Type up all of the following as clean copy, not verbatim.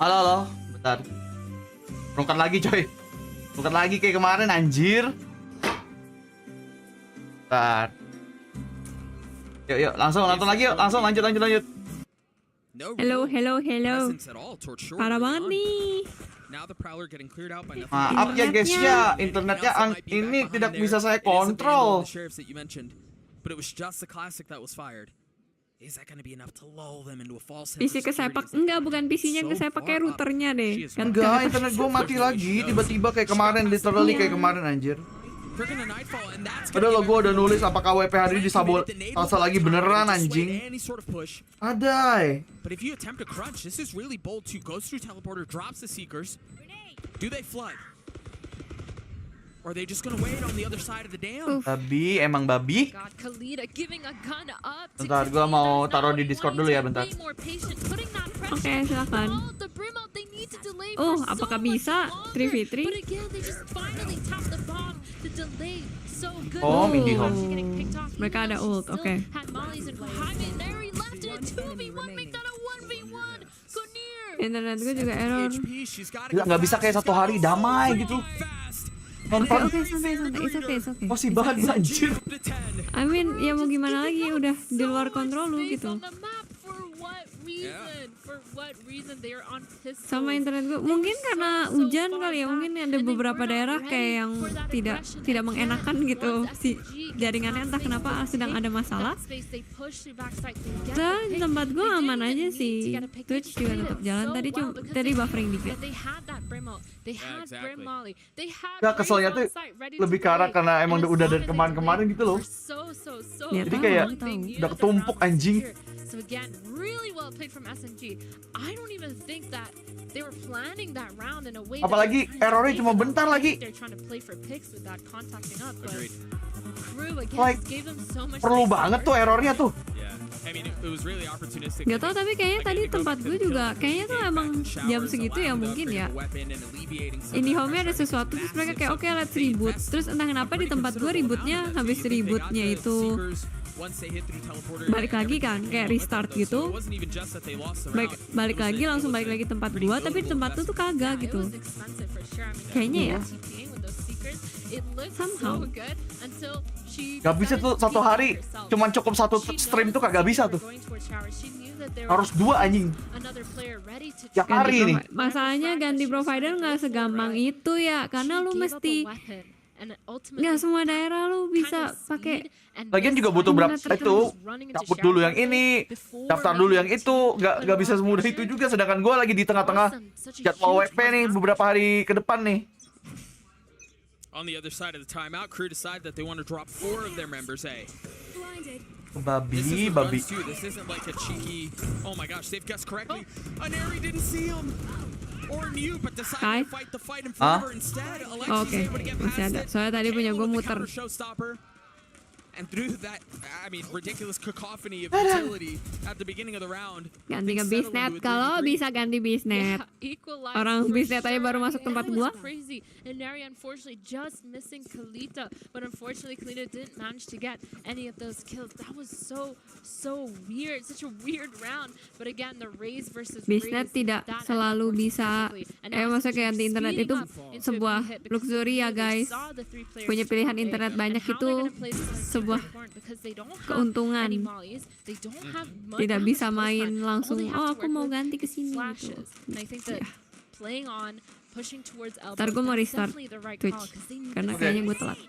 Halo, halo. Bentar. Rungkat lagi, coy. Rungkat lagi kayak kemarin, anjir. Bentar. Yuk, langsung lagi yuk. Langsung lanjut. Hello. Parah banget nih. Maaf ya guys ya, internetnya ini tidak bisa saya kontrol. PC kesepak. Enggak, bukan PC-nya kesepak, kayak routernya deh. Enggak, internet gue mati lagi tiba-tiba kayak kemarin, literally kayak kemarin, anjir. Padahal lo gue udah nulis apakah WP hari ini disabotase lagi beneran, anjing. Adai. Babi, emang babi. Bentar, gue mau taruh di Discord dulu ya, bentar. Oke, silakan. Apakah bisa 3v3? Oh, Mindy Home. Mereka ada ult, oke. Internet gue juga error. Nggak bisa kayak satu hari damai gitu. Oke, santai. It's okay. Masih banget, anjir. I mean, ya mau gimana lagi, udah di luar kontrol lu gitu. Sama internet gue, mungkin karena hujan kali ya, mungkin ada beberapa daerah kayak yang tidak mengenakan gitu si jaringannya, entah kenapa sedang ada masalah. Dan tempat gue aman aja sih, Twitch juga tetap jalan. Tadi buffering dikit. Gak, keselnya tuh lebih ke arah karena emang udah dari kemarin gitu loh. Ya, jadi kayak udah ketumpuk, anjing. So again, really well played from SMG. I don't even think that they were planning that round in a way. Apalagi errornya cuma bentar lagi. They're trying to play for picks without contacting up, but Crew again Like, gave them so much. perlu banget tuh errornya tuh. Gak tau, tapi kayaknya tadi tempat gue juga kayaknya tuh emang jam segitu ya, mungkin ya. Indie home-nya ada sesuatu, terus mereka kayak oke, let's reboot. Terus entah kenapa di tempat gue rebootnya, habis rebootnya itu balik lagi kan, kayak restart gitu. Balik lagi tempat gua, tapi tempat tuh kagak gitu. Kayaknya ya. Somehow. Gak bisa tuh satu hari cuman cukup satu stream tuh, kagak bisa tuh. Harus dua, anjing. Ya hari ini. Masalahnya ganti provider nggak segampang itu ya, karena lu mesti nggak semua daerah lu bisa pakai. Lagian juga butuh berapa itu, cabut dulu yang ini, daftar dulu yang itu, nggak bisa semudah itu juga. Sedangkan gue lagi di tengah-tengah jadwal WP nih beberapa hari ke depan nih. On the other side of the timeout, crew decide that they want to drop 4 of their members A. Babi. This isn't like a cheeky. Oh my gosh, they've guessed correctly. Aneri didn't see him. Or knew, but decided to fight the fight in forever instead. Oke, masih ada. Soalnya tadi punya gue muter. And through that, I mean, ridiculous cacophony of utility at the beginning of the round. Ganti ke bisnet, kalau bisa ganti bisnet. Orang bisnet aja baru masuk tempat gua. And Neri unfortunately just missing Kalita, but unfortunately Kalita didn't manage to get any of those kills. That was so weird, such a weird round. But again, the Raze versus bisnet tidak selalu bisa. Maksudnya kayak ganti internet itu sebuah luxury ya guys. Punya pilihan internet banyak itu sebuah keuntungan. Tidak bisa main langsung, aku mau ganti ke sini gitu. Ntar gue mau restart Twitch karena kayaknya gue telat.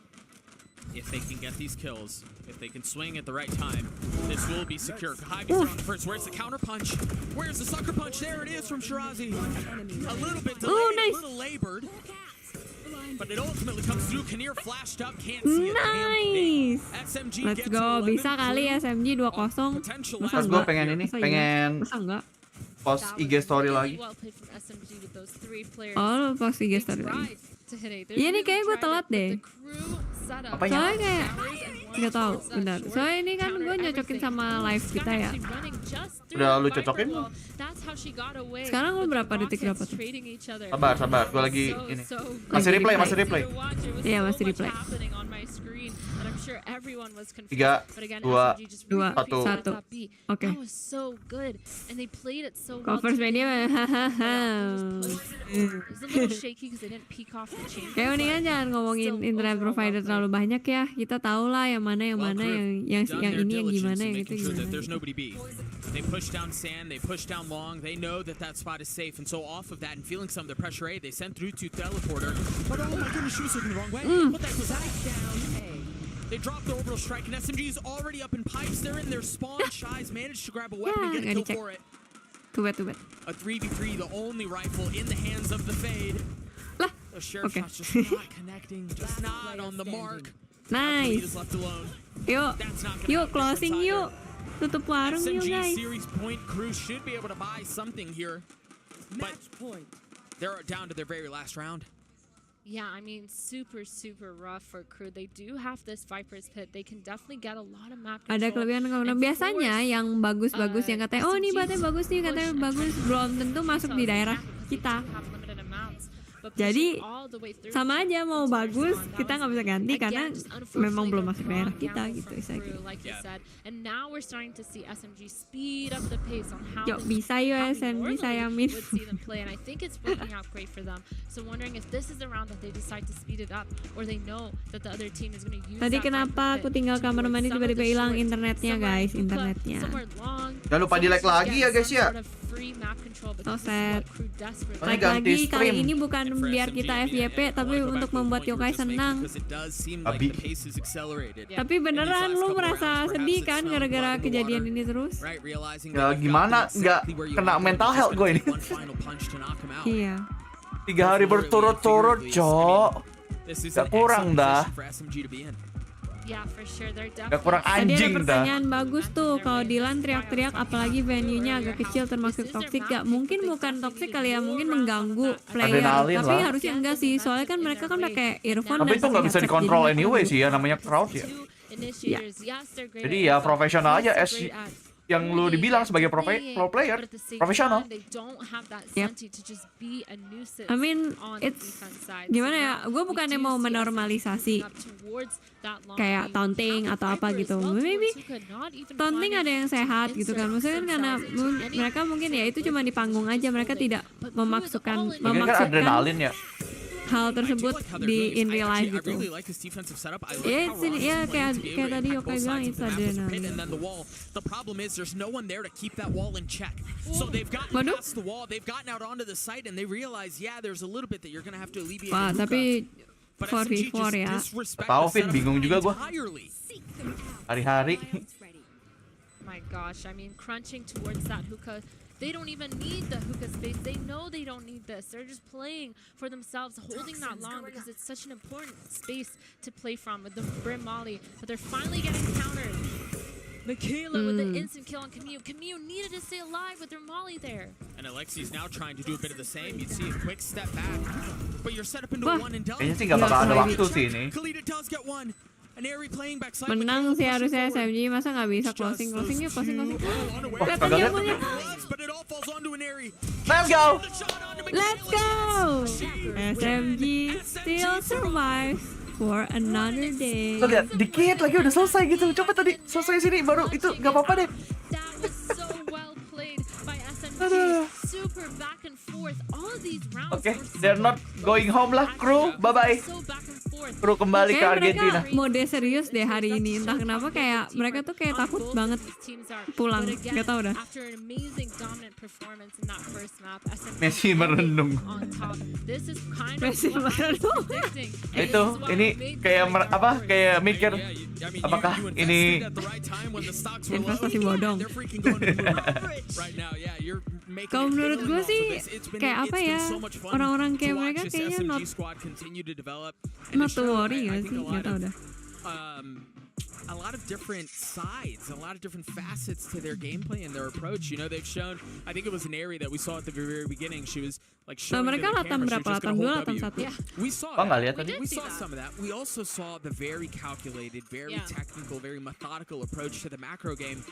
If they can get these kills, if they can swing at the right time, this will be secure. Kahabi's on the first. Where's the counter punch? Where's the sucker punch? There it is from Shirazi. A little bit delayed, nice. a little labored. But it ultimately comes through. Kinnear flashed up, can't see a damn thing. SMG Let's go, bisa kali SMG 2-0. Masa Pas gue pengen ini, pengen masa enggak? post IG story lagi. Oh, post IG story lagi. Iya nih kayaknya gue telat deh. Apanya? Soalnya kayak nggak tahu, bentar. Soalnya ini kan gue nyocokin sama live kita ya. Udah lu cocokin? Sekarang lu berapa detik dapat? Sabar, gua lagi ini. Masih replay. Iya, masih replay. 3, 2, 1. Oke. Covers media, hahaha. Kayak mendingan jangan ngomongin internet provider terlalu banyak ya. Kita tahu lah yang mana yang ini yang gimana yang itu gimana. They push down sand, they push down long, they know that spot is safe, and so off of that and feeling some of the pressure A, they send through to teleporter. But oh my goodness, she was looking the wrong way. What the heck was that? Down A. They drop the orbital strike, and SMG is already up in pipes. They're in their spawn. Shies managed to grab a weapon and get a kill for it. Too bad. A 3v3, the only rifle in the hands of the Fade. Lah. The sheriff shot's just not connecting, just not on the mark. Nice. Left alone. Yuk closing yuk. Tutup warung yuk guys. Series point crew should be able to buy something here, but they're down to their very last round. Yeah, I mean, super rough for crew. They do have this Viper's Pit. They can definitely get a lot of map control. Ada kelebihan. Biasanya yang bagus-bagus yang katanya, oh ini batnya bagus nih, katanya bagus, belum tentu masuk di daerah kita. Jadi sama aja mau bagus kita nggak bisa ganti karena memang belum masuk daerah kita gitu. Yuk bisa yuk SMG saya min. Tadi kenapa aku tinggal kamar mandi tiba-tiba hilang internetnya guys, internetnya. Jangan lupa di like lagi ya guys ya. Set. Like lagi kali ini bukan biar kita FYP tapi untuk membuat yokai senang. Tapi beneran lu merasa sedih kan gara-gara kejadian ini terus? Ya gimana nggak kena mental health gue ini. Iya. 3 hari berturut-turut, Cok. Gak kurang dah. Gak kurang anjing dah. Tadi ada pertanyaan bagus tuh. Kalau Dylan teriak-teriak apalagi venue-nya agak kecil termasuk toxic gak? Mungkin bukan toxic kali ya, mungkin mengganggu player. Adrenalin tapi lah. harusnya enggak sih. Soalnya kan mereka kan pakai earphone. Tapi itu nggak bisa dikontrol anyway sih ya, namanya crowd ya. Jadi ya profesional aja yang lu dibilang sebagai pro player, profesional. Yep. I mean, it's gimana ya? Gue bukannya mau menormalisasi kayak taunting atau apa gitu. Maybe taunting ada yang sehat gitu kan. Maksudnya kan karena mereka mungkin ya itu cuma di panggung aja. Mereka tidak memaksakan adrenalin ya. Hal tersebut di in real life gitu. Ya kayak tadi Yokai bilang it's adrenaline. Waduh. Wah, tapi 4v4 ya. Tahu Vin, bingung juga gua. Hari-hari. My gosh, I mean crunching towards that hookah. They don't even need the hookah space. They know they don't need this. They're just playing for themselves, holding that long because it's such an important space to play from with the Brim Molly. But they're finally getting countered. Michaela with the instant kill on Camille. Camille needed to stay alive with her Molly there. And Alexi's now trying to do a bit of the same. You'd see a quick step back. But you're set up into one and done. Kayaknya sih gak bakal ada waktu sih ini. Kalita does get one. Menang sih harusnya SMG, masa nggak bisa closing yuk, closing. Lihat jamunya. Let's go. SMG still survives for another day. Tuh lihat, dikit lagi udah selesai gitu. Coba tadi selesai sini baru itu nggak apa-apa deh. Oke, they're not going home lah, kru. Bye-bye. Kru kembali ke Argentina. Mereka mode serius deh hari ini. Entah kenapa kayak mereka tuh kayak takut banget pulang. Gak tau dah. Messi merenung. Messi merenung. Itu, ini kayak kayak mikir apakah ini investasi bodong. Kalau menurut gue sih kayak apa ya, orang-orang kayak mereka kayaknya not to worry gak sih, gak tau dah. A lot of different sides, a lot of different facets to their gameplay and their approach. You know, they've shown, I think it was an Eri that we saw at the very beginning. She was like showing mereka to the latam camera, berapa? she was Latam 2, latam 1? Yeah, we saw nggak that. lihat tadi? We saw some of that. We also saw the very calculated, very technical, very methodical approach to the macro game.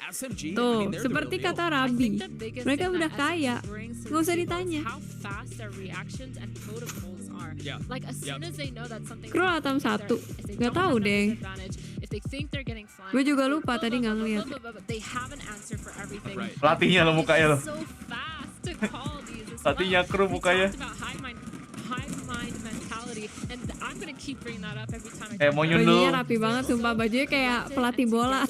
SMG, Tuh, they're the seperti real deal. kata I Rabi, think the biggest mereka thing udah that kaya, SMG brings to nggak the usah table is ditanya. how fast their reactions and protocols are. Yeah. Like as soon Yep. as they know that something's Kru happening, atom 1, if they nggak don't tahu have that deh. disadvantage, if they think they're getting flanked, Gue juga they lupa tadi nggak ngeliat. they have an answer for everything. Right. Pelatihnya lo mukanya lo. It's so fast to call these as Pelatihnya well. kru We mukanya. talked about hive mind mentality, and I'm gonna keep bringing that up every time I Kayak talk mau about it. nyundul. Bajunya rapi banget, sumpah bajunya kayak pelatih bola.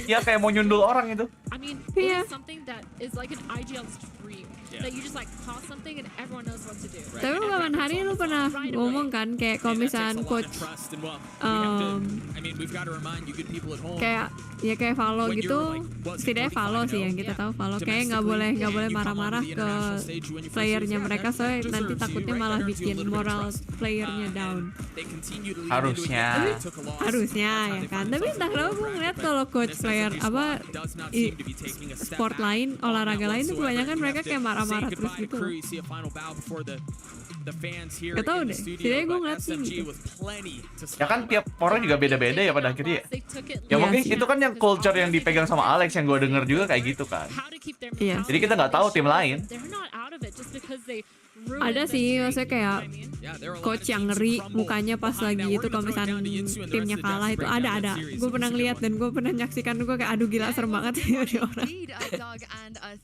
Iya kayak mau nyundul orang itu. I mean, Yeah. it is something that is like an IGL's dream. Yeah. That you just like call something and everyone knows what to do. Right. Tapi kapan hari lu pernah ngomong kan kayak kalau Hey, that takes misalkan a lot coach of trust and, well, we have to, um, I mean, we've got to remind you good people at home. kayak ya kayak Valo When gitu, you're like, what, setidaknya Valo sih yang kita tahu Valo kayak nggak boleh marah-marah ke playernya mereka soalnya nanti takutnya malah bikin moral playernya down. They continue to lean Harusnya. into it. They took a loss. Harusnya That's how ya they kan, find tapi themselves entah kenapa gue ngeliat kalau coach player apa does not i- seem to be taking a step sport back lain, on olahraga that lain tuh whatsoever. kebanyakan You mereka have to kayak marah-marah say terus goodbye to gitu. crew. You see a final bow before the fans here Gak tau in the deh, studio, setidaknya gue but ngeliat sih SMG gitu. with plenty to Ya kan tiap orang juga beda-beda ya pada akhirnya. They took it Ya Iya mungkin sih. itu kan yang culture yang dipegang sama Alex yang gue denger juga kayak gitu kan. How to keep their Iya. Jadi kita nggak tahu tim lain. They're not out of it just because they ruined Ada the sih, streak, maksudnya you know kayak what I mean? Yeah, there are a lot coach of yang teams ngeri crumble mukanya pas behind lagi that. itu We're kalau gonna throw it misalkan down to Yinsu and the timnya rest of the kalah devs itu break down ada that series gue in pernah just ngeliat one. dan gue pernah nyaksikan gue kayak aduh gila serem banget sih ini orang.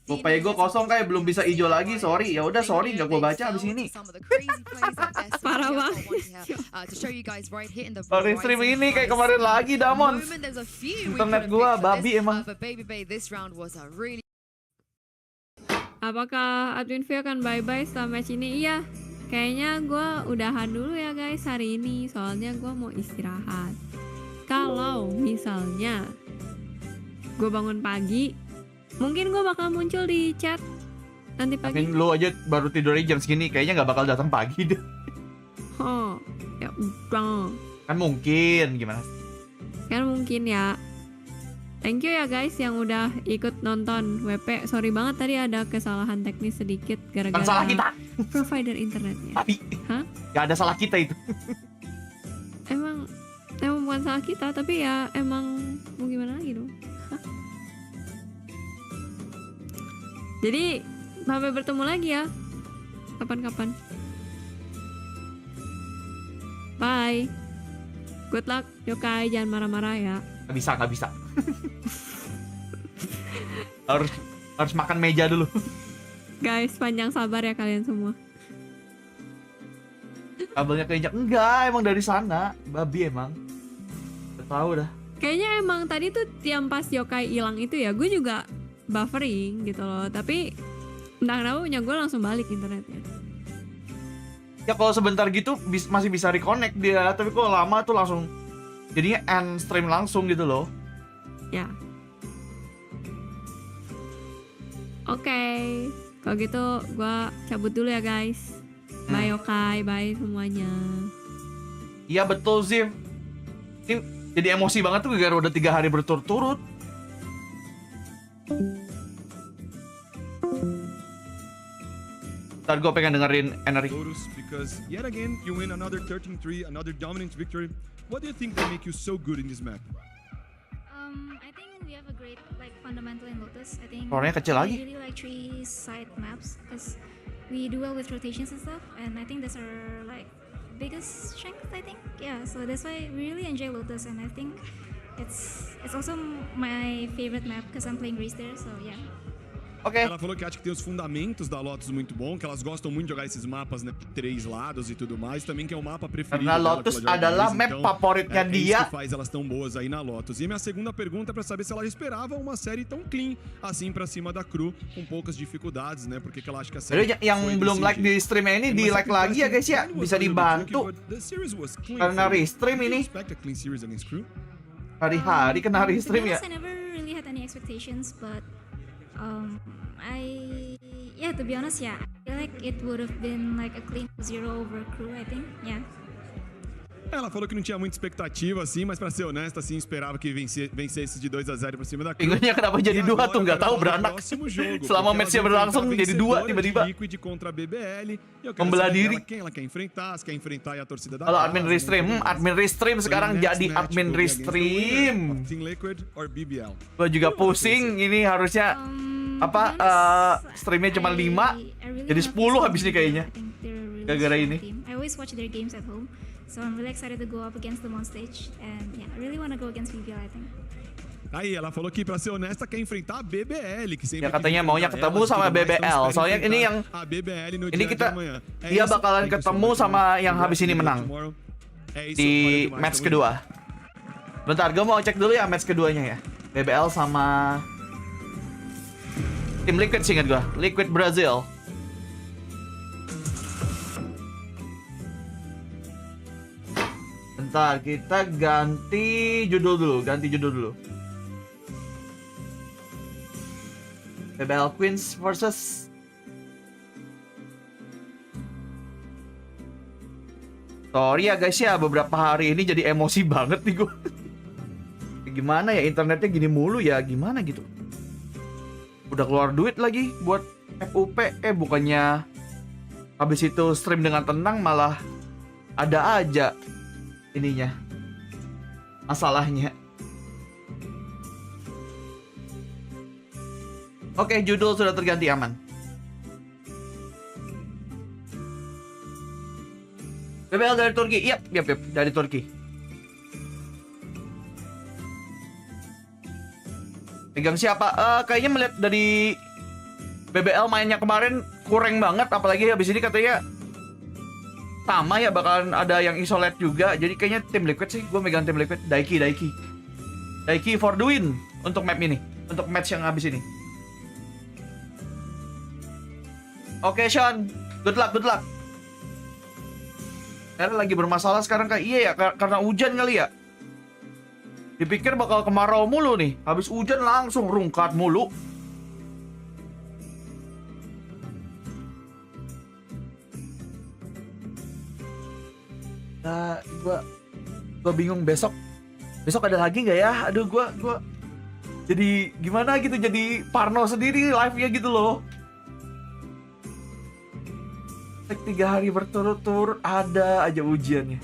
Pokoknya gue kosong kayak belum bisa hijau lagi, sorry. Ya udah sorry nggak gue baca abis ini. Parah banget. Sorry stream ini kayak kemarin lagi Damon. Internet gua babi emang. Apakah Admin V akan bye-bye setelah match ini? Iya, kayaknya gue udahan dulu ya guys hari ini. Soalnya gue mau istirahat. Kalau misalnya gue bangun pagi, mungkin gue bakal muncul di chat nanti pagi. Tapi lu aja baru tidurnya jam segini, kayaknya nggak bakal datang pagi deh. Oh, ya udah. Kan mungkin, gimana? Kan mungkin ya. Thank you ya guys yang udah ikut nonton WP. Sorry banget tadi ada kesalahan teknis sedikit Kan gara-gara salah kita. provider internetnya. Tapi Hah? nggak ada salah kita itu. Emang bukan salah kita, tapi ya emang mau gimana lagi dong. Hah? Jadi sampai bertemu lagi ya. Kapan-kapan. Bye. Good luck, yokai, jangan marah-marah ya. Nggak bisa. harus makan meja dulu. Guys, panjang sabar ya kalian semua. Kabelnya keinjak. Enggak, emang dari sana. Babi emang. Gak tahu dah. Kayaknya emang tadi tuh yang pas yokai hilang itu ya, gue juga buffering gitu loh. Tapi entah kenapa punya gue langsung balik internetnya. Ya kalau sebentar gitu masih bisa reconnect dia, tapi kalau lama tuh langsung jadinya end stream langsung gitu loh. Ya. Oke, kalau gitu gue cabut dulu ya guys. Bye yokai, bye semuanya. Iya betul Zif. Ini jadi emosi banget tuh gara-gara udah 3 hari berturut-turut. Ntar gue pengen dengerin Energi. Lotus, because yet again you win another 13-3, another dominant victory. What do you think that make you so good in this map? I think we have a great fundamental in Lotus. I think Suaranya kecil lagi. we really like 3 side maps because we do well with rotations and stuff, and I think that's our biggest strength. I think so that's why we really enjoy Lotus, and I think it's also my favorite map because I'm playing Race there. So yeah. Oke. Ela falou que acha que tem os fundamentos da Lotus muito bom, que elas gostam muito de jogar esses mapas, né, 3 lados e tudo mais, também que é o mapa preferido Karena dela, Lotus que ela joga adalah mais, map então, favoritnya é dia. isso que faz elas tão boas aí na Lotus. E a minha segunda pergunta é pra saber se ela esperava uma série tão clean assim pra cima da crew, com poucas dificuldades, né? Porque que ela acha que a série Jadi yang foi belum desse like di jeito. streamnya ini And di my like second lagi ya question, guys ya, Kalian was bisa a little bit dibantu. tricky, but the series was clean Karena for you. restream Did you ini. expect a clean series against crew? Hari-hari kena To be restream ya. honest, I never really had any expectations, but to be honest, I feel like it would have been like a clean 0 over crew. I think, Ela falou que não tinha muita expectativa, assim, mas pra ser honesta, assim, esperava que vencesse de 2-0 pra cima da Cru. Bingunnya kenapa jadi 2 tuh, nggak tahu beranak. Selama matchnya berlangsung jadi 2 tiba-tiba. Liquid contra a BBL. Membelah diri. Quem ela quer enfrentar, se quer enfrentar a torcida da Kalau admin restream, admin restream sekarang jadi admin restream. Team Liquid or BBL. Gua juga pusing, ini harusnya apa streamnya cuma 5 jadi 10 habis nih kayaknya. Gara-gara ini. I always watch their games at home, so I'm really excited to go up against them on stage, and yeah, I really want to go against VBL, I think. Aí, ela falou que pra ser honesta quer enfrentar a BBL, que sempre Ya katanya maunya ketemu sama BBL. Soalnya ini yang a BBL no ini dia kita de amanhã. dia bakalan ketemu sama yang habis ini menang di match kedua. Bentar, gue mau cek dulu ya match keduanya ya. BBL sama tim Liquid sih ingat gue, Liquid Brazil. Bentar, kita ganti judul dulu. BBL Queens versus sorry ya guys ya, beberapa hari ini jadi emosi banget nih gue. Gimana ya, internetnya gini mulu ya, gimana gitu. Udah keluar duit lagi buat FUP, bukannya habis itu stream dengan tenang malah ada aja ininya masalahnya. Oke, judul sudah terganti, aman. BBL dari Turki, yap, dari Turki. Pegang siapa? Kayaknya melihat dari BBL mainnya kemarin kurang banget, apalagi habis ini katanya sama ya, bakalan ada yang isolate juga. Jadi kayaknya tim Liquid sih, gue megang tim Liquid. Daiki for the win untuk map ini, untuk match yang habis ini. Oke, Sean, good luck. Karena lagi bermasalah sekarang kayak iya ya, karena hujan kali ya. Dipikir bakal kemarau mulu nih, habis hujan langsung rungkat mulu. Nah, gua bingung besok ada lagi nggak ya? Aduh, gua jadi gimana gitu, jadi parno sendiri live-nya gitu loh. 3 hari berturut-turut ada aja ujiannya.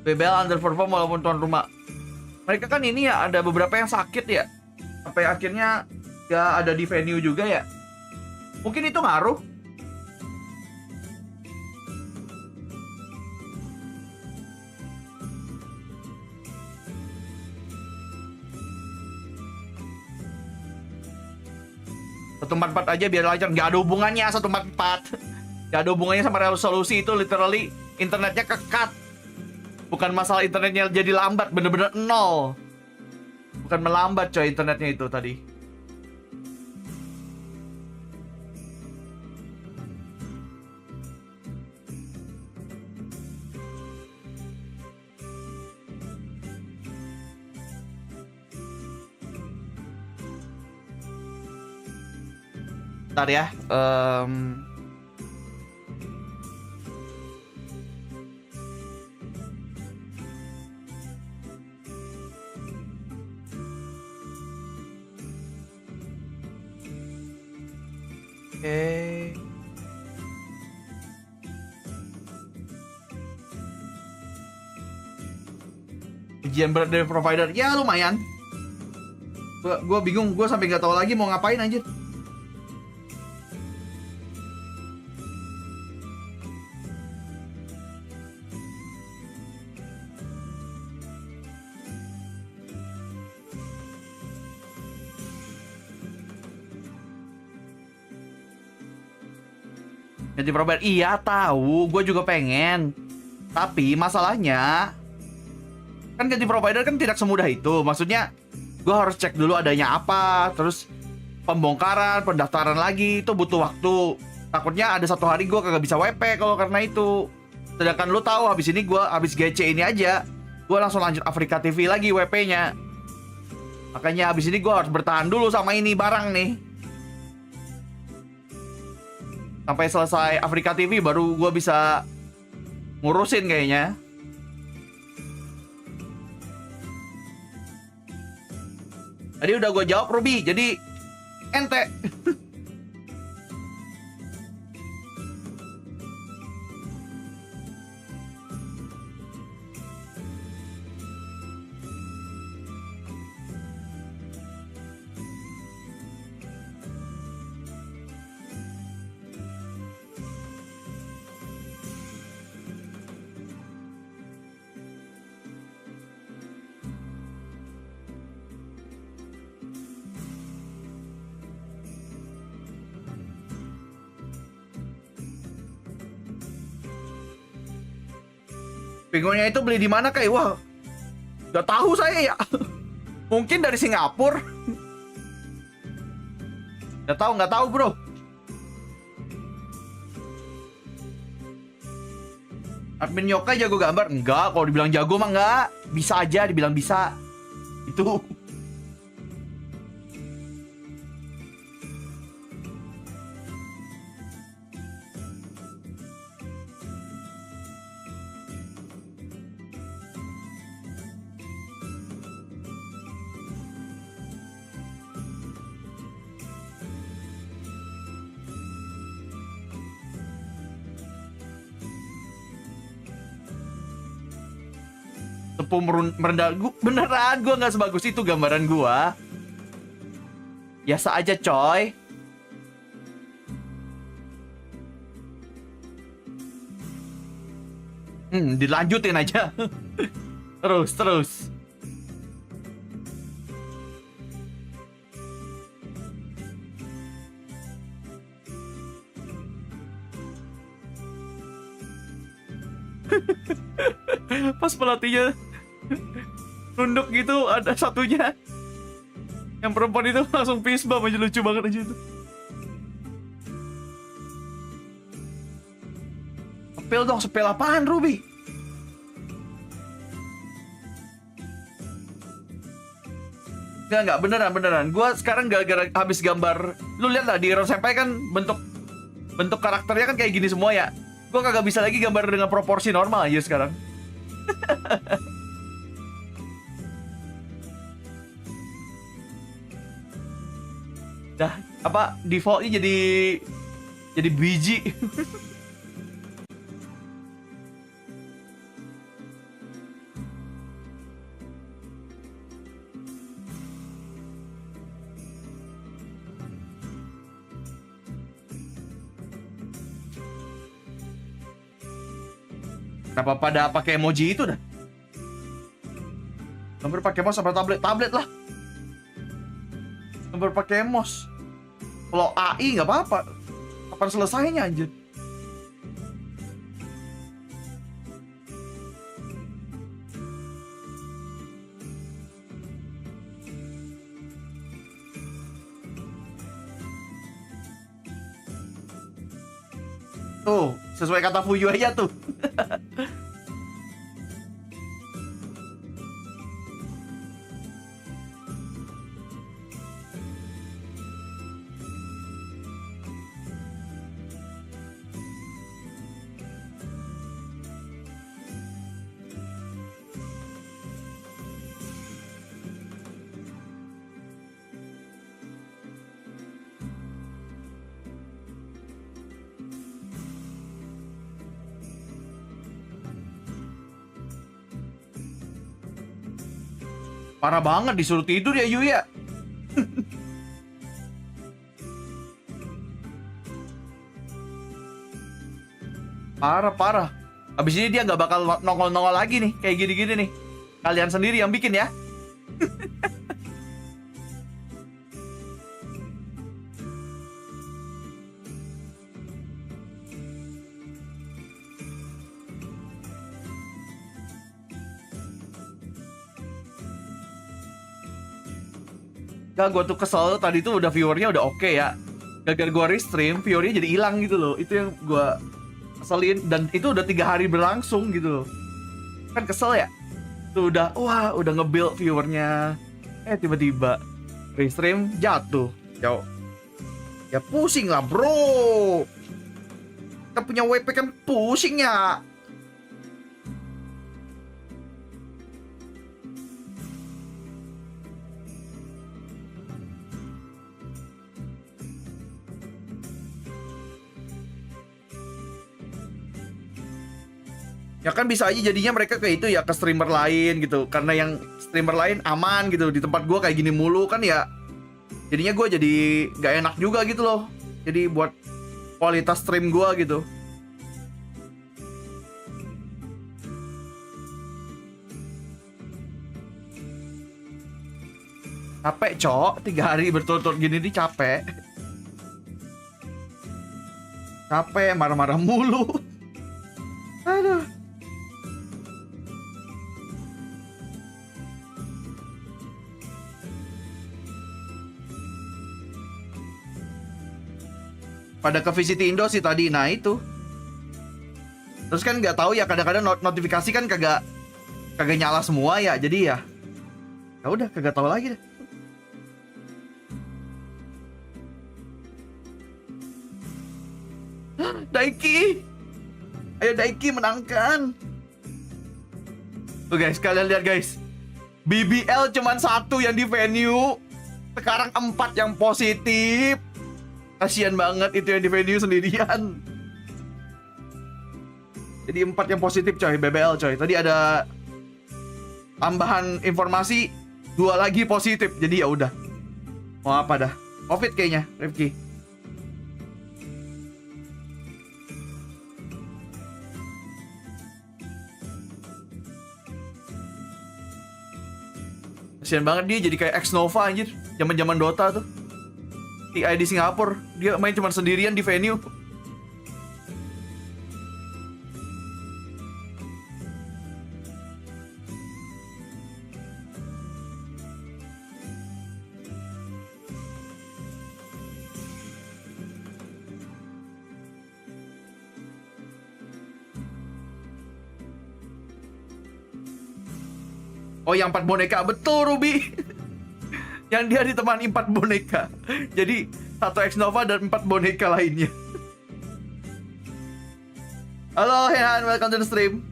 BBL underperform walaupun tuan rumah. Mereka kan ini ya, ada beberapa yang sakit ya, sampai akhirnya ya ada di venue juga ya. Mungkin itu ngaruh. Satu 144 aja biar lancar. Gak ada hubungannya 144. Gak ada hubungannya sama resolusi, itu literally internetnya kekat. Bukan masalah internetnya jadi lambat, bener-bener nol. Bukan melambat coy internetnya itu tadi. Bentar ya. Oke. Ujian berat dari provider, ya lumayan. Gua bingung, gua sampai nggak tahu lagi mau ngapain anjir. Ganti provider, iya tahu, gue juga pengen. Tapi masalahnya kan ganti provider kan tidak semudah itu. Maksudnya gue harus cek dulu adanya apa, terus pembongkaran, pendaftaran lagi, itu butuh waktu. Takutnya ada satu hari gue kagak bisa WP kalau karena itu. Sedangkan lu tahu habis ini gue habis GC ini aja, gue langsung lanjut Afrika TV lagi WP-nya. Makanya habis ini gue harus bertahan dulu sama ini barang nih. Sampai selesai Afrika TV baru gue bisa ngurusin kayaknya. Tadi udah gue jawab Ruby, jadi ente. Pinguinnya itu beli di mana kayak? Wah, nggak tahu saya ya. Mungkin dari Singapura. Nggak tahu bro. Admin yokai jago gambar? Enggak, kalau dibilang jago mah enggak. Bisa aja dibilang bisa. Itu. Tepung merendah. Beneran gue nggak sebagus itu gambaran gue. Biasa aja coy. Dilanjutin aja. Terus. Pas pelatihnya nunduk gitu, ada satunya yang perempuan itu langsung fist bump aja, lucu banget aja itu. Sepel dong, sepel apaan Ruby? Enggak beneran. Gua sekarang gara-gara habis gambar. Lu lihat lah di Senpai kan bentuk karakternya kan kayak gini semua ya. Gua kagak bisa lagi gambar dengan proporsi normal aja sekarang. Dah, apa defaultnya jadi biji. Kenapa pada pakai emoji itu dah? Gambar pakai mouse apa tablet lah. Gambar pakai mouse. Kalau AI nggak apa-apa. Kapan selesainya anjir? Tuh, sesuai kata fuyu aja tuh. Parah banget disuruh tidur ya Yu ya. Parah. Abis ini dia nggak bakal nongol-nongol lagi nih, kayak gini-gini nih. Kalian sendiri yang bikin ya. Gak, gue tuh kesel tadi tuh udah viewernya udah oke ya. Gara-gara gue restream, viewernya jadi hilang gitu loh. Itu yang gue keselin. Dan itu udah 3 hari berlangsung gitu loh. Kan kesel ya. Tuh udah, wah udah nge-build viewernya. Tiba-tiba restream jatuh. Ya pusing lah bro. Kita punya WP kan pusing ya. Ya kan bisa aja jadinya mereka kayak itu ya, ke streamer lain gitu. Karena yang streamer lain aman gitu. Di tempat gue kayak gini mulu kan ya. Jadinya gue jadi gak enak juga gitu loh. Jadi buat kualitas stream gue gitu. Capek cok, 3 hari berturut-turut gini nih capek. Capek, marah-marah mulu. Aduh. Pada ke Visit Indo sih tadi, nah itu. Terus kan nggak tahu ya, kadang-kadang notifikasi kan kagak nyala semua ya, jadi ya udah kagak tahu lagi deh. Daiki, ayo Daiki menangkan. Tuh guys, kalian lihat guys, BBL cuman 1 yang di venue, sekarang 4 yang positif. Kasian banget itu yang di venue sendirian. Jadi 4 yang positif coy, BBL coy. Tadi ada tambahan informasi, 2 lagi positif. Jadi ya udah. Mau apa dah? Covid kayaknya, Rifki. Kasian banget dia jadi kayak ex Nova anjir. Zaman-zaman Dota tuh. TI di Singapura, dia main cuma sendirian di venue. Oh, yang 4 boneka, betul Ruby. Yang dia ditemani 4 boneka. Jadi 1 X Nova dan 4 boneka lainnya. Halo Hehan, welcome to the stream.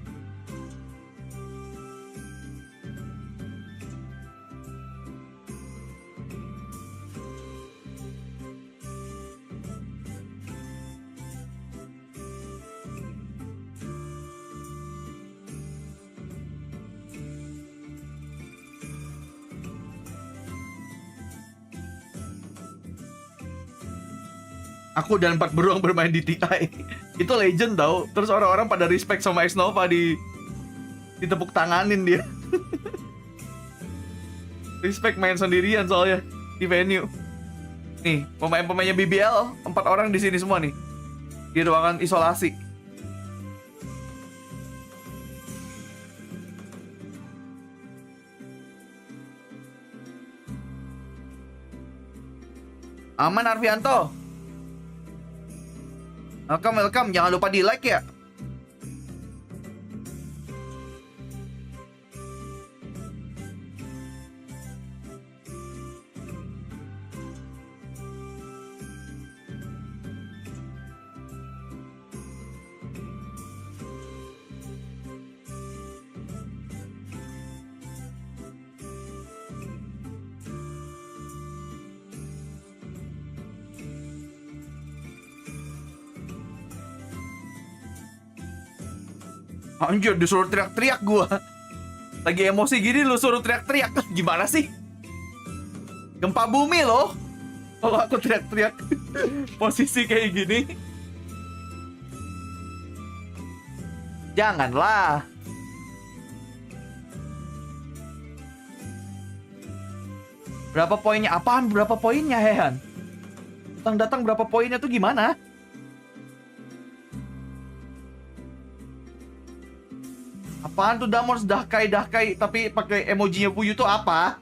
Aku dan 4 beruang bermain di TI. Itu legend tau. Terus orang-orang pada respect sama X Nova ditepuk tanganin dia. Respect main sendirian soalnya di venue. Nih, pemain-pemainnya BBL 4 orang di sini semua nih. Di ruangan isolasi. Aman Arfianto. Welcome. Jangan lupa di like ya. Anjir, disuruh teriak-teriak gua. Lagi emosi gini lu suruh teriak-teriak. Gimana sih? Gempa bumi loh. Kalau aku teriak-teriak posisi kayak gini. Janganlah. Berapa poinnya? Apaan berapa poinnya, Hehan? Datang-datang berapa poinnya tuh gimana? Apaan tuh Damons dahkai tapi pakai emojinya Fuyu tuh apa?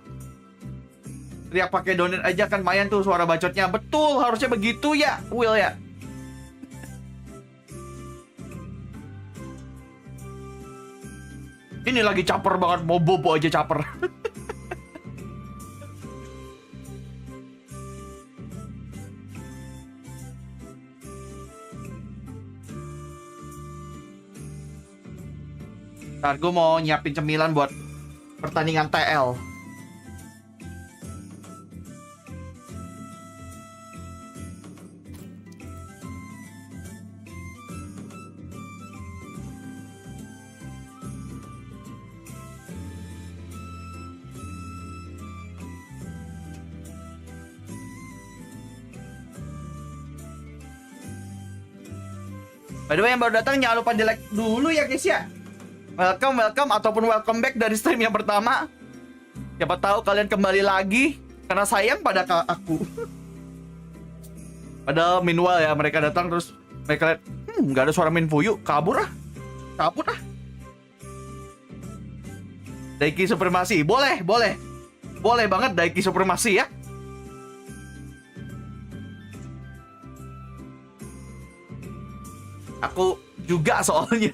Teriak pakai donate aja kan lumayan tuh suara bacotnya. Betul, harusnya begitu ya, Will ya. Ini lagi caper banget, mau bobo aja caper. Ntar gue mau nyiapin cemilan buat pertandingan TL. By the way, yang baru datang jangan lupa di like dulu ya guys ya. Welcome ataupun welcome back dari stream yang pertama. Siapa tahu kalian kembali lagi karena sayang pada aku. Padahal meanwhile ya mereka datang terus mereka lihat nggak ada suara main fuyu, kabur ah. Daiki supremasi, boleh banget Daiki supremasi ya. Aku juga soalnya.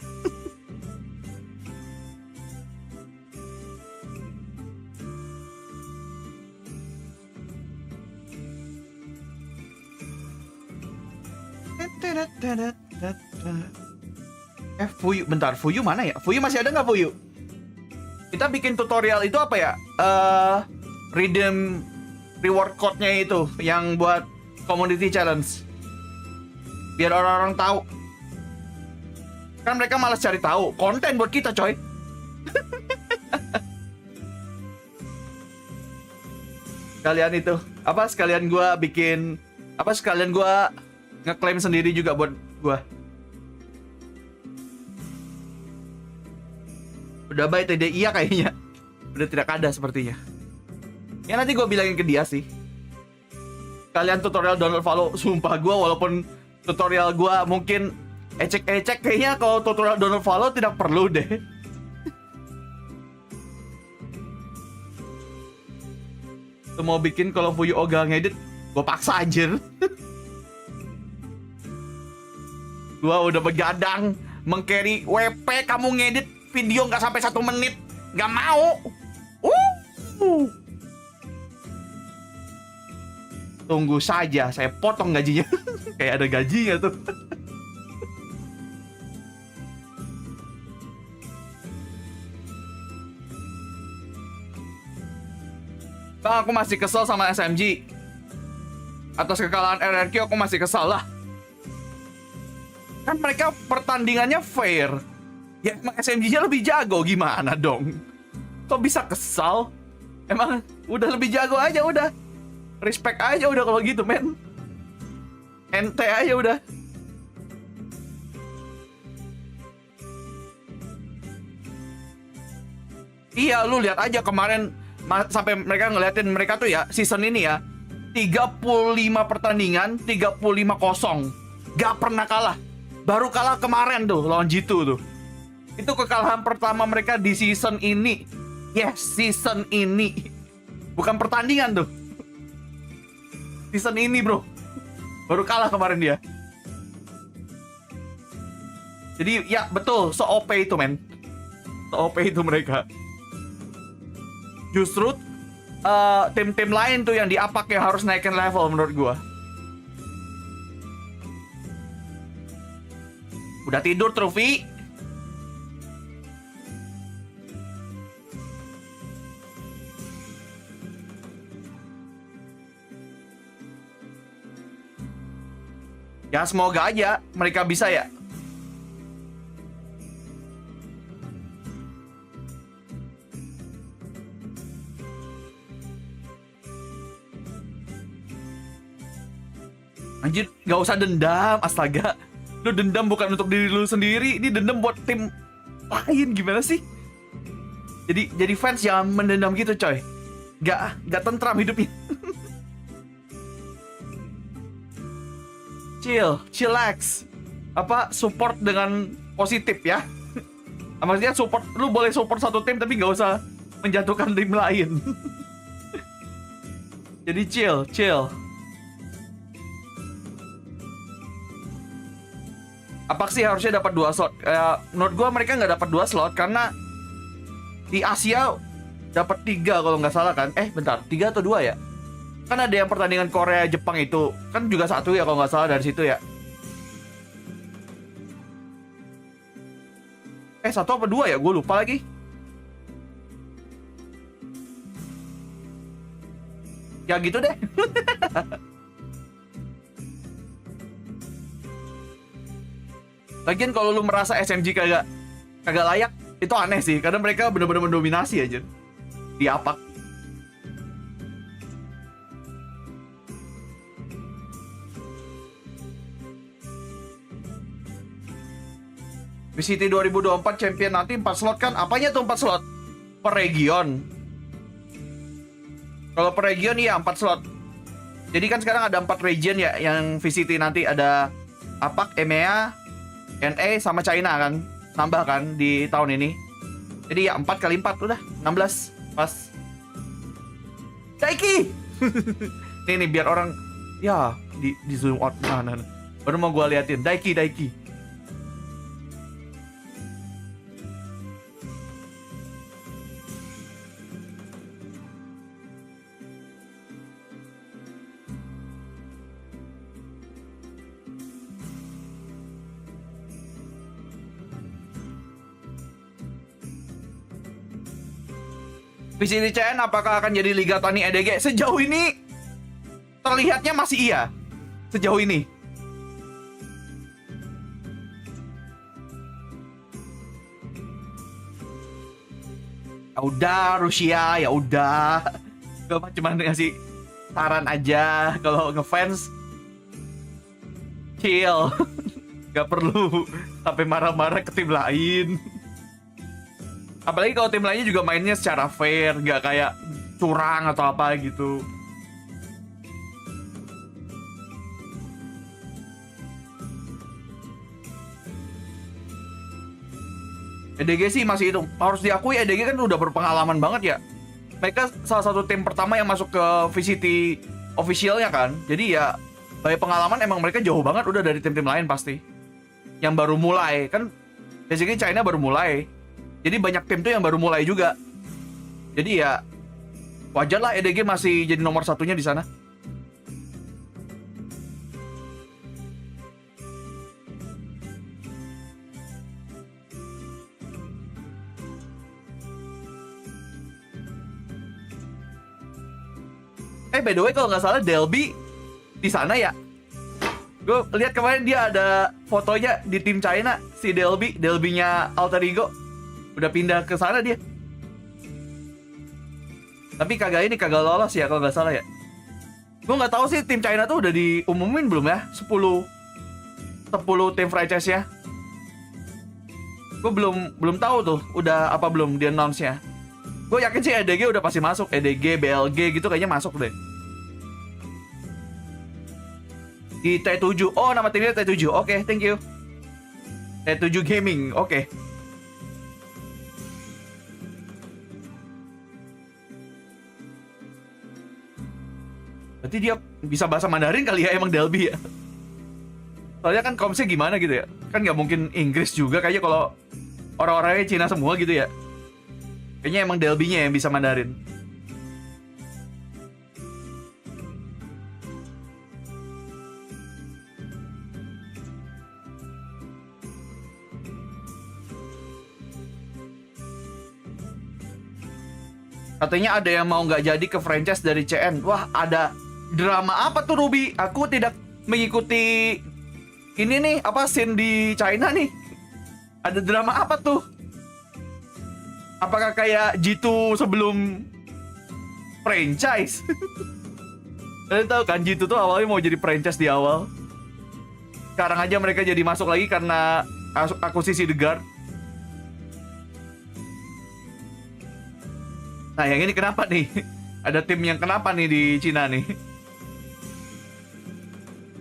Fuyu, bentar, Fuyu mana ya? Fuyu masih ada nggak Fuyu? Kita bikin tutorial itu apa ya? Redeem reward code-nya itu yang buat community challenge. Biar orang-orang tahu. Kan mereka malas cari tahu, konten buat kita coy. Sekalian itu apa, sekalian gua bikin apa, sekalian gua ngeklaim sendiri juga buat gua. Udah baik TD iya kayaknya. Udah tidak ada sepertinya. Ya nanti gua bilangin ke dia sih. Kalian tutorial download follow, sumpah gua walaupun tutorial gua mungkin ecek-ecek, kayaknya kalau tutorial download follow tidak perlu deh. Tuh mau bikin kalau Fuyu Oga ngedit, gue paksa anjir. Gue udah begadang meng-carry WP, kamu ngedit video nggak sampai 1 menit, nggak mau. Tunggu saja, saya potong gajinya. Kayak ada gajinya tuh. Bang, aku masih kesel sama SMG. Atas kekalahan RRQ aku masih kesal lah. Kan mereka pertandingannya fair. Ya emang SMG-nya lebih jago, gimana dong? Kok bisa kesal? Emang udah lebih jago aja udah. Respect aja udah kalau gitu men. Ente aja udah. Iya, lu lihat aja kemarin sampai mereka ngeliatin mereka tuh ya season ini ya 35 pertandingan 35-0, gak pernah kalah. Baru kalah kemarin tuh lawan G2 tuh. Itu kekalahan pertama mereka di season ini. Yes, season ini. Bukan pertandingan tuh. Season ini bro. Baru kalah kemarin dia. Jadi ya betul, so-OP itu men. So-OP itu mereka. Justru tim-tim lain tuh yang diapak yang harus naikin level menurut gua. Udah tidur Trufi? Ya semoga aja mereka bisa ya. Anjir, gak usah dendam, astaga. Lu dendam bukan untuk diri lu sendiri, ini dendam buat tim lain, gimana sih? Jadi fans jangan mendendam gitu coy. Gak tentram hidupnya. Chillax. Apa, support dengan positif ya. Maksudnya support, lu boleh support satu tim tapi gak usah menjatuhkan tim lain. Jadi chill. Apa sih harusnya dapat 2 slot? Menurut gua mereka nggak dapat 2 slot karena di Asia dapat 3 kalau nggak salah kan? Bentar, 3 atau 2 ya? Kan ada yang pertandingan Korea Jepang itu kan juga 1 ya kalau nggak salah dari situ ya. 1 apa 2 ya? Gue lupa lagi. Ya gitu deh. Lagian kalau lu merasa SMG kagak layak, itu aneh sih. Karena mereka bener-bener mendominasi aja di apak. VCT 2024 champion nanti 4 slot kan? Apanya tuh 4 slot? Per region. Kalau per region iya 4 slot. Jadi kan sekarang ada 4 region ya yang VCT nanti, ada APAC, EMEA, NA sama China kan. Nambah kan di tahun ini. Jadi ya 4 kali 4 udah 16 pas. Daiki. Nih biar orang ya di zoom out. Nah. Baru mau gua liatin Daiki. VCT CN apakah akan jadi Liga Tani EDG? Sejauh ini terlihatnya masih iya. Sejauh ini. Ya udah Rusia, ya udah. Gue cuma ngasih saran aja kalau ngefans chill. Gak perlu sampai marah-marah ke tim lain. Apalagi kalau tim lainnya juga mainnya secara fair, gak kayak curang atau apa gitu. EDG sih masih itu. Harus diakui EDG kan udah berpengalaman banget ya. Mereka salah satu tim pertama yang masuk ke VCT officialnya kan. Jadi ya dari pengalaman emang mereka jauh banget udah dari tim-tim lain pasti. Yang baru mulai kan, basically China baru mulai. Jadi banyak tim tuh yang baru mulai juga. Jadi ya wajar lah EDG masih jadi nomor satunya di sana. By the way kalau nggak salah Delby di sana ya. Gue lihat kemarin dia ada fotonya di tim China, si Delby-nya Alter Ego. Udah pindah ke sana dia. Tapi kagak lolos ya kalau nggak salah ya. Gue nggak tahu sih tim China tuh udah diumumin belum ya 10 tim franchise ya. Gue belum tahu tuh udah apa belum di announce nya. Gue yakin sih EDG udah pasti masuk. EDG, BLG gitu kayaknya masuk deh. Di T7. Oh nama timnya T7. Oke, thank you. T7 Gaming. Oke. Berarti dia bisa bahasa Mandarin kali ya emang Delby ya. Soalnya kan komsnya gimana gitu ya. Kan nggak mungkin Inggris juga kayaknya kalau orang-orangnya Cina semua gitu ya. Kayaknya emang Delby-nya yang bisa Mandarin. Katanya ada yang mau nggak jadi ke franchise dari CN. Wah, ada drama apa tuh Ruby? Aku tidak mengikuti ini nih, apa scene di China nih. Ada drama apa tuh? Apakah kayak G2 sebelum franchise? Kalian tahu kan G2 tuh awalnya mau jadi franchise di awal. Sekarang aja mereka jadi masuk lagi karena akuisisi The Guard. Nah yang ini kenapa nih? Ada tim yang kenapa nih di Cina nih?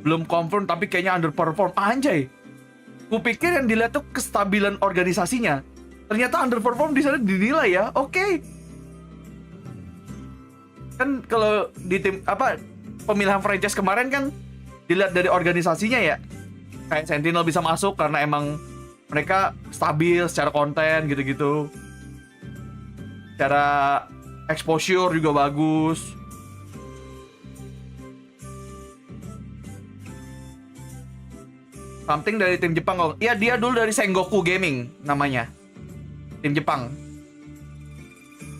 Belum confirm tapi kayaknya underperform. Anjay. Kupikir yang dilihat tuh kestabilan organisasinya. Ternyata underperform di sana dinilai ya. Oke. Kan kalau di tim apa pemilihan franchise kemarin kan dilihat dari organisasinya ya. Kayak Sentinel bisa masuk karena emang mereka stabil secara konten gitu-gitu. Secara exposure juga bagus. Something dari tim Jepang. Iya dia dulu dari Sengoku Gaming namanya. tim Jepang.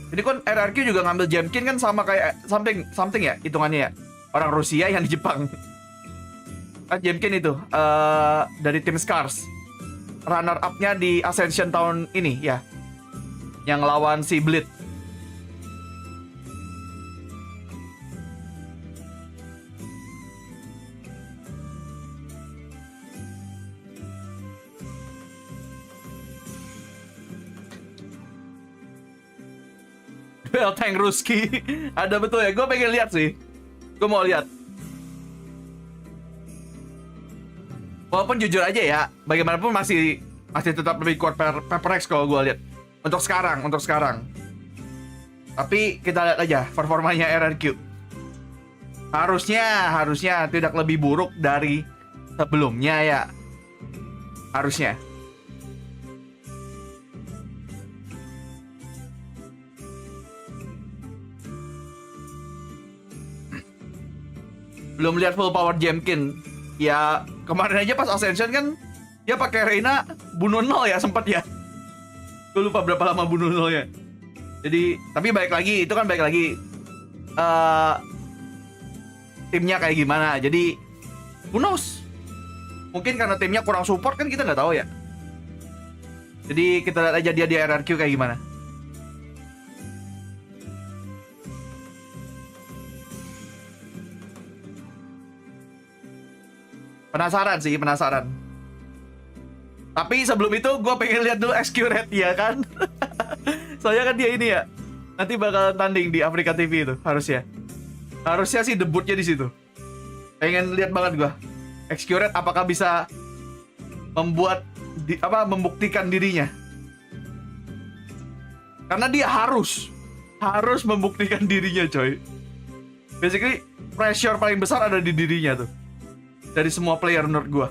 Jadi kan RRQ juga ngambil Jemkin kan sama kayak something ya hitungannya ya. Orang Rusia yang di Jepang. Kan Jemkin itu dari tim Scars. Runner up-nya di Ascension tahun ini ya. Yang lawan si Bleed. Duel Tank Ruski. Ada betul ya, gue pengen lihat sih. Gue mau lihat. Walaupun jujur aja ya, bagaimanapun masih tetap lebih kuat Paper X kalau gue lihat. Untuk sekarang. Tapi kita lihat aja performanya RRQ. Harusnya tidak lebih buruk dari sebelumnya ya. Harusnya. Belum lihat full power Jemkin. Ya kemarin aja pas Ascension kan dia pakai Reina bunuh 0 ya sempat ya. Gue lupa berapa lama bunuh 0 ya. Jadi tapi balik lagi timnya kayak gimana. Jadi who knows? Mungkin karena timnya kurang support kan kita nggak tahu ya. Jadi kita lihat aja dia di RRQ kayak gimana. Penasaran. Tapi sebelum itu gue pengen lihat dulu XQ Red ya kan. Soalnya kan dia ini ya. Nanti bakal tanding di Afrika TV itu harusnya. Harusnya sih debutnya di situ. Pengen lihat banget gue. XQ Red apakah bisa membuktikan dirinya. Karena dia harus membuktikan dirinya coy. Basically pressure paling besar ada di dirinya tuh. Dari semua player menurut gue.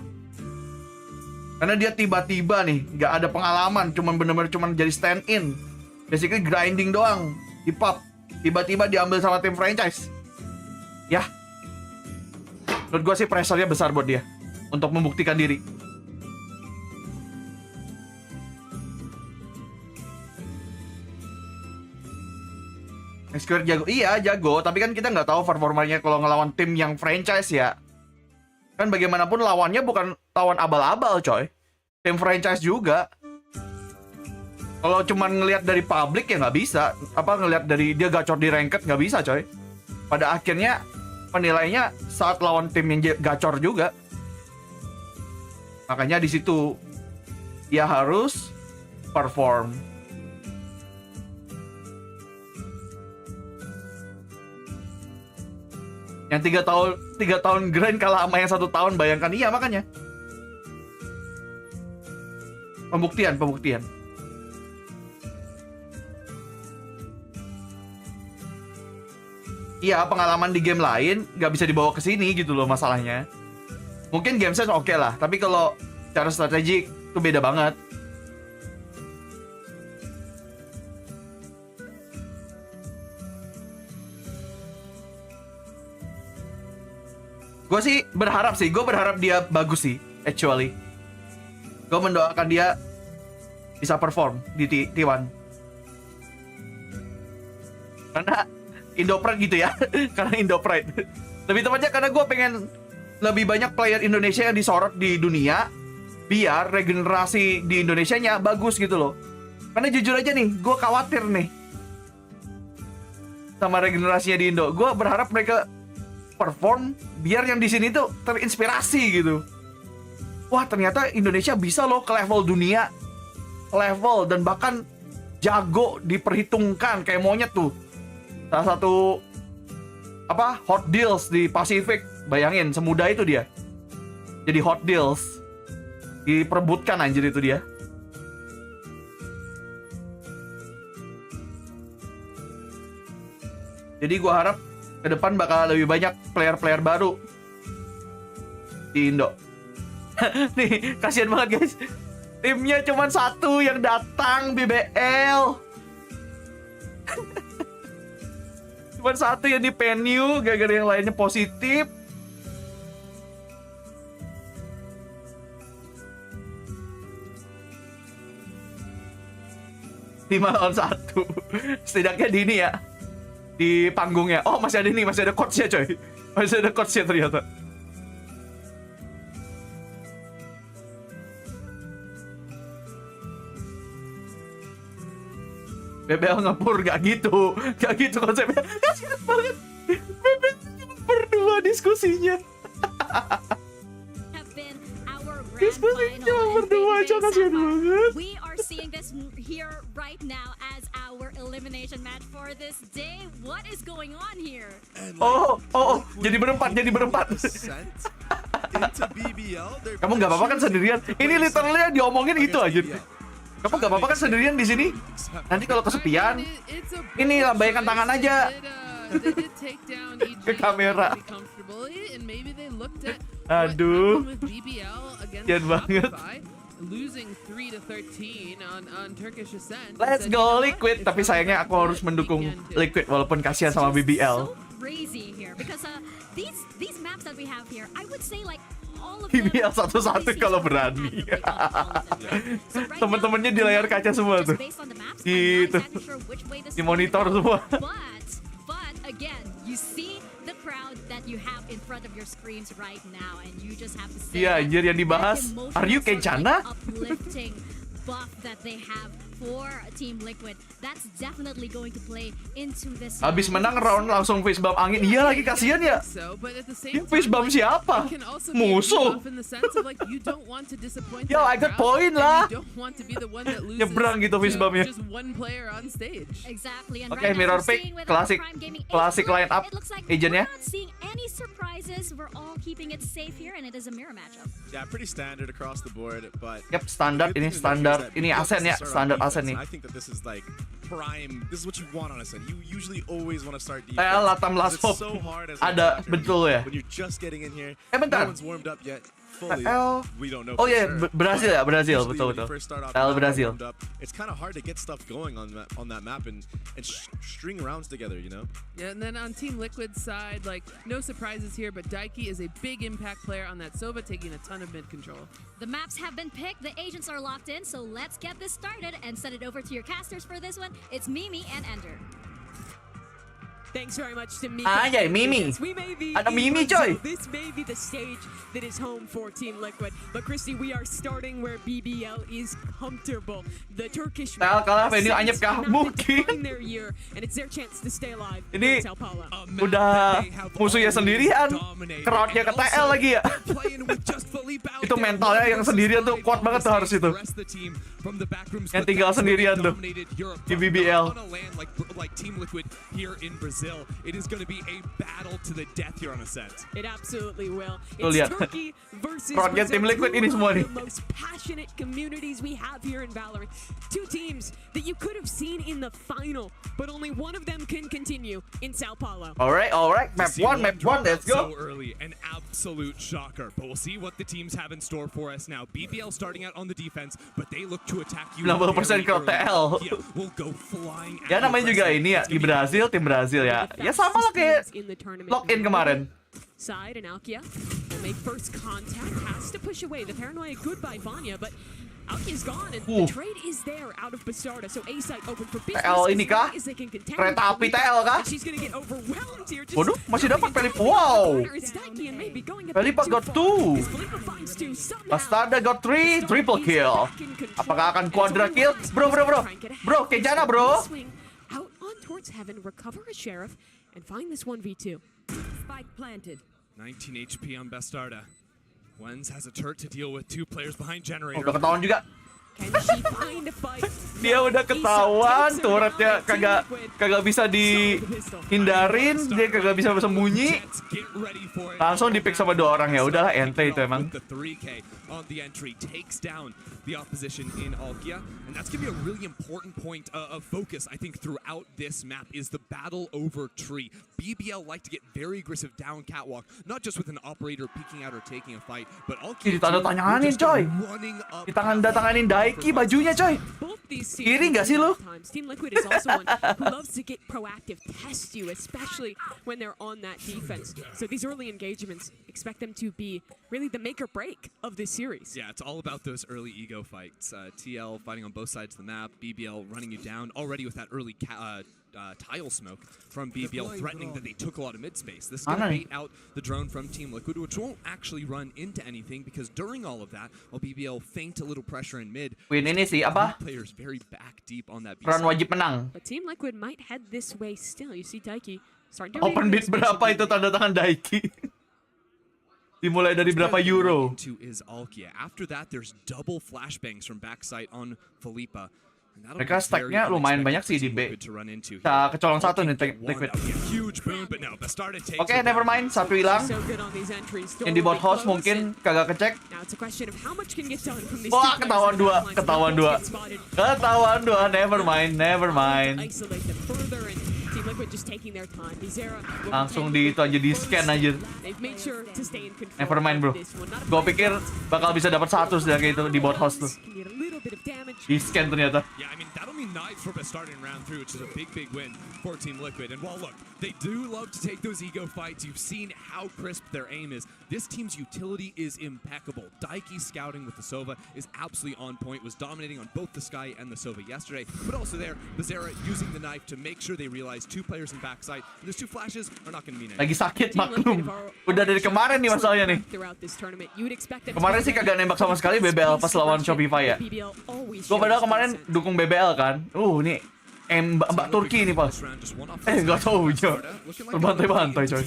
Karena dia tiba-tiba nih gak ada pengalaman, bener-bener jadi stand in. Basically grinding doang di pub. Tiba-tiba diambil sama tim franchise. Ya. Menurut gue sih pressure-nya besar buat dia untuk membuktikan diri. Square jago, iya jago, tapi kan kita nggak tahu performanya kalau ngelawan tim yang franchise ya. Kan bagaimanapun lawannya bukan lawan abal-abal coy. Tim franchise juga. Kalau cuman ngelihat dari publik ya nggak bisa. Ngelihat dari dia gacor di ranked nggak bisa coy. Pada akhirnya penilainya saat lawan tim yang gacor juga. Makanya di situ dia harus perform. Yang 3 tahun grind kalah sama yang 1 tahun, bayangkan. Iya makanya. Pembuktian. Iya, pengalaman di game lain gak bisa dibawa ke sini gitu loh masalahnya. Mungkin game sense oke lah, tapi kalau cara strategik itu beda banget. Gue berharap dia bagus sih, actually. Gue mendoakan dia bisa perform di T1. Karena Indo-Pride gitu ya. Karena Indo-Pride. Lebih tepatnya karena gue pengen lebih banyak player Indonesia yang disorot di dunia, biar regenerasi di Indonesianya bagus gitu loh. Karena jujur aja nih, gue khawatir nih sama regenerasinya di Indo. Gue berharap mereka perform biar yang di sini tuh terinspirasi gitu. Wah, ternyata Indonesia bisa loh ke level dunia. Level dan bahkan jago diperhitungkan kayak monyet tuh. Salah satu hot deals di Pasifik. Bayangin semudah itu dia. Jadi hot deals. Diperebutkan anjir itu dia. Jadi gua harap ke depan bakal lebih banyak player-player baru di Indo. Nih, kasihan banget guys. Timnya cuma 1 yang datang BBL. Cuma 1 yang di venue, gara-gara yang lainnya positif. 5 lawan 1. Setidaknya di ini ya. Di panggungnya. Oh, masih ada ini, masih ada coachnya coy. Masih ada coachnya ternyata. BBL ngepur, gak gitu konsepnya. Kasian banget. BBL cuma berdua diskusinya. Diskusinya cuma berdua aja, kasian banget. We are seeing this here right now as our elimination match for this day. What is going on here? Oh, jadi berempat. Kamu nggak apa-apa kan sendirian? Ini literally yang diomongin itu aja. Kamu nggak apa-apa kan sendirian di sini? Nanti kalau kesepian, ini lambaikan tangan aja ke kamera. Aduh, kasian banget. Let's go Liquid, tapi sayangnya aku harus mendukung Liquid walaupun kasihan sama BBL. Crazy here because these maps that we have here, I would say like all of BBL satu-satu kalau berani. Temen-temennya di layar kaca semua tuh. Gitu. Di monitor semua. But again, you see the crowd that you have in front of your screens right now, and you just have to say. Iya, anjir yang dibahas. Are you Kencana? Uplifting buff that they have for Team Liquid. That's definitely going to play into this. Habis menang round langsung face bump angin. Iya lagi, kasihan ya. Ini face bump siapa? Musuh. Yo, I got point lah. Nyebrang gitu face bumpnya. Exactly. Oke, mirror pick, klasik line up agentnya. Seeing any surprises, we're all keeping it safe here, and it is a mirror matchup. Yeah, pretty standard across the board, but Yep, standar ini standar. Ini Asen ya, standar Asen nih. I think that this is like prime. This is what you want on a set. You usually always want to start defense. Latam last It's hope. so hard as Ada, an attacker. betul ya. When you're just getting in here, Bentar. no one's warmed up yet. Fully. We don't know. Oh for iya, sure. Brazil ya, Brazil, Usually betul when you betul. first start off, El not Brazil. warmed up, it's kind of hard to get stuff going on that map and string rounds together, you know. Yeah, and then on Team Liquid's side, like, no surprises here, but Daiki is a big impact player on that Sova, taking a ton of mid control. The maps have been picked, the agents are locked in, so let's get this started and send it over to your casters for this one. It's Mimi and Ender. Thanks very much to Mika. Anjay, Mimi. We may be Ada in Mimi, Brazil. coy. This may be the stage that is home for Team Liquid. But Christy, we are starting where BBL is comfortable. The Turkish Tel kalah venue anyep kah? Mungkin. their year, and it's their chance to stay alive Ini in Sao Paulo. udah musuhnya sendirian, crowdnya ke TL lagi ya. Itu mentalnya yang sendirian tuh kuat banget tuh harus itu. Yang tinggal sendirian tuh di BBL. It is going to be a battle to the death here on a set. It absolutely will. Tuh, It's lihat. Turkey versus Crowdnya Brazil, Tim Liquid two ini semua of nih. the most passionate communities we have here in Valorant. Two teams that you could have seen in the final, but only one of them can continue in Sao Paulo. Alright, map one, let's go. So early, an absolute shocker. But we'll see what the teams have in store for us now. BBL starting out on the defense, but they look to attack you. 90% crowd TL. Yeah, we'll go flying. Ya namanya juga ini ya di Brazil, tim Brazil ya. Ya sama lah kayak In the tournament. login kemarin. Side and Alkia will make first contact, has to push away the paranoia. Good by Vanya, but Alkia's gone and the trade is there out of Bastarda. So A side open for business. TL ini kah? As they can contend Kereta api TL kah? She's gonna get overwhelmed here. Waduh, masih dapat Pelip. Wow. Pelip got 2. Bastarda got 3, triple kill. Apakah akan quadra kill? Bro, Kencana bro. Out on towards heaven, recover a sheriff, and find this 1v2. Spike planted. 19 HP on Bastarda. Wens has a turret to deal with, 2 players behind generator. Udah ketahuan juga. Can she find a fight? Dia udah ketahuan, turretnya kagak bisa dihindarin, dia kagak bisa bersembunyi. Langsung di pick sama 2 orang, ya udahlah ente itu emang. The 3K on the entry takes down the opposition in Alkia, and that's gonna be a really important point of focus, I think, throughout this map is the battle over tree. BBL like to get very aggressive down catwalk, not just with an operator peeking out or taking a fight, but Alkia Ditanda-tanganin coy. Ditangan-tanganin Daiki bajunya coy. Kiri nggak sih lu? Team Liquid is also one who loves to get proactive, test you, especially when they're on that defense. So these early engagements, expect them to be really the make or break of this series. Yeah, it's all about those early ego fights. TL fighting on both sides of the map, BBL running you down already with that early tile smoke from BBL, threatening that they took a lot of mid space. This is going to bait out the drone from Team Liquid, which won't actually run into anything because during all of that, while BBL feint a little pressure in mid, Win ini sih apa? players very back deep on that. Run wajib menang. But Team Liquid might head this way still. You see Daiki starting to Open bid berapa itu tanda tangan Daiki? Dimulai dari berapa euro? Is Alkia. After that, there's double flashbangs from backside on Felipa. Mereka stacknya lumayan banyak sih di B. Kita kecolong satu nih Liquid. Oke, never mind, satu hilang. Yang di bot house mungkin kagak kecek. Wah, ketahuan dua. Never mind. Langsung di itu aja, di scan aja. Never mind bro. Gue pikir bakal bisa dapat satu sudah kayak itu di bot house tuh. Di scan ternyata. Yeah, I mean, that'll mean knives for starting round 3, which is a big win for Team Liquid. And while, look, they do love to take those ego fights. You've seen how crisp their aim is. This team's utility is impeccable. Daiki scouting with the Sova is absolutely on point, was dominating on both the Sky and the Sova yesterday. But also there, Bizarra using the knife to make sure they realize 2 players in backside. And those 2 flashes are not going to mean anything. Lagi sakit maklum. Udah dari kemarin nih masalahnya nih. Kemarin sih kagak nembak sama sekali BBL pas lawan Shopify ya. Gue padahal kemarin dukung BBL kan. Nih Mbak Turki ini pas. Gak tau aja. Terbantai-bantai coy.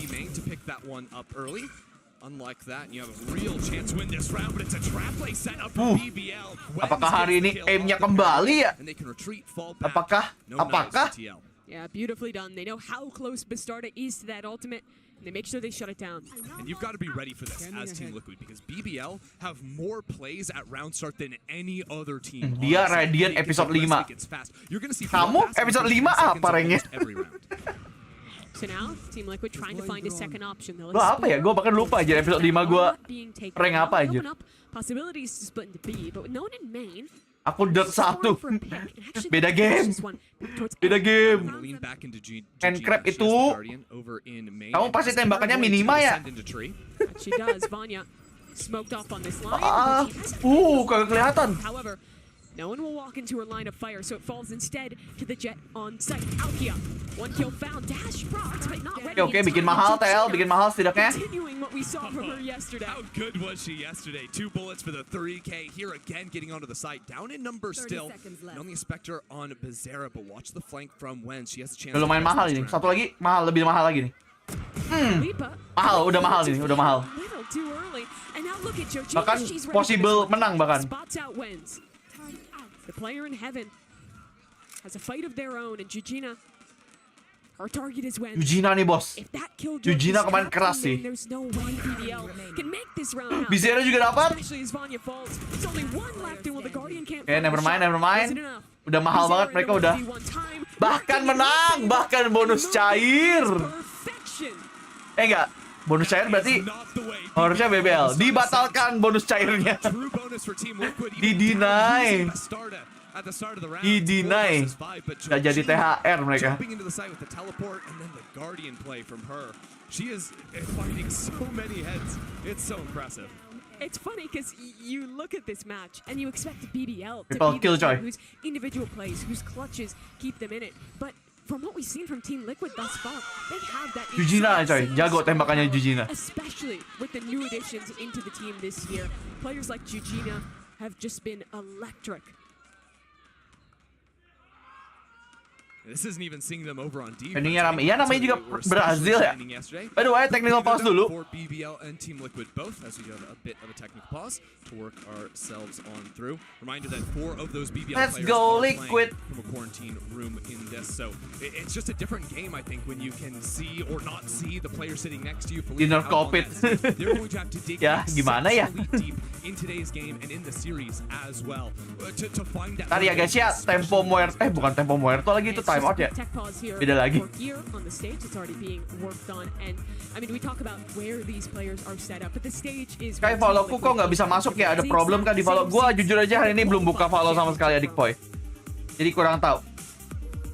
Unlike that, you have a real chance to win this round, but it's a trap play set up for BBL. Apakah hari ini aimnya kembali ya? Apakah? Yeah, beautifully done. They know how close Bastarda is to that ultimate. They make sure they shut it down. And you've got to be ready for this as Team Liquid because BBL have more plays at round start than any other team. Dia Radiant episode 5. Kamu episode 5 apa ranknya? So now, Team Liquid trying to find a second option. Lo apa ya? Gue bahkan lupa aja episode 5 gue rank apa aja. Possibilities to split into B, but with no one in main. Aku dot 1. Beda game. Handcrab itu kamu pasti tembakannya minima ya. She does. Vanya smoked off on this line. Kagak kelihatan. However, no one will walk into her line of fire, so it falls instead to the jet on site. Alkia, 1 kill found, dash procs, but not ready. Oke, bikin mahal TL, bikin mahal setidaknya. Continuing what we saw from her yesterday. How good was she yesterday? 2 bullets for the 3K. Here again, getting onto the site. Down in number still. And only a Spectre on Bizarra, but watch the flank from when she has a chance. Lumayan mahal ini. Satu lagi mahal, lebih mahal lagi nih. Mahal, udah mahal ini, udah mahal. Bahkan possible menang bahkan. The player in heaven has a fight of their own, and Jujina, her target is when. Jujina nih bos. Jujina kemarin keras sih. Bizarra juga dapat. Never mind. Udah mahal banget mereka udah. Bahkan menang, bahkan bonus cair. Enggak. Bonus cair berarti harusnya BBL. Dibatalkan bonus cairnya. Di-deny. Gak jadi THR mereka. It's funny because you look at this match and you expect BBL to People be kill the joy. team whose individual plays, whose clutches keep them in it. But from what we've seen from Team Liquid thus far, they have that. Jujina coy, jago tembakannya Jujina. Especially with the new additions into the team this year, players like Jujina have just been electric. This isn't even seeing them over on defense. Endingnya ramai. Ya namanya juga Brazil ya. By the way, technical pause dulu. For BBL and Team Liquid both, as we have a bit of a technical pause to work ourselves on through. Reminder that 4 of those BBL Let's players go, are Liquid. playing from a quarantine room in this. So it's just a different game, I think, when you can see or not see the player sitting next to you. Dinner COVID. They're going to have to dig ya, gimana ya? deep in today's game and in the series as well to find that. Tadi ya guys ya, tempo muerto. Bukan tempo muerto lagi itu time out ya. Beda lagi. Kayak Valoku kok nggak bisa masuk ya? Ada problem kan di Valo? Gua jujur aja hari ini belum buka Valo sama sekali adik boy. Jadi kurang tahu.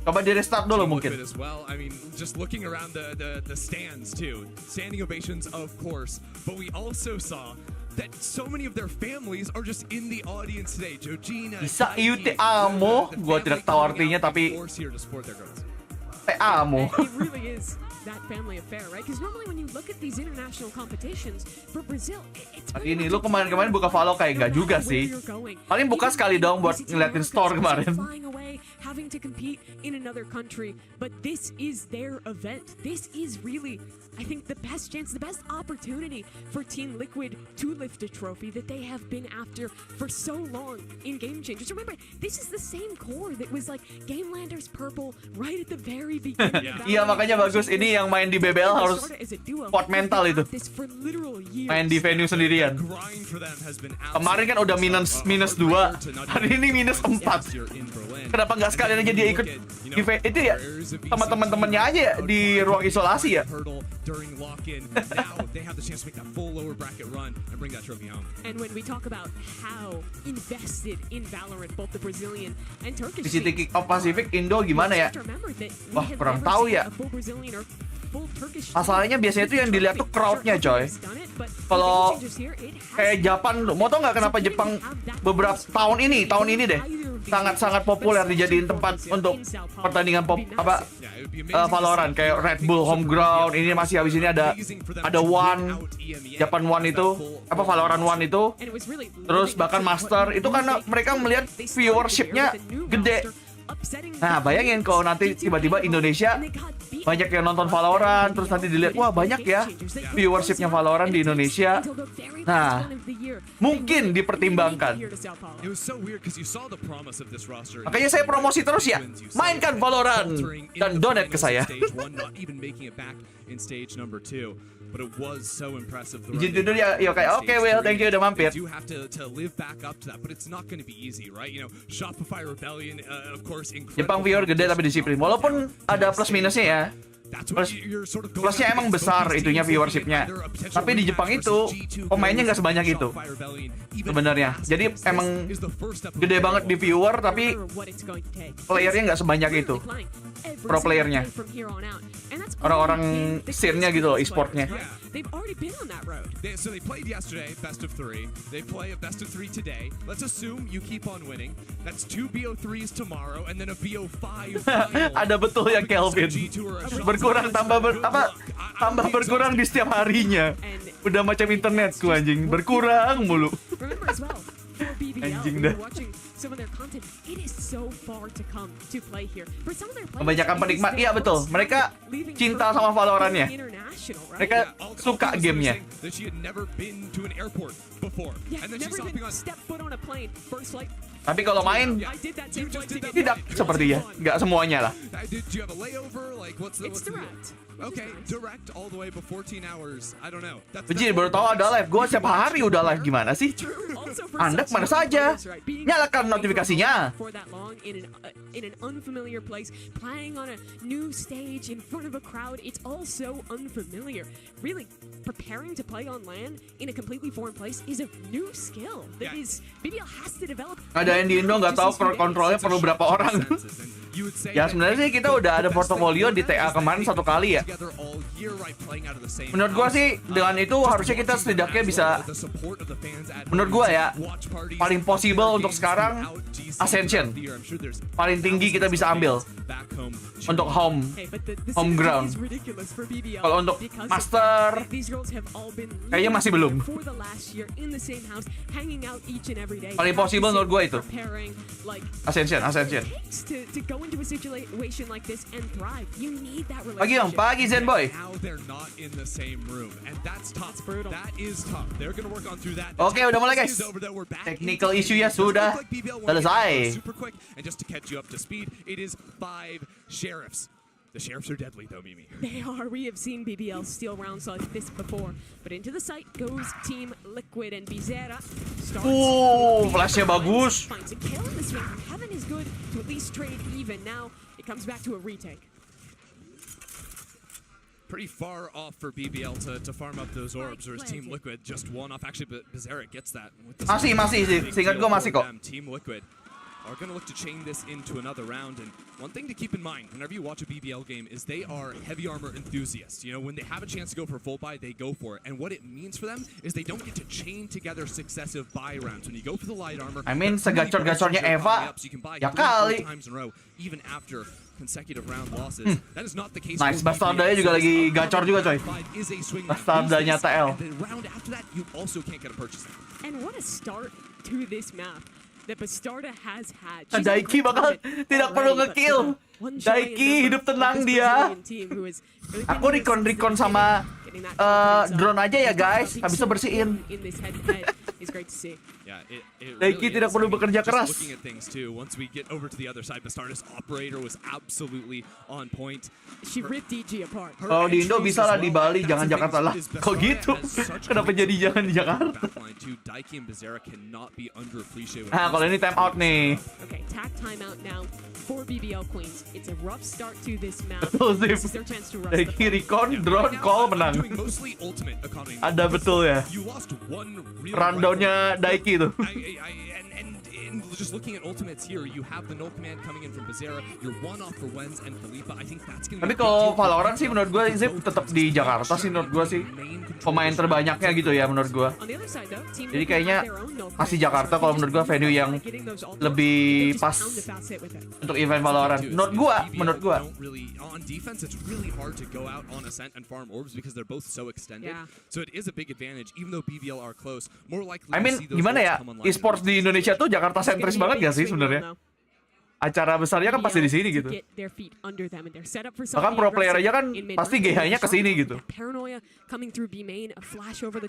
Coba di restart dulu mungkin. I mean, just looking around the stands too. Standing ovations, of course, but we also saw that so many of their families are just in the audience today. Georgina, Bisa IUT amo, gua tidak tahu artinya tapi amo. It really is that family affair, right? Because normally when you look at these international competitions for Brazil, it's Hari ini lu kemarin buka Valo kayak enggak juga sih. Paling buka sekali dong buat ngeliatin store kemarin. Having to compete in another country, but this is their event. This is really, I think, the best chance, the best opportunity for Team Liquid to lift a trophy that they have been after for so long in Game Changers. Remember, this is the same core that was like Game Landers Purple right at the very beginning. Iya, makanya bagus ini yang main di BBL harus kuat mental itu. Main di venue sendirian. Kemarin kan udah minus 2, hari ini minus 4. Kenapa nggak sekalian aja dia ikut event itu ya sama teman-temannya aja ya di ruang isolasi ya. And when we talk about how invested in Valorant both the Brazilian and Turkish Di City Kick Off Pacific Indo gimana ya? Wah, kurang tahu ya. Masalahnya biasanya tuh yang dilihat tuh crowd-nya, coy. Kalau kayak Jepang, mau tau nggak kenapa Jepang beberapa tahun ini deh sangat-sangat populer dijadiin tempat untuk pertandingan Valorant kayak Red Bull Homeground. Ini masih habis ini ada One Japan One itu Valorant One itu, terus bahkan Master itu karena mereka melihat viewership-nya gede. Nah, bayangin kalau nanti tiba-tiba Indonesia banyak yang nonton Valorant, terus nanti dilihat, wah banyak ya viewership-nya Valorant di Indonesia. Nah, mungkin dipertimbangkan. Makanya saya promosi terus ya, mainkan Valorant dan donate ke saya. But it was so impressive. Izin tidur ya, yokai. Oke, Will, thank you udah mampir. You have to live back up to that, but it's not going to be easy, right? You know, Shopify Rebellion, of course, incredible. Jepang viewer gede tapi disiplin. Walaupun ada plus minusnya ya. Plusnya emang besar itunya viewershipnya, tapi di Jepang itu pemainnya nggak sebanyak itu sebenarnya. Jadi emang gede banget di viewer, tapi playernya nggak sebanyak itu. Pro playernya, orang-orang scene-nya gitu loh, e-sportnya. So they played yesterday, best of 3. They play a best of 3 today. Let's assume you keep on winning. That's 2 BO3s tomorrow, and then a BO5 final. Ada betul ya Kelvin. Berkurang tambah berkurang di setiap harinya. Udah macam internetku anjing, berkurang mulu. Anjing dah. Kebanyakan penikmat, iya betul. Mereka cinta sama Valorant-nya. Mereka suka gamenya. Tapi kalau main tidak sepertinya, nggak semuanya lah. Okay, direct all the way for 14 hours. I don't know. Bejir, baru tahu ada live. Gua setiap hari udah live, gimana sih? Anda kemana saja? Nyalakan notifikasinya. In an unfamiliar place, playing on a new stage in front of a crowd, it's all so unfamiliar. Really, preparing to play on LAN in a completely foreign place is a new skill that is BBL has to develop. Ada yang di Indo nggak tahu crowd controlnya perlu berapa orang. Ya sebenarnya sih kita udah ada portofolio di TA kemarin 1 kali ya. Menurut gua sih dengan itu harusnya kita setidaknya bisa, menurut gua ya, paling possible untuk sekarang Ascension. Paling tinggi kita bisa ambil untuk home ground. Kalau untuk Master kayaknya masih belum. Paling possible menurut gua itu Ascension. Pagi dong, pagi Zen Boy. Oke, udah mulai guys. Technical issue ya sudah selesai. The sheriffs are deadly though, Mimi. They are. We have seen BBL steal rounds like this before. But into the site goes Team Liquid and Bizera. Flashnya bagus. Finds a kill in this round. Heaven is good to at least trade even. Now it comes back to a retake. Pretty far off for BBL to farm up those orbs, or is Team Liquid just one off? Actually, but Bizera gets that. Masih sih. Seingat gue masih kok. Team Liquid. are going to look to chain this into another round. And one thing to keep in mind whenever you watch a BBL game is they are heavy armor enthusiasts. You know, when they have a chance to go for a full buy, they go for it. And what it means for them is they don't get to chain together successive buy rounds. When you go for the light armor, I mean, segacor-gacornya Eva, you can buy ya 3 or 4 kali. times in a row, even after consecutive round losses. That is not the case. Nice, Bastardanya juga lagi gacor juga coy. Bastardanya TL. And then round after that, you also can't get a purchase. And what a start to this map that Bastarda has had. Daiki bakal tidak perlu nge-kill. Daiki hidup tenang dia. Aku recon sama drone aja ya guys, habisnya bersihin. Daiki tidak perlu bekerja keras. Looking at things too. Once we get over to the other side, Bastarda's operator was absolutely on point. She ripped DG apart. Kalau di Indo bisa lah, di Bali, jangan Jakarta lah. Kok gitu? Kenapa jadi jangan di Jakarta? Nah, kalau ini time out nih. Okay, tack time out now for BBL Queens. It's a rough start to this map. Betul sih. This is their chance to run. Daiki recon, drone, call, menang. Ada betul ya. Rundownnya Daiki tuh. And just looking at ultimates here, you have the null command coming in from Bazera. You're one off for Wenz and Philippa. I think that's going to be. Tapi kalau Valorant sih menurut gue Zip tetap di Jakarta sih menurut gue sih. Pemain terbanyaknya gitu ya menurut gue. Jadi kayaknya masih Jakarta kalau menurut gue venue yang lebih pas untuk event Valorant. Menurut gue. On defense, it's really hard to go out on Ascent and farm orbs because they're both so extended. Yeah. So it is a big advantage, even though BBL are close. More likely I mean, gimana ya? E-sports di Indonesia tuh Jakarta sentris banget gak sih sebenarnya? Acara besarnya kan pasti di sini gitu. Bahkan pro player aja kan pasti GH-nya ke sini gitu.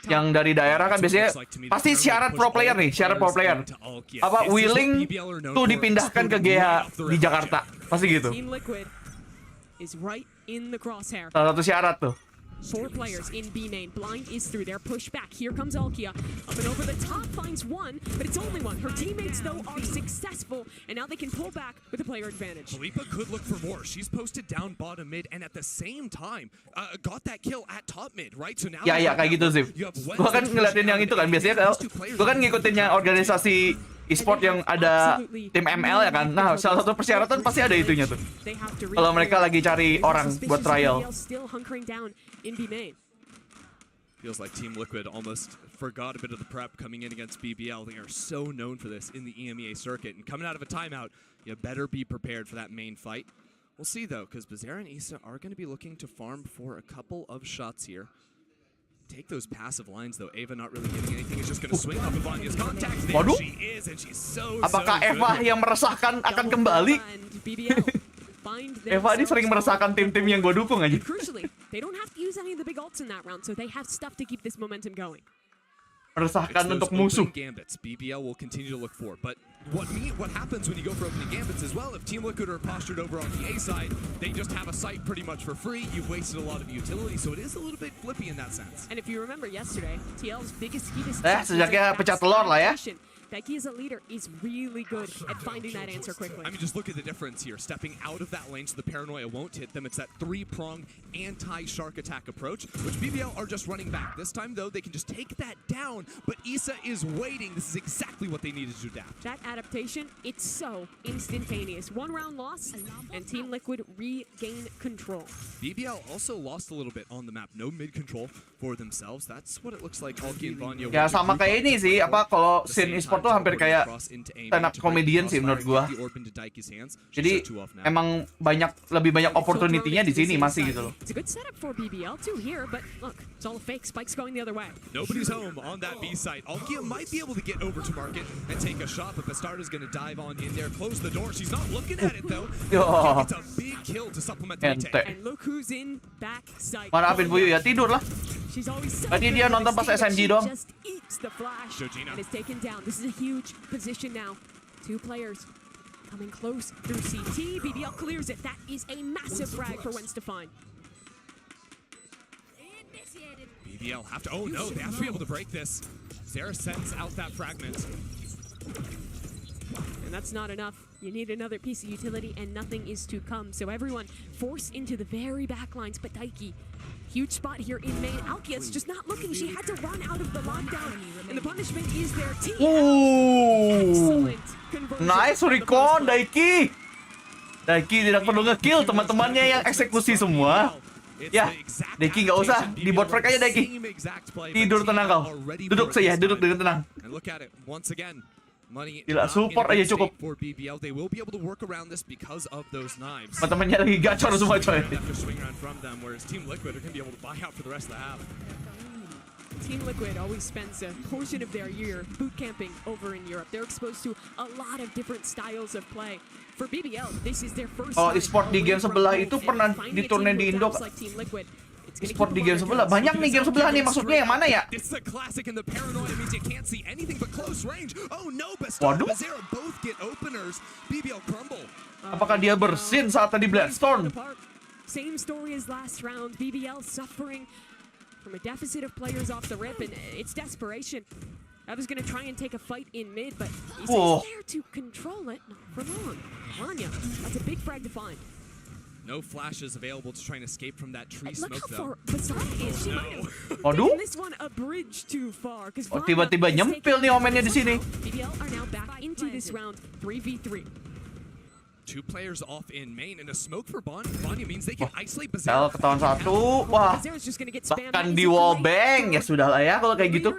Yang dari daerah kan biasanya pasti syarat pro player nih, syarat pro player. Apa willing tuh dipindahkan ke GH di Jakarta. Pasti gitu. Salah satu syarat tuh. 4 players in B main. Blind is through there. Push back. Here comes Alkia. Up and over the top finds one, but it's only one. Her teammates, though, are successful, and now they can pull back with a player advantage. Philippa could look for more. She's posted down bottom mid, and at the same time, got that kill at top mid, right? So now Ya kayak gitu sih. Gua kan ngeliatin yang itu kan biasanya gua kan ngikutin yang organisasi e-sport yang ada tim ML ya kan. Nah, salah satu persyaratan pasti ada itunya tuh. Kalau mereka lagi cari orang buat trial. Feels like Team Liquid almost forgot a bit of the prep coming in against BBL. They are so known for this in the EMEA circuit. And coming out of a timeout, you better be prepared for that main fight. We'll see though, because Bazera and Issa are going to be looking to farm for a couple of shots here. Take those passive lines though. Eva not really getting anything. Is just going to swing off of Vanya's contact. There she is, and she's so. Apakah Eva yang meresahkan akan kembali? Eva ini sering meresahkan tim-tim yang gue dukung aja. Crucially, they don't have to use any of the big ults in that round, so they have stuff to keep this momentum going. Meresahkan untuk musuh. Gambits BBL will continue to look for, but what happens when you go for opening gambits as well? If Team Liquid are postured over on the A side, they just have a site pretty much for free. You've wasted a lot of utility, so it is a little bit flippy in that sense. And if you remember yesterday, TL's biggest key to sejaknya pecah telur lah ya. Becky as a leader is really good at finding that answer quickly. I mean, just look at the difference here. Stepping out of that lane so the paranoia won't hit them. It's that 3-pronged anti-shark attack approach, which BBL are just running back. This time, though, they can just take that down, but Issa is waiting. This is exactly what they needed to adapt. That adaptation, it's so instantaneous. 1 round loss, and Team Liquid regain control. BBL also lost a little bit on the map. No mid-control for themselves. That's what it looks like. Alki and Vanya. Ya sama kayak ini sih, apa kalau scene e-sport tuh hampir kayak stand up comedian sih menurut gua. Jadi emang lebih banyak opportunity-nya di sini masih gitu loh. It's a good setup for BBL too here, but look, it's all fake. Spike's going the other way. Nobody's home on that B site. Alkia might be able to get over to market and take a shot, but Bastarda's going to dive on in there, close the door. She's not looking at it though. It's a big kill to supplement the retake. And look who's in back site. Maafin Fuyu ya, tidur lah. Tadi dia nonton pas SMG doang. Just eats the flash and is taken down. This is a huge position now. 2 players coming close through CT. BBL clears it. That is a massive frag for Wenz to find. BBL have to. Oh no, they have to be able to break this. Zara sends out that fragment. And that's not enough You need another piece of utility, and nothing is to come. So everyone forced into the very back lines. But Daiki, huge spot here in main. Alkia's just not looking. She had to run out of the lockdown, and the punishment is there. Excellent conversion. Nice recon, Daiki. Daiki tidak perlu nge-kill teman-temannya yang eksekusi semua. Ya, Daiki nggak usah, di bot frag aja Daiki. Tidur tenang kau. Duduk saja, duduk dengan tenang. Gila, support aja cukup. Teman-temannya lagi gacor semua coy. Team Liquid always spends a portion of their year boot camping over in Europe. They're exposed to a lot of different styles of play. For BBL, this is their first Oh, e-sport di game sebelah itu pernah di turnamen di Indo. E-sport di game sebelah. Banyak nih game sebelah nih, maksudnya yang mana ya? Waduh. Apakah dia bersin saat tadi Bloodstorm? Same story as last round. BBL suffering from a deficit of players off the rip, and it's desperation. I was going to try and take a fight in mid, but he's there to control it. Not for long. Vanya, that's a big frag to find. No flashes available to try and escape from that tree Look smoke, how though. far Basara is. She might have Waduh. taken this one a bridge too far. Oh, tiba-tiba nyempil nih omennya di sini. BBL are now back into this round 3v3. 2 players off in main, and a smoke for Vanya means they can isolate L Bazera. ketahuan satu. Wah, bahkan di wallbang. Ya sudah lah ya kalau kayak gitu.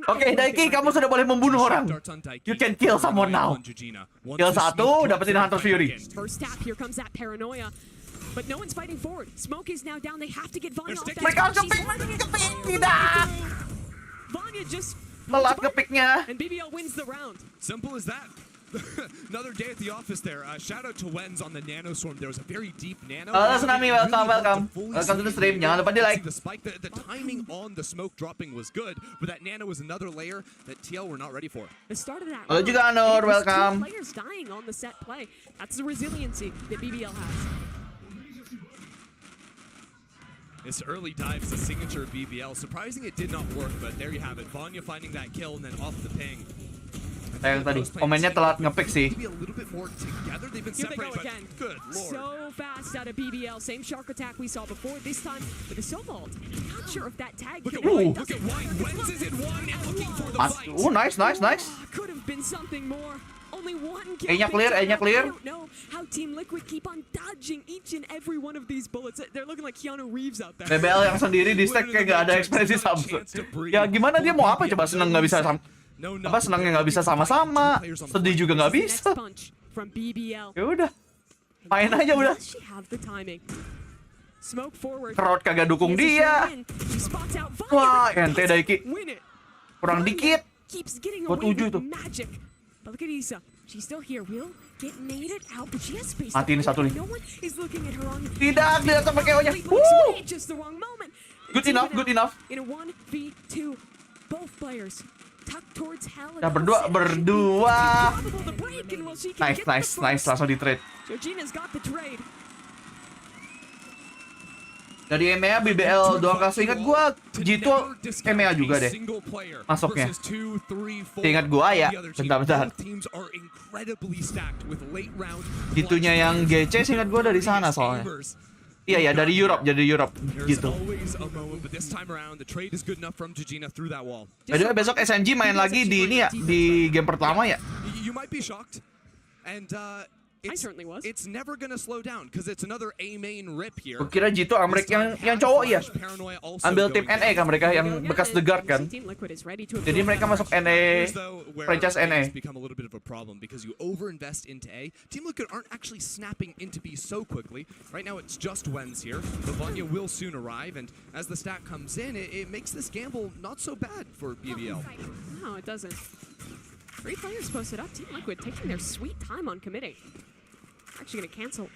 Oke, Daiki, kamu sudah boleh membunuh orang. You can kill someone now. Kill satu, dapetin Hunter Fury. First tap, here comes that paranoia. But no one's fighting forward. Smoke is now down. They have to get Vanya off that. Mereka kepik, tidak. Vanya just Telat kepiknya. and BBL wins the round. Simple as that. Another day at the office there. Shout out to Wenz on the nano swarm. There was a very deep nano. Halo Tsunami, welcome to the stream. Jangan lupa di like. The spike, the timing on the smoke dropping was good, but that nano was another layer that TL were not ready for. The start of that Halo juga Anur, welcome. Players dying on the set play. That's the resiliency that BBL has. This early dive is a signature of BBL. Surprising it did not work, but there you have it. Vanya finding that kill and then off the ping. Sayang tadi, komennya telat ngepick sih. Here they go again. So fast out of BBL. Same shark attack we saw before. This time with a Sobald. Not sure if that tag can Ooh. Look at Wenz is in one and looking for the fight. Nice. Could have been something more. Only one kill. A-nya clear. I don't know how Team Liquid keep on dodging each and every one of these bullets. They're looking like Keanu Reeves out there. BBL yang sendiri di stack kayak gak ada ekspresi Samsung. Ya gimana dia mau apa coba, seneng nggak bisa senangnya nggak bisa sama-sama, sedih juga nggak bisa. Ya udah, main aja udah. Crowd kagak dukung dia. Wah, ente Daiki. Kurang dikit. Buat 7 tuh. Mati ini satu nih. Tidak, dia tetap pakai O-nya. Good enough. Ya berdua. Nice, langsung di trade. Dari EMEA BBL doang kasih, ingat gua G2 EMEA juga deh masuknya. Ingat gua ya, bentar. G2-nya yang GC ingat gua dari sana soalnya. Iya, dari Europe gitu. Jadi besok SNG main lagi di ini ya, di game pertama ya. It's never gonna slow down because it's another A main rip here. Kira G2 Amerika yang cowok ya. Ambil tim NA kan mereka yang bekas The Guard kan. Jadi mereka masuk NA, franchise NA. Become a little bit of a problem because you overinvest into A. Team Liquid aren't actually snapping into B so quickly. Right now it's just Wenz here. The Vanya will soon arrive, and as the stack comes in, it makes this gamble not so bad for BBL. No, it doesn't. 3 players posted up. Team Liquid taking their sweet time on committing. Actually gonna cancel.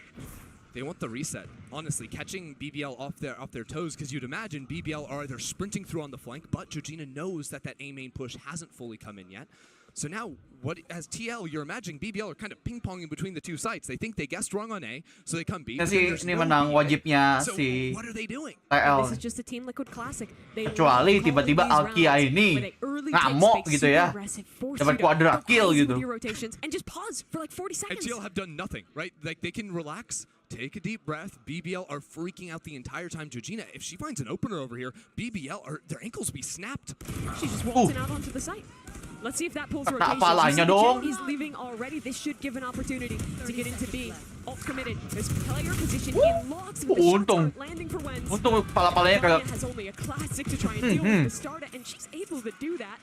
They want the reset. Honestly, catching BBL off their toes, because you'd imagine BBL are either sprinting through on the flank, but Georgina knows that A main push hasn't fully come in yet. So now, what as TL, you're imagining BBL are kind of ping-ponging between the two sites. They think they guessed wrong on A, so they come B. Kasi There's ini no menang B. wajibnya So si what are they doing? This is TL. just a Team Liquid classic. They Kecuali love calling tiba-tiba these Alkia rounds ini where they early ngamuk take space, gitu super ya. aggressive, force Dapat you to quadra go kill crazy gitu. with your rotations and just pause for like 40 And seconds. TL have done nothing, right? Like, they can relax, take a deep breath. BBL are freaking out the entire time. Georgina, if she finds an opener over here, BBL, their ankles will be snapped. She's just waltzing out onto the site. Let's see if that pulls Kena rotation. palanya dong. He's leaving already. This should give an opportunity to get into B. Ult committed. There's player position in logs. And the shots Untung. aren't landing for Wens. Untung pala-palanya Vanya kayak has only a classic to try and deal with the starter, and she's able to do that.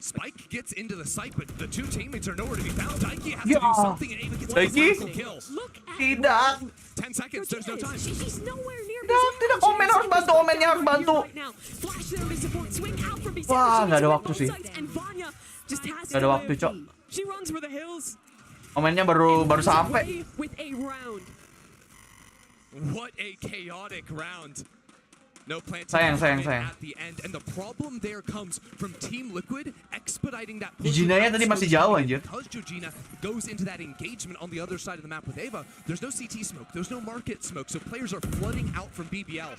Spike gets into the site, but the two teammates are nowhere to be found. Daiki has to Yeah. do something, and Ava gets a Daiki? critical kill. Look at Tidak. 10 seconds, there's no time. She's nowhere near Tidak, Omen harus bantu, Omennya harus bantu. Flash there to support, swing out from Bisa. Wah, She nggak ada needs to waktu win sih. both sides, and Vanya just has Gak ada to waktu, live. Cok. She runs for the hills. Omennya baru and runs sampai. away with a round. What a chaotic round. No plant Sayang. at the end, and the problem there comes from Team Liquid expediting that push. Jinanya tadi masih jauh, anjir. Because Georgina goes into that engagement on the other side of the map with Ava, there's no CT smoke, there's no market smoke, so players are flooding out from BBL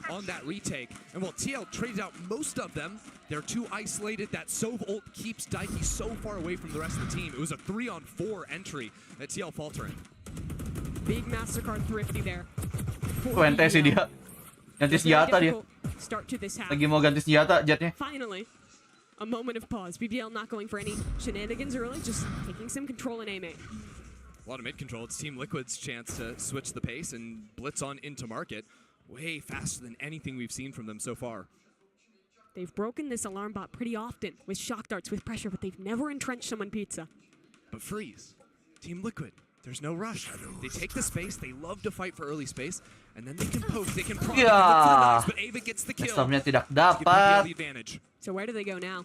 on that retake. And while TL traded out most of them, they're too isolated. That Sov ult keeps Daiki so far away from the rest of the team. It was a 3-on-4 entry that TL faltering. Big MasterCard thrifty there. Tuente sih dia. Ganti senjata dia. Start to this half. Lagi mau ganti senjata jetnya. Finally, a moment of pause. BBL not going for any shenanigans early, just taking some control in A main. A lot of mid control. It's Team Liquid's chance to switch the pace and blitz on into market. Way faster than anything we've seen from them so far. They've broken this alarm bot pretty often with shock darts, with pressure, but they've never entrenched someone pizza. But freeze. Team Liquid. There's no rush. They take the space. They love to fight for early space, and then they can poke. They can prod. Ya. But Ava gets the kill. Customnya tidak Give BBL dapat. the advantage. So where do they go now?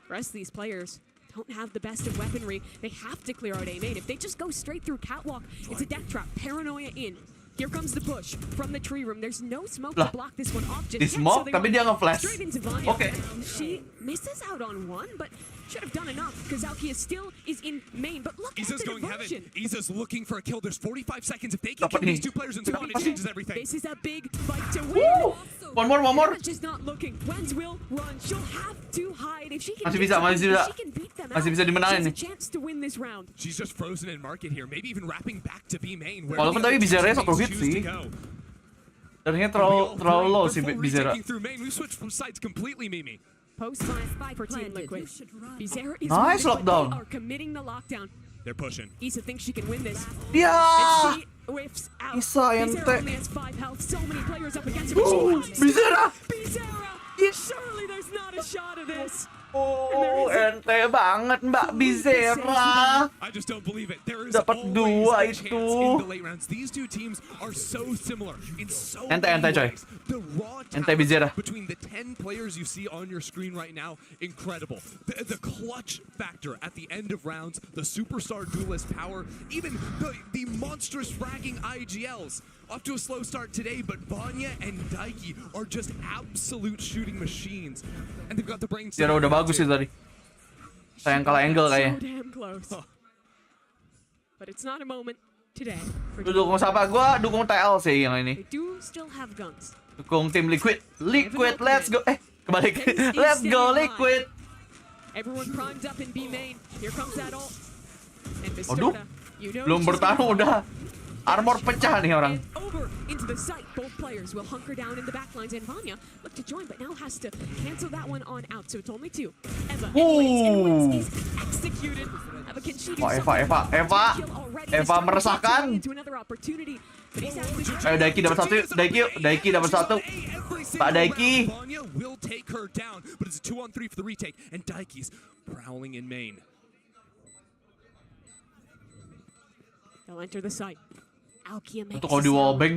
The rest of these players don't have the best of weaponry. They have to clear out A main. If they just go straight through catwalk, it's a death trap. Paranoia in. Here comes the push from the tree room. There's no smoke to Lah, block this one off just di yet, smoke, so they tapi run dia nge-flash. straight into Vanya. Oke. She misses out on one, but should have done enough because Alkia still is in main. But look Isa's at the going heaven. diversion. Isa's looking for a kill. There's 45 seconds. If they can Dapat kill nih. these two players in squad, it changes everything. This is a big fight to win. Woo! One more. They're just not looking. Wens will run. She'll have to hide. If she can Masih get bisa, someone, masih if bisa. she can beat them Masih out, bisa dimenangin she has a nih. chance to win this round. She's just frozen in market here. Maybe even wrapping back to B main. Where Walaupun the tadi other two Bizarre teammates satu hit choose sih. to go. Ternyata terlalu low si Before Bizarre. retaking through main, we switched from sides completely, Mimi. Post spy for Team Liquid. Bizarre is Nice winning, but lockdown. They are committing the lockdown. They're pushing. Isa thinks she can win this. Ya. And she whiffs out. Isa Bizarre ente. only has 5 health. So many players up against her. but she runs. Bizarre. Bizarre! Surely there's not a shot of this. Oh, ente banget Mbak Bizarre. I just don't believe it. There is Dapat always dua a itu. chance in the late rounds. These two teams are so similar in so Ente, many coy. ways. The raw Ente talent Bizarre. between the 10 players you see on your screen right now, incredible. The clutch factor at the end of rounds, the superstar duelist power, even the monstrous fragging IGLs. Off to a slow start today, but Vanya and Daiki are just absolute shooting machines. And they've got the brains. Bizarre udah bagus sih tadi. Sayang kalah angle So kayaknya. damn close. But it's not a moment today. For Lu dukung siapa? Gua dukung TL sih yang ini. They do still have guns. Dukung tim Liquid. Liquid, let's go. Kebalik. Let's go Liquid. Everyone primed up in B main. Here comes that ult. And Aduh. Vistarta, you know Belum she's bertarung gonna udah armor pecah nih orang. And over into the site. Both players will hunker down in the backlines, and Vanya look to join, but now has to cancel that one on out. So it's only 2. Eva and Wins is executed. Eva, can she do Oh, something? Eva. Kill already. Eva Vistarta meresahkan. into another opportunity, but he's actually Ayo Daiki dapat satu. Daiki dapat satu. Pak Daiki. Vanya will take her down, but it's a 2-on-3 for the retake, and Daiki's prowling in main. They'll enter the site. Alkia makes Untuk kalau di wallbang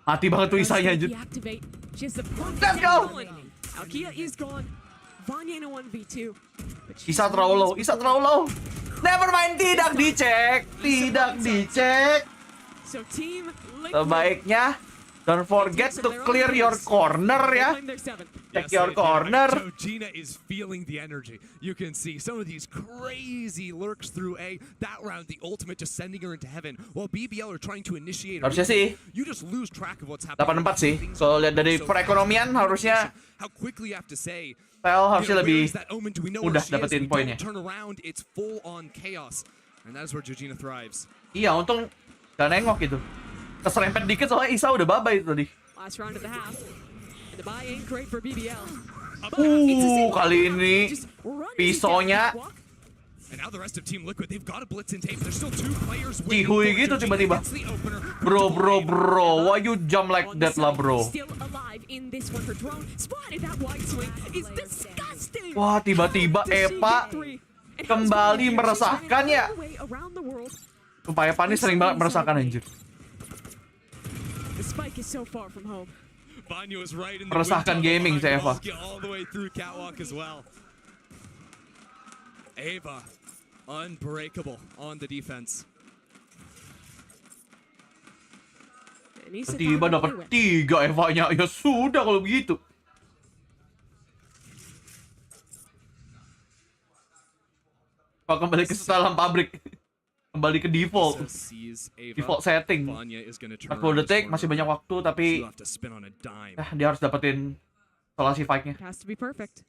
mati banget tuh Isanya anjir. Deactivate. She has the perfect Let's go! angle. Alkia is gone. Vanya in a 1v2. But she's Isa terlalu low. Never mind, tidak dicek. So Team Liquid Sebaiknya Don't forget to clear your corner ya. Check your corner. Jojina is feeling the energy. You can see some of these crazy lurks through A. That round, the ultimate just sending her into heaven. While BBL are trying to initiate. Harusnya sih You just lose track of what's happening. 8-4 sih. Kalau lihat dari perekonomian harusnya How quickly you have to say. Pel harusnya where lebih is that Omen? Do we know mudah where she is? dapetin We poinnya. don't turn around, it's full on chaos. And that is where Jojina thrives. Iya, untung gak nengok gitu. Keserempet dikit soalnya Isa udah babay tadi. Last round of the half. And the buy ain't great for BBL. Kali ini pisaunya And now the rest of Team Liquid, they've got a blitz in tape. There's still 2 players cihuy gitu tiba-tiba. Bro, why you jump like that lah, bro? Still alive in this one. Her drone spotted that wide swing is disgusting. Wah, tiba-tiba Epa kembali meresahkan ya. Sumpah Epa ini sering banget meresahkan anjir. The spike is so far from home. Meresahkan gaming si Eva. All the way through catwalk as well. Eva, unbreakable on the defense. Tiba dapat 3 Eva-nya. Ya sudah kalau begitu. Kembali ke setelan pabrik. Kembali ke default setting. 40 detik, masih banyak waktu, tapi dia harus dapetin isolasi fight-nya. Has to be perfect.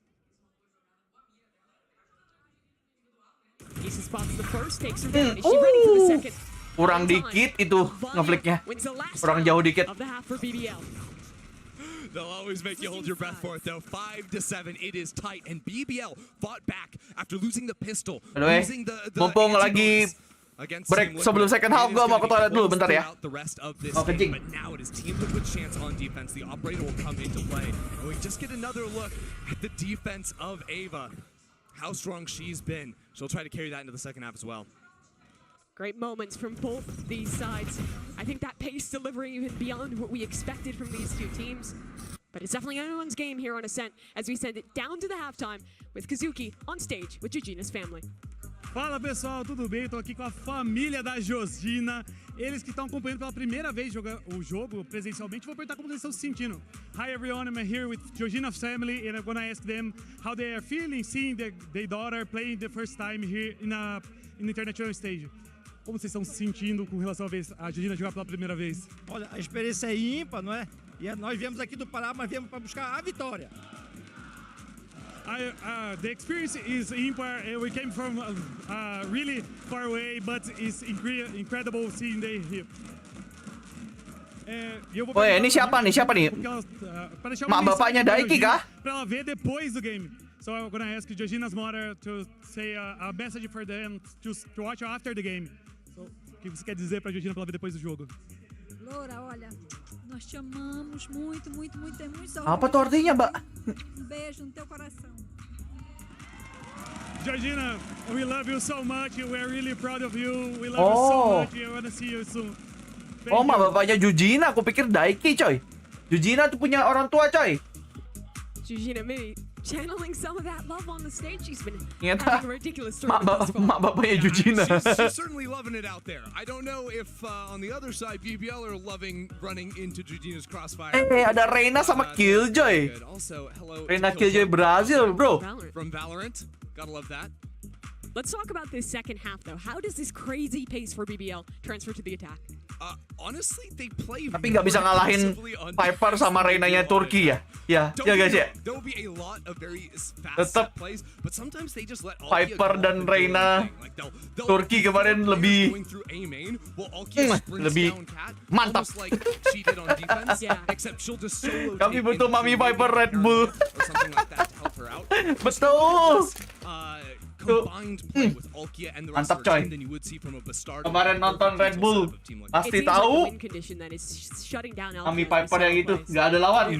Isa spots the first, takes her down. Is she ready for the second? Kurang dikit itu ngeflicknya. Kurang jauh dikit. They'll always make you hold your breath for it, though. 5-7, it is tight, and BBL fought back after losing the pistol, losing the mumpung lagi break sebelum second half, gue mau ke toilet dulu bentar ya. Mau kencing. But now it is Team Liquid's chance on defense. The operator will come into play. And we just get another look at the defense of Ava. How strong she's been. She'll try to carry that into the second half as well. Great moments from both these sides. I think that pace delivery even beyond what we expected from these two teams. But it's definitely anyone's game here on Ascent as we send it down to the halftime with Kazuki on stage with Jojina's family. Fala pessoal, tudo bem? Estou aqui com a família da Jojina. Eles que estão acompanhando pela primeira vez o jogo presencialmente. Vou perguntar como eles estão se sentindo. Hi everyone, I'm here with Jojina's family and I'm gonna ask them how they are feeling seeing their daughter playing the first time here in the international stage. Como vocês estão se sentindo com relação a Jojina jogar pela primeira vez? Olha, a experiência é ímpar, não é? E nós viemos aqui do Pará, mas viemos para buscar a vitória. The experience is impar. We came from really far away, but it's incredible seeing they here. Ini siapa nih? Mak bapaknya Daiki kah? Para ela ver depois do game. So I'm gonna ask Jojina's mother to say a message for them to watch after the game. So, o que você quer dizer para Jojina para ela ver depois do jogo? Loura, olha, nós te amamos muito, muito, muito, tem muito saúde. Apa tuh artinya, Mbak? Beijo no teu coração. Jojina, we love you so much. We're really proud of you. We love you so much. We want to see you soon. Mak bapaknya Jojina, aku pikir Daiki, coy. Jojina tuh punya orang tua, coy. Jojina maybe channeling some of that love on the stage. She's been Ternyata having a ridiculous mak bapaknya Jojina. She's certainly loving it out there. I don't know if on the other side BBL are loving running into Jojina's crossfire. Ada Reina sama Killjoy. Reina Killjoy Brazil, bro. From VALORANT. Gotta love that. Let's talk about this second half, though. How does this crazy pace for BBL transfer to the attack? Honestly, they play. Tapi nggak bisa ngalahin Piper sama Reina-nya Turki ya? Ya guys ya. Tetap Piper dan Reina Turki kemarin lebih mantap. Kami butuh Mami Piper Red Bull. Betul. Mantap coy. Kemarin nonton Red Bull pasti tahu Mami Piper yang itu nggak ada lawan.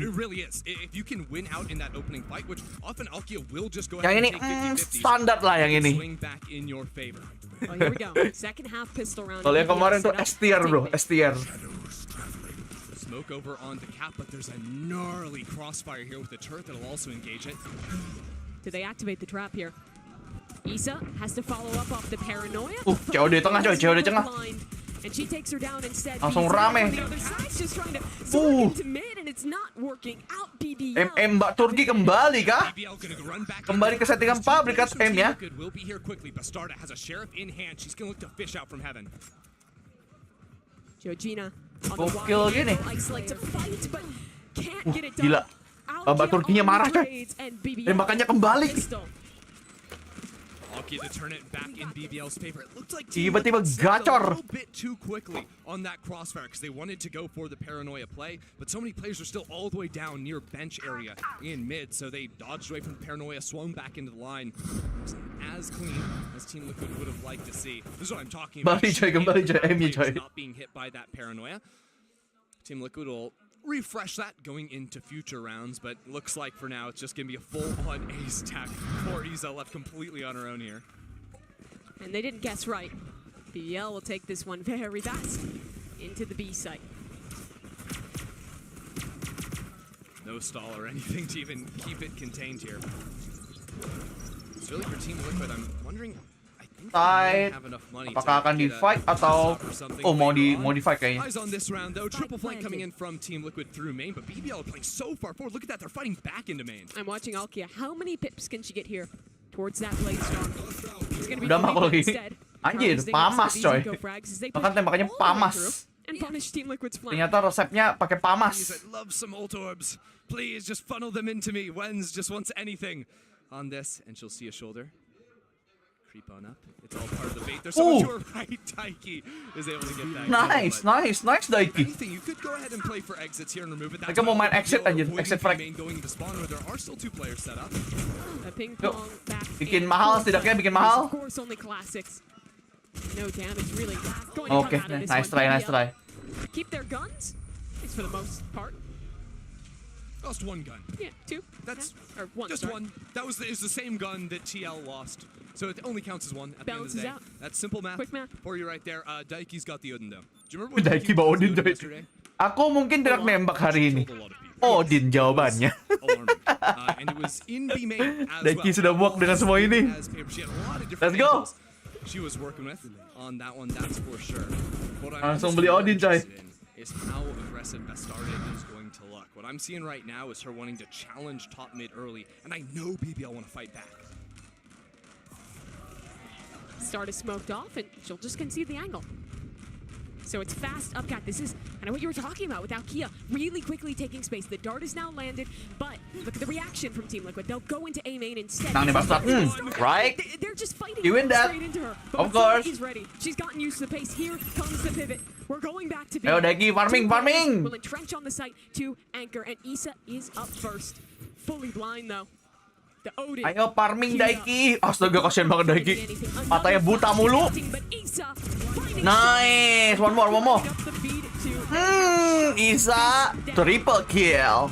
Yang ini standar lah yang ini. Kalau yang kemarin tuh STR bro, STR. Smoke over on the cap, but there's a gnarly crossfire here with the turret that'll also engage it. Do they activate the trap here? Isa has to follow up off the paranoia. COD tengah coy, COD tengah. And she takes her down instead. Langsung Bisa rame. on the other side, just trying to zone into mid, and it's not working out. BBL. Mbak Turki kembali kah? Kembali ke settingan pabrik at M ya. Will be here quickly. Bastarda has a sheriff in hand. She's gonna look to fish out from heaven. Georgina on the Gokil wide gini. angle, isolate to fight, but can't get it Gila. done. Mbak Turkinya marah coy. Tembakannya kembali. Alkia to turn it back in BBL's favor. It looked like Tiba-tiba a gacor. little bit too quickly on that crossfire because they wanted to go for the paranoia play, but so many players are still all the way down near bench area in mid, so they dodged away from the paranoia, swung back into the line. It wasn't as clean as Team Liquid would have liked to see. This is what I'm talking about. Kembali coy, M-nya coy. Not being hit by that paranoia. Team Liquid will refresh that going into future rounds, but looks like for now it's just going to be a full-on ace attack for Isa, left completely on her own here. And they didn't guess right. BBL will take this one very fast into the B site. No stall or anything to even keep it contained here. It's really for Team Liquid. I'm wondering, I think they Tight. might have enough money Apakah akan to di fight atau mau di fight kayaknya. Eyes on this round though. Triple flank coming in from Team Liquid through main, but BBL are playing so far forward. Look at that, they're fighting back into main. I'm watching Alkia. How many pips can she get here towards that blade storm? It's gonna be Udah mah kalau Felipe gini. instead. Anjir, Harvesting pamas these coy. eco frags as they Bahkan push tembakannya all the way pamas. through and punish Team Liquid's flank. Ternyata resepnya pakai pamas. I love some ult orbs. Please just funnel them into me. Wens just wants anything on this, and she'll see a shoulder. Creep on up. It's all part of the bait. There's so much to her right. Daiki is able to get that. Nice, nice Daiki. Anything, you could go ahead and play for exits here and remove it. Mereka mau main exit aja, exit frag. Going into spawn where there are still two players set up. A ping pong back Bikin in. mahal, setidaknya bikin mahal. Of course, only classics. No damage really going to Oke, come out of this nice one. try, nice try. Keep their guns, at least for the most part. Lost one gun. Yeah, two. That's or one. just sorry. one. That was is the same gun that TL lost. So it only counts as one at the end of Balances the day. out. That's simple math. Quick math. For you right there. Daiki's got the Odin though. Do you remember what Daiki bawa Odin coy. yesterday? Aku mungkin tidak nembak hari ini. Odin jawabannya. And it was in B main as Daiki well. sudah muak dengan semua ini. She had a lot of different Let's go. angles she was working with on that one, that's for sure. What Langsung beli Odin coy. Is how aggressive Bastarda is going to look. What I'm seeing right now is her wanting to challenge top mid early, and I know BBL want to fight back. Start is smoked off, and she'll just concede the angle. So it's fast upcat. This is kind of what you were talking about with Alkia really quickly taking space. The dart is now landed, but look at the reaction from Team Liquid. They'll go into A main instead. Nang nih Bastard. Right? They're just fighting You win that. straight into her. Of But course. Is ready. She's gotten used to the pace. Here comes the pivot. We're going back to B. Ayo Daiki, farming, farming. Will entrench on the site to anchor, and Isa is up first. Fully blind though. The Odin. Ayo farming Daiki. Astaga, kasihan banget Daiki. Matanya buta mulu. Nice. One more. Isa triple kill.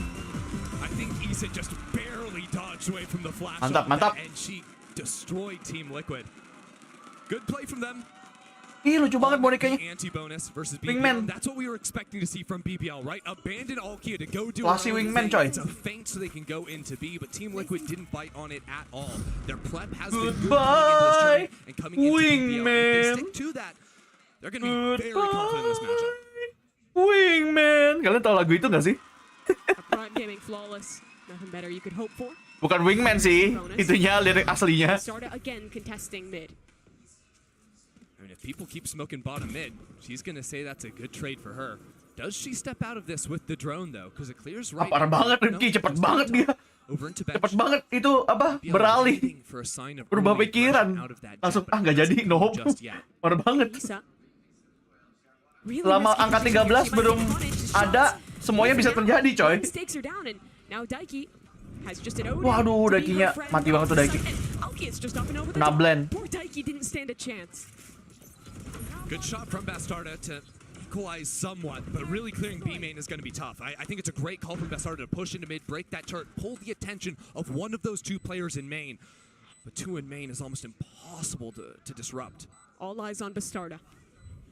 I think Isa just barely dodged away from the flash. Mantap. And she destroyed Team Liquid. Good play from them. Ih, lucu banget bonekanya. Anti-bonus versus Wingman. BBL. That's what we were expecting to see from BBL, right? Abandon Alkia to go do Classy her own wingman, thing. coy. It's a feint so they can go into B, but Team Liquid didn't bite on it at all. Their prep has been good Goodbye, and coming into BBL. If wingman. they stick to that, they're going to be very confident in this matchup. Wingman. Kalian tahu lagu itu nggak sih? A prime gaming flawless. Nothing better you could hope for. Bukan Wingman sih. Itunya lirik aslinya. Starta again contesting mid. I mean, if people keep smoking bottom mid, she's going to say that's a good trade for her. Does she step out of this with the drone, though? Because it clears right. Parah banget Rifki, cepet banget dia. Cepet banget itu apa? Beralih. Berubah pikiran. Langsung nggak jadi, nope. Parah banget. Selama angka 13 belum ada, semuanya bisa terjadi, coy. Waduh, Daikinya mati banget tuh Daiki. Kena blend. Good shot from Bastarda to equalize somewhat, but really clearing B main is going to be tough. I think it's a great call from Bastarda to push into mid, break that turret, pull the attention of one of those two players in main. But two in main is almost impossible to disrupt. All eyes on Bastarda.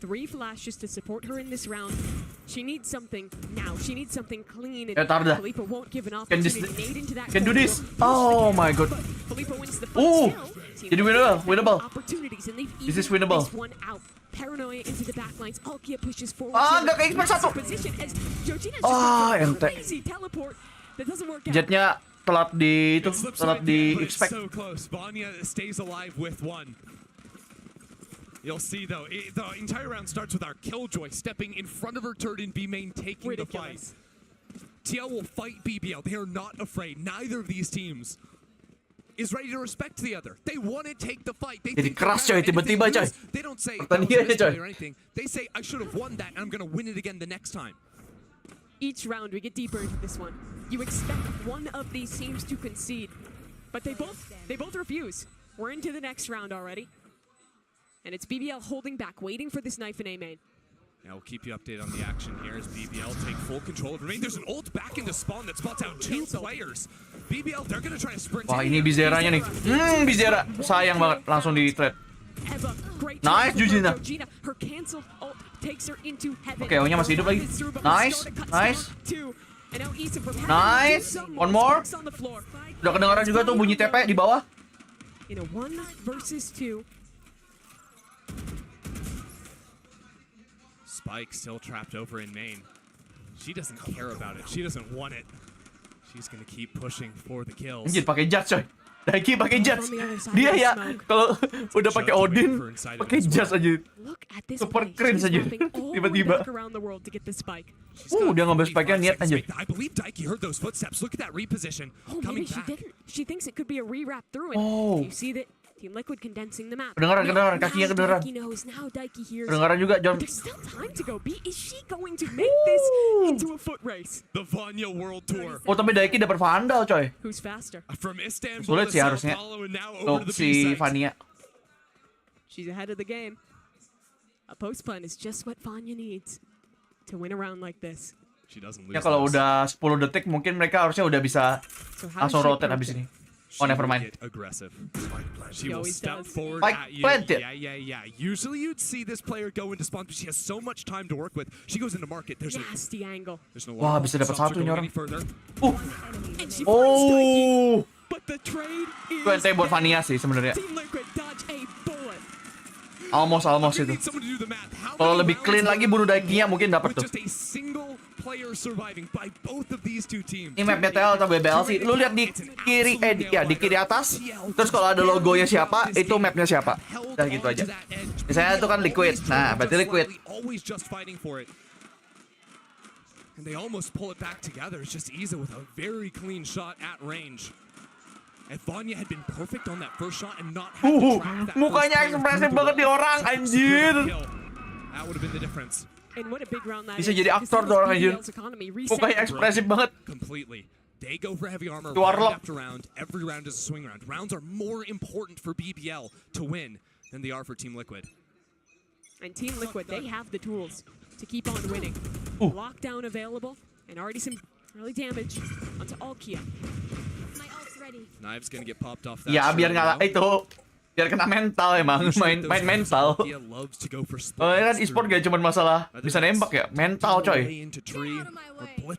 3 flashes to support her in this round. She needs something now. She needs something clean. And Tarda. Felipe won't give an Can opportunity. Nade into that do corridor. this. Oh my god. Felipe wins the fight still. Jadi winnable. Opportunities, and they've This is evened winnable. this one out. Paranoia into the backlines. Alkia pushes forward. Nggak ke-expect satu. Position as Georgina's ente. crazy teleport that doesn't work out. Jetnya telat di itu, telat di expect. So close. Vanya stays alive with one. You'll see though, the entire round starts with our Killjoy stepping in front of her turret in B main, taking the fight. TL will fight BBL. They are not afraid. Neither of these teams is ready to respect the other. They want to take the fight. They Jadi keras coy, tiba-tiba coy. They don't say Pertandingannya coy. or anything. They say I should have won that and I'm going to win it again the next time. Each round we get deeper into this one. You expect one of these teams to concede, but they both refuse. We're into the next round already. And it's BBL holding back, waiting for this knife in A main. Yeah, we'll keep you updated on the action here as BBL take full control of the main. There's an ult back into spawn that spots out 2 players. BBL, they're gonna try to sprint. Wah, ini Bizeranya nih. Bizera. Sayang banget, langsung di trade. Nice, Georgina. Oke, O-nya masih hidup lagi. Nice. Nice. One more. Udah kedengaran juga tuh bunyi TP di bawah. In a 1 versus 2. Spike still trapped over in main. She doesn't care about it. She doesn't want it. She's gonna keep pushing for the kills. Anjir, pakai Judge coy. Daiki pakai Judge. Dia ya kalau udah pakai Odin, pakai Judge aja. Super cringe aja. Tiba-tiba. Dia ngambil spike-nya niat aja. I believe Daiki heard those footsteps. Look at that reposition. Coming Maybe she back. didn't. She thinks it could be a re-wrap through it. You see that Team Liquid condensing the map. Kedengaran, kakinya kedengaran. Kedengaran juga, John. There's still time to go. B, is she going to make this into a foot race? The Vanya World Tour. Oh, tapi Daiki dapat Vandal, coy. Who's faster? From Istanbul Sulit to sih Sao harusnya. Paulo and now Untuk over to the si B-side. Vania. She's ahead of the game. A post plan is just what Vanya needs to win a round like this. She doesn't lose. Ya kalau those. udah 10 detik mungkin mereka harusnya udah bisa langsung rotate habis ini. Oh, never mind. Aggressive. She will step forward Spike at you. planted. Yeah. Usually you'd see this player go into spawn, but she has so much time to work with. She goes into market. There's nasty angle. There's no Wah, bisa dapat satu ini orang. And she Oh. But the trade is Itu ente buat Vania sih sebenarnya. Team Liquid dodge a bullet. Almost itu. Kalau lebih clean lagi bunuh Daikinya mungkin dapat tuh. Just a single player surviving by both of these two teams. Ini mapnya TL atau BBL sih. Lu lihat di kiri, di kiri atas. Terus kalau ada logonya siapa, itu mapnya siapa. Udah gitu aja. Misalnya itu kan Liquid. Nah, berarti Liquid. Always just fighting for it. And they almost pull it back together. It's just Iza with a very clean shot at range. If Vanya had been perfect on that first shot and not had to track that mukanya ekspresif banget di orang, anjir. That would have been the difference. And what a big round that Bisa is. jadi aktor tuh orang anjir. Mukanya ekspresif banget. Completely. They go for heavy armor Keluar round lock. after round. Every round is a swing round. Rounds are more important for BBL to win than they are for Team Liquid. And Team Liquid, they have the tools to keep on winning. Lockdown available, and already some early damage onto Alkia. Knives gonna get popped off that. Ya biar shot ngalah now. itu. Biar kena mental emang, main mental. Loves to go for Oh, kan e-sport gak cuma masalah bisa nembak ya, mental coy.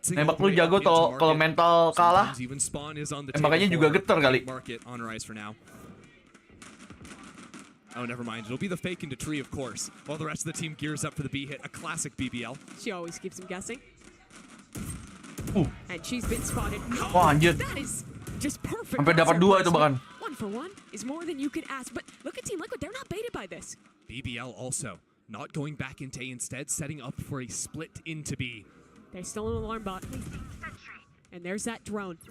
Nembak lu jago tuh kalau mental kalah. Tembakannya juga getar kali. Oh, never mind. It'll be the fake into tree, of course. While the rest of the team gears up for the B hit, a classic BBL. She always keeps him guessing. And she's been spotted. Wah, anjir. That is just perfect. Sampai dapat 2 itu bahkan. 1 for 1 is more than you could ask. But look at Team Liquid, they're not baited by this. BBL also not going back into A, instead setting up for a split into B. There's still an alarm bot. And there's that drone.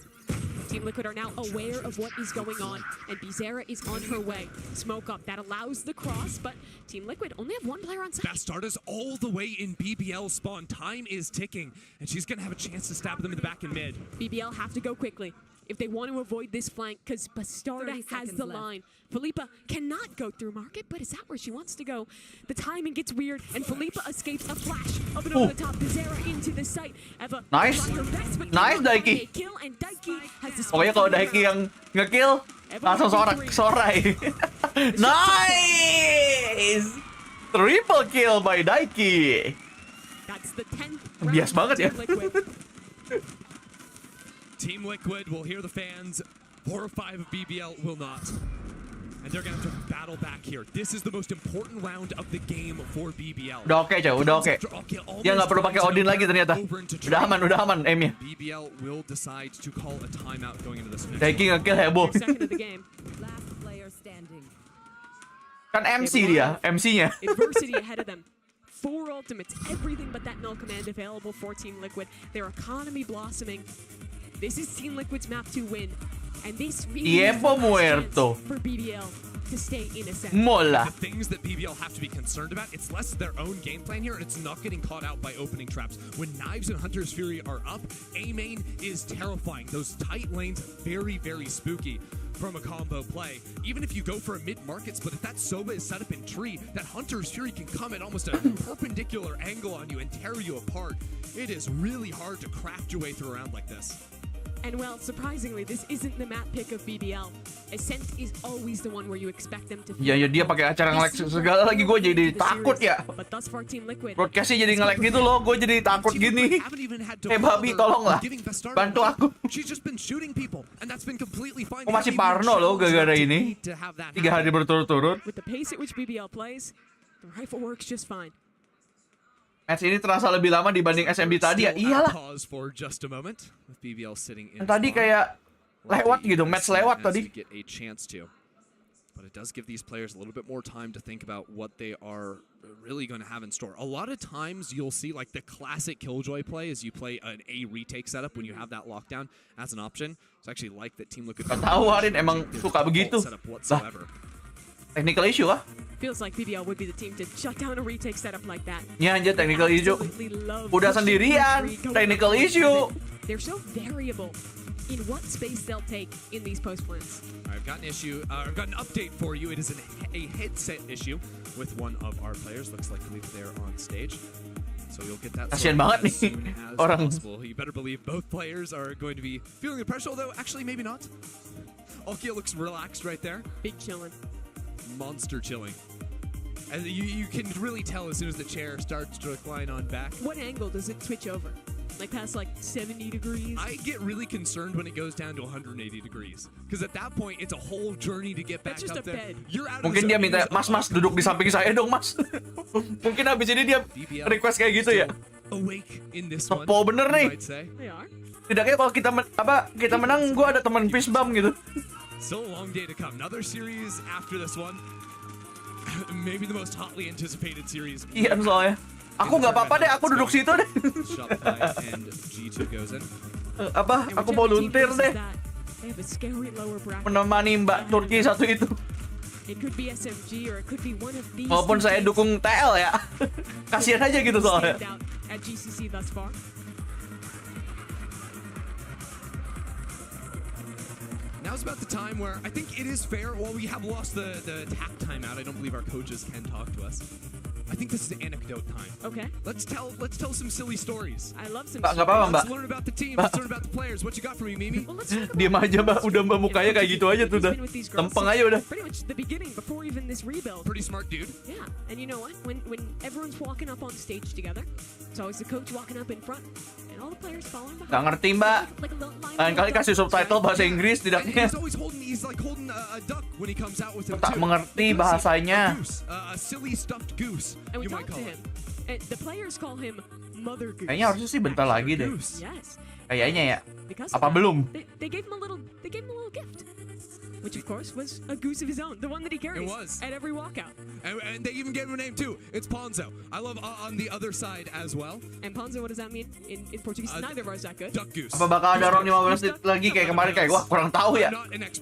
Team Liquid are now aware of what is going on, and Bizera is on her way. Smoke up, that allows the cross, but Team Liquid only have 1 player on site. Bastarda's all the way in BBL spawn. Time is ticking, and she's gonna have a chance to stab them in the back and mid. BBL have to go quickly if they want to avoid this flank, because Bastarda has the line. Felipa cannot go through market, but is that where she wants to go? The timing gets weird, and Felipa escapes a flash of it over the top. Bizera into the site. Eva Nice. tried her best, but Nice, cannot Daiki. find a kill, and Daiki has the Pokoknya kalau Daiki yang nge-kill, langsung sorai. Nice! Triple kill by Daiki. That's the 10th Bias banget ya. Team Liquid will hear the fans. 4 or 5 of BBL will not. And they're gonna have to battle back here. This is the most important round of the game for BBL. Udah oke, coy, udah oke. Dia nggak perlu pakai Odin lagi ternyata. Udah aman aimnya. BBL will decide to call a timeout going into this next Taking a kill heboh. Second of the game. Kan MC dia, MC-nya. Adversity ahead of them. 4 ultimates, everything but that null command available for Team Liquid. Their economy blossoming. This is Team Liquid's map to win. And this really is the last chance for BBL to stay in a set. Mola. The things that BBL have to be concerned about, it's less their own game plan here, and it's not getting caught out by opening traps. When Knives and Hunter's Fury are up, A main is terrifying. Those tight lanes, very, very spooky from a combo play. Even if you go for a mid-market split, if that Sova is set up in tree, that Hunter's Fury can come at almost a perpendicular angle on you and tear you apart. It is really hard to craft your way through a round like this. And well, surprisingly, this isn't the map pick of BBL. Ascent is always the one where you expect them to. Ya dia pakai acara nge-lag segala lagi, gue jadi takut ya. But thus far, Team Liquid. Broadcastnya jadi nge-lag gitu loh, gue jadi takut gini. Babi, tolonglah, bantu aku. Aku masih parno loh gara-gara ini. 3 hari berturut-turut. With the pace at which BBL plays, the rifle works just fine. Match ini terasa lebih lama dibanding SMB tadi ya. Iyalah. Tadi kayak lewat gitu, match lewat tadi. But it does give these players a little bit more time to think about what they are really going to have in store. A lot of times you'll see like the classic Killjoy play is you play an A retake setup when you have that lockdown as an option. It's actually like that Team Liquid. Tawarin emang suka begitu. Lah. Technical issue kah? Feels like BBL would be the team to shut down a retake setup like that. Ya anjir, technical issue. Udah sendirian, technical issue. They're so variable in what space they'll take in these post plants. I've got an update for you. It is a headset issue with one of our players. Looks like they're on stage. So you'll get that Kasian banget nih orang. You better believe both players are going to be feeling the pressure, although actually maybe not. Alkia looks relaxed right there. Big chillin'. Monster chilling. And you can really tell as soon as the chair starts to recline on back. What angle does it switch over? Like past like 70 degrees? I get really concerned when it goes down to 180 degrees. Because at that point, it's a whole journey to get back up there. You're out of Mungkin dia minta, mas duduk di samping saya dong mas. Mungkin habis ini dia request kayak gitu ya. Sepo bener nih. Tidaknya kalau kita menang, gue ada teman fist bump gitu. So a long day to come. Another series after this one. Maybe the most hotly anticipated series. Iya soalnya. Aku nggak apa-apa deh, aku duduk situ deh. Shopify and G2 Gozen. Aku mau luntir deh. Menemani Mbak Turki satu itu. Walaupun saya dukung TL ya. Kasihan aja gitu soalnya. Now's about the time where I think it is fair. While we have lost the attack timeout, I don't believe our coaches can talk to us. I think this is anecdote time. Okay. Let's tell some silly stories. I love some. Mbak, nggak apa-apa, Mbak. Let's learn about the team. Let's learn about the players. What you got for me, Mimi? Diam aja, Mbak. Udah Mbak mukanya kayak gitu aja tuh udah. Lempeng aja udah. Pretty much the beginning before even this rebuild. Pretty smart dude. Yeah. And you know what? When everyone's walking up on stage together, it's always the coach walking up in front and all the players following behind. Nggak ngerti, Mbak. Lain kali kasih subtitle bahasa Inggris tidaknya. He's like holding a duck when he comes out with him. Tak mengerti bahasanya. A silly stuffed goose. And we talked to him. And the players call him Mother Goose. Kayaknya harusnya sih bentar lagi deh. Yes. Kayaknya ya. Apa belum? They gave him a little gift. Which of course was a goose of his own, the one that he carries at every walkout. And they even gave him a name too. It's Ponzo. I love on the other side as well. And Ponzo, what does that mean in Portuguese? Neither of ours that good. Duck goose. Apa bakal ada round 15 menit lagi kayak kemarin kayak wah kurang tahu ya.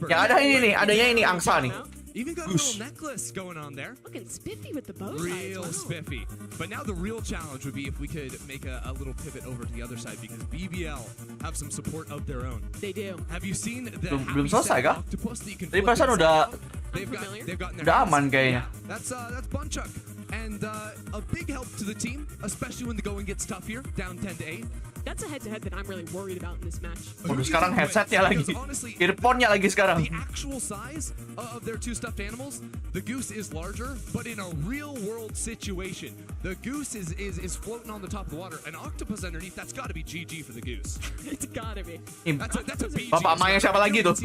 Yang ada ini nih, adanya ini angsa nih. Even got a little necklace going on there. Looking spiffy with the bow Real spiffy. But now the real challenge would be if we could make a little pivot over to the other side because BBL have some support of their own. They do. Have you seen the belum selesai kah? Tadi perasaan udah aman kayaknya. That's Bunchuck. And a big help to the team, especially when the going gets tough here, down 10-8. That's a head-to-head that I'm really worried about in this match. Waduh, sekarang headsetnya lagi, earphone-nya lagi sekarang. The actual size of their two stuffed animals, the goose is larger, but in a real-world situation, the goose is floating on the top of the water. An octopus underneath, that's got to be GG for the goose. It's gotta be. That's a BG. Bapak emaknya siapa lagi tuh?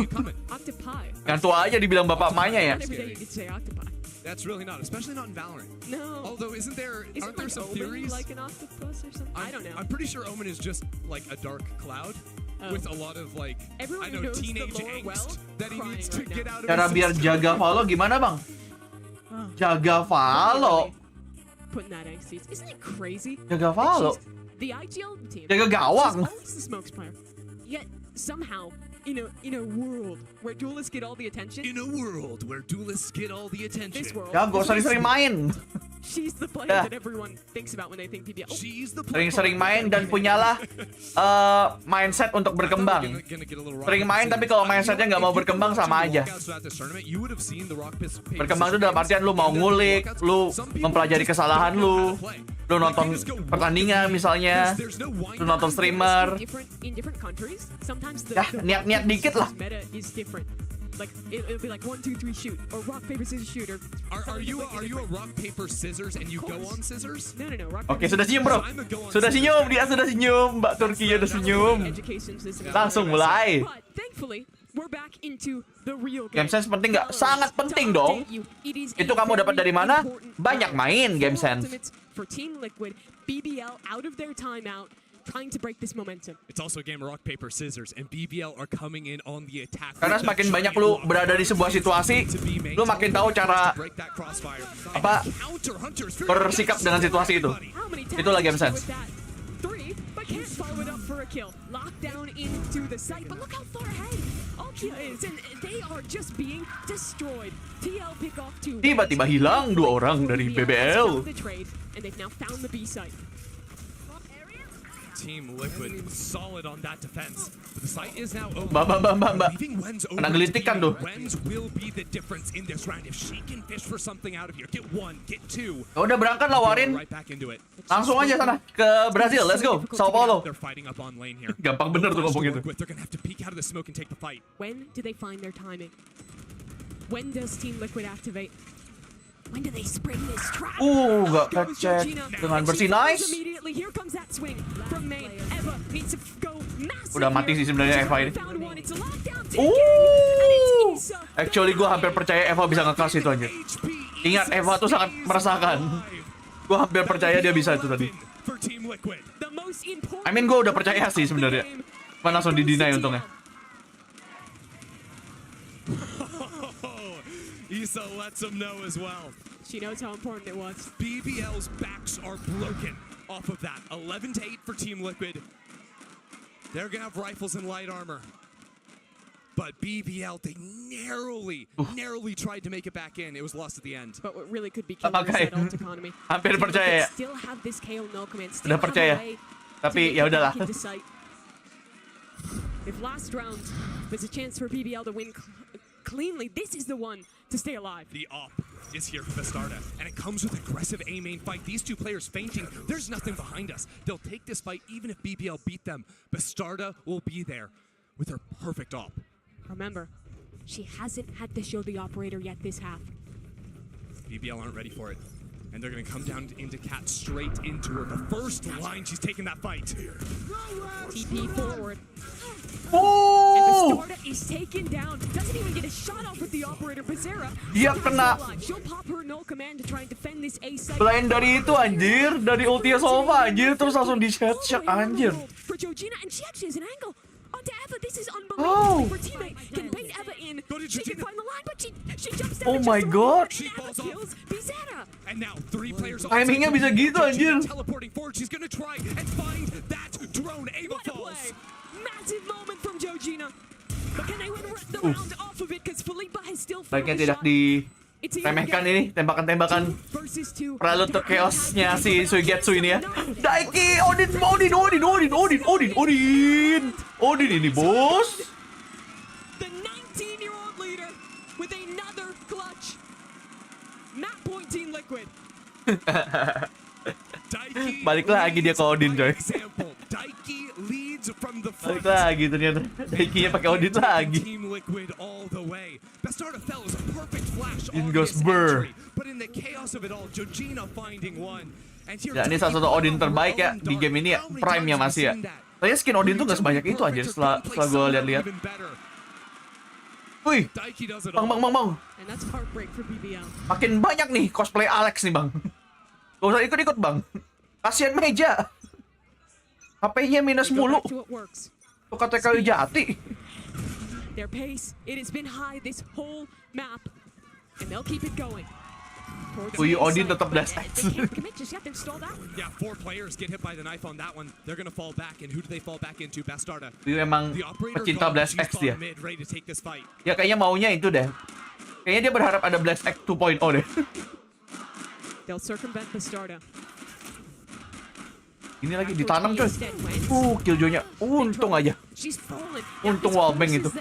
Octopi. Yang tua aja dibilang bapak emaknya ya. Not every day you get to say octopi. That's really not, especially not in Valorant. No. Although, aren't there some Omen theories? like an octopus or something? I don't know. I'm pretty sure Omen is just like a dark cloud with a lot of like, Everyone I know, knows the teenage lore angst well, that he needs to get out of Cara his biar system. jaga Valo gimana bang? Jaga Valo. Putting that angst. Isn't it crazy? Jaga Valo. The IGL team. Jaga gawang. She's always the smokes player. Yet somehow, in a world where duelists get all the attention. In a world where duelists get all the attention. This world. Jago sering-sering main. She's the player that everyone thinks about when they think PBL. She's the Sering-sering main dan punyalah mindset untuk berkembang. Sering main tapi kalau mindsetnya nggak mau berkembang sama aja. Berkembang itu dalam artian lu mau ngulik, lu mempelajari kesalahan lu nonton pertandingan misalnya, lu nonton streamer. Ya, niat-niat dikit lah. Like it'll be like 1, 2, 3 shoot or rock paper scissors shoot or. Are you a rock paper scissors and you go on scissors? No. Rock, Oke, sudah senyum bro. Sudah senyum, dia sudah senyum. Mbak Turkinya udah senyum. Langsung mulai. But thankfully, we're back into the real Game sense penting nggak? Sangat penting dong. Itu kamu dapat dari mana? Banyak main game sense. For Team Liquid, BBL out of their timeout, trying to break this momentum. It's also a game of rock paper scissors and BBL are coming in on the attack. Karena semakin banyak lu berada di sebuah situasi, lu makin tahu cara apa bersikap dengan situasi itu. Itulah game sense. But can't follow it up for a kill. Lockdown into the site, but look how far ahead Alkia is, and they are just being destroyed. TL pick off 2. Tiba-tiba hilang 2 orang dari BBL. And they've now found the B site. Team Liquid solid on that defense. The site is now open. Mbak. Kena gelitikan tuh. Wens will be the difference in this round if she can fish for something out of here. Get 1, get 2. Udah berangkat lah Warin. Langsung aja sana ke Brazil. Let's go. Sao Paulo. They're fighting up on lane here. Gampang bener tuh ngomong gitu. They're gonna have to peek out of the smoke and take the fight. When do they find their timing? When does Team Liquid activate? When do they spring this trap? Gak kecek dengan bersih, nice. Here comes that swing from main. Eva needs to go massive. Udah mati sih sebenarnya Eva ini. Actually gue hampir percaya Eva bisa ngekas itu aja. Ingat Eva tuh sangat meresahkan. Gue hampir percaya dia bisa itu tadi. I mean gue udah percaya sih sebenarnya. Cuma langsung di-deny untungnya. Isa lets him know as well. She knows how important it was. BBL's backs are broken off of that. 11-8 for Team Liquid. They're gonna have rifles and light armor. But BBL, they narrowly tried to make it back in. It was lost at the end. But what really could be killing is that ult economy. Hampir percaya. Still have this KO no command. Udah percaya. Tapi ya udahlah. If last round there's a chance for BBL to win cleanly, this is the one to stay alive. The op is here for Bastarda, and it comes with aggressive A-main fight. These two players fainting. There's nothing behind us. They'll take this fight even if BBL beat them. Bastarda will be there with her perfect op. Remember, she hasn't had to show the operator yet this half. BBL aren't ready for it. And they're going to come down into Cat straight into her. The first line, she's taking that fight. TP forward. Oh! And Bastarda is taken down. Doesn't even get a shot off with the operator. Bazera. Dia kena. She'll pop her null command to try and defend this A site. Selain dari itu anjir, dari ultinya Sova anjir, terus langsung di headshot anjir. For Georgina, and she actually has an angle onto Eva. This is unbelievable. Her teammate can bait Eva in. She can find the line, but she jumps down. Oh my god. She falls off. Bizarra. And now 3 players. Timingnya bisa gitu anjir. Teleporting forward, she's gonna try and find that drone. Eva falls. Massive moment from Georgina. But can they win the round off of it? Because Felipa has still. Baiknya tidak diremehkan ini tembakan-tembakan prelude to chaosnya si Suigetsu ini ya. Daiki, Odin ini bos. The 19-year-old leader with another clutch. Map point Team Liquid. Balik lagi dia ke Odin coy. Daiki from the Balik front. lagi ternyata. Daikinya pakai audit lagi. Team Liquid all the way. Bastarda fell as a perfect flash In on goes his Burr. entry, but in the chaos of it all, Georgina finding one. And here Ya, ini salah satu Odin terbaik ya di game ini ya. Prime-nya masih ya. Tapi skin Odin tuh gak sebanyak itu aja setelah gue lihat-lihat. Wih, bang. And that's heartbreak for BBL. Makin banyak nih cosplay Alex nih bang. Gak usah ikut-ikut bang. Kasian meja. HP-nya minus mulu. Tuh kata kayu jati. Their pace, it has been high this whole map, and they'll keep it going. Fuyu Odin tetap blast X. Yeah, 4 players get hit by the knife on that one. They're gonna fall back, and who do they fall back into? Bastarda. Fuyu emang pecinta blast X dia. Mid, ready to take this fight. Ya kayaknya maunya itu deh. Kayaknya dia berharap ada blast X 2.0 deh. They'll circumvent Bastarda. Ini lagi ditanam coy. Killjoy-nya. Untung aja. Untung wallbang itu.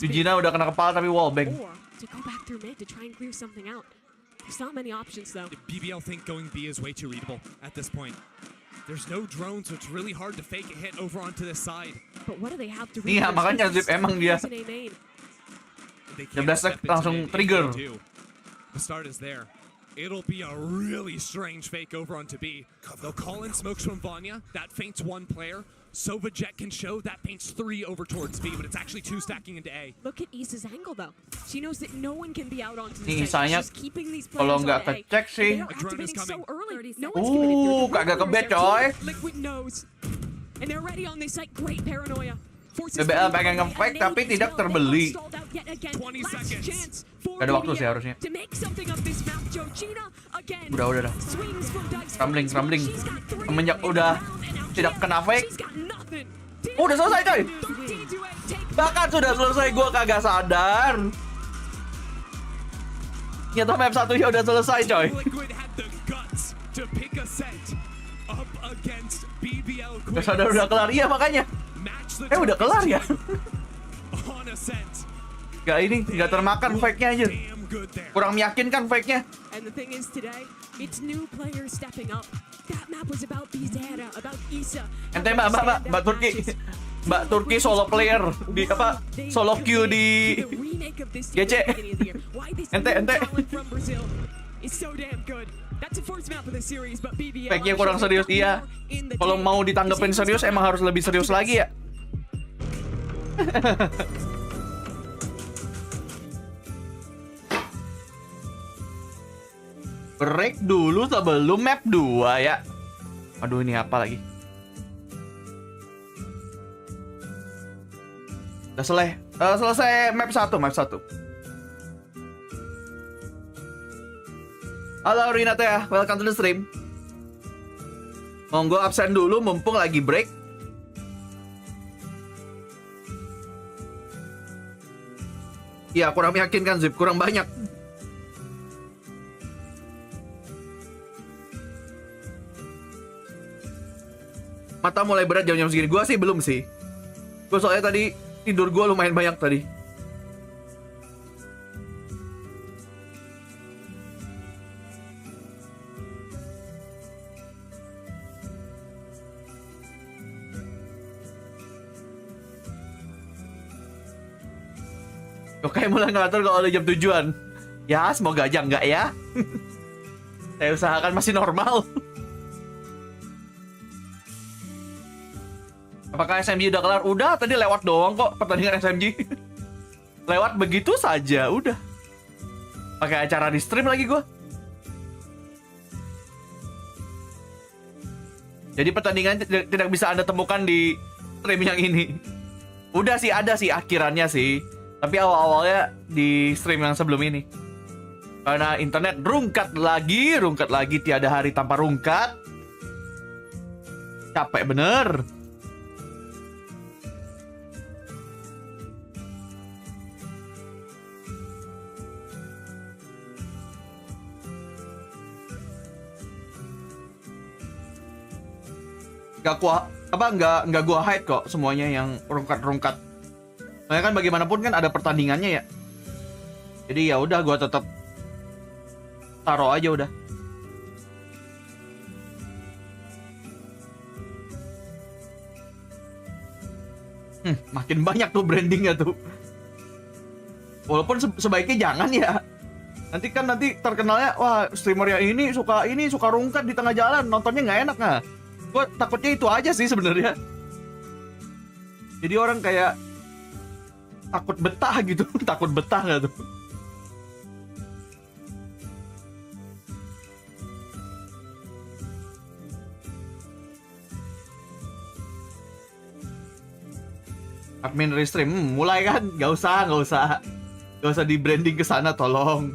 Georgina udah kena kepala tapi wallbang. To go back through mid to try and clear something out. There's not many options though. BBL think going B is way too readable at this point. There's no drone, so it's really hard to fake a hit over onto this side. But what do they have to Iya, makanya Zip emang dia. Dia blast langsung trigger. The start is there. It'll be a really strange fake over onto B. They'll call in smokes from Vanya. That faints 1 player. Sova Jet can show that paints 3 over towards B, but it's actually 2 stacking into A. Look at Isa's angle though. She knows that no one can be out onto Nih the side. Isanya She's keeping these kalau players nggak on A. kecek sih. They're activating so early. No one's committed through. Kagak kebet coy. Liquid knows. And they're ready on this site. Great paranoia. BBL pengen nge-fake tapi tidak terbeli. 20 seconds. Gak ada waktu sih harusnya. Udah dah. Scrambling. Semenjak udah tidak kena fake. Udah selesai coy. Bahkan sudah selesai, gua kagak sadar. Nyata map satunya udah selesai coy. Gak sadar udah kelar, iya makanya. Udah kelar ya. Gak ini, gak termakan fake-nya aja. Kurang meyakinkan fake-nya. And the thing is today, it's new players stepping up. That map was about Bizera, about Isa. Ente Mbak Turki. Mbak Turki solo player di apa? Solo queue di GC. Ente. Fake-nya kurang serius, iya. Kalau mau ditanggepin serius emang harus lebih serius lagi ya. Break dulu sebelum map 2 ya. Aduh ini apa lagi? Udah selesai map 1. Halo Rinata ya, welcome to the stream. Monggo absen dulu mumpung lagi break. Ya kurang meyakinkan Zip, kurang banyak. Mata mulai berat jam-jam segini. Gua sih belum sih. Gua soalnya tadi tidur gua lumayan banyak tadi. Yokai mulai ngatur kalau udah jam tujuan. Ya semoga aja enggak ya. Saya usahakan masih normal. Apakah SMG udah kelar? Udah, tadi lewat doang kok pertandingan SMG. Lewat begitu saja, udah. Pakai acara di stream lagi gua. Jadi pertandingan tidak bisa Anda temukan di stream yang ini. Udah sih, ada sih akhirannya sih. Tapi awal-awalnya di stream yang sebelum ini. Karena internet rungkat lagi, tiada hari tanpa rungkat. Capek bener. Nggak gua hide kok semuanya yang rungkat. Soalnya kan bagaimanapun kan ada pertandingannya ya. Jadi ya udah gua tetap taruh aja udah. Makin banyak tuh brandingnya tuh. Walaupun sebaiknya jangan ya. Nanti terkenalnya, wah streamer yang ini suka rungkat di tengah jalan, nontonnya nggak enak nah. Gue takutnya itu aja sih sebenarnya. Jadi orang kayak takut betah gitu, takut betah nggak tuh? Admin restream, mulai kan? Gak usah di branding ke sana, tolong.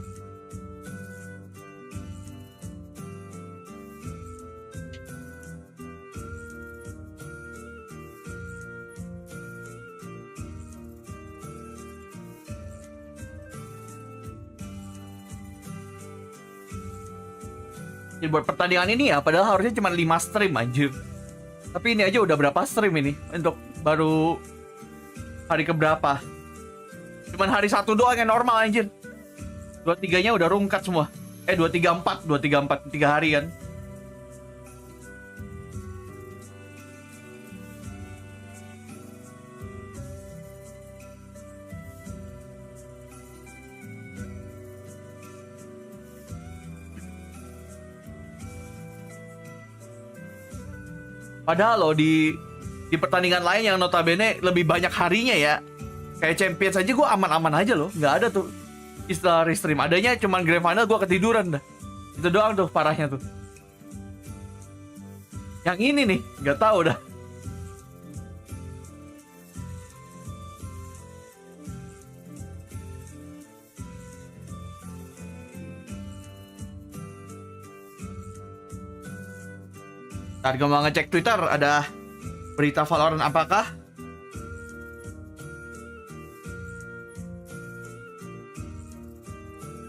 Jadi buat pertandingan ini ya, padahal harusnya cuma 5 stream anjir. Tapi ini aja udah berapa stream ini untuk baru hari keberapa? Cuman hari 1 doang yang normal anjir. 2-3-nya udah rungkat semua. 2-3-4, 3 hari kan. Padahal loh di pertandingan lain yang notabene lebih banyak harinya ya, kayak Champions aja gue aman-aman aja loh, nggak ada tuh istilah restream. Adanya cuman Grand Final gue ketiduran dah. Itu doang tuh parahnya tuh. Yang ini nih nggak tahu dah. Ntar gue mau ngecek Twitter, ada berita Valorant apakah?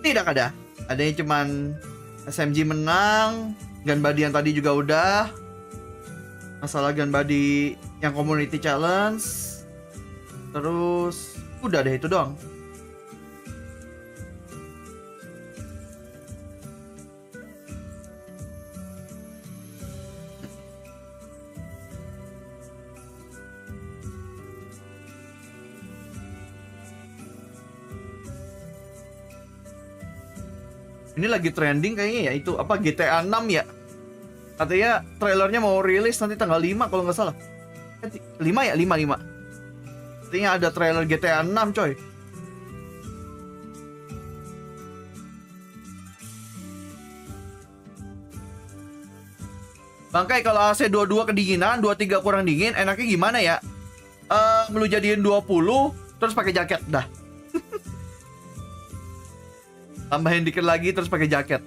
Tidak ada. Adanya cuman SMG menang, gun body yang tadi juga udah. Masalah gun body yang community challenge. Terus udah deh itu doang. Ini lagi trending kayaknya ya, itu apa GTA 6 ya. Katanya trailernya mau rilis nanti tanggal 5 kalau nggak salah. 5 ya? 5. Katanya ada trailer GTA 6 coy. Bangkai kalau AC 22 kedinginan, 23 kurang dingin, enaknya gimana ya? Lu jadiin 20 terus pakai jaket dah. Tambahin dikit lagi terus pakai jaket.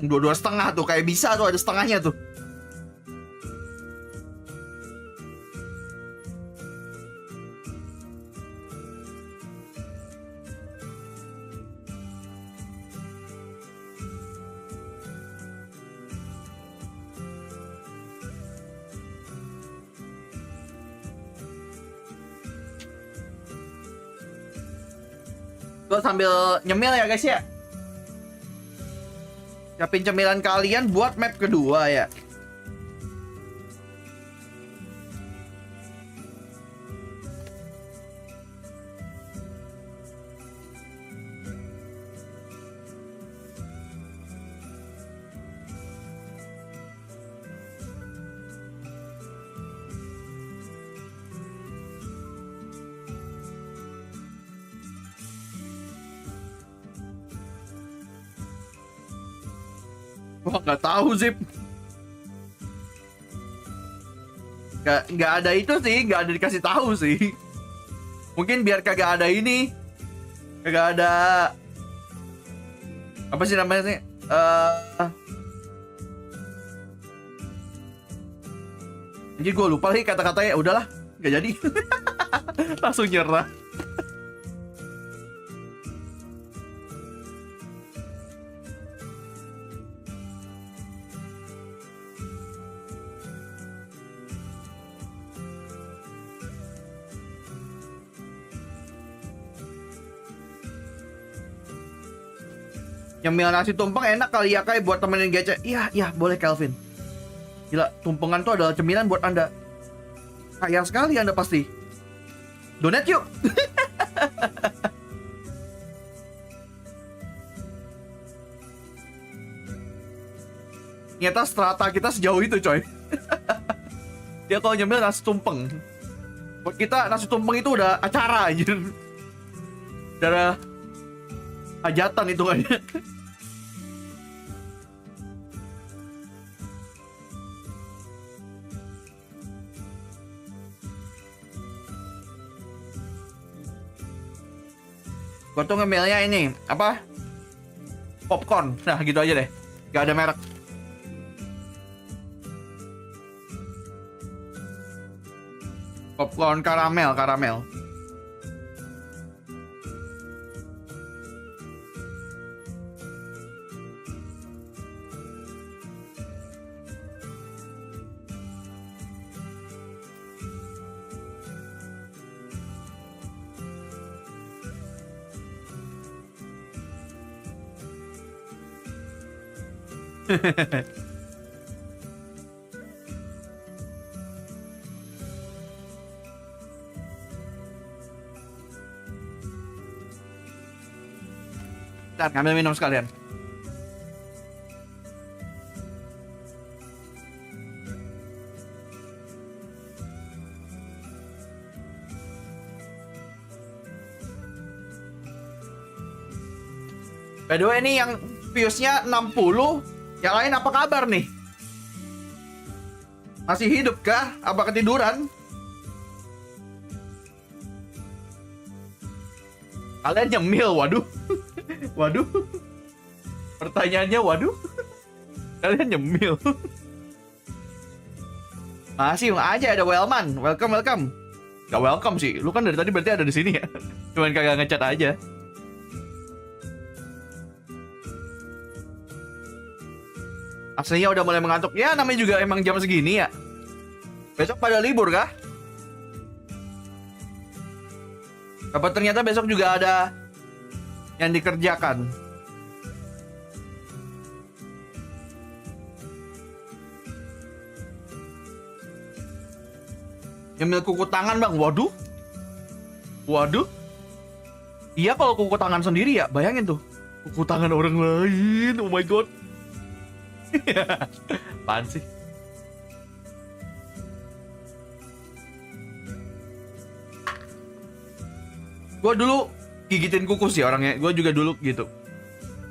Dua setengah tuh, kayak bisa tuh ada setengahnya tuh. Gue sambil nyemil ya guys ya. Siapin cemilan kalian buat map kedua ya. Wah, nggak tahu Zip. Nggak ada itu sih, nggak ada dikasih tahu sih. Mungkin biar kagak ada ini, kagak ada apa sih namanya sih? Jadi gue lupa lagi kata-katanya. Udahlah, nggak jadi. Langsung nyerah. Nyemil nasi tumpeng enak kali ya Kai buat temenin gece. Iya boleh Kelvin. Gila, tumpengan tuh adalah cemilan buat Anda. Kaya sekali Anda pasti. Donate yuk. Ternyata strata kita sejauh itu coy. Dia kalau nyemil nasi tumpeng. Buat kita nasi tumpeng itu udah acara anjir. Darah hajatan itu kayaknya. Gue tuh ngemilnya ini apa? Popcorn. Nah gitu aja deh. Gak ada merek. Popcorn karamel. Ntar ngambil minum sekalian. By the way, ini yang views-nya 60. Yang lain apa kabar nih? Masih hidup kah? Apa ketiduran? Kalian nyemil, waduh. Waduh. Pertanyaannya waduh. Kalian nyemil. Masih aja ada Wellman. Welcome. Gak welcome sih. Lu kan dari tadi berarti ada di sini ya. Cuman kagak ngechat aja. Aslinya udah mulai mengantuk. Ya namanya juga emang jam segini ya. Besok pada libur kah? Apa ternyata besok juga ada yang dikerjakan? Nyemil kuku tangan bang. Waduh. Iya kalau kuku tangan sendiri ya. Bayangin tuh. Kuku tangan orang lain. Oh my god. Apaan sih? Gue dulu gigitin kuku sih orangnya. Gue juga dulu gitu.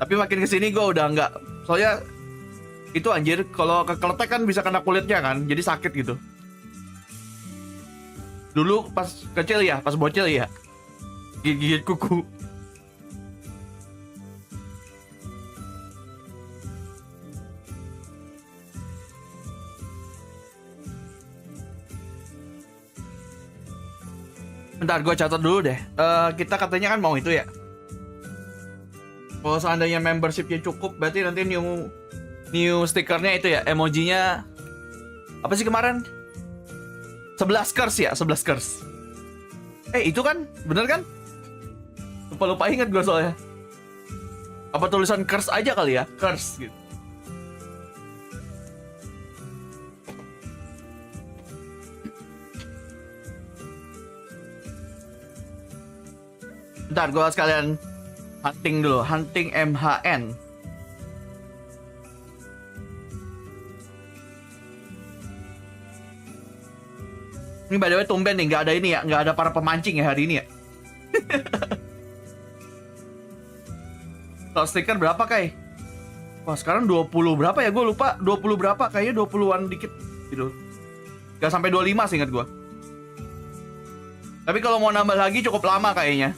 Tapi makin kesini gue udah enggak. Soalnya itu anjir, kalau kekeletek kan bisa kena kulitnya kan. Jadi sakit gitu. Dulu pas kecil ya, pas bocil ya, gigit kuku. Bentar, gue catat dulu deh. Kita katanya kan mau itu ya. Kalau seandainya membershipnya cukup, berarti nanti new stikernya itu ya, emojinya apa sih kemarin? 11 curse ya, 11 curse. Itu kan, bener kan? Lupa inget gue soalnya. Apa tulisan curse aja kali ya, curse gitu. Bentar, gue sekalian hunting dulu. Hunting MHN. Ini by the way tumben nih, nggak ada ini ya. Nggak ada para pemancing ya hari ini ya. Kalau stiker berapa Kai? Wah sekarang 20 berapa ya? Gue lupa 20 berapa. Kayaknya 20-an dikit gitu. Gak sampai 25 sih ingat gue. Tapi kalau mau nambah lagi cukup lama kayaknya.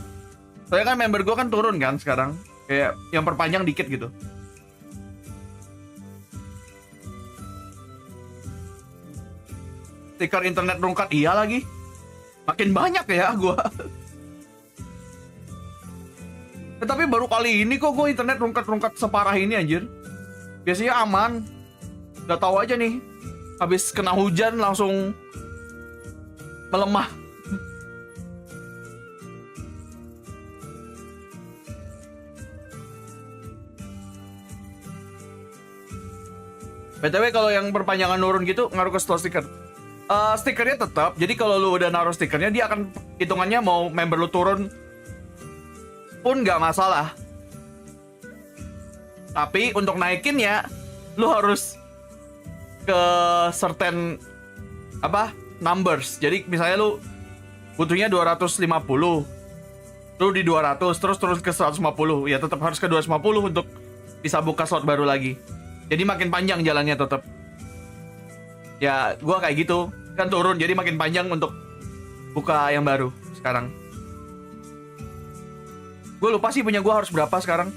Soalnya kan member gue kan turun kan sekarang. Kayak yang perpanjang dikit gitu. Stiker internet rungkat iya lagi. Makin banyak ya gue. Tapi baru kali ini kok gue internet rungkat-rungkat separah ini anjir. Biasanya aman. Gak tahu aja nih. Habis kena hujan langsung melemah. BTW kalau yang perpanjangan nurun gitu ngaruh ke store stiker. Stikernya tetap. Jadi kalau lu udah naruh stikernya dia akan hitungannya mau member lu turun pun nggak masalah. Tapi untuk naikinnya lu harus ke certain numbers. Jadi misalnya lu butuhnya 250. Lu di 200 terus turun ke 150. Ya tetap harus ke 250 untuk bisa buka slot baru lagi. Jadi makin panjang jalannya tetap. Ya, gua kayak gitu. Kan turun jadi makin panjang untuk buka yang baru sekarang. Gue lupa sih punya gua harus berapa sekarang.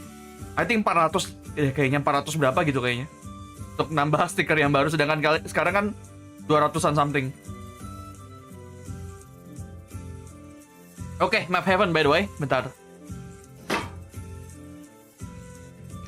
I think 400 kayaknya 400 berapa gitu kayaknya. Untuk nambah stiker yang baru sedangkan sekarang kan 200-an something. Oke, map heaven by the way. Bentar.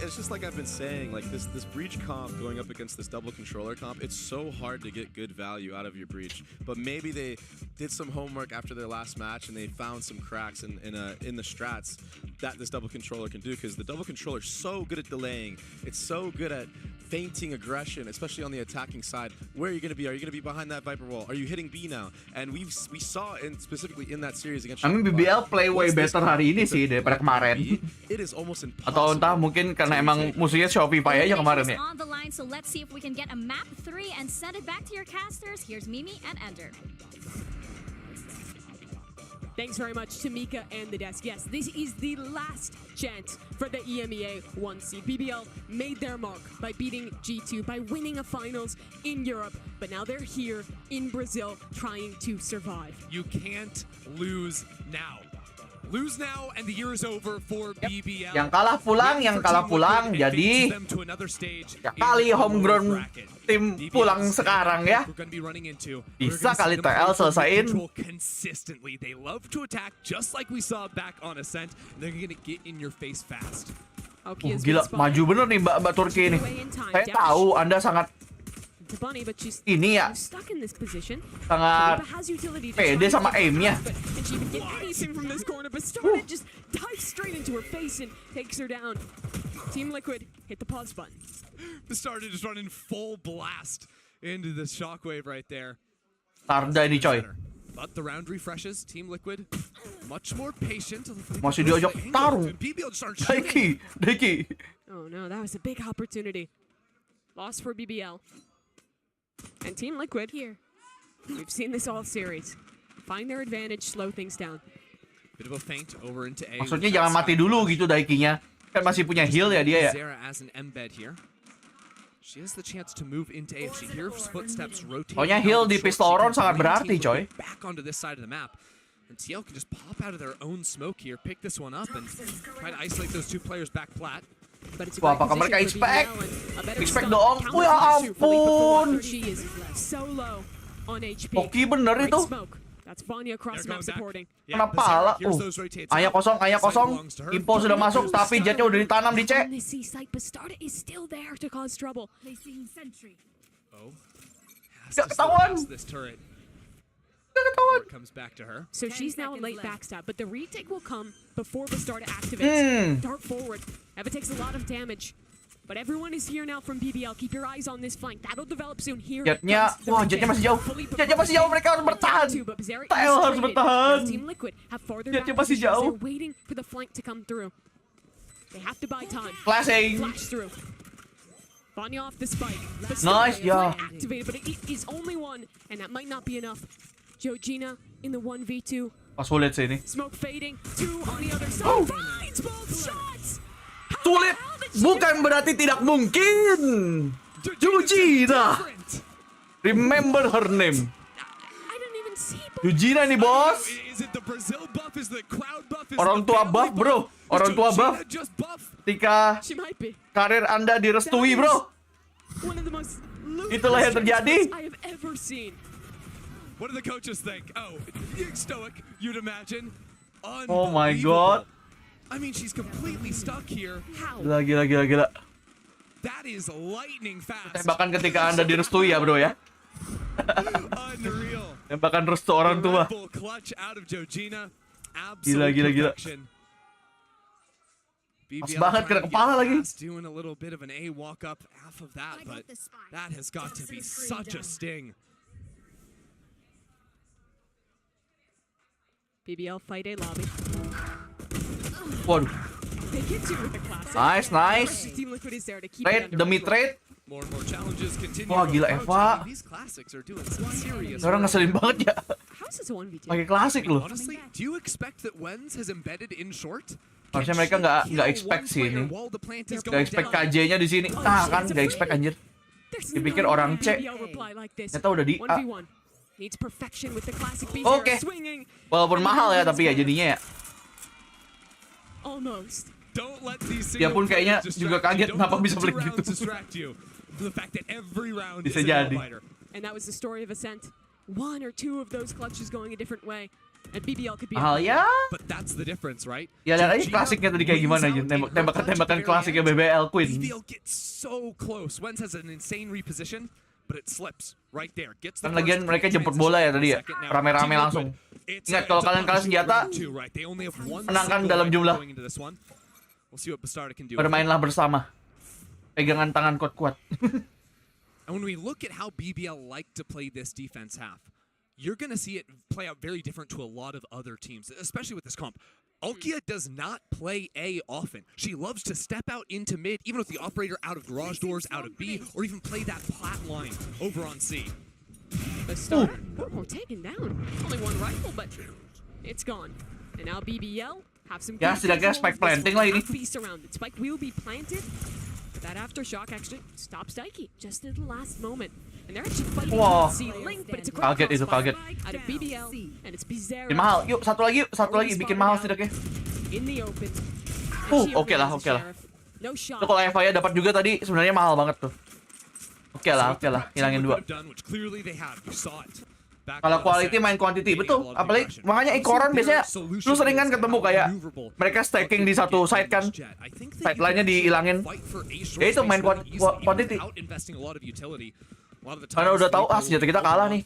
It's just like I've been saying, like this breach comp going up against this double controller comp, it's so hard to get good value out of your breach. But maybe they did some homework after their last match and they found some cracks in the strats that this double controller can do, because the double controller is so good at delaying. It's so good at feinting aggression, especially on the attacking side. Where are you going to be? Are you going to be behind that Viper wall? Are you hitting B now? And we saw specifically in that series against Shopify. BBL play way better hari ini sih daripada kemarin. It is almost impossible. Atau entah mungkin karena emang musuhnya Shopify aja kemarin ya. On the line, so let's see if we can get a map 3 and send it back to your casters. Here's Mimi and Ender. Thanks very much to Mika and the desk. Yes, this is the last chance for the EMEA 1 seed. BBL made their mark by beating G2, by winning a finals in Europe, but now they're here in Brazil trying to survive. You can't lose now. Lose now and the year is over for BBL. Yang kalah pulang, jadi ya kali homegrown tim pulang sekarang ya. Bisa kali TL selesain. Consistently, they love to attack just like we saw back on Ascent. They're gonna get in your face fast. Gila, maju bener nih Mbak Turki ini. Saya tahu Anda sangat ini ya, sangat pede sama aimnya. Team Liquid hit the pause button. Started just running full blast into the shockwave right there. Tarda ini coy. But the round refreshes. Team Liquid much more patient. Masih diajak tarung. Daiki. Oh no, that was a big opportunity. Loss for BBL. And Team Liquid here. We've seen this all series. Find their advantage, slow things down. Bit of a feint over into A. Maksudnya jangan mati dulu gitu Daikinya. Kan masih punya heal ya dia ya. Zera as an embed here. She has the chance to move into A if she hears footsteps rotate. Pokoknya heal di pistol round sangat berarti coy. Back onto this side of the map. And TL can just pop out of their own smoke here, pick this one up and try to isolate those two players back flat. Wah, apakah mereka expect? Expect dong. Oh ya ampun. Oke bener itu. Kenapa lah? Ayah kosong. Info sudah masuk, tapi jetnya udah ditanam di C. Gak ketahuan. So she's now a late backstab, but the retake will come before Bastarda activates. Dart forward. Eva takes a lot of damage. But everyone is here now from BBL. Keep your eyes on this flank. That'll develop soon. Here. Jetnya masih jauh. Mereka harus bertahan. TL harus bertahan. Jetnya masih jauh. They're waiting for the flank to come through. They have to buy time. Flashing. Flash through. Vanya off the spike. Nice, yeah. Activated, but it is only one, and that might not be enough. Georgina in the 1v2. Pas sulit sih ini. Smoke fading. 2 on the other side. Finds both shots. Sulit bukan berarti tidak mungkin. Georgina. Remember her name. Georgina nih bos. Orang tua buff bro. Orang tua buff. Ketika karir Anda direstui bro. Itulah yang terjadi. What do the coaches think? Oh, stoic, you'd imagine. Oh my god. I mean, she's completely stuck here. How? Gila. That is lightning fast. Tembakan ketika Anda direstui ya bro ya. Unreal. Tembakan restu orang tua. Clutch out of Georgina. Gila. Pas BBL banget kena trying to kepala get lagi. past, doing a little bit of an A walk up half of that, but that has got to be such a sting. BBL fight A lobby. Waduh. They get you with the classic. Nice, nice. Team Liquid is there to keep it Trade under demi control. trade. More and more challenges continue. Wah, gila to approach. Eva. I mean, these classics are doing some serious Orang work. ngeselin banget ya. How's this a 1v2? Pakai klasik loh. Honestly, do you expect that Wens has embedded in short? Harusnya mereka nggak expect sih ini. Nggak expect KJ-nya di sini. Ah kan, nggak expect anjir. Dipikir orang C. Ternyata udah di A. Needs perfection with the classic beat Oke. swinging. Walaupun mahal ya, tapi ya jadinya ya. Almost. Don't let these Dia pun kayaknya juga kaget kenapa bisa beli gitu. Bisa jadi. And that was the story of Ascent. One or two of those clutches going a different way. And BBL could be Mahal ya. But that's the difference, right? Ya lihat aja klasiknya tadi kayak gimana aja. Tembakan-tembakan klasiknya BBL Queen. BBL gets so close. Wens has an insane reposition, but it slips right there. Gets the Kan lagian mereka jemput bola ya tadi ya. Rame-rame langsung. Ingat kalau kalian kalah senjata, menangkan dalam jumlah. Bermainlah bersama. Pegangan tangan kuat-kuat. And when we look at how BBL like to play this defense half, you're going to see it play out very different to a lot of other teams, especially with this comp. Alkia does not play A often. She loves to step out into mid, even with the operator out of garage doors, out of B, or even play that plat line over on C. The starter, taken down. Only one rifle, but it's gone. And now BBL have some Ya, setidaknya spike planting lah ini. Spike will be planted. But that aftershock actually stops Daiki just at the last moment. And they're actually fighting Wah. C link, but it's a great Kaget itu, kaget. out of BBL, and it's Bizarre. Bikin mahal. Yuk, satu lagi bikin mahal setidaknya. In the open. Oke lah. No shot. Itu kalau Eva ya dapat juga tadi sebenarnya mahal banget tuh. Oke lah, hilangin 2. Kalau quality main quantity, betul. Apalagi makanya ikoran biasanya lu sering kan ketemu kayak mereka stacking di satu side kan, side lainnya dihilangin. Ya itu main quantity. Karena udah tahu senjata kita kalah nih.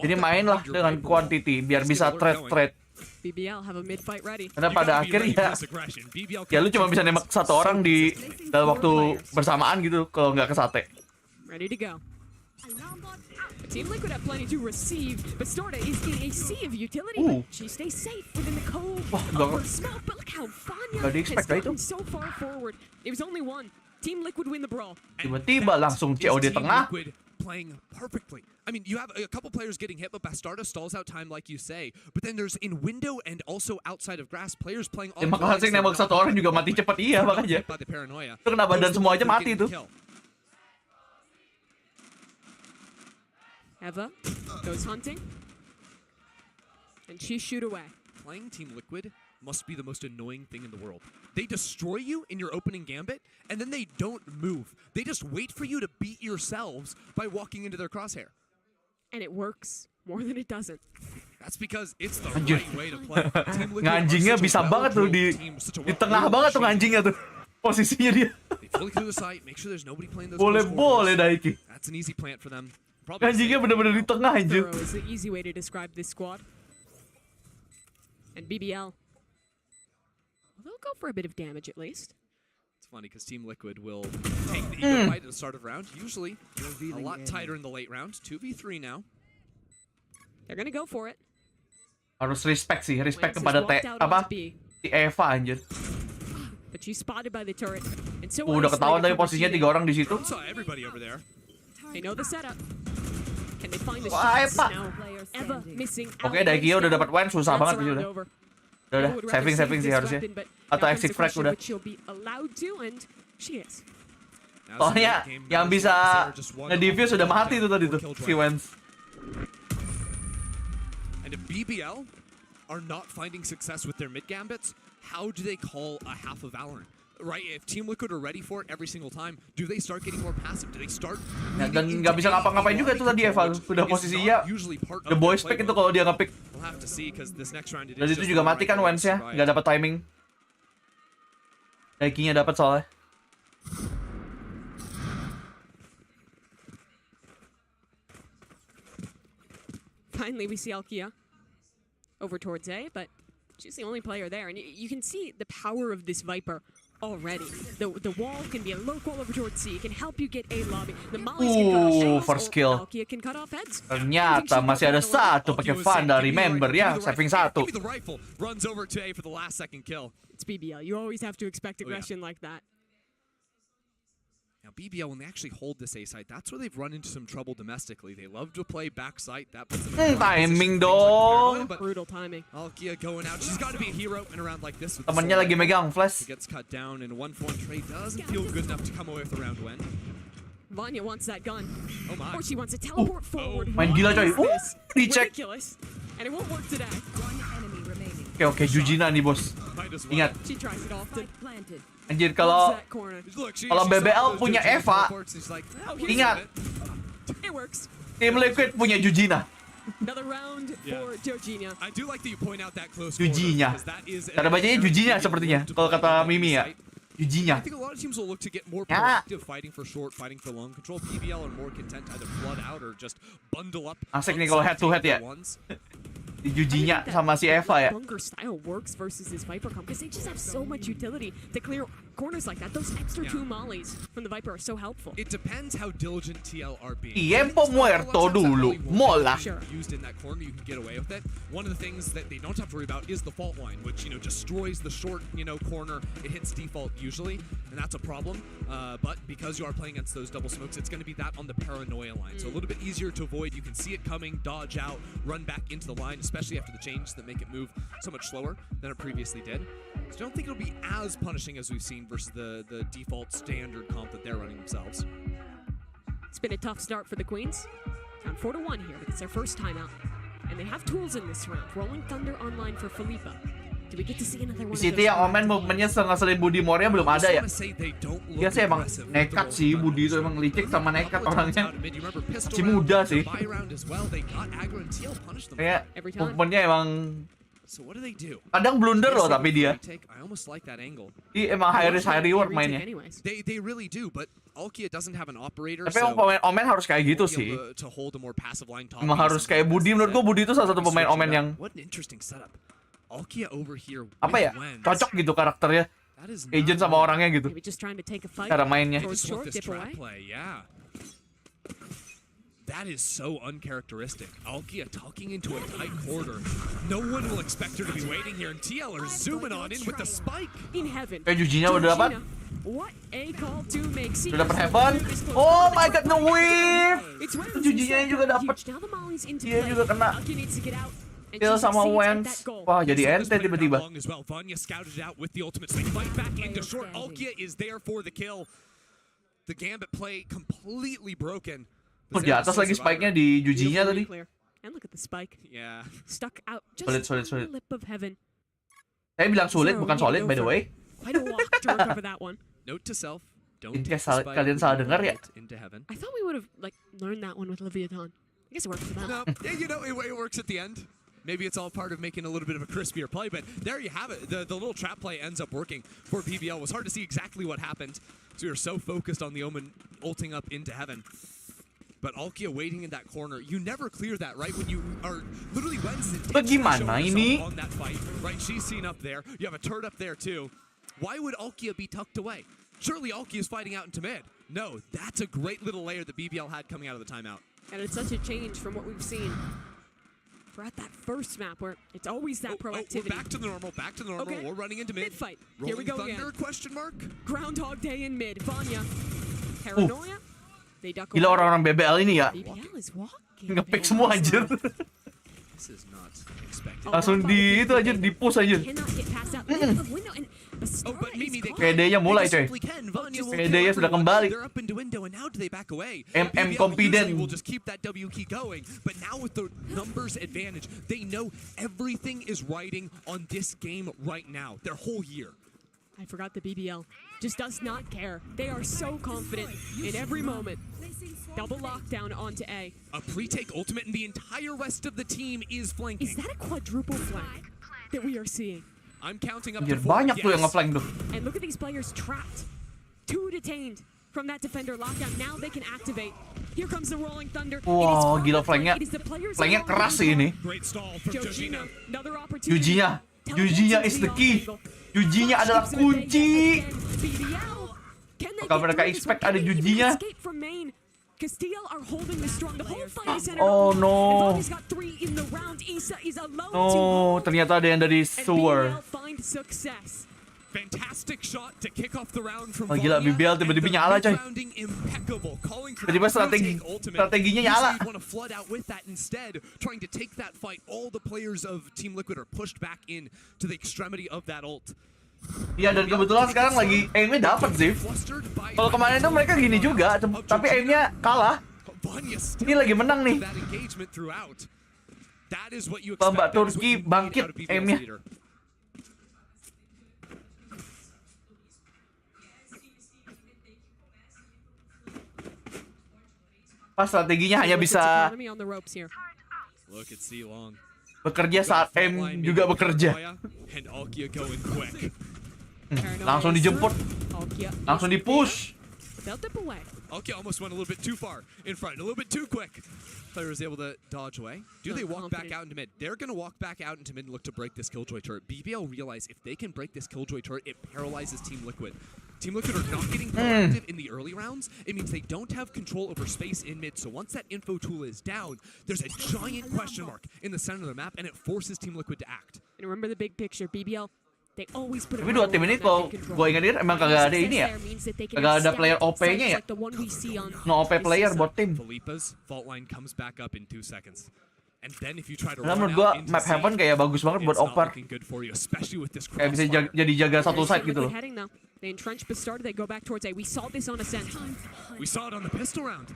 Jadi mainlah dengan quantity biar bisa trade. BBL have a mid fight ready. Karena pada akhirnya ya lu cuma bisa nembak satu orang di dalam waktu bersamaan gitu kalau nggak ke sate. Ready to go. Team Liquid have plenty to receive, but Storta is in a sea of utility, but she stays safe within the cove of her smoke. But look how Vanya has gotten so far forward. It was only one. Team Liquid win the brawl. Tiba-tiba langsung COD tengah. Playing perfectly. I mean, you have a couple players getting hit, but Bastarda stalls out time, like you say. But then there's in window and also outside of grass players playing. Makanya nembak satu orang juga mati cepat, iya makanya. Itu kena badan semua aja mati tuh. Eva goes hunting, and she shoot away. Playing Team Liquid must be the most annoying thing in the world. They destroy you in your opening gambit, and then they don't move. They just wait for you to beat yourselves by walking into their crosshair. And it works more than it doesn't. That's because it's the right way to play. Nganjingnya bisa banget tuh di tengah banget tuh nganjingnya tuh. Posisinya dia. Boleh Daiki. That's an easy plant for them. Nganjingnya bener-bener di tengah anjir. Thorough is the easy way to describe this squad. And BBL, they'll go for a bit of damage at least. It's funny because Team Liquid will take the ego fight at the start of round. Usually a lot tighter in the late round. 2v3 now. They're gonna go for it. Harus respect kepada si Eva anjir. But she's spotted by the turret. And so Udah ketahuan dari posisinya 3 orang di situ. Everybody over there. They know the setup. Can they find the Wah, shots Eva. now? Eva missing out. Oke, Daiki udah dapat win, susah banget sih udah. Udah, saving sih harusnya. Atau exit frag udah. Soalnya yang bisa nge-defuse sudah mati tuh tadi tuh, si Wens. And if BBL are not finding success with their mid gambits, how do they call a half of Valorant? Right, if Team Liquid are ready for it every single time, do they start getting more passive? Do they start? Ya, dan nggak bisa ngapa-ngapain juga tuh tadi Eva, udah posisinya the boys pick itu kalau dia nge-pick. Dan itu juga mati kan Wens-nya, nggak dapat timing. Daikinya dapat soalnya. Finally, we see Alkia over towards A, but She's the only player there, and you can see the power of this Viper already. The wall can be a low wall over towards C. It can help you get A lobby. The mollies can cut off heads, first or kill. Alkia can cut off heads. Ternyata masih ada satu pakai Vanda, remember ya, saving satu. Give me the rifle. Runs over to A for the last second kill. It's BBL. You always have to expect aggression like that. Now BBL, when they actually hold this A site, that's where they've run into some trouble domestically. They love to play back site. That puts them in timing dong. Brutal timing. Alkia going out. She's got to be a hero in a round like this. Temannya lagi megang flash. He gets cut down in a 1-for-1 trade. Doesn't feel good enough to come away with the round win. Vanya wants that gun. Oh my. Or she wants to teleport forward. Main gila coy. Dicek. Ridiculous. And it won't work today. Oke, Jujina nih bos. Ingat. She tries it often. Anjir, kalau BBL punya Eva, ingat, It works. tim Liquid punya Jujina. Another round for Georgina. I do like that you point out that close Jujinya. Cara bacanya Jujinya sepertinya. Kalau kata Mimi ya. Jujinya. I think a lot of teams will look to get more proactive, fighting for short, fighting for long control. PBL are more content to either flood out or just bundle up. Asik nih kalau head to head ya. Di Jujinya sama si Eva ya. Bunker style works versus this Viper comp because they just have so much utility to clear corners like that. Those extra 2 mollies from the Viper are so helpful. It depends how diligent TL are being. Tiempo muerto dulu. Mola. Used in that corner, you can get away with it. One of the things that they don't have to worry about is the fault line, which destroys the short corner. It hits default usually, and that's a problem. But because you are playing against those double smokes, it's going to be that on the paranoia line. So a little bit easier to avoid. You can see it coming, dodge out, run back into the line, especially after the changes that make it move so much slower than it previously did. So I don't think it'll be as punishing as we've seen versus the default standard comp that they're running themselves. It's been a tough start for the Queens. Down 4-1 here, but it's their first time out. And they have tools in this round. Rolling Thunder online for Felipa. Do we get to see another one? Di situ yang Omen movementnya ngeselin Budi Moria belum ada ya. Dia sih emang nekat sih, Budi itu emang licik sama nekat orangnya. Masih muda sih. Kayak movementnya emang kadang blunder loh tapi dia. Dia emang high risk high reward mainnya. They really do, but Alkia doesn't have an operator. Tapi emang Omen harus kayak gitu sih. Emang harus kayak Budi. Menurut gua Budi itu salah satu pemain Omen yang apa ya, cocok gitu karakternya, agent sama orangnya gitu, cara mainnya. That is so uncharacteristic. Alkia tucking into a tight corner. No one will expect her to be waiting here, and TL are zooming on in with the spike. In heaven. Jujinya udah dapat. What a call to make. Sudah dapat heaven. Oh my god, no whip. Jujinya juga dapat. Dia juga kena. Kill sama Wens. Wah, jadi ente tiba-tiba. The gambit play completely broken. Oh, di atas lagi spike-nya di Jujinya tadi. And look at the spike. Yeah. Stuck out just Sulit. lip of heaven. Saya bilang sulit, bukan solid by the way. Quite a walk to recover that one. Note to self. Ini kalian salah dengar ya? I thought we would have learned that one with Leviathan. I guess it worked for them. No, it works at the end. Maybe it's all part of making a little bit of a crispier play, but there you have it. The little trap play ends up working for PBL. It was hard to see exactly what happened, so we were so focused on the Omen ulting up into heaven. But Alkia waiting in that corner, you never clear that, right? When you are literally Bagaimana ini? on that fight, right? She's seen up there. You have a turret up there too. Why would Alkia be tucked away? Surely Alkia is fighting out into mid. No, that's a great little layer that BBL had coming out of the timeout. And it's such a change from what we've seen. We're at that first map where it's always that proactivity. Back to the normal. Okay. We're running into mid. Mid-fight. Here we go Thunder, again. question mark? Groundhog Day in mid. Vanya. Paranoia. They duck Gila orang-orang BBL ini ya. BBL is walking. Nge-pick semua anjir. This is not expected. Langsung di itu aja, di push aja. KD-nya mulai coy. KD-nya sudah kembali. MM confident. Will just keep that W key going, but now with the numbers advantage, they know everything is riding on this game right now. Their whole year. I forgot the BBL just does not care. They are so confident in every moment. Double lockdown onto A. A pre-take ultimate, and the entire rest of the team is flanking. Is that a quadruple flank that we are seeing? I'm counting up Anjir, to 4. banyak tuh yang nge-flank tuh. And look at these players trapped. 2 detained from that defender lockdown. Now they can activate. Here comes the rolling thunder. Wow, gila flanknya. Flanknya keras sih ini. Great stall from Georgina. Another opportunity. Jujinya. Yujinya is the key. Yujinya adalah kunci. Apakah mereka expect ada Yujinya? Oh no. No, ternyata ada yang dari sewer. Fantastic shot to kick off the round from gila, BBL tiba-tiba nyala coy. Tiba-tiba strateginya nyala. Trying to take that fight, all the players of Team Liquid are pushed back in to the extremity of that ult. Iya, dan kebetulan sekarang lagi aimnya dapat sih. Kalau kemarin tuh mereka gini juga, tapi aimnya kalah. Ini lagi menang nih. Mbak Turki bangkit aimnya. Pas strateginya hanya bisa bekerja saat aim juga bekerja. Langsung dijemput, langsung dipush. Alkia almost went a little bit too far in front, a little bit too quick. Player was able to dodge away. Do they walk back out into mid? They're going to walk back out into mid and look to break this Killjoy turret. BBL realize if they can break this Killjoy turret, it paralyzes Team Liquid. Team Liquid are not getting proactive in the early rounds. It means they don't have control over space in mid. So once that info tool is down, there's a giant question mark in the center of the map, and it forces Team Liquid to act. And remember the big picture, BBL. They always put. Tapi dua tim ini kalau gue ingat emang kagak ada ini ya, kagak ada player OP-nya ya. No OP player buat tim. Felipe's fault line comes back up in 2 seconds. And then if you try to Nah, menurut gua map Heaven kayak bagus banget buat oper. Kayak bisa jadi jaga satu side gitu loh. They entrench Bastarda, they go back towards A. We saw this on Ascent. We saw it on the pistol round.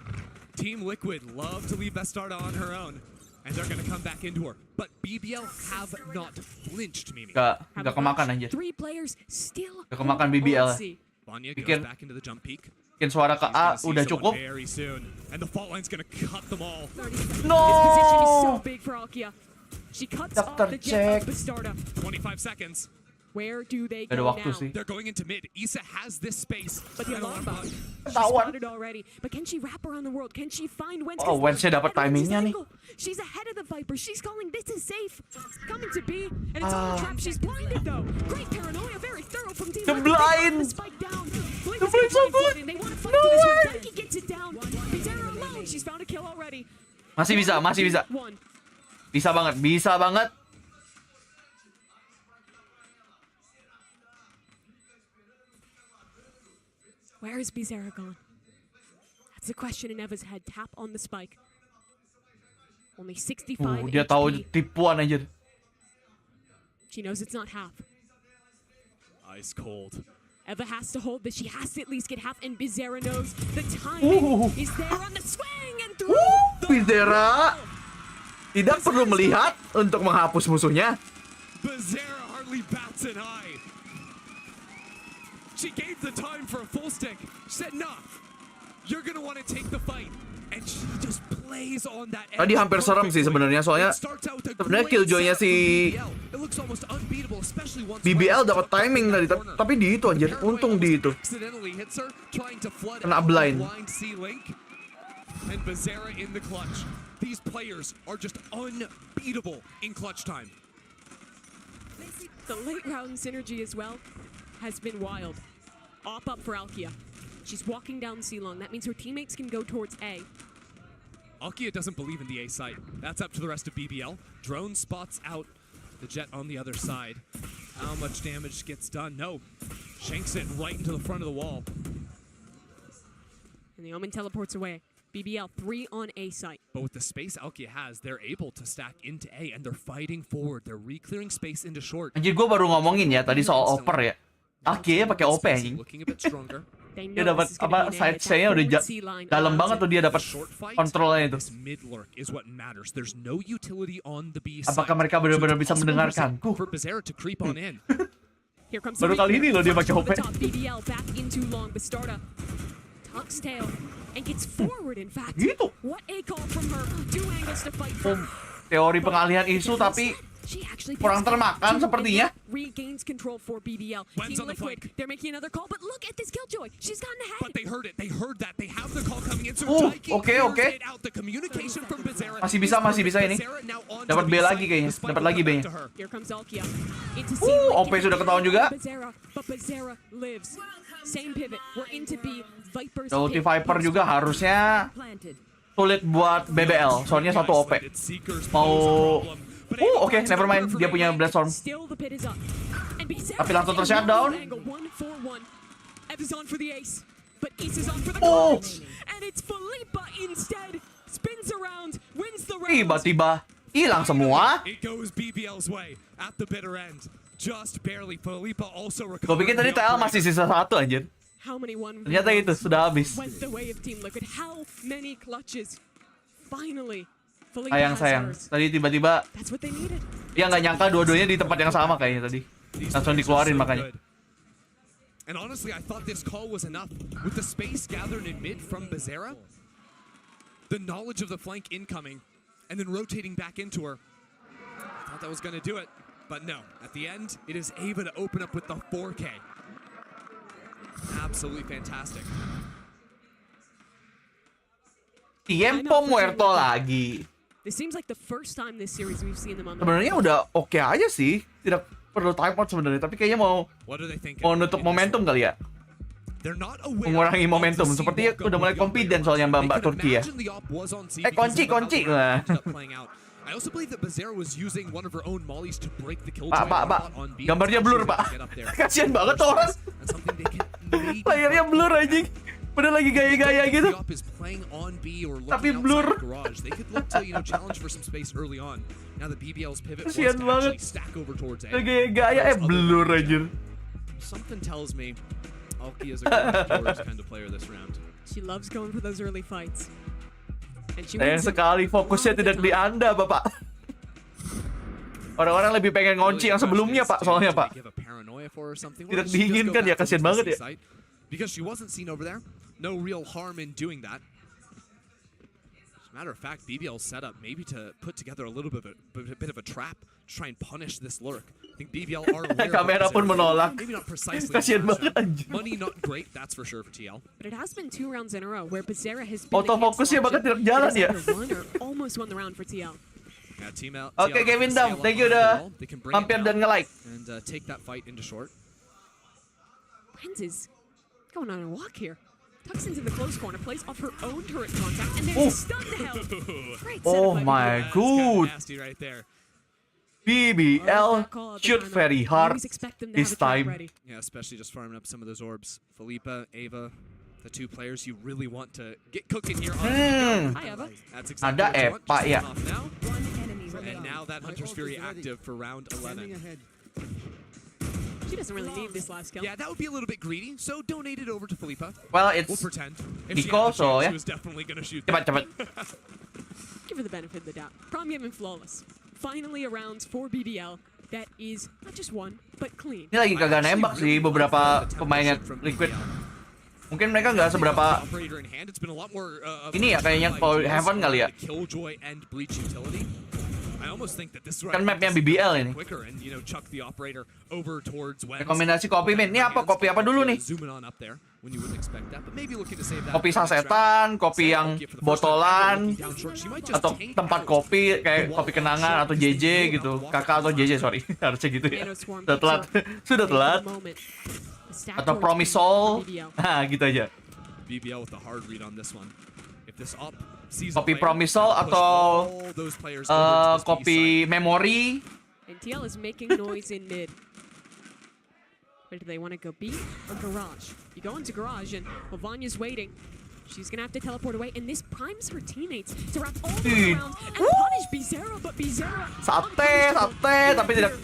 Team Liquid love to leave Bastarda on her own. And they're going to come back into her. But BBL have not flinched, Mimi. Gak kemakan anjir. Gak kemakan BBL. Bikin suara ke A udah cukup. No. Daftar cek. 25 seconds. Where do they go now? They're going into mid. Issa has this space. But the alarm bot, she spotted already. But can she wrap around the world? Can she find Wentz? Oh, Wentznya dapat timingnya nih. She's ahead of the Viper. She's calling this is safe. Coming to B, and it's all a trap. She's blinded though. Great paranoia, very thorough from Team Liquid. Blind. Spike down. The blind so good. They want to fight for this one. Dikey gets it down. Bizarro alone. She's found a kill already. Masih bisa. Bisa banget. Where is Bizarra gone? That's the question in Eva's head. Tap on the spike. Only 65 dia tahu tipuan anjir. She knows it's not half. Ice cold. Eva has to hold this. She has to at least get half, and Bizarra knows the timing is there on the swing and through. Bizarra tidak perlu melihat untuk menghapus musuhnya. Bizarra hardly bats an eye. She gave the time for a full stick. She said, "No, you're gonna want to take the fight," and she just plays on that. Tadi hampir serem sih sebenarnya, soalnya sebenarnya killjoy-nya si BBL dapat timing tadi, tapi di itu anjir, untung di itu. Kena blind. And Bizarra in the clutch. These players are just unbeatable in clutch time. The late round synergy as well has been wild. Up for Alkia. She's walking down C-Long. That means her teammates can go towards A. Alkia doesn't believe in the A site. That's up to the rest of BBL. Drone spots out the jet on the other side. How much damage gets done? No. Shanks it right into the front of the wall. And the Omen teleports away. BBL 3 on A site. But with the space Alkia has, they're able to stack into A and they're fighting forward. They're re-clearing space into short. Anjir, gue baru ngomongin ya tadi soal oper ya. Alkia pakai OP anjing. Dia dapat apa side C-nya udah dalam banget tuh, dia dapat kontrolnya itu. Apakah mereka benar-benar bisa mendengarkanku? Baru kali ini loh dia pakai OP. Gitu. Teori pengalihan isu tapi She actually Kurang termakan sepertinya. regains control for BBL. When's Team on the Liquid, flank. they're making another call, but look at this Killjoy. She's gotten ahead. But they heard it. They heard that. They have the call coming in. So Daiki Oke. clears it out. The communication from Bizarra. Masih bisa ini. Bizarra now on Dapat to B the lagi side, kayaknya. despite Dapat what lagi happened B-nya. to her. Here comes Alkia. Into C. OP sudah ketahuan juga. Bizarra, but Bizarra lives. Same pivot. We're into B. Vipers. Ulti Viper juga harusnya sulit buat BBL, soalnya satu OP. Mau oke, never mind. Dia punya Blast Storm. Still the pit is up. And Bizarra Tapi langsung in ter-shutdown. angle 1-4-1. Ev is on for the ace, but Ace is on for the Oh. clutch. And it's Felipa instead. Spins around, wins the round. Tiba-tiba hilang semua. It goes BBL's way at the bitter end. Just barely. Felipa also Gue recovered. pikir tadi TL masih sisa satu anjir. How many one Ternyata itu sudah habis. went the way of Team Liquid? How many clutches? Finally, Felipa Sayang. has hers. Tadi tiba-tiba That's what they needed. dia nggak nyangka dua-duanya di tempat yang sama kayaknya tadi. Langsung dikeluarin makanya. And honestly, I thought this call was enough. With the space gathered in mid from Bizarra, the knowledge of the flank incoming, and then rotating back into her, I thought that was going to do it. But no, at the end, it is Ava to open up with the 4K. Absolutely fantastic. Tiempo muerto lagi. This seems like the first time this series we've seen them on the Sebenarnya udah oke aja sih. Tidak perlu timeout sebenarnya, tapi kayaknya mau What are they thinking? nutup momentum kali ya. They're not aware Mengurangi of momentum. the Sepertinya C-walk udah mulai of the confident operator. soalnya They mbak-mbak could Turki ya. imagine the op was on C kunci because of how lah. Valorant ended up playing out. I also believe that Bizarra was using one of her own mollies to break the Killjoy Pak. on B. Gambarnya blur, Pak. Kasian banget tuh orang. That's something they can maybe Layarnya blur anjing. Padahal lagi gaya-gaya gitu. The op is playing on B or Tapi looking blur. outside the garage. They could look to, challenge for some space early on. Now the BBL's pivot was to Kasian banget. actually stack over towards A. Gaya-gaya blur anjir. Something tells me Alki is a ground kind of player this round. She loves going for those early fights. And she Sayang wins it sekali all fokusnya the tidak di time. Anda, Bapak. Orang-orang lebih pengen ngunci yang sebelumnya, Pak, soalnya, Pak. Tidak diinginkan ya, kasihan banget ya. Because she wasn't seen over there. No real harm in doing that. As a matter of fact, BBL's set up maybe to put together a little bit of a trap to try and punish this lurk. I think BBL are aware. Kamera pun menolak. Maybe not precisely. Kasihan banget anjir. Money not great, that's for sure for TL. But it has been 2 rounds in a row where Bizarra has been Autofokusnya bahkan tidak jalan ya. won or almost won the round for TL. Yeah, team out. Oke, Kevin Dam, thank you udah mampir dan nge-like. And take that fight into short. Renz is going on a walk here. Tucks into the close corner, plays off her own turret contact, and there's a stun to help. Great Oh setup by my BBL. god. Nasty right there. BBL shoot very hard this time. Yeah, especially just farming up some of those orbs. Felipa, Ava, the two players you really want to get cooking here. Hi, Eva. That's exactly Ada what you want. Epa Just ya. off now. And now that Hunter's Fury active for round 11. She doesn't really need this last kill. Yeah, that would be a little bit greedy, so donate it over to Felipa. Well, it's We'll pretend. If she Nico, had the so chance, ya. she was definitely going to shoot Cepat. Give her the benefit of the doubt. Prom game and flawless. Finally a round for BBL that is not just one, but clean. Ini lagi kagak nembak sih beberapa pemainnya Liquid. Mungkin mereka nggak seberapa ini ya kayaknya kalau Heaven kali ya. Kan mapnya BBL ini. Rekomendasi kopi min. Ini apa kopi apa dulu nih? Kopi sasetan, kopi yang botolan, atau tempat kopi kayak kopi kenangan atau JJ gitu. Kakak atau JJ sorry harusnya gitu ya. Sudah telat. Atau Promisol. Nah gitu aja. Kopi Promisol atau kopi Memory. And TL is making noise in mid. Where do they want to go? B or garage? You go into garage and Vanya's waiting. She's gonna have to teleport away, and this primes her teammates to wrap all the way around and punish Bizarra, but Bizarra Sate, tapi tidak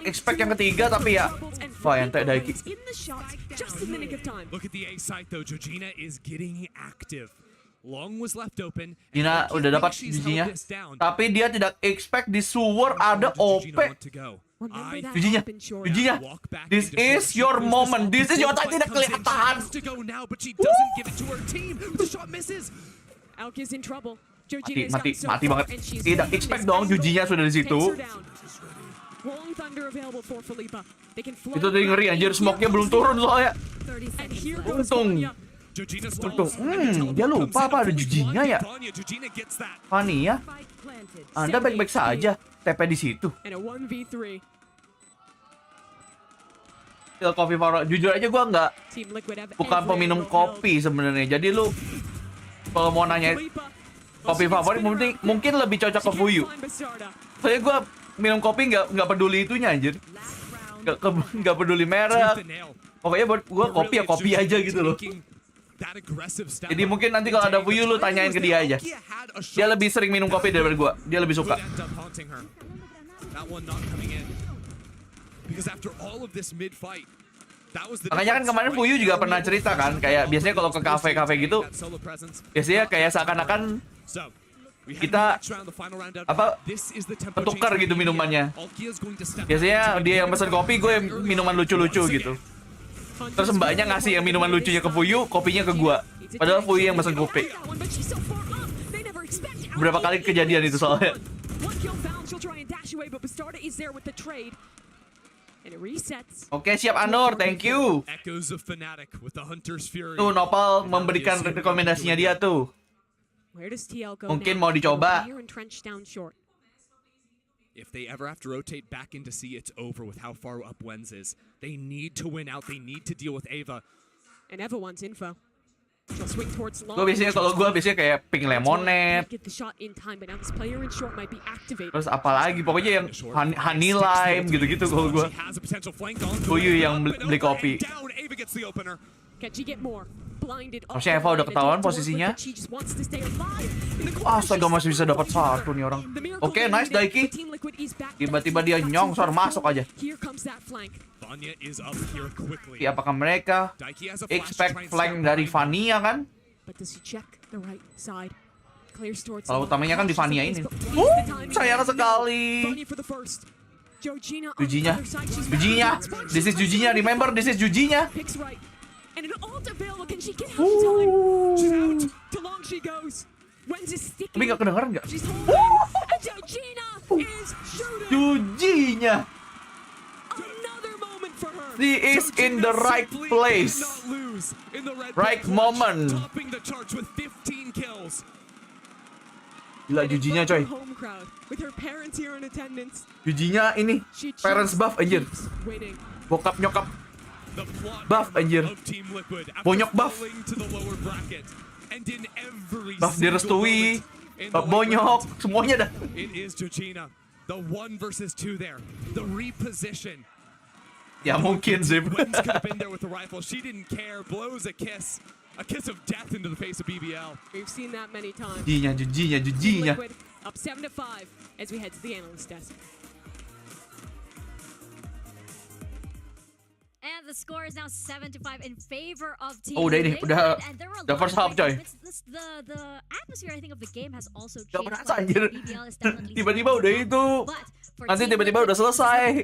expect yang ketiga tapi ya. Wah, ente Daiki. in the shots just in the nick of time. Look at the A site though. Georgina is getting active. Long was left open. Gina udah dapat giginya, tapi dia tidak expect di sewer ada OP. Giginya, this is your moment, this is your time, tidak kelihatan. Alkia's in trouble. Mati banget. Tidak expect dong Jujinya sudah di situ. Long thunder available for Philippa. They can flood. Itu tadi ngeri anjir, smoke-nya belum turun soalnya. And here goes Untung. Vanya. Untung. Dia lupa apa ada Jujinya ya. Vania, Anda baik-baik saja. TP di situ. And a 1v3. Kopi favorit. Jujur aja gua nggak Team Liquid have bukan every peminum angle kopi sebenarnya. Jadi lu kalau mau nanya kopi favorit mungkin lebih cocok ke fuyu. Soalnya gua minum kopi nggak peduli itunya anjir. Nggak peduli merek. Pokoknya buat gua kopi ya kopi aja gitu loh. Jadi mungkin nanti kalau ada fuyu lu tanyain ke dia aja. Dia lebih sering minum kopi daripada gua. Dia lebih suka. Makanya kan kemarin Fuyu juga pernah cerita kan, kayak biasanya kalau ke kafe-kafe gitu, biasanya kayak seakan-akan kita petukar gitu minumannya. Biasanya dia yang pesen kopi, gue yang minuman lucu-lucu gitu. Terus mbaknya ngasih yang minuman lucunya ke Fuyu, kopinya ke gua. Padahal Fuyu yang pesen kopi. Berapa kali kejadian itu soalnya. Oke, siap Anur, thank you. Tuh Nopal memberikan rekomendasinya dia tuh. Mungkin mau dicoba. If they ever have to rotate back into C, it's over with how far up Wens is. They need to win out. They need to deal with Ava. And Ava wants info. She'll swing towards long. Gue biasanya kayak pink lemonade. Get the shot in time, but now this player in short might be activated. Terus apalagi pokoknya yang honey lime gitu-gitu kalau gue. Fuyu yang beli kopi. Can she get more? Blinded. Harusnya Eva udah ketahuan posisinya. Astaga, masih bisa dapat satu nih orang. Oke, nice Daiki. Tiba-tiba dia nyongsor masuk aja. Oke, apakah mereka expect flank dari Vania kan? Kalau utamanya kan di Vania ini. Sayang sekali. Jujinya. This is Jujinya. Remember, this is Jujinya. And an ult available, can she get out in time? She's out. Too long she goes. Wens is sticking. Tapi nggak kedengeran nggak? She's holding. And Georgina is shooting. Jujinya. Another moment for her. She is in the right place. Right moment. Gila Jujinya coy. Jujinya ini parents buff anjir. Bokap nyokap buff anjir. Bonyok buff. Buff direstui. Buff bonyok. Semuanya dah. Ya mungkin sih. A kiss of death into the face of BBL. We've seen that many times. Jujinya. Up 7-5 as we head to the analyst desk. And the score is now 7-5 in favor of Team Oh, udah ini, udah first half coy. The atmosphere I think of the game has also Gak changed. berasa anjir. Tiba-tiba udah itu. Nanti tiba-tiba udah selesai.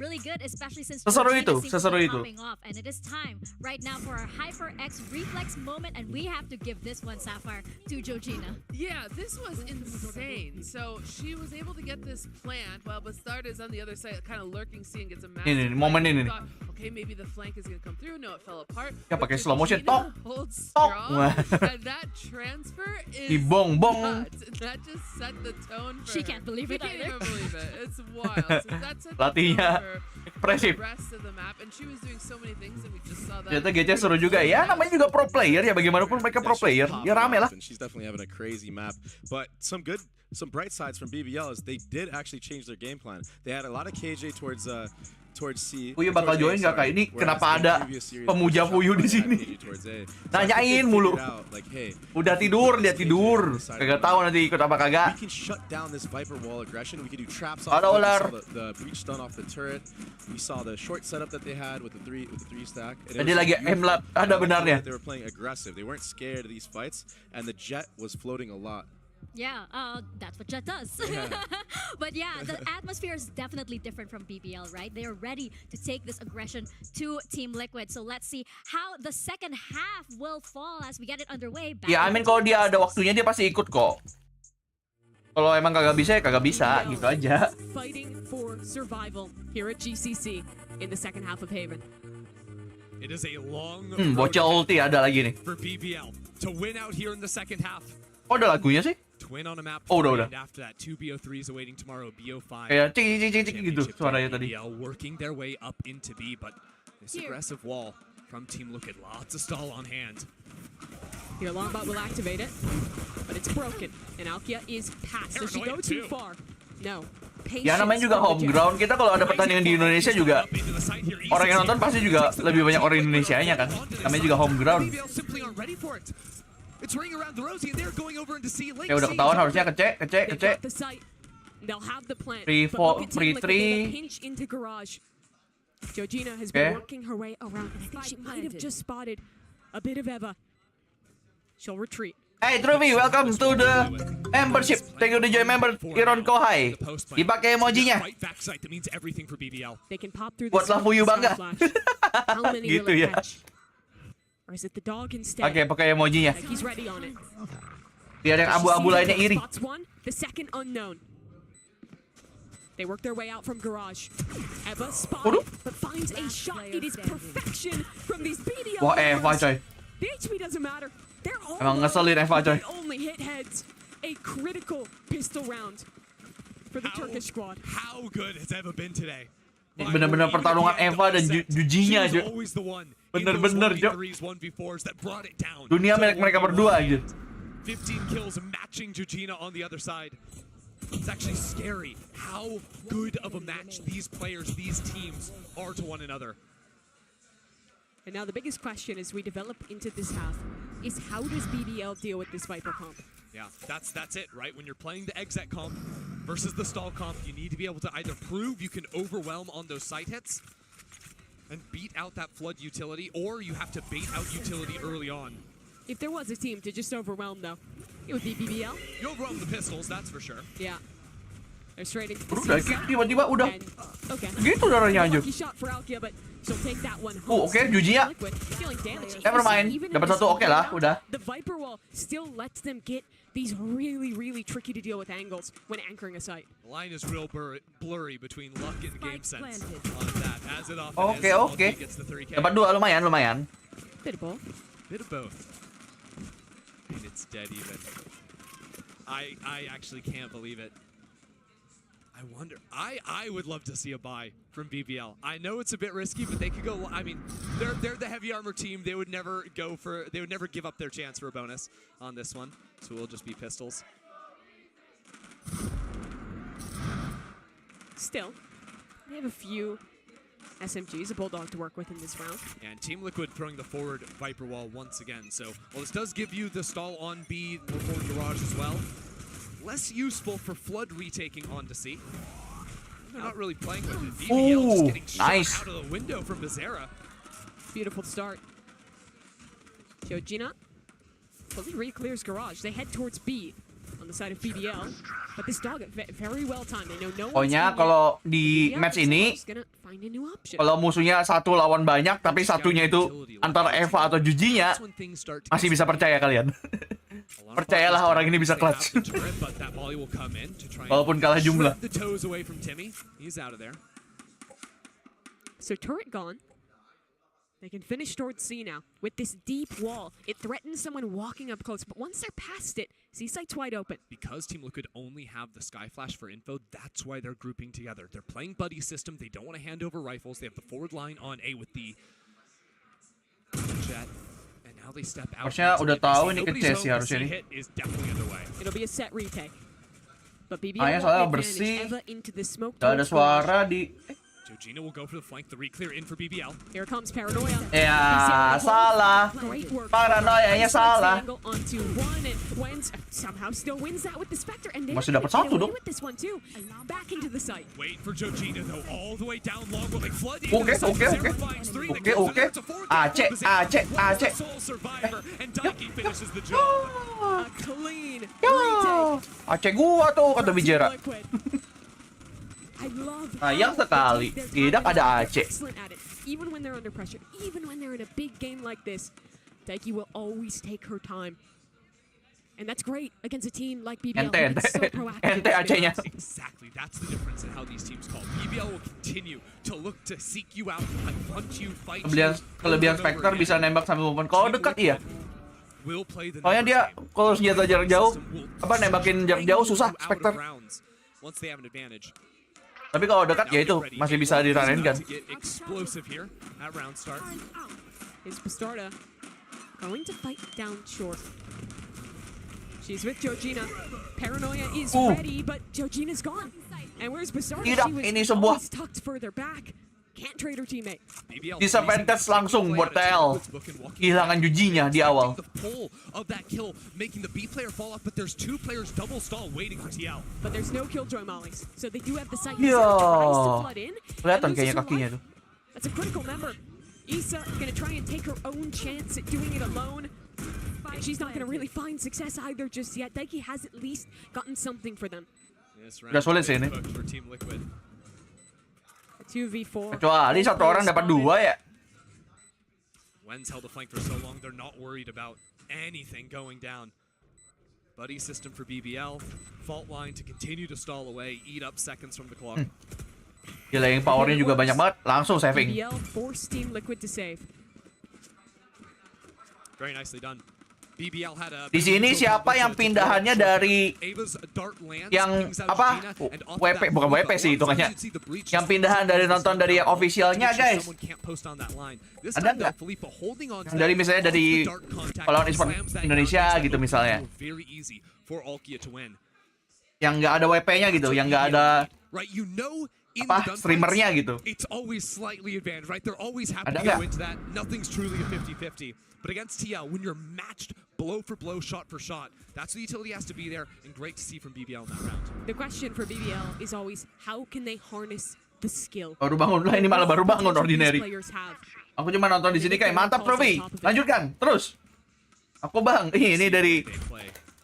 Seseru itu. And it is time right now for our HyperX reflex moment, and we have to give this one, Sapphire, to Georgina. Yeah, this was insane. So she was able to get this plant while Bastard is on the other side, kind of lurking C and gets a massive. Ini momen ini. Okay, maybe the flank is gonna come through. No, it fell apart. Ya pakai slow motion. Tok. And that transfer is Dibong-bong. that just set the tone for She can't believe it She can't either. even believe it. It's wild. So that set the Latihnya tone for impresif. the rest of the map, and she was doing so many things, and we just saw that. Ternyata GC seru juga ya, namanya juga pro player ya, bagaimanapun mereka pro player, ya rame lah. She's definitely having a crazy map, but some bright sides from BBL is they did actually change their game plan. They had a lot of KJ towards C. Fuyu bakal join nggak kak? Ini kenapa ada pemuja Fuyu di sini? Nanyain mulu. Udah tidur, dia tidur. Kagak tahu nanti ikut apa kagak. Ada ular. Tadi lagi aim-lab, ada benarnya. They were playing aggressive. They weren't scared of these fights, and the Jet was floating a lot. Yeah, that's what Jet does. But yeah, the atmosphere is definitely different from BBL, right? They are ready to take this aggression to Team Liquid. So let's see how the second half will fall as we get it underway. Ya, I mean kalau dia ada waktunya dia pasti ikut kok. Kalau emang kagak bisa ya kagak bisa, gitu aja. Fighting for survival here at GCC in the second half of Haven. It is a long Bocah ulti ada lagi nih. for BBL to win out here in the second half. Oh, ada lagunya sih? Twin on a map. Oh, udah. And after that, 2 BO3s awaiting tomorrow. BO5. Kayak cing gitu suaranya tadi. BBL working their way up into B, but this aggressive wall from Team Liquid. Lots of stall on hand. Your alarm bot will activate it, but it's broken, and Alkia is past. Does she go too far? No. Ya namanya juga home ground. Kita kalau ada pertandingan di Indonesia juga orang yang nonton pasti juga lebih banyak orang Indonesianya kan. Namanya juga home ground. Ya udah ketahuan harusnya kecek. They'll have the plant. Free but look at free Team Liquid, three. they pinch into garage. Georgina has been working her way around. I think she might have just spotted a bit of Eva. She'll retreat. Hey Truvi, welcome to the membership. Thank you to join member Iron Kohai. Dipakai emojinya. They can pop through Buatlah fuyu bangga. How many Gitu will it ya. catch? Or is it the dog instead? Oke, pakai emojinya. Like he's ready on it. Biar yang abu-abu lainnya iri. Spots one, the second unknown. They work their way out from garage. Eva spotted, but finds a shot. It is perfection from these BDL. Wah, Eva coy. The HP doesn't matter. They're all Emang ngeselin Eva coy. only hit heads. A critical pistol round for the Turkish squad. How good has Eva been today? Bener-bener pertarungan Eva dan Jujinya aja. Bener-bener Jo. Dunia milik mereka berdua aja. 15 kills matching Georgina on the other side. It's actually scary how good of a match these players, these teams are to one another. And now the biggest question as we develop into this half is how does BBL deal with this Viper comp? Yeah, that's it, right? When you're playing the exec comp versus the stall comp, you need to be able to either prove you can overwhelm on those site hits and beat out that flood utility, or you have to bait out utility early on. If there was a team to just overwhelm though, it would be BBL. You overwhelm the pistols, that's for sure. Yeah. They're straight into Udah, tiba-tiba udah. Gitu darahnya aja. Oke, Jujinya. Never mind. Dapat satu oke lah, udah. The Viper wall still lets them get these really tricky to deal with angles when anchoring a site. The line is real blurry between luck and game sense on that. As it often Oke. Dapat dua, lumayan. Bit of both. Bit of both. And it's dead even. I actually can't believe it. I wonder. I would love to see a buy from BBL. I know it's a bit risky, but they could go. I mean, they're the heavy armor team. They would never give up their chance for a bonus on this one. So we'll just be pistols. Still, they have a few SMGs, a Bulldog to work with in this round. And Team Liquid throwing the forward Viper wall once again. So, well, this does give you the stall on B, the forward garage as well. Less useful for flood retaking onto C. They're not really playing with it. BBL just getting shot out of the window from Bizarra. Beautiful start. Georgina fully re-clears garage. They head towards B on the side of BBL. But this dog very well timed. They know no one's Pokoknya kalau di match ini, kalau musuhnya satu lawan banyak, tapi satunya itu antara Eva atau Jujinya, masih bisa percaya kalian. Percayalah orang ini bisa clutch. Walaupun kalah jumlah. So turret gone. They can finish towards C now. With this deep wall, it threatens someone walking up close. But once they're past it, C site's wide open. Because Team Liquid only have the Sky Flash for info, that's why they're grouping together. They're playing buddy system. They don't want to hand over rifles. They have the forward line on A with the jet. And now they step out. Harusnya udah tahu ini ke C sih harusnya nih. It'll be a set retake. But BBL soalnya bersih. Gak ada suara di. Georgina will go for the flank, the re-clear in for BBL. Here comes Paranoia. Ya, salah. Paranoianya salah. Somehow still wins that with the Spectre and Masih dapat satu dong. with this one too. Back into the site. Wait for Georgina though, all the way down long will they flood into Oke. Aceh. and Dikey finishes the job. A clean Aceh gua tuh kata Bijera. Sayang sekali, tidak ada Aceh. Even when they're under pressure, even when they're in a big game like this, Dikey will always take her time. And that's great against a team like BBL. Ente. It's so proactive. Ente AC-nya. Exactly. That's the difference in how these teams call. BBL will continue to look to seek you out, hunt you, fight you. Kelebihan Spectre bisa nembak sambil movement. Kalau dekat iya. Will play the Soalnya dia kalau senjata jarak jauh, nembakin jarak jauh susah Spectre. Once they have an advantage. Tapi kalau dekat ya itu masih bisa diranin kan. Explosive here at round start. Is Bastarda going to fight down short? She's with Georgina. Paranoia is ready, but Georgina's gone. And where's Bastarda? Tidak, She was always tucked further back. Can't trade her teammate. Disadvantage langsung buat TL. Kehilangan Jujinya di awal. The pull of that kill making the B player fall off, but there's two players double stall waiting for TL. But there's no killjoy mollies, so they do have the sight. Yo. Tries to flood in. Kelihatan kayaknya kakinya tuh. That's a critical member. Isa gonna try and take her own chance at doing it alone. And she's not gonna really find success either just yet. Daiki has at least gotten something for them. Udah sulit sih ini. 2v4. Kecuali satu orang dapat 2 ya. Wen's held the flank for so long, they're not worried about anything going down. Buddy system for BBL. Fault line to continue to stall away, eat up seconds from the clock. Gila, yang powernya juga banyak banget, langsung saving. BBL forced Team Liquid to save. Very nicely done. BBL had a Di sini siapa yang pindahannya dari yang apa? WP bukan WP sih hitungannya. Yang pindahan dari nonton dari yang officialnya guys. Ada nggak? Dari misalnya dari Valorant Esports Indonesia gitu misalnya. Yang nggak ada WP-nya gitu, yang nggak ada apa streamernya gitu. Ada nggak? But against TL, when you're matched blow for blow, shot for shot, that's the utility has to be there, and great to see from BBL in that round. The question for BBL is always, how can they harness the skill? Baru bangun lah, ini malah baru bangun Ordinary. Aku cuma nonton di sini kayak mantap Profi, lanjutkan terus. Aku bang, ini dari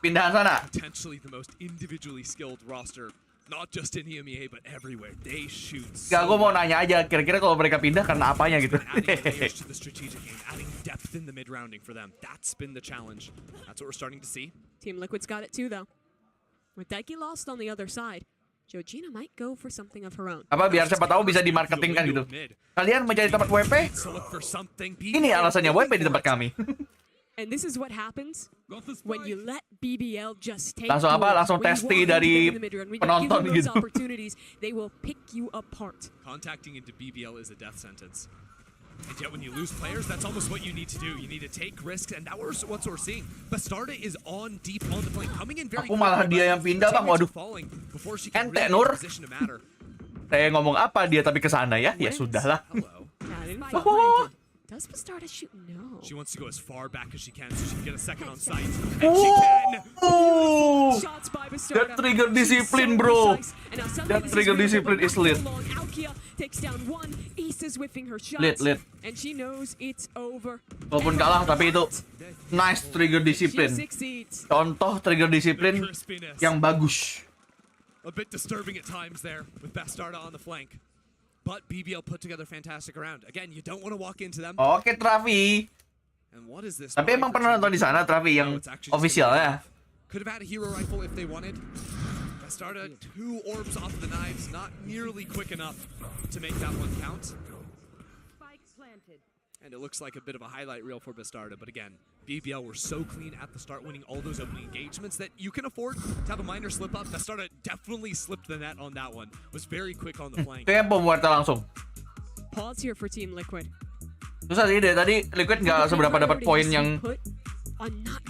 pindahan sana. Potentially the most individually skilled roster. Not just in EMEA, but everywhere. They shoot. Gak, gue mau nanya aja, kira-kira kalau mereka pindah karena apanya gitu. Adding depth in the mid rounding for them. That's been the challenge. That's what we're starting to see. Team Liquid's got it too, though. With Daiki lost on the other side, Georgina might go for something of her own. Apa biar siapa tahu bisa dimarketingkan gitu. Kalian mencari tempat WP? Ini alasannya WP di tempat kami. And this is what happens when you let BBL just take langsung apa? Langsung testi dari penonton gitu. They will pick you apart. Contacting into BBL is a death sentence. And yet when you lose players, that's almost what you need to do. You need to take risks, and that was what we're seeing. Bastarda is on deep on the flank, coming in very. Aku malah dia yang pindah bang, waduh. Ente Nur. Saya ngomong apa dia tapi kesana ya? Ya sudahlah. Does Bastarda shoot? No. She wants to go as far back as she can so she can get a second on sight. And she can! Shots by Bastarda. That trigger discipline, bro. That trigger discipline is lit. Takes down one. Isa's whiffing her shots. Lit. And she knows it's over. Walaupun kalah tapi itu nice trigger discipline. Contoh trigger discipline yang bagus. A bit disturbing at times there with Bastarda on the flank. But BBL put together fantastic round. Again, you don't want to walk into them. Oke, Travi. And what is this? Tapi emang pernah nonton di sana Travi yang official ya. Could have had a hero rifle if they wanted. Bastarda 2 orbs off the knives, not nearly quick enough to make that one count. And it looks like a bit of a highlight reel for Bastarda, but again, BBL were so clean at the start, winning all those opening engagements that you can afford to have a minor slip up. Bastarda definitely slipped the net on that one. Was very quick on the flank. Tempo muerta langsung. Pause here for Team Liquid. Susah sih deh, tadi Liquid nggak seberapa dapat poin yang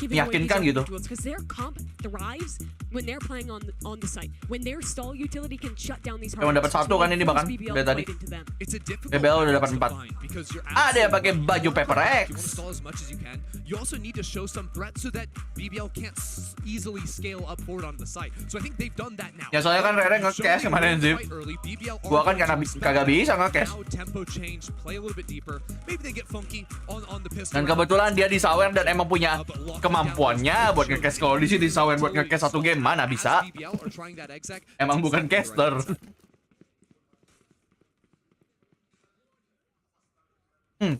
meyakinkan gitu. Because their comp thrives when they're playing on the site. When their stall utility can shut down these hard. Cuma dapat 1 kan ini bahkan dari tadi. BBL udah dapat 4. Ada yang pakai baju Paper X. You also need to show some threat so that BBL can't easily scale up forward on the site. So I think they've done that now. Ya soalnya kan Rere nge-cash kemarin sih. Gua kan karena kagak bisa nge-cash. Dan kebetulan dia di Sawer dan emang punya kemampuannya buat nge-cash. Kalau di sini Sawer buat nge-cash 1 game mana bisa. Emang bukan caster.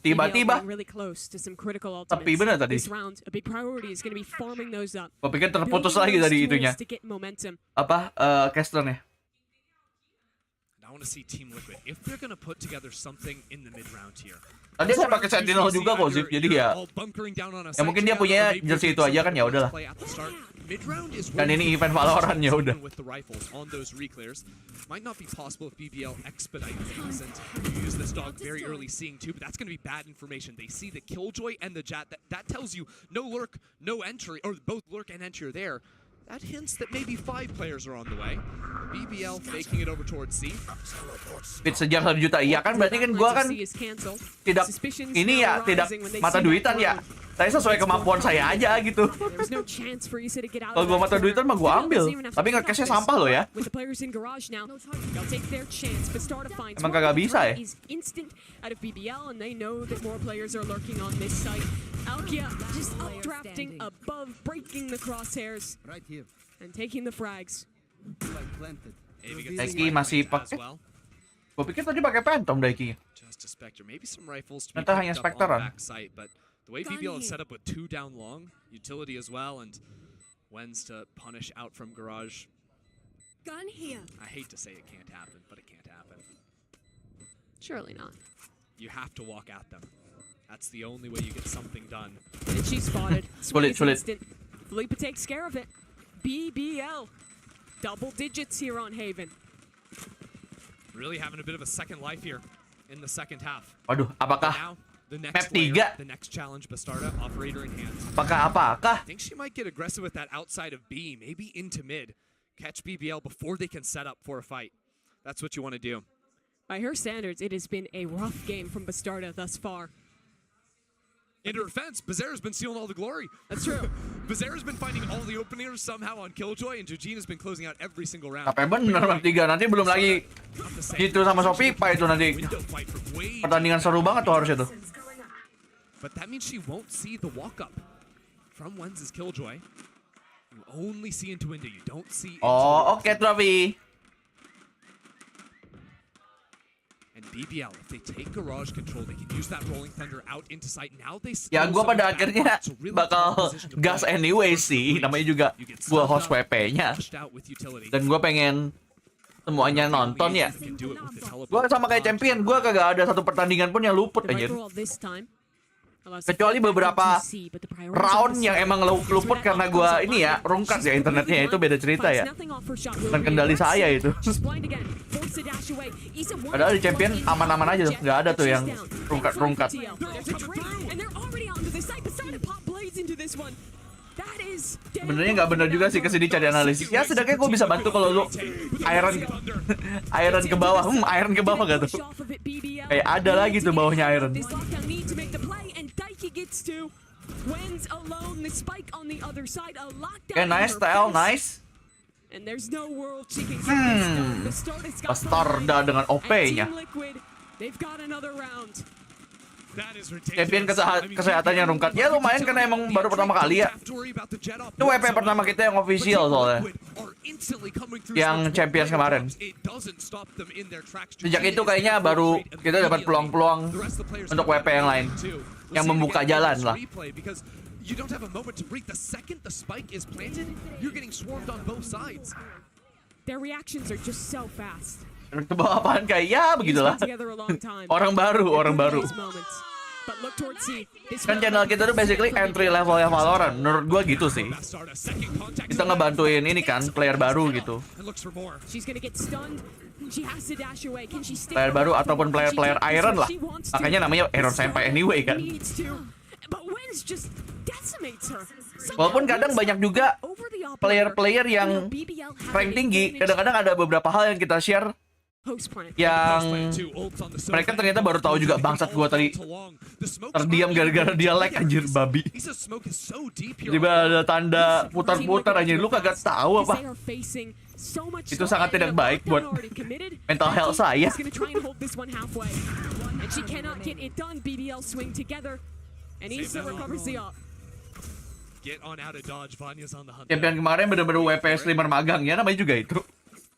Tiba-tiba BBL really close to some critical Tapi ultimates. benar tadi. This round, a big priority is going to be farming those up. Gua pikir terputus Building lagi those tadi tools itunya. to get momentum. Apa casternya? I want to see Team Liquid if they're going to put together something in the mid round here. Tadi saya pakai Sentinel juga kok Zip, jadi ya. Ya mungkin dia punya jersey itu aja kan, ya udahlah. Dan ini event Valorant, ya udah. Might not be possible if BBL expedite things and use this dog very early seeing too, but that's going to be bad information. They see the Killjoy and the Jat. That tells you no lurk, no entry, or both lurk and entry are there. That hints that maybe 5 players are on the way. BBL faking it over towards C. Bid sejam 1 juta, iya kan berarti kan gua kan tidak ini ya, tidak mata duitan ya. Saya sesuai kemampuan saya aja gitu. Kalau gua mata duitan mah gua ambil, tapi nge-cash-nya sampah loh ya. Emang kagak bisa ya? Alkia just updrafting above, breaking the crosshairs and taking the frags. Daiki masih pakai. Gua pikir tadi pakai Phantom Daiki. Ternyata hanya Spectrean. The way BBL is set up with 2 down long, utility as well, and Wens to punish out from Garage. Gun here. I hate to say it can't happen, but it can't happen. Surely not. You have to walk at them. That's the only way you get something done. And she's spotted. Sulit. Felipe takes care of it. BBL. Double digits here on Haven. Really having a bit of a second life here in the second half. Waduh, apakah map 3? The next challenge, Bastarda, operator in hand. Apakah? I think she might get aggressive with that outside of B, maybe into mid. Catch BBL before they can set up for a fight. That's what you want to do. By her standards, it has been a rough game from Bastarda thus far. In her defense, Bazera's been stealing all the glory. That's true. Bazera's been finding all the openers somehow on Killjoy, and Jujina's been closing out every single round. Sampai bener map 3, nanti belum lagi gitu sama Shopify itu nanti. Pertandingan seru banget tuh harusnya tuh. But that means she won't see the walk up from Wens' Killjoy. You only see into window. You don't see. Oh, oke, Trophy. And BBL, if they take garage control, they can use that rolling thunder out into sight. Now they. Ya, gua pada akhirnya bakal gas anyway sih. Namanya juga gua host WP-nya. Dan gua pengen semuanya nonton ya. Gua sama kayak champion, gua kagak ada satu pertandingan pun yang luput aja. Kecuali beberapa round yang emang luput karena gua ini ya, rungkat ya internetnya, itu beda cerita ya. Dan kendali saya itu. Padahal di champion aman-aman aja tuh, nggak ada tuh yang rungkat-rungkat. Sebenarnya nggak bener juga sih kesini cari analisis. Ya setidaknya gue bisa bantu kalau lu iron ke bawah. Iron ke bawah gak tuh? Kayak ada lagi tuh bawahnya iron. Okay, nice style, nice. Bastarda dengan OP-nya. Champion kesehatannya rungkat. Ya lumayan karena emang baru pertama kali ya. Itu WP pertama kita yang official soalnya. Yang Champions kemarin. Sejak itu kayaknya baru kita dapat peluang-peluang untuk WP yang lain. Yang membuka jalan lah. You don't have a moment to breathe. The second the spike is planted, you're getting swarmed on both sides. Their reactions are just so fast. Ke bawah apaan kayak ya begitulah. Orang baru. Kan channel kita tuh basically entry level ya Valorant. Menurut gua gitu sih. Kita ngebantuin ini kan player baru gitu. Player baru ataupun player Iron lah. Makanya namanya Ironsenpai anyway kan. Walaupun kadang banyak juga player-player yang rank tinggi, kadang-kadang ada beberapa hal yang kita share yang mereka ternyata baru tahu juga. Bangsat gua tadi terdiam gara-gara dia lag, anjir babi. Tiba ada tanda putar-putar anjir, lu kagak tahu apa? Itu sangat tidak baik buat mental health saya. Champion kemarin bener-bener WP streamer magang ya, namanya juga itu.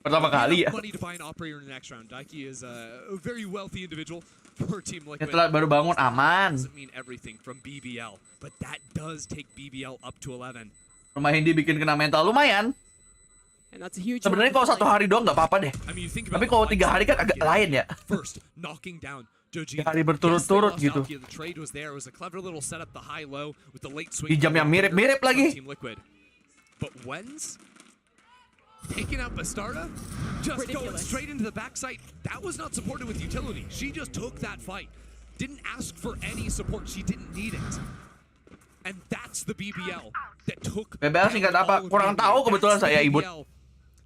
Pertama kali ya. Money to buy an operator in the next round. Daiki is a very wealthy individual for Team Liquid. Setelah baru bangun aman. Doesn't mean everything from BBL, but that does take BBL up to 11. Rumah Hindi bikin kena mental lumayan. And that's a huge Sebenarnya kalau 1 hari doang nggak apa-apa deh. Tapi kalau 3 hari kan agak lain ya. First, knocking down 3 hari berturut-turut gitu. The trade was there. It was a clever little setup, the high low with the late swing. Di jam yang mirip-mirip lagi. Team Liquid. But Wens taking out Bastarda, just going straight into the backside. That was not supported with utility. She just took that fight. Didn't ask for any support. She didn't need it. And that's the BBL that took. BBL singkat apa? Kurang tahu kebetulan saya ibut.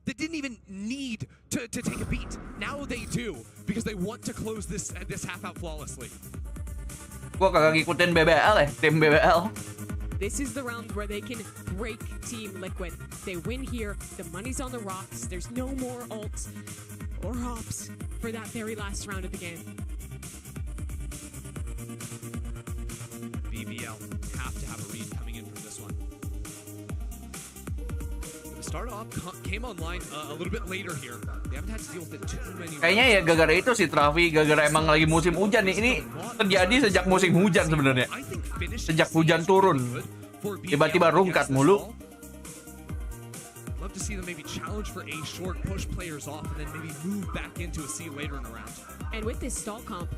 That didn't even need to take a beat. Now they do because they want to close this half out flawlessly. Gua kagak ngikutin BBL ya, tim BBL. This is the round where they can break Team Liquid. They win here, the money's on the rocks, there's no more ults or hops for that very last round of the game. BBL have to have a read coming in from this one. The start off came online a little bit later here. They haven't had to deal with it too many. Kayaknya ya gara-gara itu si Travi, gara-gara emang lagi musim hujan nih. Ini terjadi sejak musim hujan sebenarnya. Sejak hujan turun. Tiba-tiba rungkat mulu. Love to see them maybe challenge for A short, push players off, and then maybe move back into a C later in the round. And with this stall comp,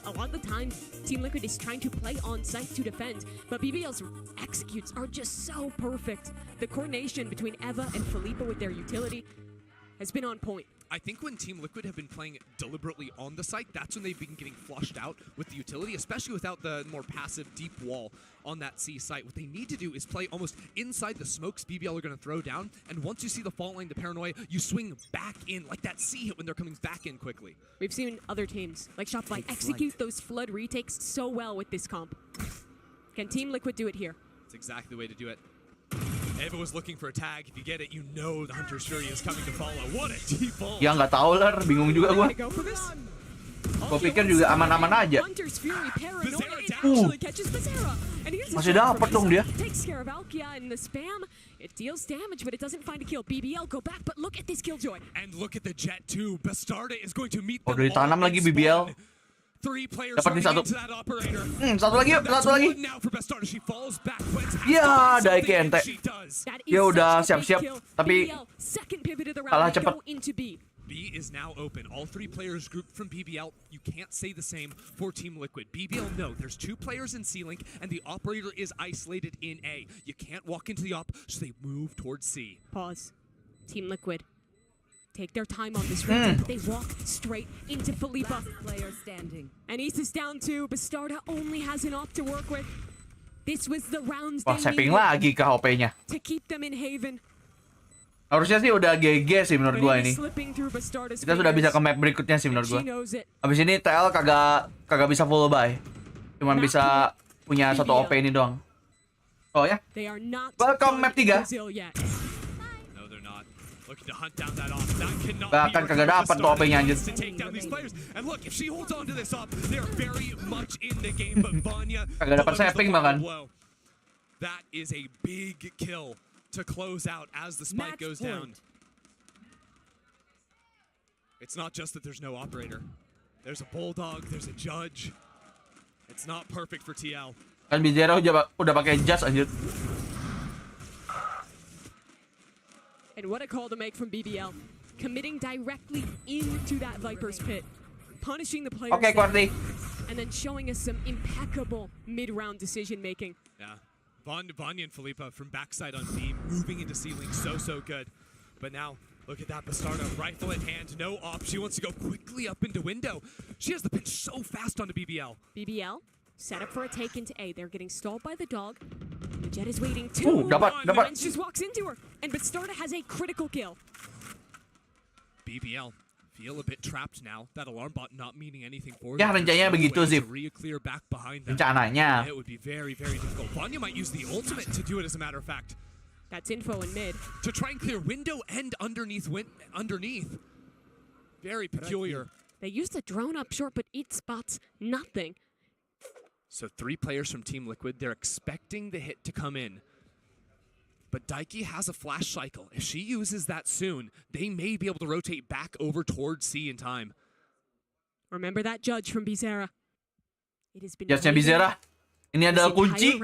a lot of the time, Team Liquid is trying to play on site to defend, but BBL's executes are just so perfect. The coordination between Eva and Felipe with their utility has been on point. I think when Team Liquid have been playing deliberately on the site, that's when they've been getting flushed out with the utility, especially without the more passive deep wall on that C site. What they need to do is play almost inside the smokes BBL are going to throw down, and once you see the fault line, the paranoia, you swing back in, like that C hit when they're coming back in quickly. We've seen other teams, like Shopify, execute those flood retakes so well with this comp. Can Team Liquid do it here? That's exactly the way to do it. Eva was looking for a tag. If you get it, you know the Hunter's Fury is coming to follow. What a deep ball. Ya nggak tahu lah, bingung juga gua. Gua pikir juga aman-aman aja. Masih dapat dong dia. Takes care of Alkia in the spam. It deals damage, but it doesn't find a kill. BBL go back, but look at this killjoy. And look at the Jet too. Bastarda is going to meet them. Udah ditanam lagi BBL. Dapat nih satu. Satu lagi yuk, satu lagi. Ya, Daiki ente. Dia udah siap-siap, tapi kalah cepat. B is now open. All 3 players grouped from BBL. You can't say the same for Team Liquid. BBL, no. There's 2 players in C-Link, and the operator is isolated in A. You can't walk into the op, so they move towards C. Pause. Team Liquid take their time on this route. They walk straight into Felipe. Player standing. And Ace is down too. Bastarda only has an op to work with. This was the rounds Wah, saving lagi ke HP-nya. To keep them in haven. Harusnya sih udah GG sih menurut gua ini. Kita sudah bisa ke map berikutnya sih menurut gua. Abis ini TL kagak bisa full buy. Cuman bisa punya satu OP ini doang. Oh ya. Welcome map 3. Bahkan kagak dapat tuh OP-nya anjir. Kagak dapat saving bahkan. That is a big kill to close out as the spike goes down. It's not just that there's no operator. There's a bulldog, there's a judge. It's not perfect for TL. Kan Bizero udah pakai jas anjir. And what a call to make from BBL. Committing directly into that Viper's pit. Punishing the players. Okay, Quarty. And then showing us some impeccable mid-round decision making. Yeah. Vanya and Felipe from backside on B, moving into ceiling, so good. But now, look at that Bastarda, rifle in hand, no op. She wants to go quickly up into window. She has the pitch so fast onto BBL. BBL set up for a take into A. They're getting stalled by the dog. The Jet is waiting too. Dapat. And she just walks into her. And Bastarda has a critical kill. BBL feel a bit trapped now. That alarm bot not meaning anything for ya, rencananya begitu sih. Rencananya. It would be very difficult. Vanya might use the ultimate to do it, as a matter of fact. That's info in mid. To try and clear window and underneath. Very peculiar. They used the drone up short, but it spots nothing. So 3 players from Team Liquid, they're expecting the hit to come in. But Daiki has a flash cycle. If she uses that soon, they may be able to rotate back over towards C in time. Remember that judge from Bizarra. It has been Judge-nya Bizarra. Ini adalah kunci.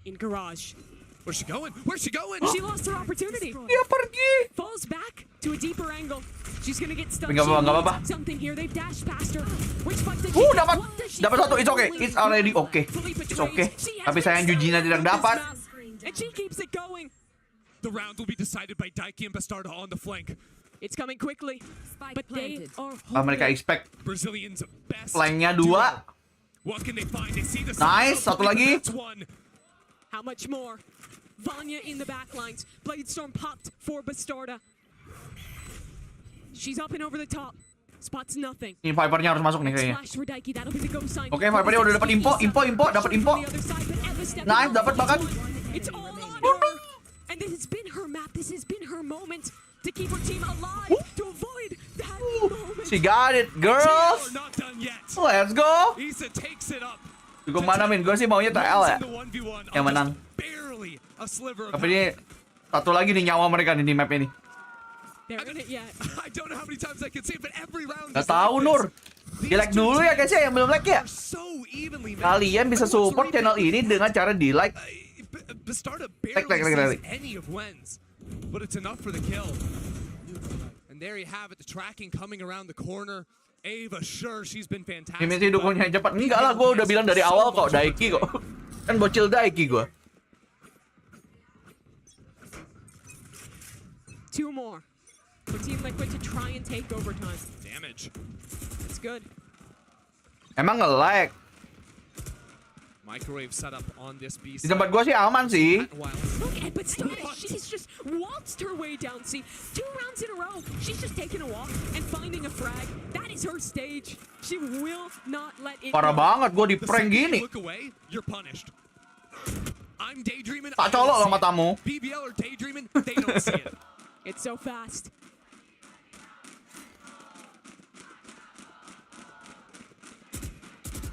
In garage. Where's she going? Where's she going? She lost her opportunity. Dia pergi. Falls back to a deeper angle. She's gonna get stuck. Nggak apa-apa. Something here. They've dashed past her. Which fight did she get? Dapat satu. It's okay. It's already okay. It's okay. Tapi sayang Yujina tidak dapat. And she keeps it going. The round will be decided by Daiki and Bastarda on the flank. It's coming quickly. But they are Mereka expect Brazilians best. flanknya 2. What can they find? They see the Nice, satu lagi. That's one. How much more? Vanya in the backlines. Bladestorm popped for Bastarda. She's up and over the top. Spots nothing. Ini Vipernya harus masuk nih kayaknya. Oke, Vipernya udah dapat info, dapat info. Nice, dapat bahkan. It's all on her. And this has been her map. This has been her moment to keep her team alive, to avoid that moment. She got it, girls. Let's go. Isa takes it up. Juga mana Min? Gue sih maunya TL ya. Yang menang. Tapi ini satu lagi nih nyawa mereka nih di map ini. Gak tahu Nur. Di like dulu ya guys ya yang belum like ya. Kalian bisa support channel ini dengan cara di like. Like. But it's enough for the kill. And there you have it, the tracking coming around the corner. Ava, sure, she's been fantastic. Ini sih dukungnya cepat. Enggak lah, gue udah bilang dari awal kok Daiki kok. Kan bocil Daiki gue. 2 more for Team Liquid to try and take overtime. Damage. It's good. Emang nge-lag. Microwave setup on this beast. Di tempat gue sih aman sih. Look at Bastarda, she's just waltzed her way down. See, 2 rounds in a row, she's just taking a walk and finding a frag. That is her stage. She will not let it. Parah banget gue di prank gini. Look away, you're punished. I'm daydreaming. Tak colok loh matamu. BBL or daydreaming, they don't see it. It's so fast.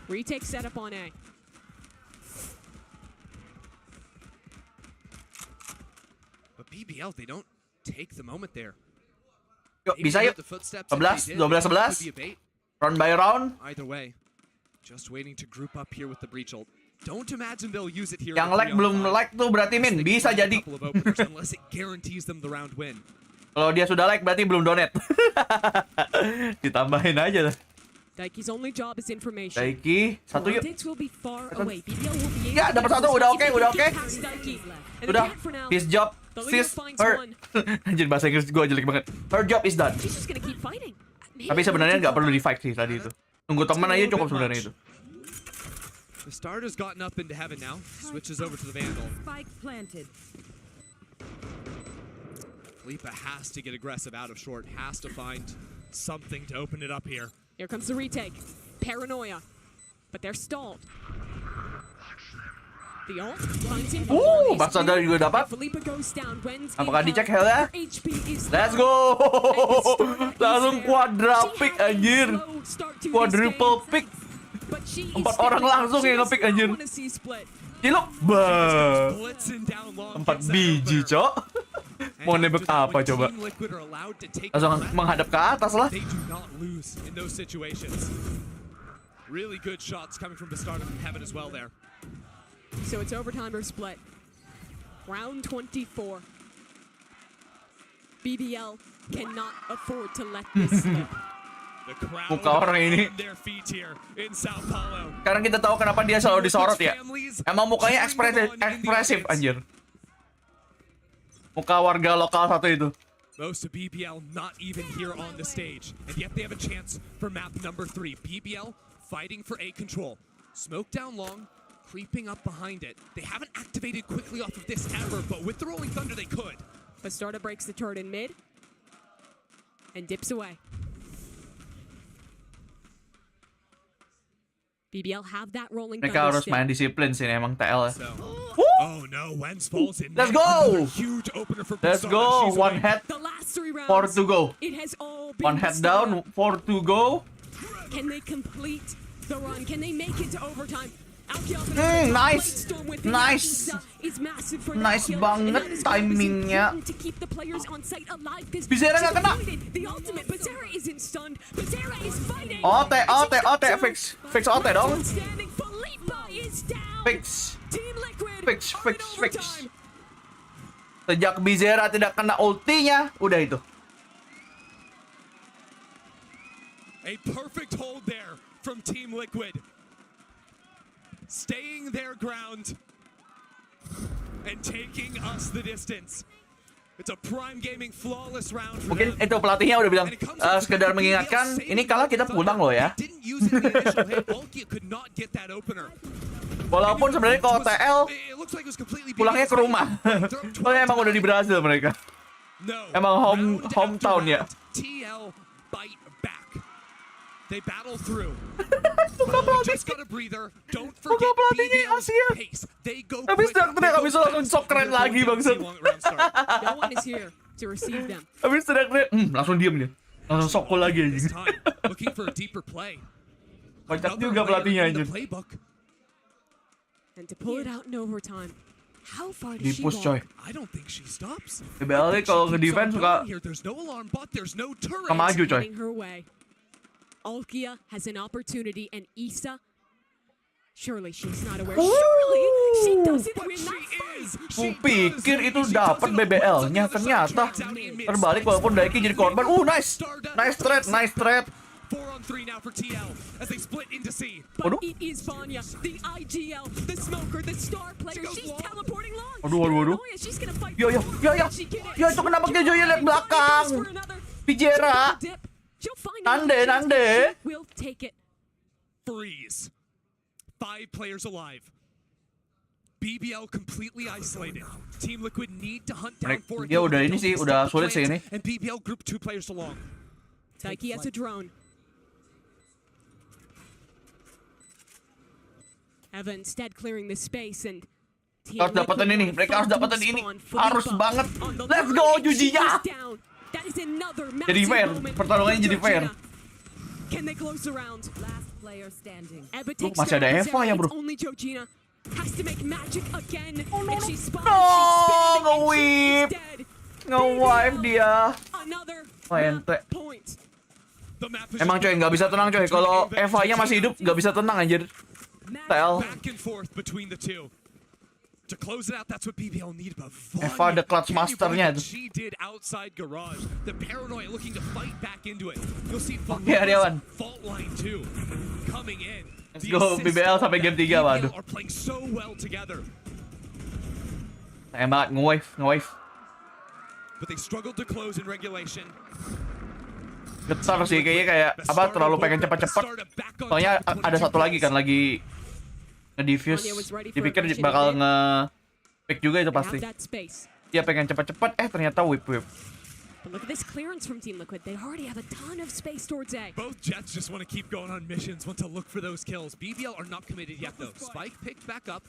Retake setup on A. But BBL, they don't take the moment there. Yuk, bisa yuk. 11, 12, 11. Round by round. Either way, just waiting to group up here with the breach ult. Don't imagine they'll use it here. Yang like belum like tuh berarti Min bisa jadi. Unless it guarantees them the round win. Kalau dia sudah like berarti belum donate. Ditambahin aja lah. Daiki's only job is information. Daiki, satu yuk. Ya, dapat satu, udah oke. Udah, his job, sis, her. Anjir bahasa Inggris gue jelek banget. Her job is done. Tapi sebenarnya nggak perlu di fight sih tadi itu. Tunggu teman aja cukup sebenarnya itu. The starter's gotten up into heaven now. Switches over to the Vandal. Spike planted. Felipe has to get aggressive out of short. Has to find something to open it up here. Here comes the retake. Paranoia. But they're stalled. The ult finds him. Bastarda juga dapat. Felipe goes down. Apakah dicek hell ya? Let's go. Langsung quadra pick anjir. Quadruple pick. 4 orang langsung yang nge-pick anjir. Cilok. 4 biji, cok. Mau nebak apa coba? Langsung menghadap ke atas lah. Really good shots coming from the start of heaven as well there. So it's overtime or split. Round 24. BBL cannot afford to let this slip. Muka orang ini. Sekarang kita tahu kenapa dia selalu disorot ya. Emang mukanya ekspresif anjir. Muka warga lokal satu itu. Most of BBL not even here on the stage, and yet they have a chance for map number 3. BBL fighting for A control. Smoke down long, creeping up behind it. They haven't activated quickly off of this ever, but with the Rolling Thunder they could. Bastarda breaks the turret in mid and dips away. BBL have that rolling. Mereka harus main disiplin sih emang TL ya. Oh no, Wens falls in. Let's go. Huge opener for Let's go. 1 head. 4 to go. 1 head down, 4 to go. Can they complete the run? Can they make it to overtime? Nice. Nice. Nice banget timingnya. Bisa nggak kena? OT, fix OT dong. Fix. Sejak Bizera tidak kena ultinya, udah itu. A perfect hold there from Team Liquid. Staying their ground and taking us the distance. It's a prime gaming flawless round for Mungkin them. itu pelatihnya udah bilang sekedar mengingatkan, ini kalah kita pulang loh ya. Didn't use it in the initial hit. Alkia could not get that opener. Walaupun sebenarnya kalau TL It looks like it was completely pulangnya ke rumah. Soalnya emang udah di Brasil mereka. No. Emang hometown ya. TL bite back. They battle through. Just got a breather. Don't forget BBL's pace. They go Habis quick. teriak habis itu langsung sok keren lagi bangsat. No one is here to receive them. Habis teriak langsung diem dia. Langsung sok lagi anjing. Looking for a deeper play. Kocak juga pelatihnya anjing. And to pull it out in overtime. How far does Di she push coy. I don't think she stops. BBL kalau nge-defense suka There's no alarm bot, there's no turret. maju coy. Heading her way. Alkia has an opportunity, and Isa, surely she's not aware. Surely she doesn't win that fight. Ku pikir itu dapat BBL-nya, ternyata terbalik walaupun Daiki jadi korban. Nice. Nice trade. 4-on-3 now for TL as they split into C. But it is Vanya, the IGL, the smoker, the star player. She's teleporting long. Aduh. She's gonna fight. Ya, itu kenapa dia Joy lihat belakang? Pijera. Nande. We'll take it. Freeze. 5 players alive. BBL completely isolated. Team Liquid need to hunt down 4. Dia udah ini sih, udah sulit sih ini. And BBL group 2 players along. Taiki has a drone. Eva instead clearing the space and Harus dapetin ini, mereka harus dapetin ini. Harus banget. Let's go Jujinya. Jadi fair, pertarungannya jadi fair. Masih ada Eva ya bro. Nge-whip. Nge-wipe dia. Ente. Emang coy, nggak bisa tenang coy. Kalau Eva-nya masih hidup, nggak bisa tenang anjir. Tel. To close it out, that's what BBL need, but Eva the clutch masternya itu. She did outside garage. The paranoia looking to fight back into it. You'll see Aryawan. fault line 2 coming in. Let's go BBL sampai game 3, waduh. Are playing so well together. Sayang banget nge-wave. But they struggled to close in regulation. Getar sih kayaknya terlalu pengen cepat-cepat. Soalnya ada satu lagi kan lagi nge-diffuse. Dipikir bakal nge-pick juga itu pasti. Dia pengen cepat-cepat, ternyata whip. But look at this clearance from Team Liquid. They already have a ton of space towards A. Both Jets just want to keep going on missions, want to look for those kills. BBL are not committed yet though. Spike picked back up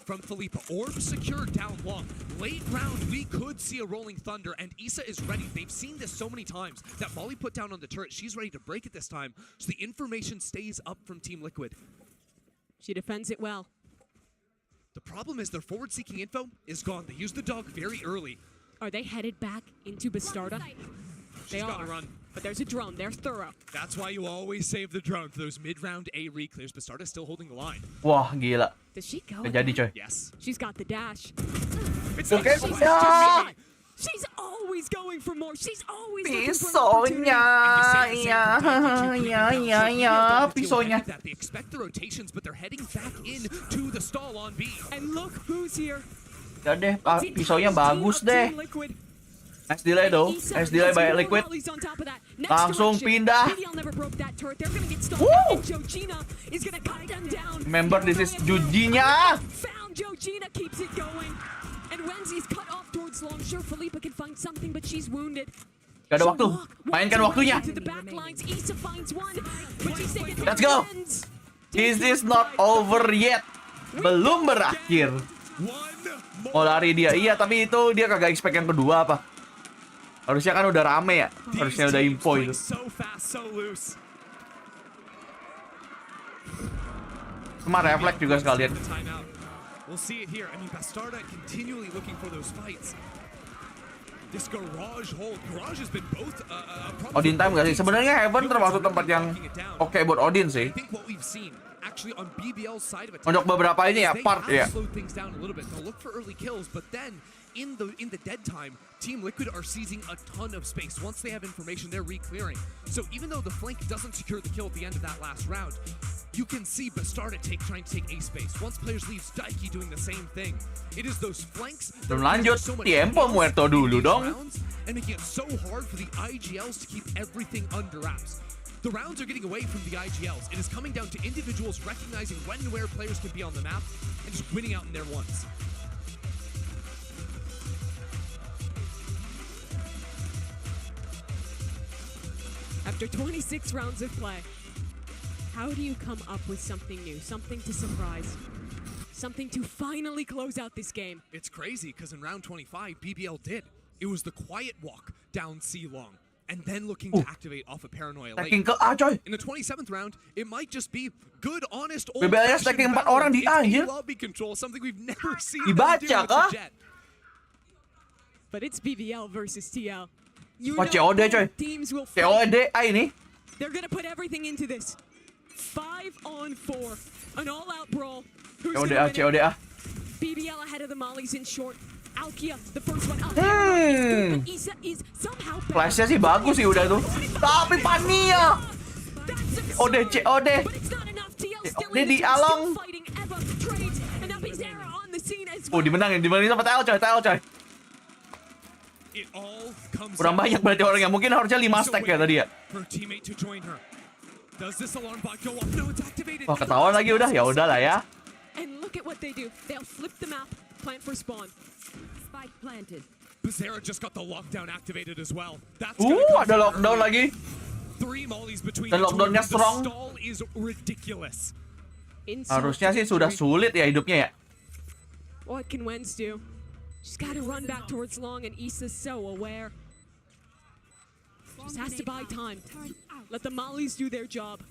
from Philippa. Orb secured down long. Late round, we could see a rolling thunder, and Isa is ready. They've seen this so many times. That Molly put down on the turret, she's ready to break it this time. So the information stays up from Team Liquid. She defends it well. The problem is their forward-seeking info is gone. They used the dog very early. Are they headed back into Bastarda? They are. Run. But there's a drone. They're thorough. That's why you always save the drone for those mid-round A reclears. Bastarda's still holding the line. Wah, gila. Does she go? Nggak jadi coy. Yes. She's got the dash. It's Oke, like She's always going for more. She's always Pisonya, pisonya. They expect the rotations, but they're heading back in to the stall on B. And look who's here. Ya deh, pisaunya bagus deh. Nice delay though. Nice delay by Liquid. Langsung pindah. Woo! Remember this is Jujinya. Found Georgina keeps it going. And Wenzy's cut off towards long. Sure, Philippa can find something, but she's wounded. Gak ada waktu. Mainkan waktunya. Let's go. This is not over yet. Belum berakhir. Mau lari dia. Iya, tapi itu dia kagak expect yang kedua apa. Harusnya kan udah rame ya. Harusnya udah info itu. Cuma refleks juga sekalian. Timeout. We'll see it here. I mean, Bastarda continually looking for those fights. This garage hold. Garage has been both Odin time gak sih? Sebenarnya Heaven termasuk tempat yang oke buat Odin sih. I think what we've seen actually on BBL's side of it. Untuk beberapa ini ya, part ya. Slow things down a little bit. They'll look for early kills, but then in the dead time, Team Liquid are seizing a ton of space. Once they have information, they're re-clearing. So even though the flank doesn't secure the kill at the end of that last round, you can see Bastarda trying to take A space. Once players leave, Daiki doing the same thing. It is those flanks that Lanjut, tiempo muerto dulu dong. and making it so hard for the IGLs to keep everything under wraps. The rounds are getting away from the IGLs. It is coming down to individuals recognizing when and where players can be on the map and just winning out in their ones. After 26 rounds of play, how do you come up with something new, something to surprise, something to finally close out this game? It's crazy because in round 25, BBL did. It was the quiet walk down C long, and then looking to activate off a paranoia late. Stacking ke A coy. In the 27th round, it might just be good, honest, BBL-nya stacking 4 orang di A, anjir. lobby control, something we've never seen. Dibaca kah? But it's BBL versus TL. Wah, COD coy. COD A ini. They're gonna put everything into this. 5-on-4, an all-out brawl. Who's COD gonna A, win COD it? A. BBL ahead of the Mollies in short. Alkia, the first one out. Hmm. Isa is somehow Flashnya sih bagus sih udah tuh. Tapi Pania. COD, COD. COD di Along. Oh, dimenangin sama TL coy. Kurang banyak berarti orangnya. Mungkin harusnya 5 stack ya tadi ya. Wah, ketahuan lagi udah. Ya udahlah ya. And look at what they do. They'll flip the map, plant for spawn. Spike planted. Bizarra just got the lockdown activated as well. That's Ada lockdown lagi. 3 mollies between Dan lockdownnya the strong. stall is ridiculous. Harusnya sih sudah sulit ya hidupnya ya. What can Wens do? She's got to run back towards long, and Issa's so aware. Just has to buy time. Let the mollies do their job.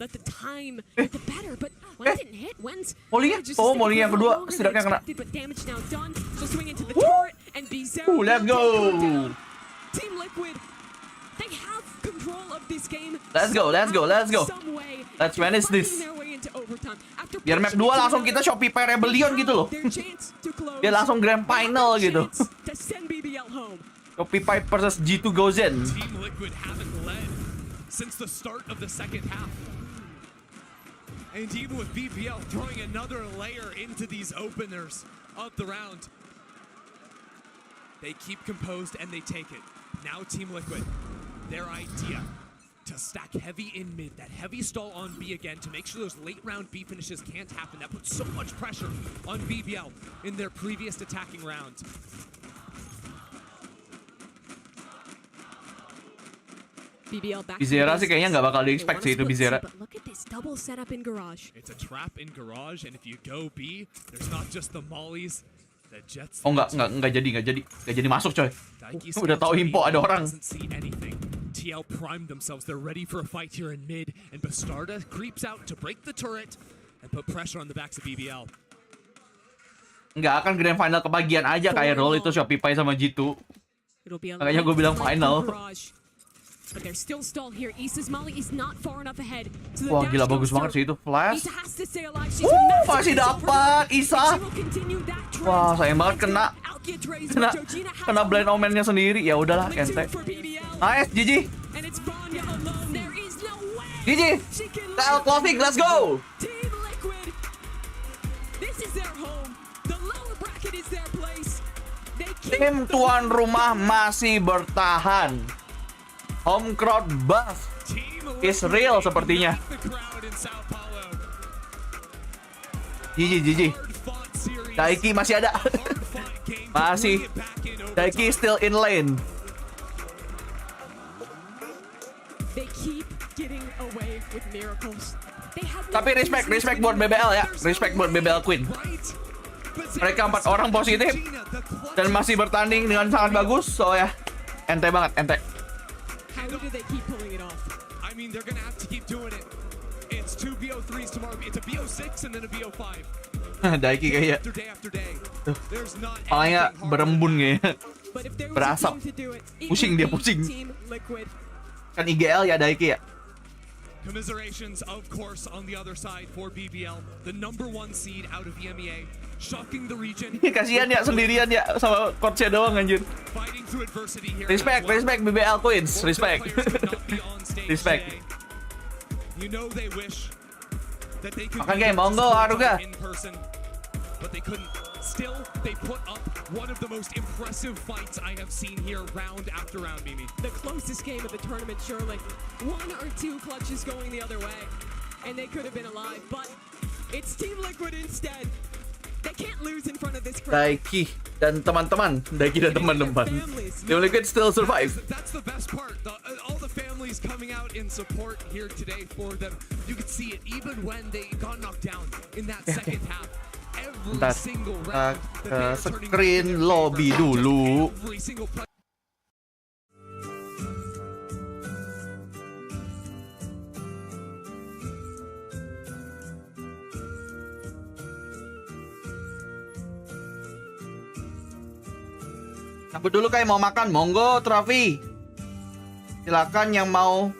Let the time get the better, but Wens didn't hit. Wens. Molly-nya? Oh, Molly yang kedua setidaknya kena. But damage now done. She'll swing into the turret, and Bizarre. Let's go. Team Liquid. They have control of this game. Let's go. Let's manage this. Biar map 2 langsung kita Shopify Rebellion gitu loh. Biar langsung grand final gitu. Shopify versus G2 Gozen. Team Liquid haven't led since the start of the second half. And even with BBL throwing another layer into these openers of the round, they keep composed and they take it. Now Team Liquid, their idea to stack heavy in mid, that heavy stall on B again to make sure those late round B finishes can't happen. That puts so much pressure on BBL in their previous attacking round. Bizarra sih kayaknya nggak bakal di-expect sih itu Bizarra. Look at this double setup in garage. It's a trap in garage, and if you go B, there's not just the mollies, the jets. Oh nggak jadi masuk coy. Udah tahu info ada orang. TL primed themselves. They're ready for a fight here in mid, and Bastarda creeps out to break the turret and put pressure on the backs of BBL. Nggak akan grand final kebagian aja kayak roll itu Shopify sama G2. Makanya gue bilang final. But they're still stalled here. Issa's molly is not far enough ahead. So Wah gila bagus banget sih itu flash. Issa has to stay alive. She's a Masih dapat Issa. Wah sayang banget kena blind omennya sendiri. Ya udahlah ente. Nice GG. GG. TL closing, let's go. Team Liquid. This is their home. The lower bracket is their place. Tim tuan rumah masih bertahan. Home crowd buzz is real sepertinya. GG. Daiki masih ada. Masih. Daiki still in lane. Tapi respect buat BBL ya. Respect buat BBL Queen. Mereka 4 orang positif dan masih bertanding dengan sangat bagus. So ya, ente banget, ente. How do they keep pulling it off? I mean, they're gonna have to keep doing it. It's two BO3s tomorrow. It's a BO6 and then a BO5. Daiki kayak After day after day. There's not palanya anything harder. berembun kayaknya. But if there was a Berasap. team to do it, it Pusing would dia, be pusing. Team Liquid. Kan IGL ya Daiki ya. Commiserations, of course, on the other side for BBL, the #1 seed out of EMEA, shocking the region. Kasihan ya sendirian ya sama coachnya doang anjir. Fighting through adversity here. Respect, respect BBL Queens, respect. Respect. You know they wish that they could Makan game, monggo Aruga. in person, but they couldn't. Still, they put up one of the most impressive fights I have seen here round after round, Mimi. The closest game of the tournament, surely. One or two clutches going the other way, and they could have been alive, but it's Team Liquid instead. They can't lose in front of this crowd. Daiki dan teman-teman, Daiki dan teman-teman. Team Liquid still survive. That's the best part. All the families coming out in support here today for them. You could see it even when they got knocked down in that second half. Every Bentar, single kita round, ke that they are turning screen lobby dulu. every single play. Cabut dulu kayak mau makan, monggo Travi. Silakan yang mau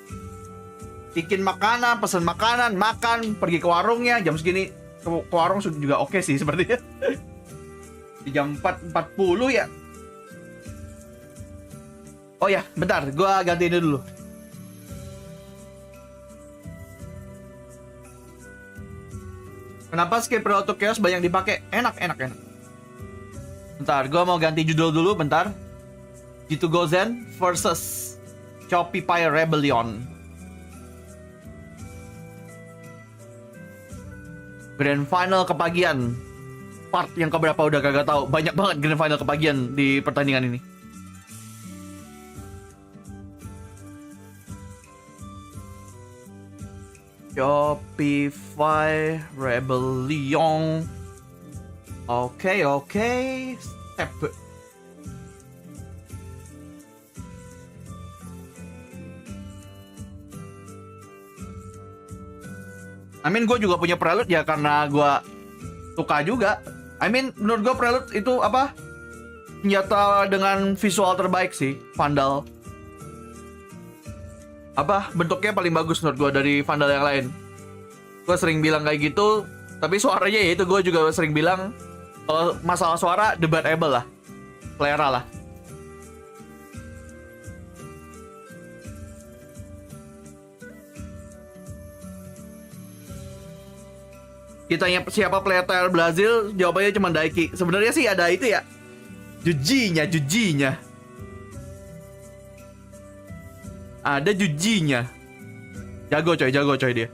bikin makanan, pesan makanan, makan, pergi ke warungnya jam segini. Ke warung juga oke sih sepertinya. Di jam 4.40 ya. Oh ya, bentar, gua gantiin dulu. Kenapa skip auto chaos banyak dipakai? Enak. Bentar, gua mau ganti judul dulu, bentar. G2 Gozen versus Shopify Rebellion. Grand Final kepagian. Part yang keberapa udah kagak tahu. Banyak banget Grand Final kepagian di pertandingan ini. Shopify Rebellion. Oke. Step. Gue juga punya prelude ya karena gue suka juga. Menurut gue prelude itu apa? Senjata dengan visual terbaik sih, Vandal. Bentuknya paling bagus menurut gue dari Vandal yang lain. Gue sering bilang kayak gitu, tapi suaranya ya itu gue juga sering bilang kalau masalah suara debatable lah, selera lah. Kitanya siapa player Brazil, jawabannya cuma Daiki. Sebenarnya sih ada itu ya, Jujinya. Ada Jujinya. Jago coy dia.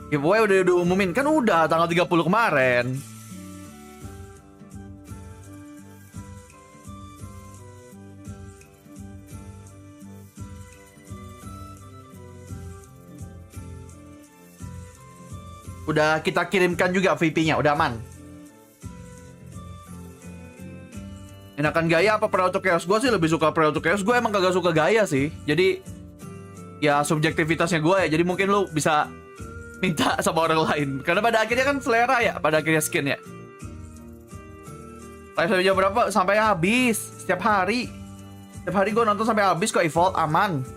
Giveaway udah diumumin kan, udah tanggal 30 kemarin. Udah kita kirimkan juga VP-nya, udah aman. Enakan gaya apa pre-auto chaos? Gue sih lebih suka pre-auto chaos. Gue emang kagak suka gaya sih. Jadi ya subjektivitasnya gue ya. Jadi mungkin lu bisa minta sama orang lain. Karena pada akhirnya kan selera ya, pada akhirnya skin ya. Live sampai jam berapa? Sampai habis. Setiap hari gue nonton sampai habis kok, Evolve aman.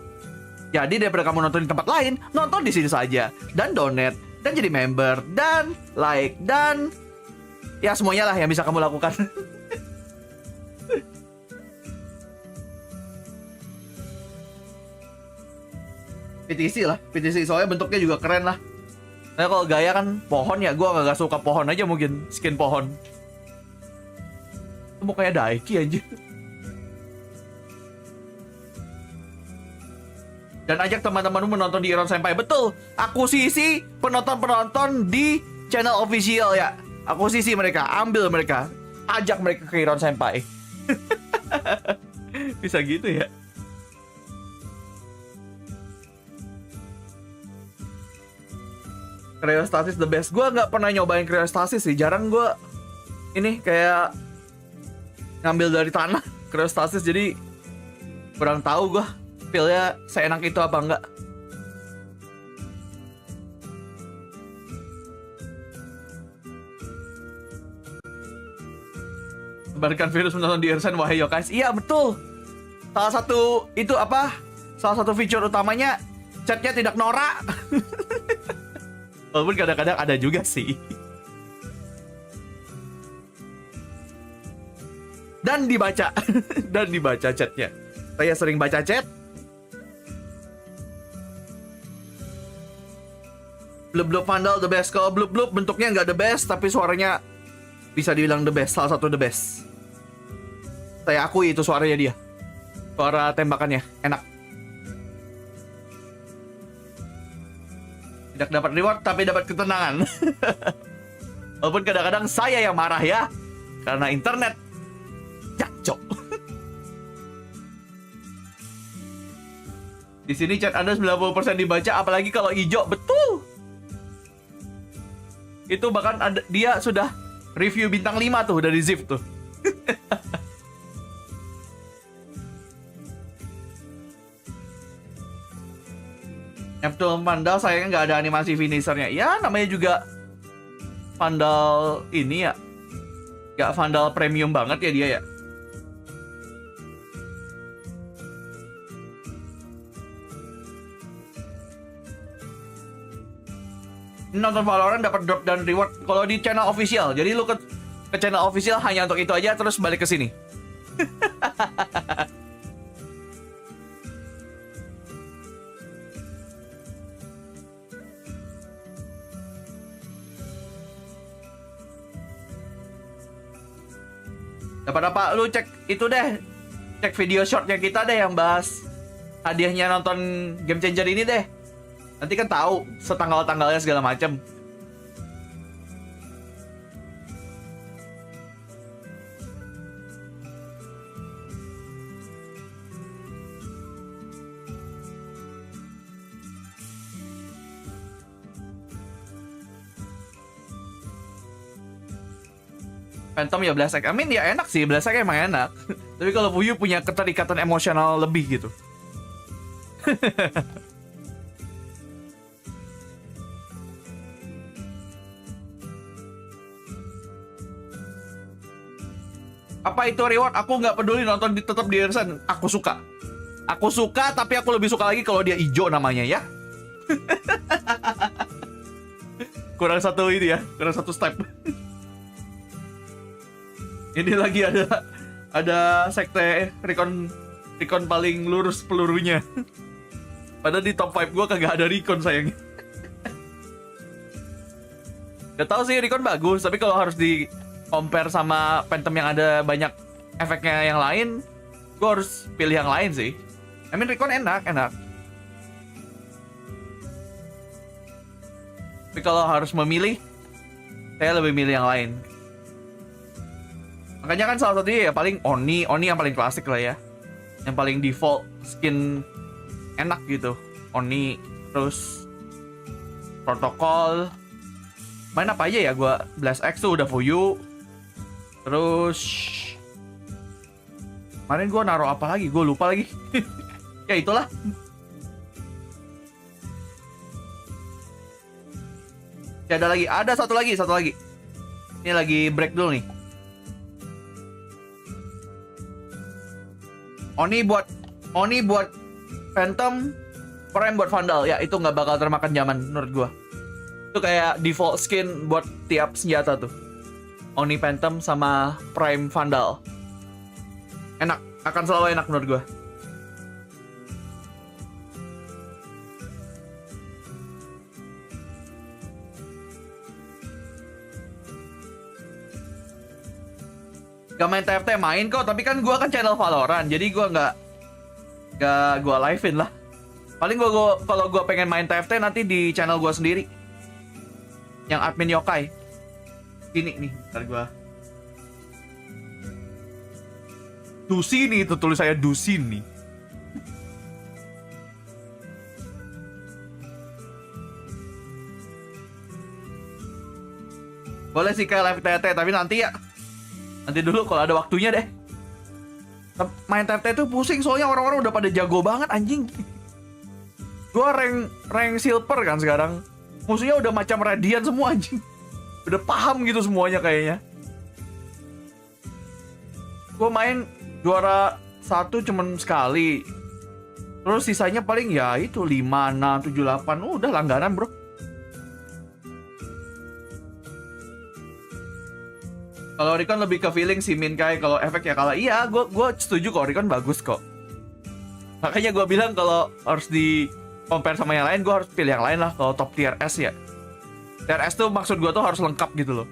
Jadi daripada kamu nonton di tempat lain, nonton di sini saja dan donate dan jadi member dan like dan ya semuanya lah yang bisa kamu lakukan. PTC soalnya bentuknya juga keren lah. Nah kalau gaya kan pohon ya, gue gak suka pohon aja, mungkin skin pohon. Itu mau kayak Daiki aja. Dan ajak teman-temanmu menonton di Ironsenpai. Betul, akuisisi penonton-penonton di channel official ya. Akuisisi mereka, ambil mereka, ajak mereka ke Ironsenpai. Bisa gitu ya. Cryostasis the best. Gue nggak pernah nyobain cryostasis sih, jarang gue ini kayak ngambil dari tanah cryostasis, jadi kurang tahu gua feel-nya seenak itu apa enggak. Sebarkan virus menonton di Irsen, wahai yokais. Iya betul. Salah satu itu apa? Salah satu feature utamanya chatnya tidak norak. Walaupun kadang-kadang ada juga sih. Dan dibaca. Dan dibaca chatnya. Saya sering baca chat. Blub-blub Vandal the best. Kalau blub-blub bentuknya nggak the best, tapi suaranya bisa dibilang the best. Salah satu the best. Saya akui itu suaranya dia. Suara tembakannya enak. Tidak dapat reward tapi dapat ketenangan. Walaupun kadang-kadang saya yang marah ya, karena internet cacok. Di sini chat Anda 90% dibaca, apalagi kalau hijau. Betul. Itu bahkan ada, dia sudah review bintang 5 tuh dari Ziv tuh. Neptune Vandal sayangnya nggak ada animasi finishernya. Ya namanya juga Vandal ini ya, nggak Vandal premium banget ya dia ya. Nonton Valorant dapat drop dan reward kalau di channel official. Jadi lu ke channel official hanya untuk itu aja, terus balik ke sini. Dapat apa? Lu cek itu deh. Cek video shortnya kita deh yang bahas hadiahnya nonton Game Changer ini deh. Nanti kan tahu setanggal-tanggalnya segala macam. Phantom ya Blast Egg. I mean ya enak sih, Blast Egg emang enak. Tapi kalau Fuyu punya keterikatan emosional lebih gitu. Apa itu reward? Aku nggak peduli, nonton tetap di Irsen. Aku suka. Aku suka, tapi aku lebih suka lagi kalau dia hijau namanya ya. Kurang satu ini ya, kurang satu step. Ini lagi ada sekte recon paling lurus pelurunya. Padahal di top 5 gue kagak ada recon sayangnya. Gak tau sih, recon bagus, tapi kalau harus di compare sama Phantom yang ada banyak efeknya yang lain, gue harus pilih yang lain sih. I mean recon enak. Tapi kalau harus memilih, saya lebih milih yang lain. Makanya kan salah satunya ya paling Oni yang paling klasik lah ya, yang paling default skin enak gitu. Oni, terus protokol, main apa aja ya gua. Blast X tuh udah Fuyu. Terus kemarin gua naruh apa lagi, gua lupa lagi. Ya itulah. Ya ada satu lagi. Ini lagi break dulu nih. Oni buat Phantom, Prime buat Vandal. Ya itu nggak bakal termakan zaman menurut gua. Itu kayak default skin buat tiap senjata tuh. Oni Phantom sama Prime Vandal. Enak, akan selalu enak menurut gua. Gak main TFT, main kok, tapi kan gue kan channel Valorant, jadi gue nggak gue live-in lah. Paling kalau gue pengen main TFT nanti di channel gue sendiri, yang admin yokai. Ini nih, ntar gue Dusin nih, itu tulis saya Dusin nih. Boleh sih kayak live TFT, tapi nanti ya. Nanti dulu kalau ada waktunya deh. Main TFT itu pusing soalnya orang-orang udah pada jago banget anjing. Gua rank silver kan sekarang. Musuhnya udah macam radian semua anjing. Udah paham gitu semuanya kayaknya. Gua main juara 1 cuman sekali. Terus sisanya paling ya itu 5, 6, 7, 8. Udah langganan, bro. Kalau Recon lebih ke feeling si Minkai, kalau efek ya kalah. Iya, gue setuju kok, Recon bagus kok. Makanya gue bilang kalau harus di compare sama yang lain, gue harus pilih yang lain lah. Kalau top tier S ya. Tier S tuh maksud gue tuh harus lengkap gitu loh.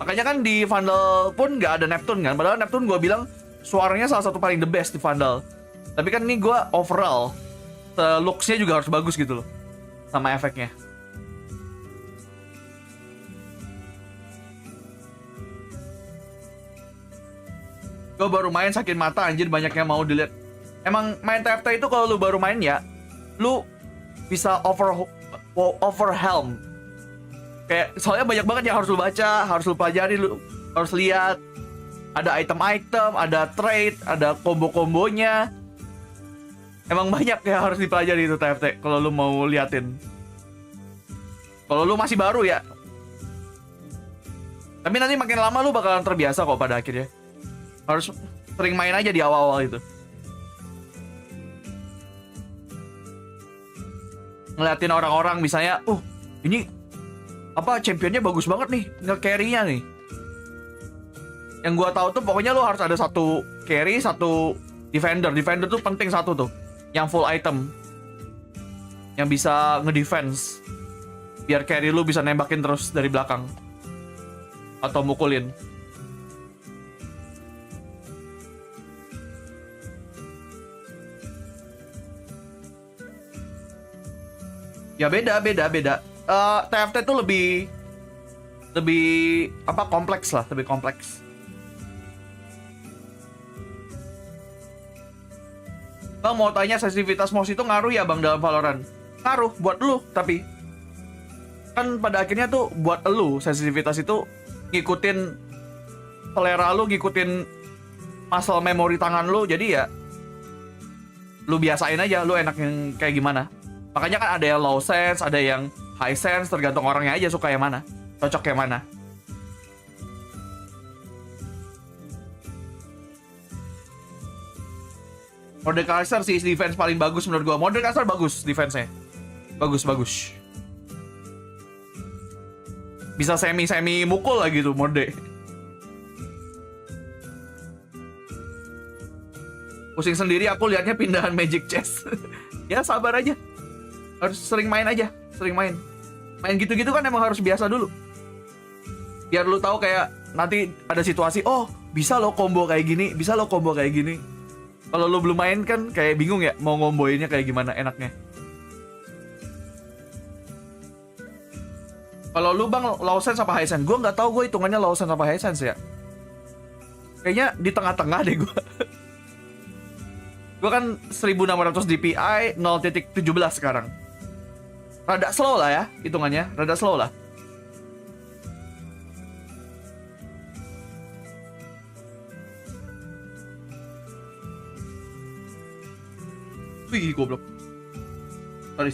Makanya kan di Vandal pun nggak ada Neptune kan. Padahal Neptune gue bilang suaranya salah satu paling the best di Vandal. Tapi kan ini gue overall, looks-nya juga harus bagus gitu loh. Sama efeknya. Gue baru main sakit mata anjir, banyak yang mau dilihat. Emang main TFT itu kalau lu baru main ya, lu bisa overwhelm. Kayak soalnya banyak banget yang harus lu baca, harus lu pelajari, lu harus lihat. Ada item-item, ada trade, ada combo-kombonya. Emang banyak yang harus dipelajari itu TFT kalau lu mau liatin. Kalau lu masih baru ya. Tapi nanti makin lama lu bakalan terbiasa kok pada akhirnya. Harus sering main aja di awal-awal itu. Ngeliatin orang-orang misalnya, ini apa championnya bagus banget nih, nge-carry-nya nih. Yang gua tahu tuh pokoknya lu harus ada satu carry, satu defender. Defender tuh penting satu tuh, yang full item, yang bisa nge-defense, biar carry lu bisa nembakin terus dari belakang atau mukulin. Ya beda. TFT tuh lebih apa kompleks lah, lebih kompleks. Bang mau tanya, sensitivitas mouse itu ngaruh ya bang dalam Valorant? Ngaruh buat lu, tapi kan pada akhirnya tuh buat lu sensitivitas itu ngikutin selera lu, ngikutin muscle memory tangan lu, jadi ya lu biasain aja lu enak yang kayak gimana. Makanya kan ada yang low sense, ada yang high sense, tergantung orangnya aja suka yang mana, cocok yang mana. Mordekaiser sih defense paling bagus menurut gua. Mordekaiser bagus defense-nya. Bagus. Bisa semi mukul lah gitu Morde. Pusing sendiri aku liatnya pindahan Magic Chess. Ya sabar aja. Harus sering main aja, main gitu-gitu kan emang harus biasa dulu, biar lu tahu kayak nanti ada situasi, bisa lo combo kayak gini, Kalau lu belum main kan kayak bingung ya mau ngomboinnya kayak gimana enaknya. Kalau lu bang low sense apa high sense? Gue nggak tahu gue hitungannya low sense apa high sense ya. Kayaknya di tengah-tengah deh gue. Gue kan 1600 DPI 0.17 sekarang. Rada slow lah ya, hitungannya. Rada slow lah. Wih, goblok.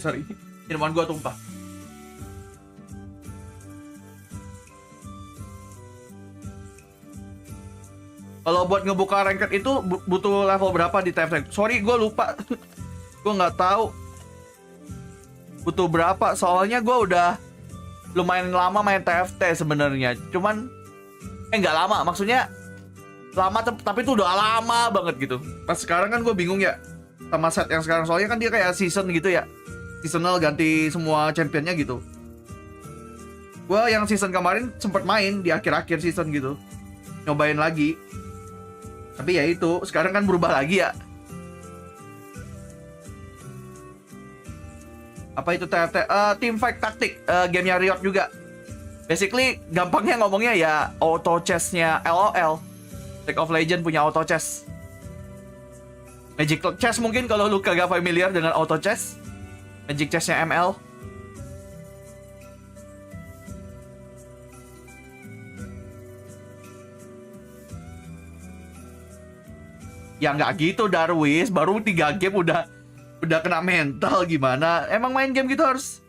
Sorry. Minuman gua tumpah. Kalau buat ngebuka ranked itu butuh level berapa di TFT? Sorry, gua lupa. Gua nggak tahu. Butuh berapa? Soalnya gue udah lumayan lama main TFT sebenarnya. Cuman nggak lama, maksudnya lama tapi itu udah lama banget gitu. Pas sekarang kan gue bingung ya sama set yang sekarang, soalnya kan dia kayak season gitu ya, seasonal, ganti semua championnya gitu. Gue yang season kemarin sempet main di akhir-akhir season gitu, nyobain lagi. Tapi ya itu sekarang kan berubah lagi ya. Apa itu TFT? Teamfight Tactic, gamenya Riot juga. Basically, gampangnya ngomongnya ya auto chess-nya LOL. League of Legends punya auto chess. Magic Chess mungkin kalau lu kagak familiar dengan auto chess. Magic Chess-nya ML. Ya nggak gitu Darwis, baru 3 game udah kena mental gimana? Emang main game gitu harus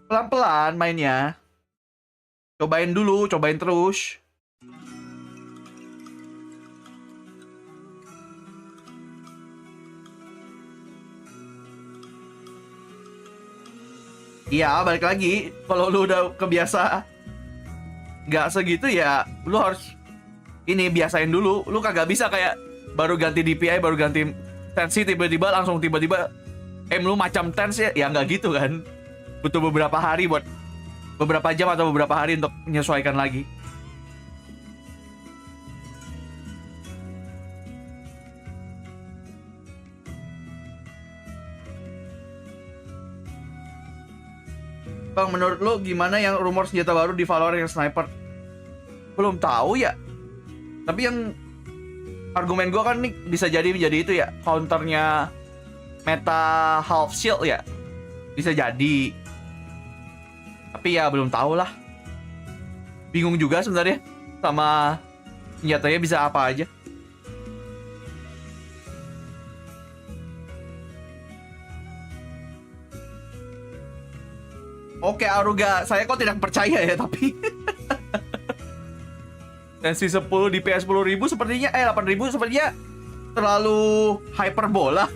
pelan-pelan mainnya. Cobain dulu, cobain terus. Iya, balik lagi. Kalau lu udah kebiasa nggak segitu ya, lu harus ini biasain dulu. Lu kagak bisa kayak baru ganti DPI, baru ganti tensi tiba-tiba langsung tiba-tiba lu macam tense ya nggak gitu kan. Butuh beberapa hari buat beberapa jam atau beberapa hari untuk menyesuaikan lagi. Bang, menurut lo gimana yang rumor senjata baru di Valorant yang sniper? Belum tahu ya. Tapi yang argumen gue kan nih bisa jadi itu ya, counternya meta half shield ya. Bisa jadi. Tapi ya belum tahu lah. Bingung juga sebenarnya sama senjatanya bisa apa aja. Oke Aruga, saya kok tidak percaya ya tapi tensi 10 di PS 10.000 sepertinya 8.000 sepertinya terlalu hyperbola.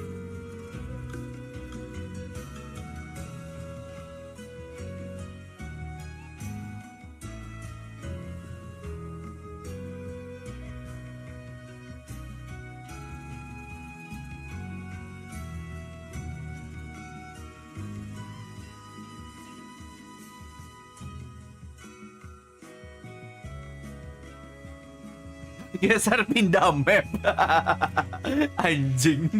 Geser pindah map. Anjing.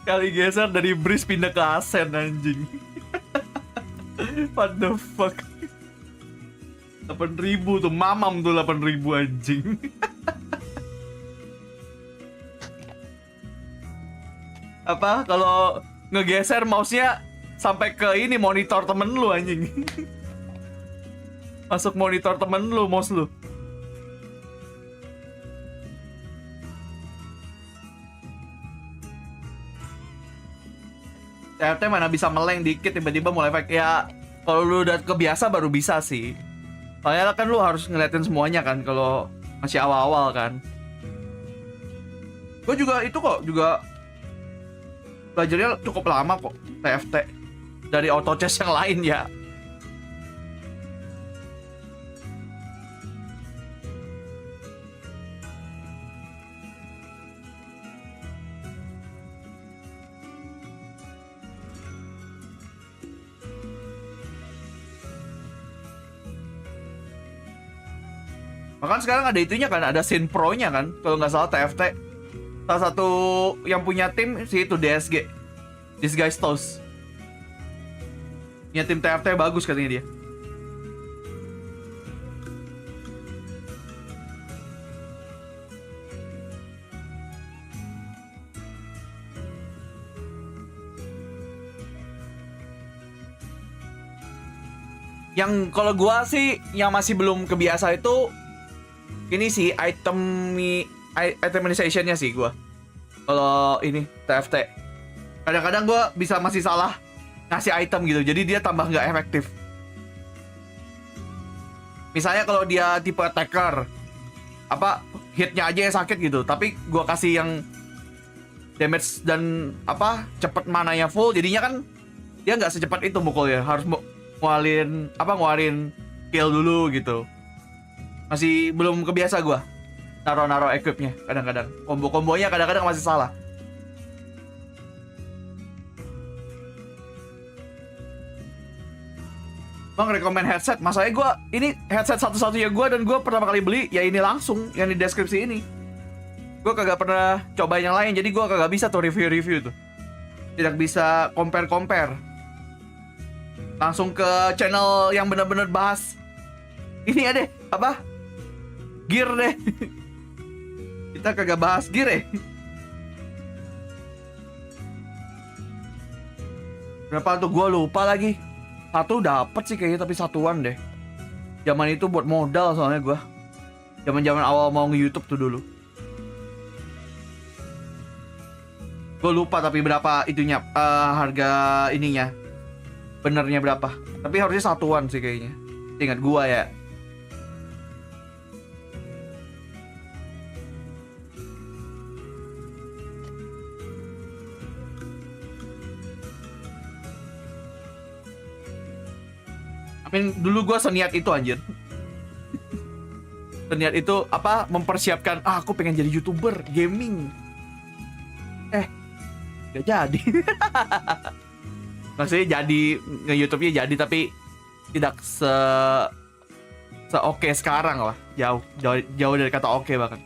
Kali geser dari Breeze pindah ke Asen anjing. What the fuck. 8.000 tuh, mamam tuh 8.000 anjing. Apa kalau ngegeser mouse-nya sampai ke ini monitor temen lu anjing. Masuk monitor temen lu mouse lu. TFT mana bisa meleng dikit tiba-tiba mulai efek ya. Kalau lu udah kebiasa baru bisa sih. Soalnya kan lu harus ngeliatin semuanya kan kalau masih awal-awal kan. Gue juga itu kok juga belajarnya cukup lama kok TFT dari auto chess yang lain ya. Bahkan sekarang ada itunya kan, ada scene pro-nya kan, kalau nggak salah TFT. Salah satu yang punya tim si itu DSG, This Guy's Toast. Punya tim TFT bagus katanya dia. Yang kalau gua sih yang masih belum kebiasa itu ini sih itemization-nya sih gua. Kalau ini TFT. Kadang-kadang gua bisa masih salah ngasih item gitu. Jadi dia tambah nggak efektif. Misalnya kalau dia tipe attacker, apa hitnya aja yang sakit gitu. Tapi gua kasih yang damage dan apa cepet mananya full. Jadinya kan dia nggak secepat itu mukulnya. Harus ngeluarin kill dulu gitu. Masih belum kebiasa gua naro-naro equipnya kadang-kadang. Kombo-kombonya kadang-kadang masih salah. Bang rekomen headset. Masalahnya gua ini headset satu-satunya gua dan gua pertama kali beli ya ini langsung yang di deskripsi ini. Gua kagak pernah coba yang lain jadi gua kagak bisa tuh review-review tuh. Tidak bisa compare-compare. Langsung ke channel yang benar-benar bahas ini ya deh, apa? Gear deh. Kita kagak bahas gear ya. Berapa tuh gua lupa lagi. Satu dapet sih kayaknya tapi satuan deh. Zaman itu buat modal soalnya gua. Zaman-zaman awal mau nge-YouTube tuh dulu. Gue lupa tapi berapa itunya, harga ininya. Benernya berapa. Tapi harusnya satuan sih kayaknya. Ingat gua ya. Dulu gua seniat itu anjir. Seniat itu apa, mempersiapkan aku pengen jadi YouTuber gaming. Gak jadi. Maksudnya jadi nge-YouTube-nya jadi, tapi tidak oke sekarang lah. Jauh dari kata oke bahkan.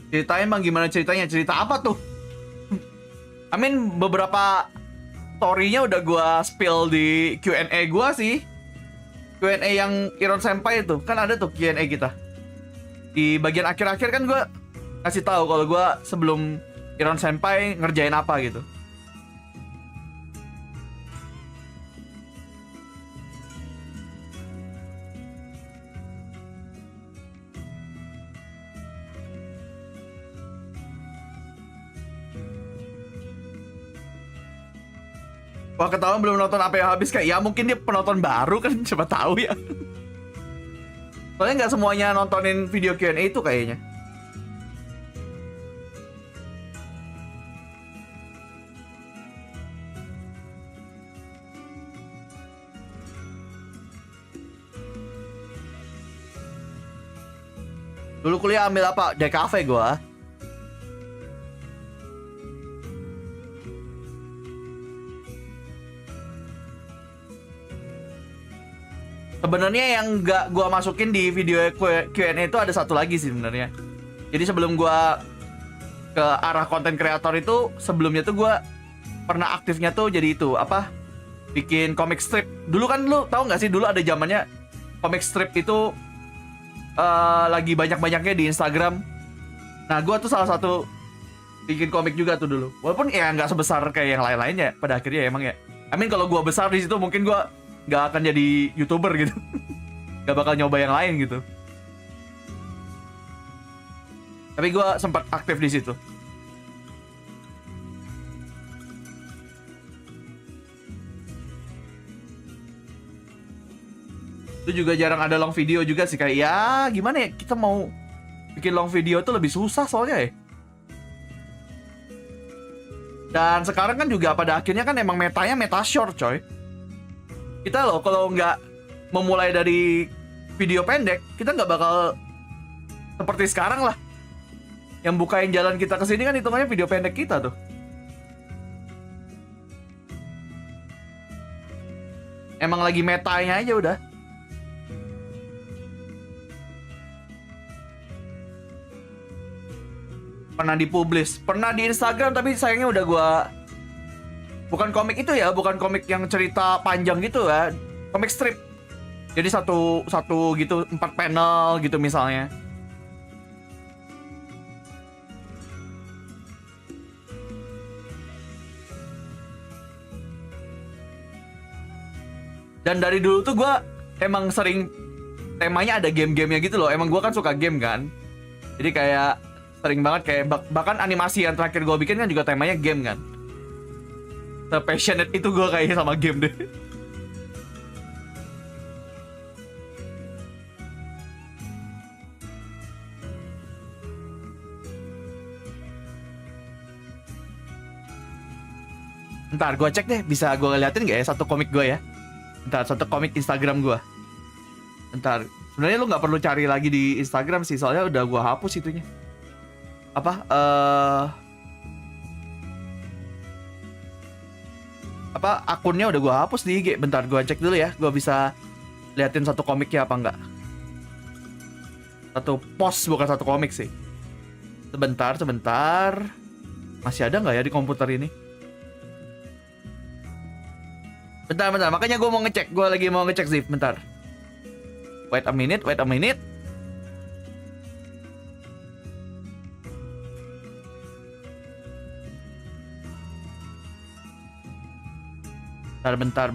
Ceritain bang, gimana ceritanya? Cerita apa tuh? Beberapa story-nya udah gua spill di Q&A gua sih. Q&A yang ironsenpai itu, kan ada tuh Q&A kita. Di bagian akhir-akhir kan gua kasih tahu kalau gua sebelum ironsenpai ngerjain apa gitu. Wah, ketahuan belum nonton apa yang habis, kayak ya mungkin dia penonton baru kan, siapa tahu ya. Soalnya nggak semuanya nontonin video Q&A itu kayaknya. Dulu kuliah ambil apa? DKV gua. Sebenarnya yang nggak gua masukin di video Q&A itu ada satu lagi sih sebenarnya. Jadi sebelum gua ke arah konten kreator itu, sebelumnya tuh gua pernah aktifnya tuh jadi itu apa? Bikin comic strip. Dulu kan lu tahu nggak sih, dulu ada zamannya comic strip itu lagi banyak-banyaknya di Instagram. Nah, gua tuh salah satu bikin komik juga tuh dulu. Walaupun ya nggak sebesar kayak yang lain-lainnya pada akhirnya emang ya. Kalau gua besar di situ mungkin gua nggak akan jadi YouTuber gitu. Gak bakal nyoba yang lain gitu. Tapi gue sempat aktif di situ. Itu juga jarang ada long video juga sih, kayak ya gimana ya, kita mau bikin long video tuh lebih susah soalnya ya. Dan sekarang kan juga pada akhirnya kan emang metanya meta short coy. Kita loh kalau nggak memulai dari video pendek, kita nggak bakal seperti sekarang lah. Yang bukain jalan kita ke sini kan hitungannya video pendek kita tuh. Emang lagi metanya aja udah. Pernah dipublish, pernah di Instagram, tapi sayangnya udah gua. Bukan komik itu ya, bukan komik yang cerita panjang gitu ya, komik strip. Jadi satu gitu, 4 panel gitu misalnya. Dan dari dulu tuh gue emang sering temanya ada game-gamenya gitu loh. Emang gue kan suka game kan. Jadi kayak sering banget kayak bahkan animasi yang terakhir gue bikin kan juga temanya game kan. Se-passionate itu gue kayaknya sama game deh. Ntar gue cek deh, bisa gue liatin gak ya satu komik gue ya. Ntar satu komik Instagram gue. Ntar, sebenarnya lu nggak perlu cari lagi di Instagram sih, soalnya udah gue hapus itunya. Akunnya udah gue hapus di IG. Bentar gue cek dulu ya, gue bisa liatin satu komiknya apa enggak. Satu post, bukan satu komik sih. Sebentar. Masih ada nggak ya di komputer ini? Bentar, makanya gue mau ngecek. Gue lagi mau ngecek sih, bentar. Wait a minute. Bentar.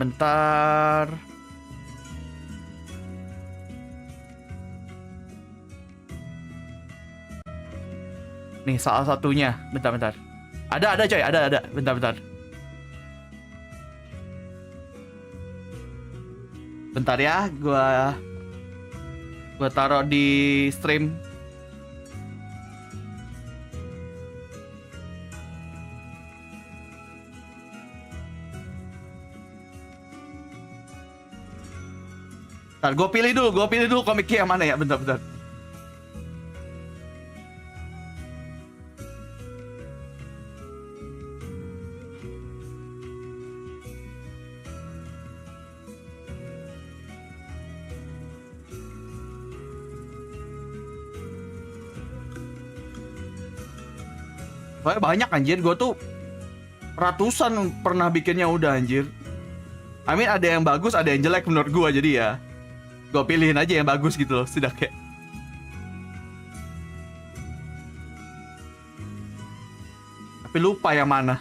Nih salah satunya. Bentar. Ada coy, ada. Bentar. Bentar ya, gua taruh di stream. Bentar, gue pilih dulu komiknya yang mana ya, bentar. Soalnya banyak anjir, gue tuh ratusan pernah bikinnya udah anjir. I mean ada yang bagus, ada yang jelek menurut gue, jadi ya gue pilihin aja yang bagus gitu loh, setidaknya. Tapi lupa yang mana.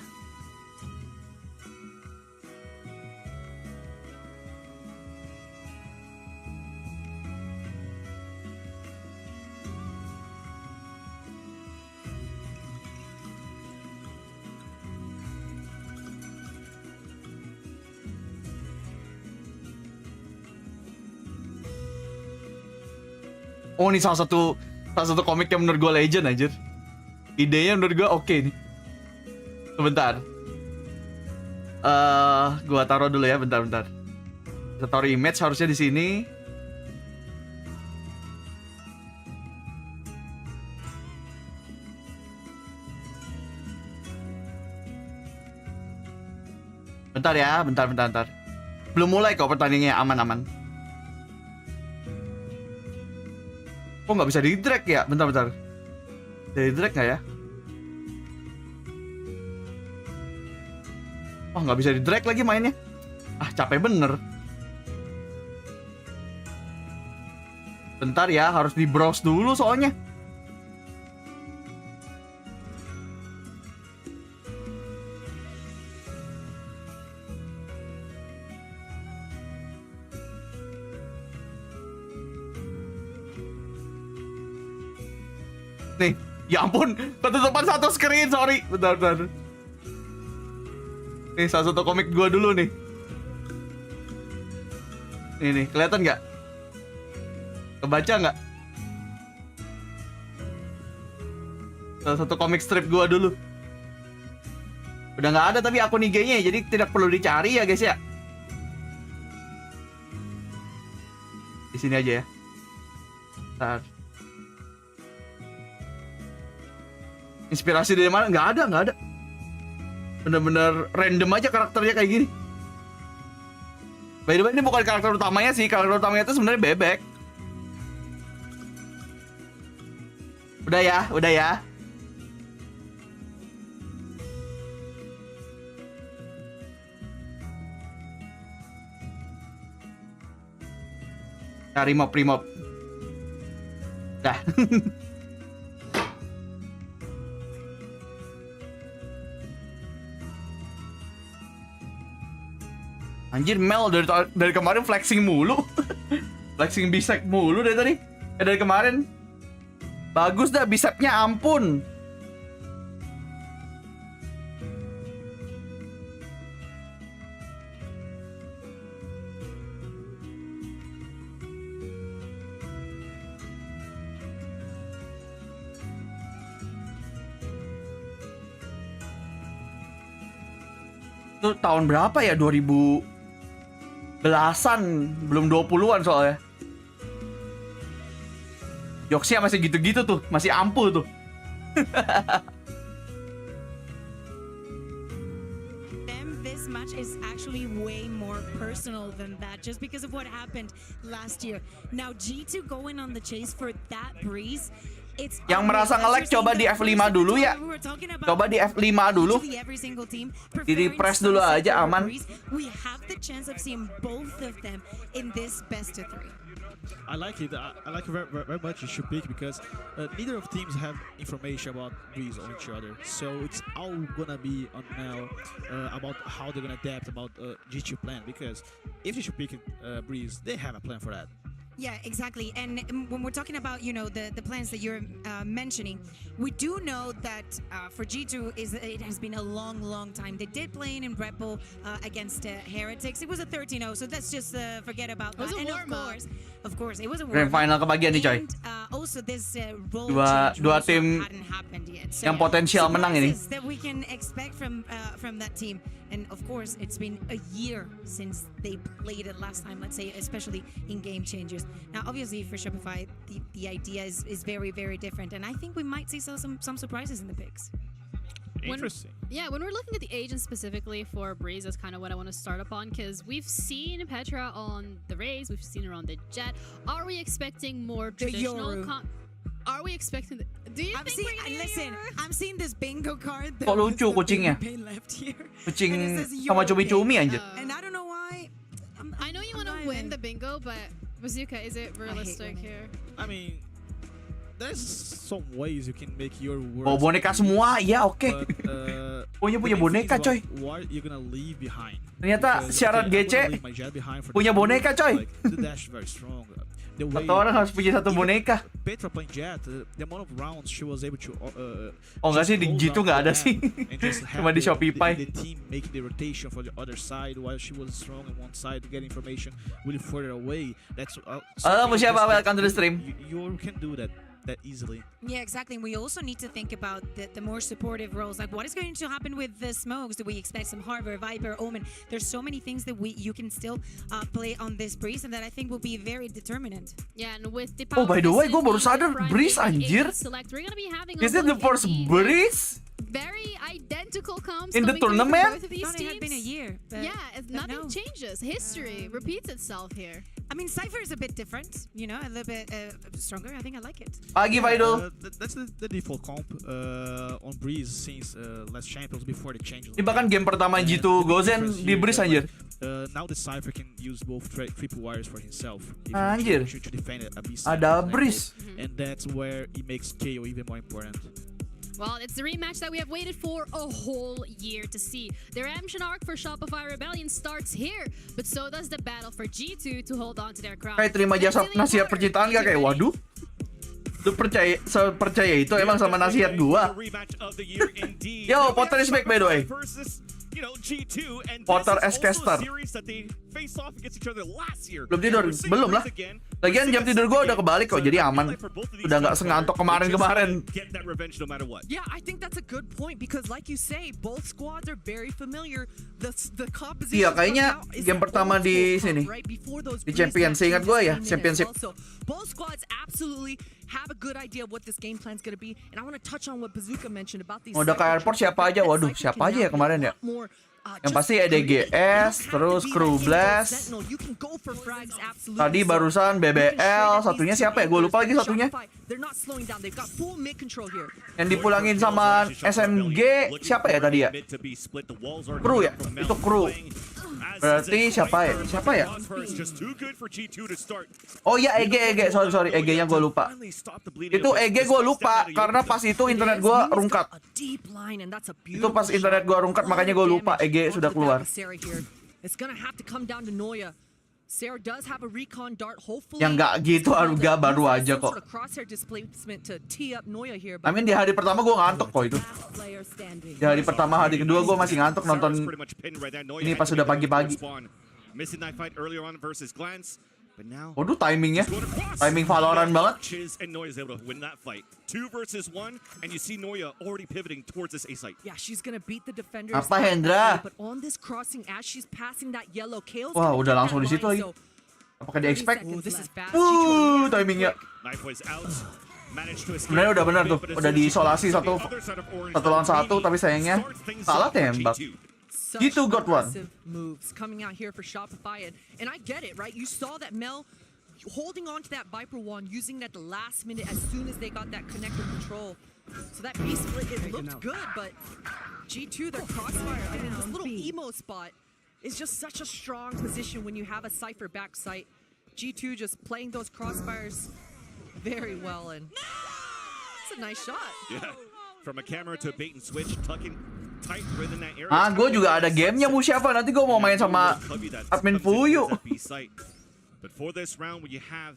Oh, ini salah satu komik yang menurut gue legend anjir. Idenya menurut gue oke nih. Sebentar. Gua taruh dulu ya, bentar. Kita taruh image harusnya di sini. Bentar ya, bentar. Belum mulai kok pertandingannya, aman. Kok nggak bisa di drag ya? Bentar. Dari drag nggak ya? Oh, nggak bisa di drag lagi mainnya. Ah, capek bener. Bentar ya, harus di browse dulu soalnya. Nih, ya ampun, ketutupan satu screen, sorry. Bentar. Nih, salah satu komik gua dulu nih. Nih, kelihatan nggak? Kebaca nggak? Salah satu komik strip gua dulu. Udah nggak ada tapi akun IG-nya, jadi tidak perlu dicari ya guys ya. Di sini aja ya. Bentar. Inspirasi dari mana? Nggak ada. Bener-bener random aja karakternya kayak gini. By the way, ini bukan karakter utamanya sih. Karakter utamanya itu sebenarnya bebek. Udah ya. Cari remove. Dah. Anjir, Mel dari kemarin flexing mulu. Flexing bicep mulu dari tadi. Dari kemarin. Bagus dah bicepnya, ampun. Itu tahun berapa ya? 2000 belasan, belum 20-an soalnya. Jokesnya masih gitu-gitu tuh, masih ampul tuh. This match is actually way more personal than that, just because of what happened last year. Now G2 going on the chase for that breeze, Yang merasa nge-lag coba di F5 dulu ya. Coba di F5 dulu. Di press dulu aja aman. We have the chance of seeing both of them in this best of 3. I like it. I like it very much. You should pick because neither of teams have information about Breeze on each other. So it's all gonna be on now about how they're gonna adapt about G2 plan. Because if you should pick Breeze, they have a plan for that. Yeah, exactly. And when we're talking about, you know, the plans that you're mentioning, we do know that for G2 it has been a long time. They did play in Red Bull against Heretics. It was a 13-0, so let's just forget about that. And of course, it was a Grand final kebagian nih coy. Also this Dua tim yang potensial menang ini. That we can expect from that team. And of course, it's been a year since they played it last time, let's say, especially in Game Changers. Now, obviously, for Shopify, the idea is very different. And I think we might see some surprises in the picks. Interesting. When we're looking at the agents specifically for Breeze, that's kind of what I want to start upon, because we've seen Petra on the Raze, we've seen her on the Jet. Are we expecting more traditional? Are we expecting? Do you think we're gonna listen? I'm seeing this bingo card. Kok lucu kucingnya? Kucing sama cumi-cumi anjir. And I don't know why. I know you want to win the bingo, but Bazooka, is it realistic here? I mean, there's some ways you can make your words. Oh, boneka semua, ya oke. Punya boneka coy. What you gonna leave behind? Ternyata syarat GC punya boneka coy. Satu orang harus punya satu boneka. Petra playing Jet, the amount of rounds she was able to oh enggak sih, di G2 nggak ada sih. Cuma di Shopify. The team make the rotation for the other side while she was strong on one side to get information really further away. That's siapa welcome to the stream. You can do that easily. Yeah, exactly. And we also need to think about the more supportive roles. Like, what is going to happen with the smokes? Do we expect some Harbor, Viper, Omen? There's so many things that you can still play on this Breeze, and that I think will be very determinant. Yeah, and with the oh, by the way, gue baru sadar Breeze anjir. Is it the first Breeze? Very identical comps in the tournament. It had been a year. Nothing changes. History repeats itself here. I mean, Cypher is a bit different, you know, a little bit stronger. I think I like it. Pagi Vidal. That's the default comp on Breeze since last champions before the change. Ini bahkan game pertama G2 Gozen di Breeze anjir. Now the Cypher can use both triple wires for himself. Anjir. To defend a ada Breeze. And that's where it makes KO even more important. Well, it's the rematch that we have waited for a whole year to see. The redemption arc for Shopify Rebellion starts here, but so does the battle for G2 to hold on to their crown. Kayak terima jasa nasihat percintaan gak kayak waduh. Lu percaya itu emang sama nasihat gua. Yo, Potter is back by the way. Potter S caster. Belum tidur, belum lah. Lagian jam tidur gue udah kebalik kok, jadi aman. Udah nggak sengantok kemarin. Yeah, I think that's a good point because, like you say, both squads are very familiar. The composition. Iya, kayaknya game pertama di sini di Champion. Seingat gue ya, Championship. Both squads absolutely have a good idea of what this game plan is going to be, and I want to touch on what Bazooka mentioned about these. Udah ke airport siapa aja? Waduh, siapa aja ya kemarin ya? Yang pasti EDGS, terus Crew Blast. Tadi barusan BBL, satunya siapa ya? Gue lupa lagi satunya. Yang dipulangin sama SMG, siapa ya tadi ya? Crew ya? Itu Crew. Berarti siapa ya? Oh iya, EG, sorry, EG-nya gue lupa. Itu EG gue lupa, karena pas itu internet gue rungkat. Itu pas internet gue rungkat, makanya gue lupa EG sudah keluar. Yang nggak gitu, Aruga baru aja kok. I mean di hari pertama gue ngantuk kok itu. Di hari pertama, hari kedua gue masih ngantuk nonton ini pas sudah pagi-pagi. Waduh, timingnya, timing Valorant banget. Apa Hendra? Wah, udah langsung di situ lagi. Apakah dia expect? Timingnya. Sebenarnya udah benar tuh, udah diisolasi satu lawan satu, tapi sayangnya salah tembak. Gitu got one. Moves coming out here for Shopify, and I get it, right? You saw that Mel holding on to that Viper wand, using it at the last minute as soon as they got that connector control. So that base split, it looked good, but G2, their crossfire, I mean, this little emo spot is just such a strong position when you have a Cypher back sight. G2 just playing those crossfires very well, and it's a nice shot. Yeah, from a camera to bait and switch, tucking tight within that area. Gue juga ada gamenya Mousepad. Nanti gue mau main sama admin Fuyu. But for this round, when you have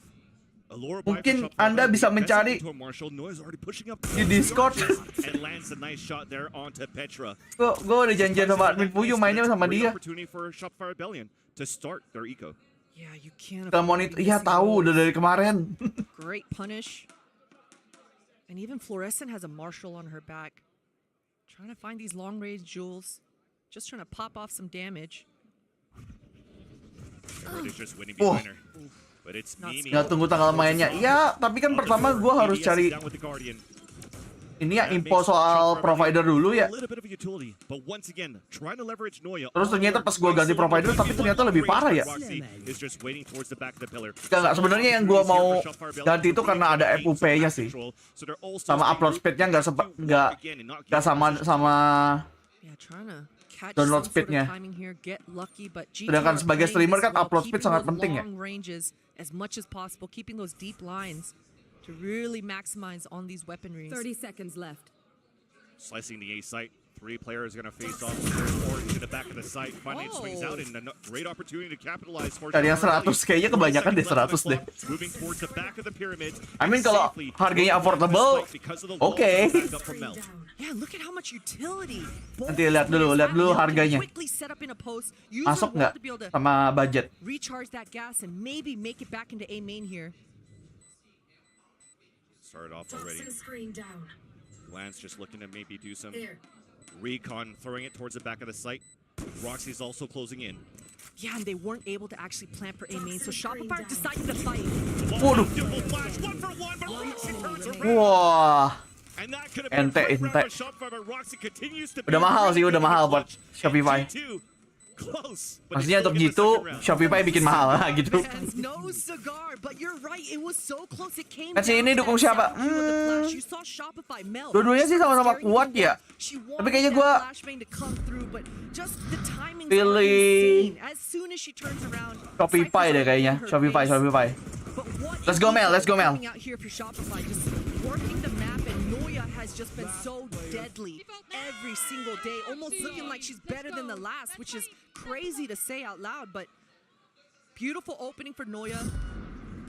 mungkin Anda bisa mencari di Discord. Gue udah janjian sama admin Fuyu mainnya sama dia. Kita monitor, iya tahu udah dari kemarin. Great punish. And even Fluorescent has a Marshall on her back. Trying to find these long range jewels. Just trying to pop off some damage. Nggak tunggu tanggal mainnya. Ya, tapi kan pertama gue harus cari ini ya, info soal provider dulu ya. Terus ternyata pas gue ganti provider, tapi ternyata lebih parah ya. Enggak, sebenarnya yang gue mau ganti itu karena ada FUP-nya sih. Sama upload speed-nya nggak sama download speed-nya. Sedangkan sebagai streamer kan upload speed sangat penting ya. As much as possible, keeping those deep lines to really maximize on these weaponries. 30 seconds left. Slicing the A site. 3 players are going to face off or to the back of the site. Finally, it swings out and a great opportunity to capitalize for. Tadi yang 100 kayaknya kebanyakan deh 100 deh. Moving towards the back of the pyramid. I mean kalau harganya affordable, oke. Yeah, look at how much utility. Nanti lihat dulu harganya. Masuk nggak sama budget? Recharge that gas and maybe make it back into A main here. Started off already. Lance just looking to maybe do some recon, throwing it towards the back of the site. Roxy's also closing in. Yeah, and they weren't able to actually plant for A main, so Shopify decided to fight. Waduh. Wah. Ente. Udah mahal buat Shopify. Maksudnya untuk gitu Shopify bikin mahal lah gitu. Kan si ini dukung siapa? Dua-duanya sih sama-sama kuat ya. Tapi kayaknya gue pilih Shopify deh kayaknya. Shopify. Let's go Mel. Working the map, and Noya has just been so deadly every single day, almost looking like she's better than the last, which is crazy to say out loud, but beautiful opening for Noya,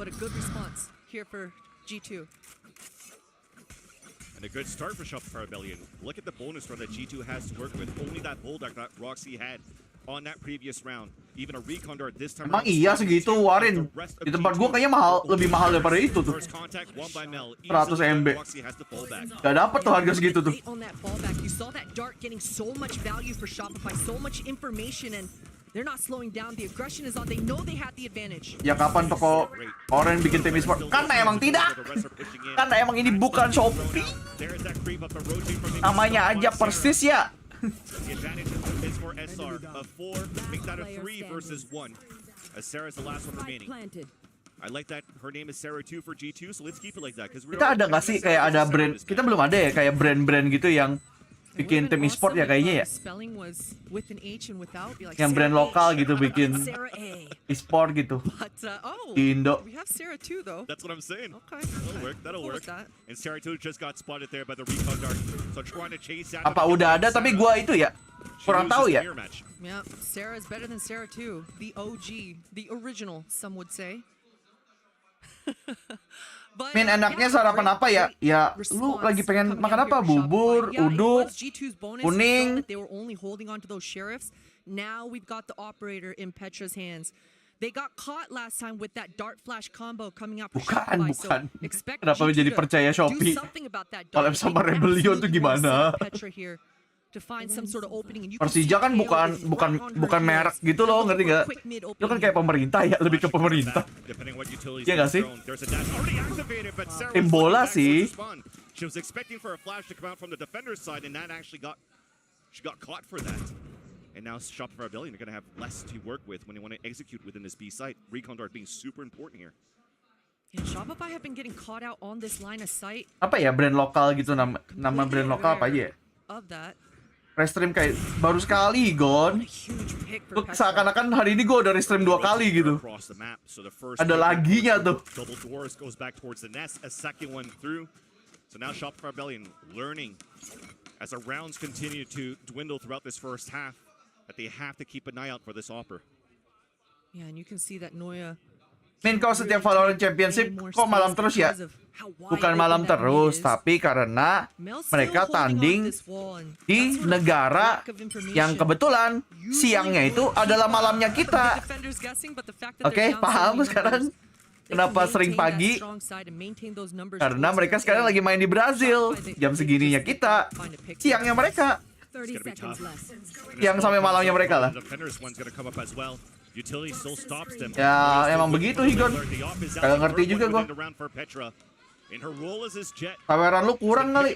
but a good response here for G2. And a good start for Shopify Rebellion. Look at the bonus run that G2 has to work with. Only that bulldog that Roxy had on that previous round. Even a recon dart this time. Emang iya segitu Warin. Di tempat gua kayaknya lebih mahal daripada itu tuh. 100 MB. Gak dapet tuh harga segitu tuh. You saw that dart getting so much value for Shopify, so much information, and they're not slowing down. The aggression is on. They know they had the advantage. Ya kapan toko Oren bikin tim e-sport? Karena emang tidak. Karena emang ini bukan Shopee. Namanya aja persis ya. The advantage is for SR. A 4 makes that a 3 versus 1. As Sarah's the last one remaining. I like that her name is Sarah 2 for G2, so let's keep it like that. Kita ada nggak sih kayak ada brand? Kita belum ada ya kayak brand-brand gitu yang bikin tim e-sport ya kayaknya ya. Yang brand lokal gitu bikin e-sport gitu. Di Indo. That's what I'm saying. That'll work. And Sarah 2 just got spotted there by the recon dart. So trying to chase that. Apa udah ada tapi gua itu ya kurang tahu ya. Yeah, Sarah is better than Sarah 2. The OG, the original, some would say. Min enaknya sarapan apa ya? Ya, lu lagi pengen makan apa? Bubur, uduk, kuning. Now we've got the operator in Petra's hands. They got caught last time with that dart flash combo coming out for Shopify. Bukan. Kenapa jadi percaya Shopee? Kalau sama Rebellion tuh gimana? Persija kan bukan merek gitu loh, ngerti nggak? Itu kan kayak pemerintah ya, lebih ke pemerintah. Iya nggak sih? Tim bola sih. She was expecting for a flash to come out from the defender's side, and that actually she got caught for that. And now Shopify Rebellion are going to have less to work with when they want to execute within this B site. Recon Dart being super important here. And Shopify have been getting caught out on this line of sight. Apa ya brand lokal gitu, nama brand lokal apa aja ya? Of that. Restream kayak baru sekali, Gon. Seakan-akan hari ini gue udah restream 2 kali gitu. Ada laginya tuh. Double Doors goes back towards the nest. A second one through. So now Shopify Rebellion learning as the rounds continue to dwindle throughout this first half that they have to keep an eye out for this offer. Yeah, and you can see that Noya. Min, kau setiap Valorant Championship kok malam terus ya? Bukan malam terus, tapi karena mereka tanding di negara yang kebetulan siangnya itu adalah malamnya kita. Oke, paham sekarang? Kenapa sering pagi? Karena mereka sekarang lagi main di Brazil. Jam segininya kita, siangnya mereka. Yang sampai malamnya mereka lah. Ya, emang begitu, Higon. Kagak ngerti juga gua. Kameran lu kurang kali.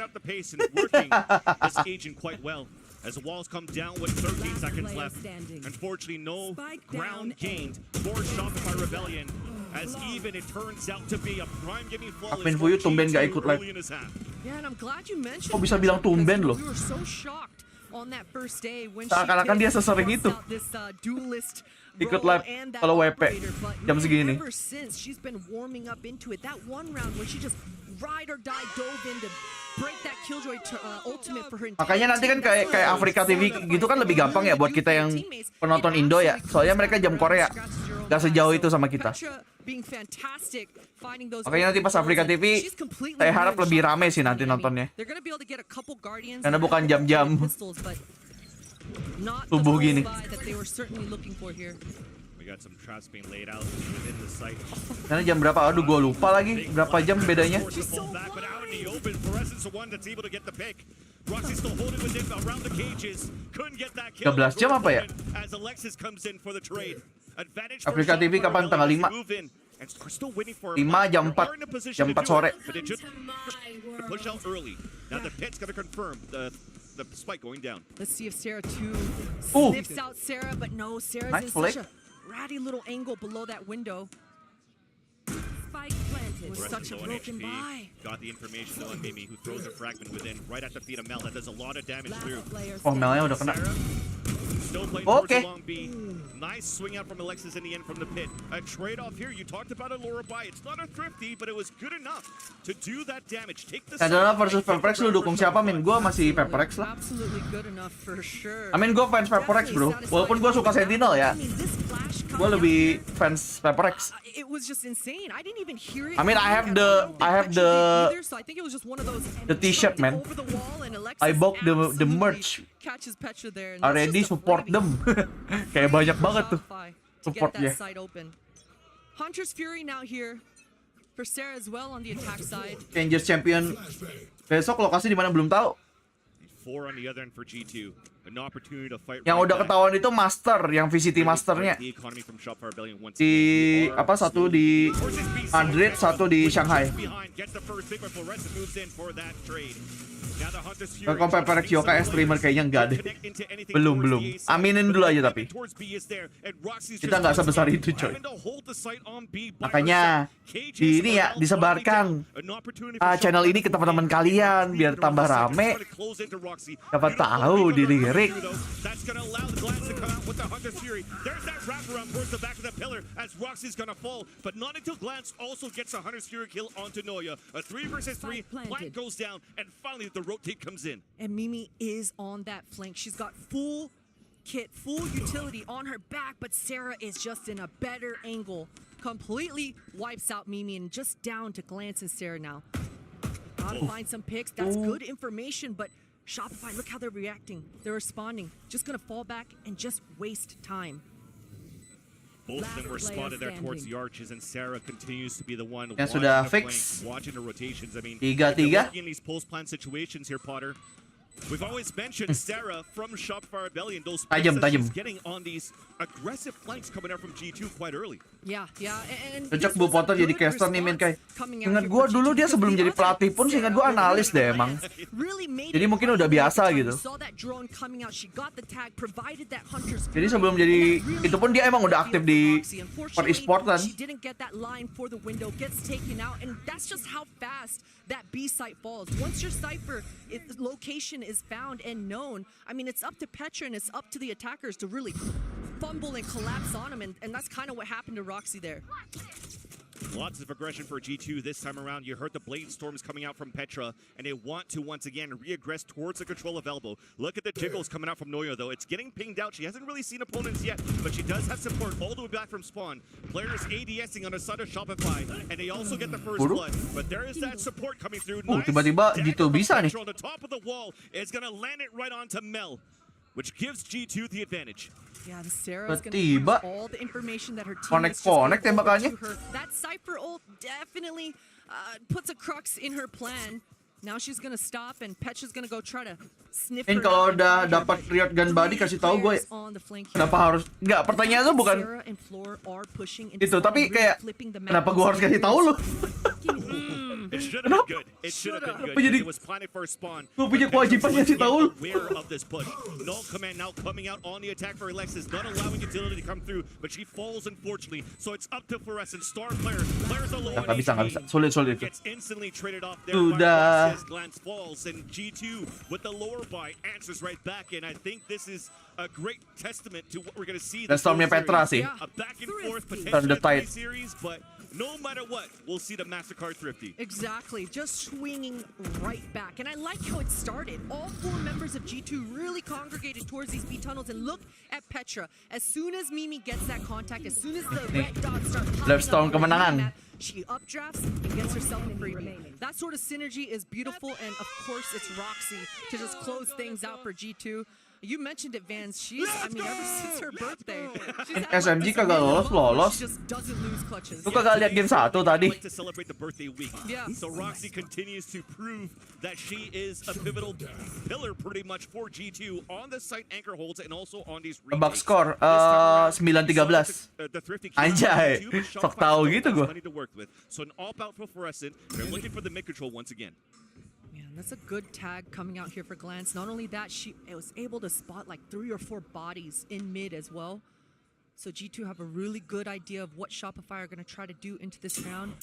As the walls come down with 13 seconds left. Unfortunately, no ground gained for Shopify Rebellion. As even it turns out to be a prime gaming flawless. Admin Fuyu tumben gak ikut live. Kok bisa bilang tumben loh? Seakan-akan dia sesering itu ikut live kalau WP jam segini. Makanya nanti kan kayak Afrika TV gitu kan lebih gampang ya buat kita yang penonton Indo ya. Soalnya mereka jam Korea, gak sejauh itu sama kita. Makanya nanti pas Afrika TV, saya harap lebih rame sih nanti nontonnya. Karena bukan jam-jam subuh gini. Karena jam berapa? Aduh, gue lupa lagi berapa jam bedanya. 13 jam apa ya? Afrika TV kapan? Tanggal 5 jam 4 sore. The spike going down. Let's see if Sarah 2 sniffs out Sarah, but no, Sarah's nice in flick. such a ratty little angle below that window. Spike planted. Was such a broken buy. Got the information on Mimi, who throws a fragment within right at the feet of Mel. That does a lot of damage through. Oh, Melnya udah kena. Still playing towards the long B. Nice swing out from Alexis in the end from the pit. A trade-off here. You talked about a Laura buy. It's not a thrifty, but it was good enough to do that damage. Take the Adalah versus Pepperex, lu dukung siapa, Min? Gua masih Pepperex lah. I mean, gua fans Pepperex, bro. Walaupun gua suka Sentinel ya. Gua lebih fans Pepperex. It was just insane. I didn't even hear it. I mean, I have the T-shirt, man. I bought the merch. Already support them. Kayak banyak banget tuh supportnya. Hunter's Fury now here for Sarah as well on the attack side. Changers Champion besok lokasi di mana belum tahu. Yang udah ketahuan itu Master, yang VCT Masternya di apa, satu di Madrid, satu di Shanghai. Kalau Pepperex yokai streamer kayaknya enggak deh. Belum. Aminin dulu aja tapi. Kita nggak sebesar itu, coy. Makanya ini ya disebarkan channel ini ke teman-teman kalian biar tambah rame. Dapat tahu dilirik. Rotate comes in. And Mimi is on that flank. She's got full kit, full utility on her back, but Sarah is just in a better angle. Completely wipes out Mimi and just down to Glance and Sarah now. Gotta find some picks. That's good information, but Shopify, look how they're reacting. They're responding. Just gonna fall back and just waste time. Both of them were spotted there towards the arches, and Sarah continues to be the one yang sudah fix. Watching the rotations. I mean, 3-3 in these post-plant situations here, Potter. We've always mentioned Sarah from Shopify Rebellion. Those picks that she's getting on these aggressive flanks coming out from G2 quite early. Yeah, and Cocok Bu Potter jadi caster nih men kayak. Ingat gua dulu dia sebelum jadi pelatih pun ingat gua analis deh emang. Jadi mungkin udah biasa gitu. Jadi sebelum jadi itu pun dia emang udah aktif di per e-sport kan. That B site falls. Once your cipher location is found and known, I mean, it's up to Petra and it's up to the attackers to really fumble and collapse on him, and that's kind of what happened to Roxy there. Lots of aggression for G2 this time around. You heard the blade storms coming out from Petra, and they want to once again reaggress towards the control of elbow. Look at the jiggles coming out from Noya though. It's getting pinged out. She hasn't really seen opponents yet, but she does have support all the way back from spawn. Players ADSing on the side of Shopify, and they also get the first blood. But there is that support coming through. Tiba-tiba G2 bisa nih. On the top of the wall is gonna land it right onto Mel, which gives G2 the advantage. Yeah, the Sarah's gonna use all the information that her team connect tembakannya. That Cypher ult definitely puts a crux in her plan. Now she's gonna stop and Petra's gonna go try to sniff her. Kalau udah dapat Riot Gun Body kasih tahu gue. Kenapa harus? Enggak, pertanyaannya bukan itu, tapi kayak kenapa gue harus kasih tahu lu? It should have been good. It should have been good. It was planted for a spawn. Gue punya kewajiban ngasih tahu. Aware of this push. Null command now coming out on the attack for Alexis, not allowing utility to come through, but she falls unfortunately. So it's up to Fluorescent, star player. Players alone. Nggak bisa. Sulit itu. Gets instantly traded off there. Sudah. Glance falls and G2 with the lower buy answers right back, and I think this is a great testament to what we're going to see. Dan stormnya Petra sih. A back and forth potential series, but no matter what, we'll see the MasterCard Thrifty. Exactly, just swinging right back. And I like how it started. All 4 members of G2 really congregated towards these B tunnels, and look at Petra. As soon as Mimi gets that contact, as soon as the red dots start popping up kemenangan. map, she updrafts and gets herself a freebie. That sort of synergy is beautiful, and of course it's Roxy to just close things out for G2. You mentioned it, Vans. She's, I mean, ever since her birthday. SMG kagak lolos. Lu kagak lihat game 1 tadi. To celebrate the birthday week. Yeah. So Roxy continues to prove that she is a pivotal pillar pretty much for G2 on the site anchor holds and also on these box score 9-13. Anjay. Sok tahu gitu gua. So an all-out for Fluorescent. They're looking for the mid control once again. That's a good tag coming out here for Glance. Not only that, she was able to spot like 3 or 4 bodies in mid as well. So G2 have a really good idea of what Shopify are going to try to do into this round.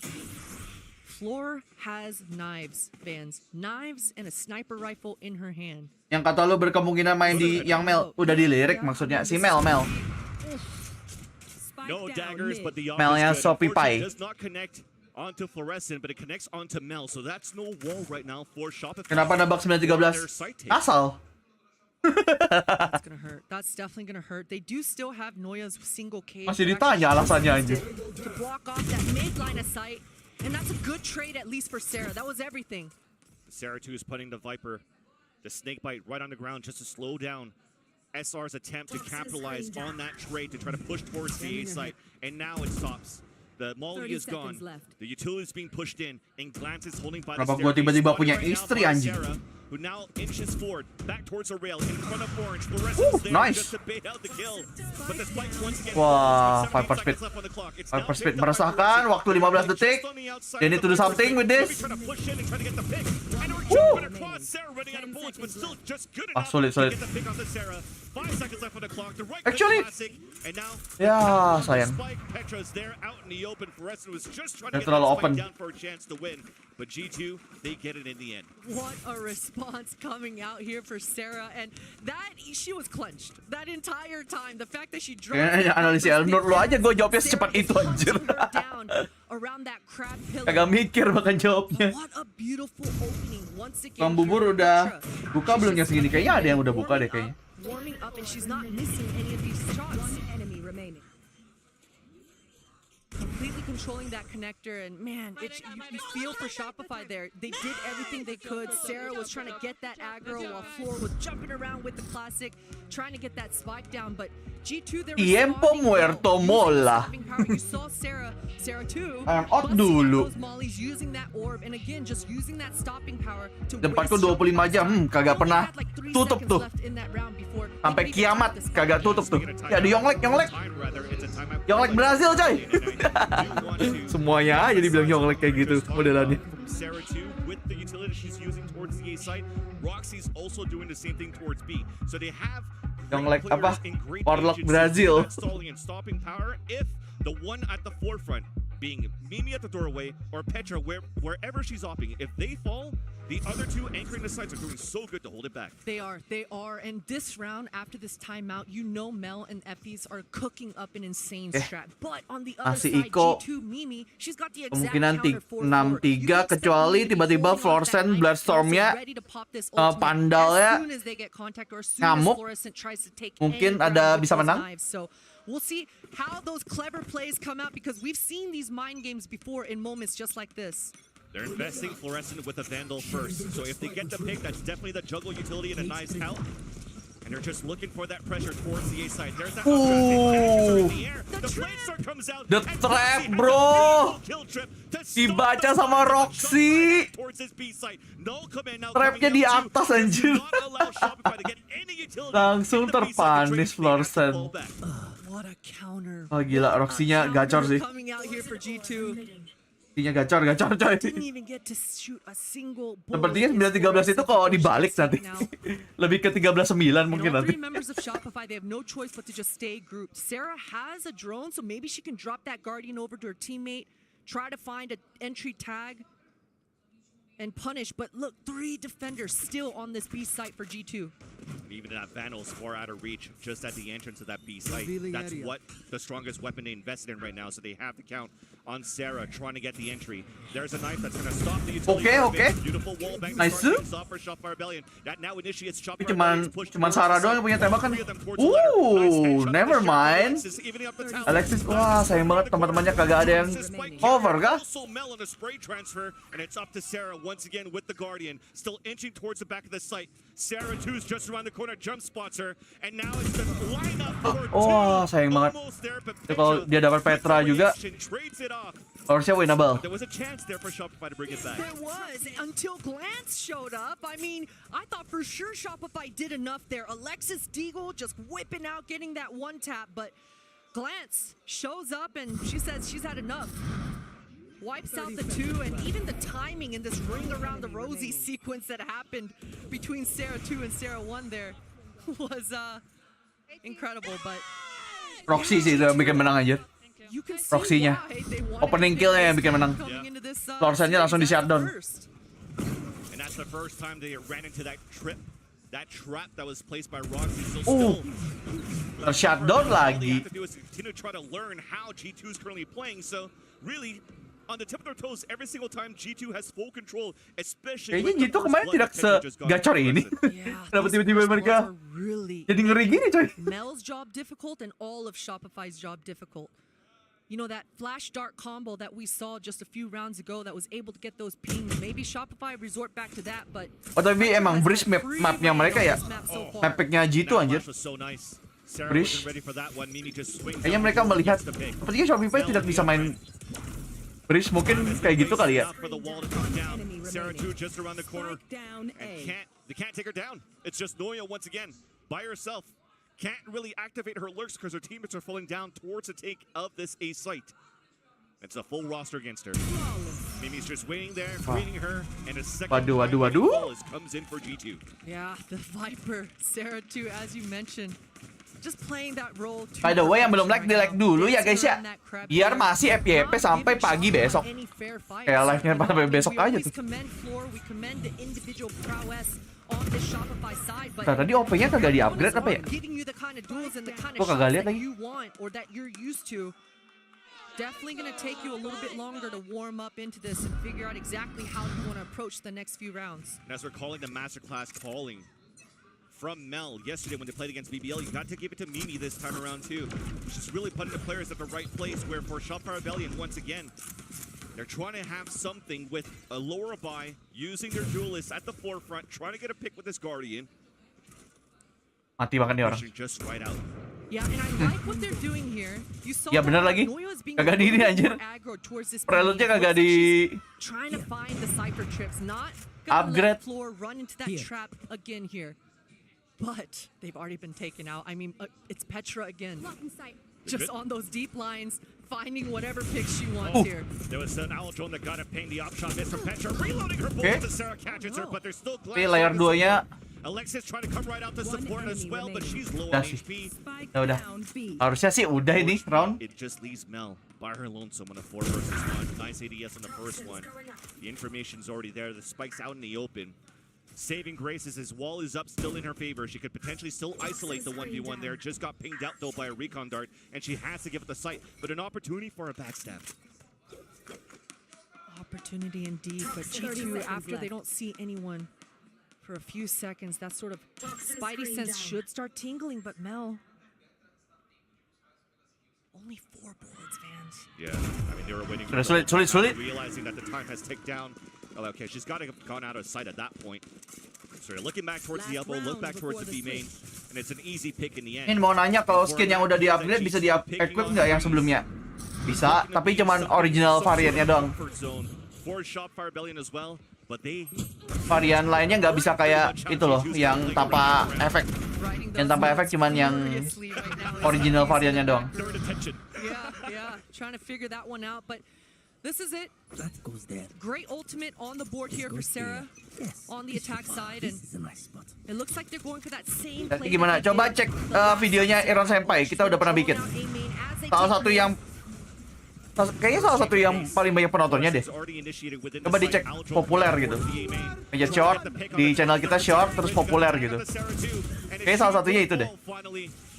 Floor has knives, Vans. Knives and a sniper rifle in her hand. Yang kata lo berkemungkinan main di yang Mel udah dilirik maksudnya si Mel. No daggers, but the Melnya Shopify. does not connect onto Fluorescent, but it connects onto Mel, so that's no wall right now for Shopify. Kenapa nabak 9-13? Asal. That's gonna hurt. That's definitely gonna hurt. They do still have Noya's single cage. Masih ditanya alasannya anjir. To block off that mid line of sight, and that's a good trade at least for Sarah. That was everything. Sarah 2 is putting the Viper, the snakebite right on the ground just to slow down SR's attempt to capitalize on that trade to try to push towards the A site, and now it stops. The Molly is gone. The utility is being pushed in, and Glance is holding by the staircase. Kenapa gua tiba-tiba punya istri anjing? Who now inches forward, back towards the rail, in front of Orange. Fluorescent's there nice. just to bait out the kill. But the spikes once again. Wah, Viper Speed meresahkan. Waktu 15 detik. They need to do something with this. Sulit. Actually, ya sayang. Terlalu open. But G2, they get it in the end. What a response coming out here for Sarah, and that she was clenched that entire time. The fact that she dropped. Analisis Elnur lo aja gue jawabnya secepat itu anjir. Around that crab pillar. Kagak mikir bahkan jawabnya. What a beautiful opening once again. Bang Bubur udah buka belum yang segini? Kayaknya ada yang udah buka deh kayaknya. Warming up, and she's not missing any of these shots. One enemy remaining. completely controlling that connector, and man, you feel for Shopify there. They did everything they could. Sarah was trying to get that aggro while Floor was jumping around with the classic, trying to get that spike down, but G2 there was Tiempo muerto mola. you saw Sarah too. Out dulu. Molly's using that orb, and again, just using that stopping power to Tempatku 25 jam, kagak pernah tutup tuh. Sampai kiamat kagak tutup tuh. Ya di Yonglek Brazil coy. Semuanya aja dibilang Yonglek kayak gitu modelannya. Sarah too, with the utility she's using towards the A site, Roxy's also doing the same thing towards B. So they have Yonglek apa? Warlock Brazil. Stalling and stopping power. If the one at the forefront, being Mimi at the doorway or Petra, wherever she's opting, if they fall, the other two anchoring the sites are doing so good to hold it back. They are. And this round, after this timeout, you know Mel and Effie's are cooking up an insane strat. But on the other side, G2 Mimi, she's got the exact counter for 6-3 kecuali tiba-tiba Florsen Bloodstorm-nya Pandalnya ngamuk, mungkin ada bisa menang. So we'll see how those clever plays come out, because we've seen these mind games before in moments just like this. They're investing Fluorescent with a Vandal first. So if they get the pick, that's definitely the juggle utility and a nice help. And they're just looking for that pressure towards the A side. There's that in the air. The Flamestar comes out. The trap, bro. Dibaca sama Roxy. Trapnya di atas anjir. Langsung terpanis Florsen. What a counter. Oh gila, Roxy-nya gacor sih. Roxy-nya gacor coy. Sepertinya 9-13 itu kalau dibalik nanti. Lebih ke 13-9 mungkin nanti. Members of Shopify, they have no choice but to just stay grouped. Sarah has a drone, so maybe she can drop that Guardian over to her teammate, try to find an entry tag and punish. But look, 3 defenders still on this B site for G2. And even that Vandal's far out of reach, just at the entrance of that B site. That's what the strongest weapon they invested in right now, so they have to count on Sarah trying to get the entry. There's a knife that's going to stop the utility. Okay. Beautiful wall bang. Nice. For Shopify Rebellion. That now initiates Shopify cuman Sarah doang yang punya tembakan. Never mind. Alexis, wah sayang banget teman-temannya kagak ada yang cover kah? And it's up to Sarah once again with the Guardian, still inching towards the back of the site. Sarah 2's just around the corner, jump spots her, and now it's the lineup for sayang banget. Kalau dia dapat Petra juga, harusnya winnable. There was a chance there for Shopify to bring it back. There was, until Glance showed up. I mean, I thought for sure Shopify did enough there. Alexis Deagle just whipping out, getting that one tap, but Glance shows up and she says she's had enough. Wipes out the 2, and even the timing in this ring around the rosy sequence that happened between Sarah 2 and Sarah 1 there was incredible. But Roxy sih yang bikin menang aja. Roxy-nya opening kill-nya yang bikin menang. Florsen-nya langsung di shutdown. And that's the first time they ran into that trap that was placed by Roxy. So still shutdown lagi. All they have to do is continue to try to learn how G2 is currently playing. So really, on the tip of their toes every single time G2 has full control, especially. Kayaknya G2 kemarin tidak segacor ini. Kenapa tiba-tiba mereka jadi ngeri gini coy? Mel's job difficult and all of Shopify's job difficult. You know, that flash dart combo that we saw just a few rounds ago that was able to get those pings. Maybe Shopify resort back to that, but tapi emang bridge mapnya mereka ya, mapnya G2 anjir. Bridge. Kayaknya mereka melihat sepertinya Shopify tidak bisa main bridge, mungkin kayak gitu kali ya. Sarah 2 just around the corner and they can't take her down. It's just Noya once again by herself. Can't really activate her lurks because her teammates are falling down towards the take of this A site. It's a full roster against her. Mimi's just waiting there, waiting her, and a second comes in for G2. Yeah, the Viper, Sarah 2, as you mentioned. Just playing that role. By the way, yang belum like di like dulu ya guys ya. Biar masih FYP sampai pagi besok. Kayak live-nya sampai besok aja tuh. Nah, tadi OP-nya kagak di-upgrade apa ya? Gua kagak lihat lagi. Definitely going to take you a little bit longer to warm up into this and figure out exactly how you want to approach the next few rounds. And as we're calling the masterclass calling from Mel yesterday when they played against BBL. You got to give it to Mimi this time around too. She's really putting the players at the right place, where for Shopify Rebellion, once again, they're trying to have something with a lower buy, using their duelists at the forefront, trying to get a pick with this Guardian. Mati banget nih orang. Pushing just right out. Yeah, and I like what they're doing here. You saw Ya bener lagi. Kagak di ini anjir. Prelude-nya kagak di trying to find the cipher trips, not upgrade. let Floor run into that trap again here. But they've already been taken out. I mean, it's Petra again. Just on those deep lines, finding whatever pick she wants here. There was an owl drone that got a pain. The op shot missed from Petra. Reloading her bullet to Sarah catches her, but there's still glass. Layer 2-nya Alexis trying to come right out to support as well, but she's low on HP. Udah. Harusnya sih udah ini round. It just leaves Mel by her lonesome on a 4 versus 1. Nice ADS on the first one. The information's already there. The spike's out in the open. Saving grace as his wall is up, still in her favor. She could potentially still isolate the 1v1 there. Just got pinged out though by a recon dart, and she has to give it the sight. But an opportunity for a backstab. Opportunity indeed, but G2, after they don't see anyone for a few seconds, that sort of spidey sense should start tingling, but Mel, only 4 bullets, fans. Yeah, I mean, they were waiting for realizing that the time has ticked down. Oh, okay, she's got to have gone out of sight at that point. So they're looking back towards the elbow, look back towards the B main, and it's an easy pick in the end. Ini mau nanya kalau skin yang udah di-upgrade bisa di-equip nggak yang sebelumnya? Bisa, tapi cuman original variannya doang. For Shopify Rebellion as well. But varian lainnya nggak bisa kayak itu loh, yang tanpa efek. Yang tanpa efek cuman yang original variannya doang. Yeah, trying to figure that one out, but this is it. Great ultimate on the board here for Sarah on the attack side, and it looks like they're going for that same play. Gimana? Coba cek videonya Senpai, kita udah pernah bikin. Kayaknya salah satu yang paling banyak penontonnya deh. Coba dicek populer gitu. Meja short di channel kita short terus populer gitu. Kayaknya salah satunya itu deh.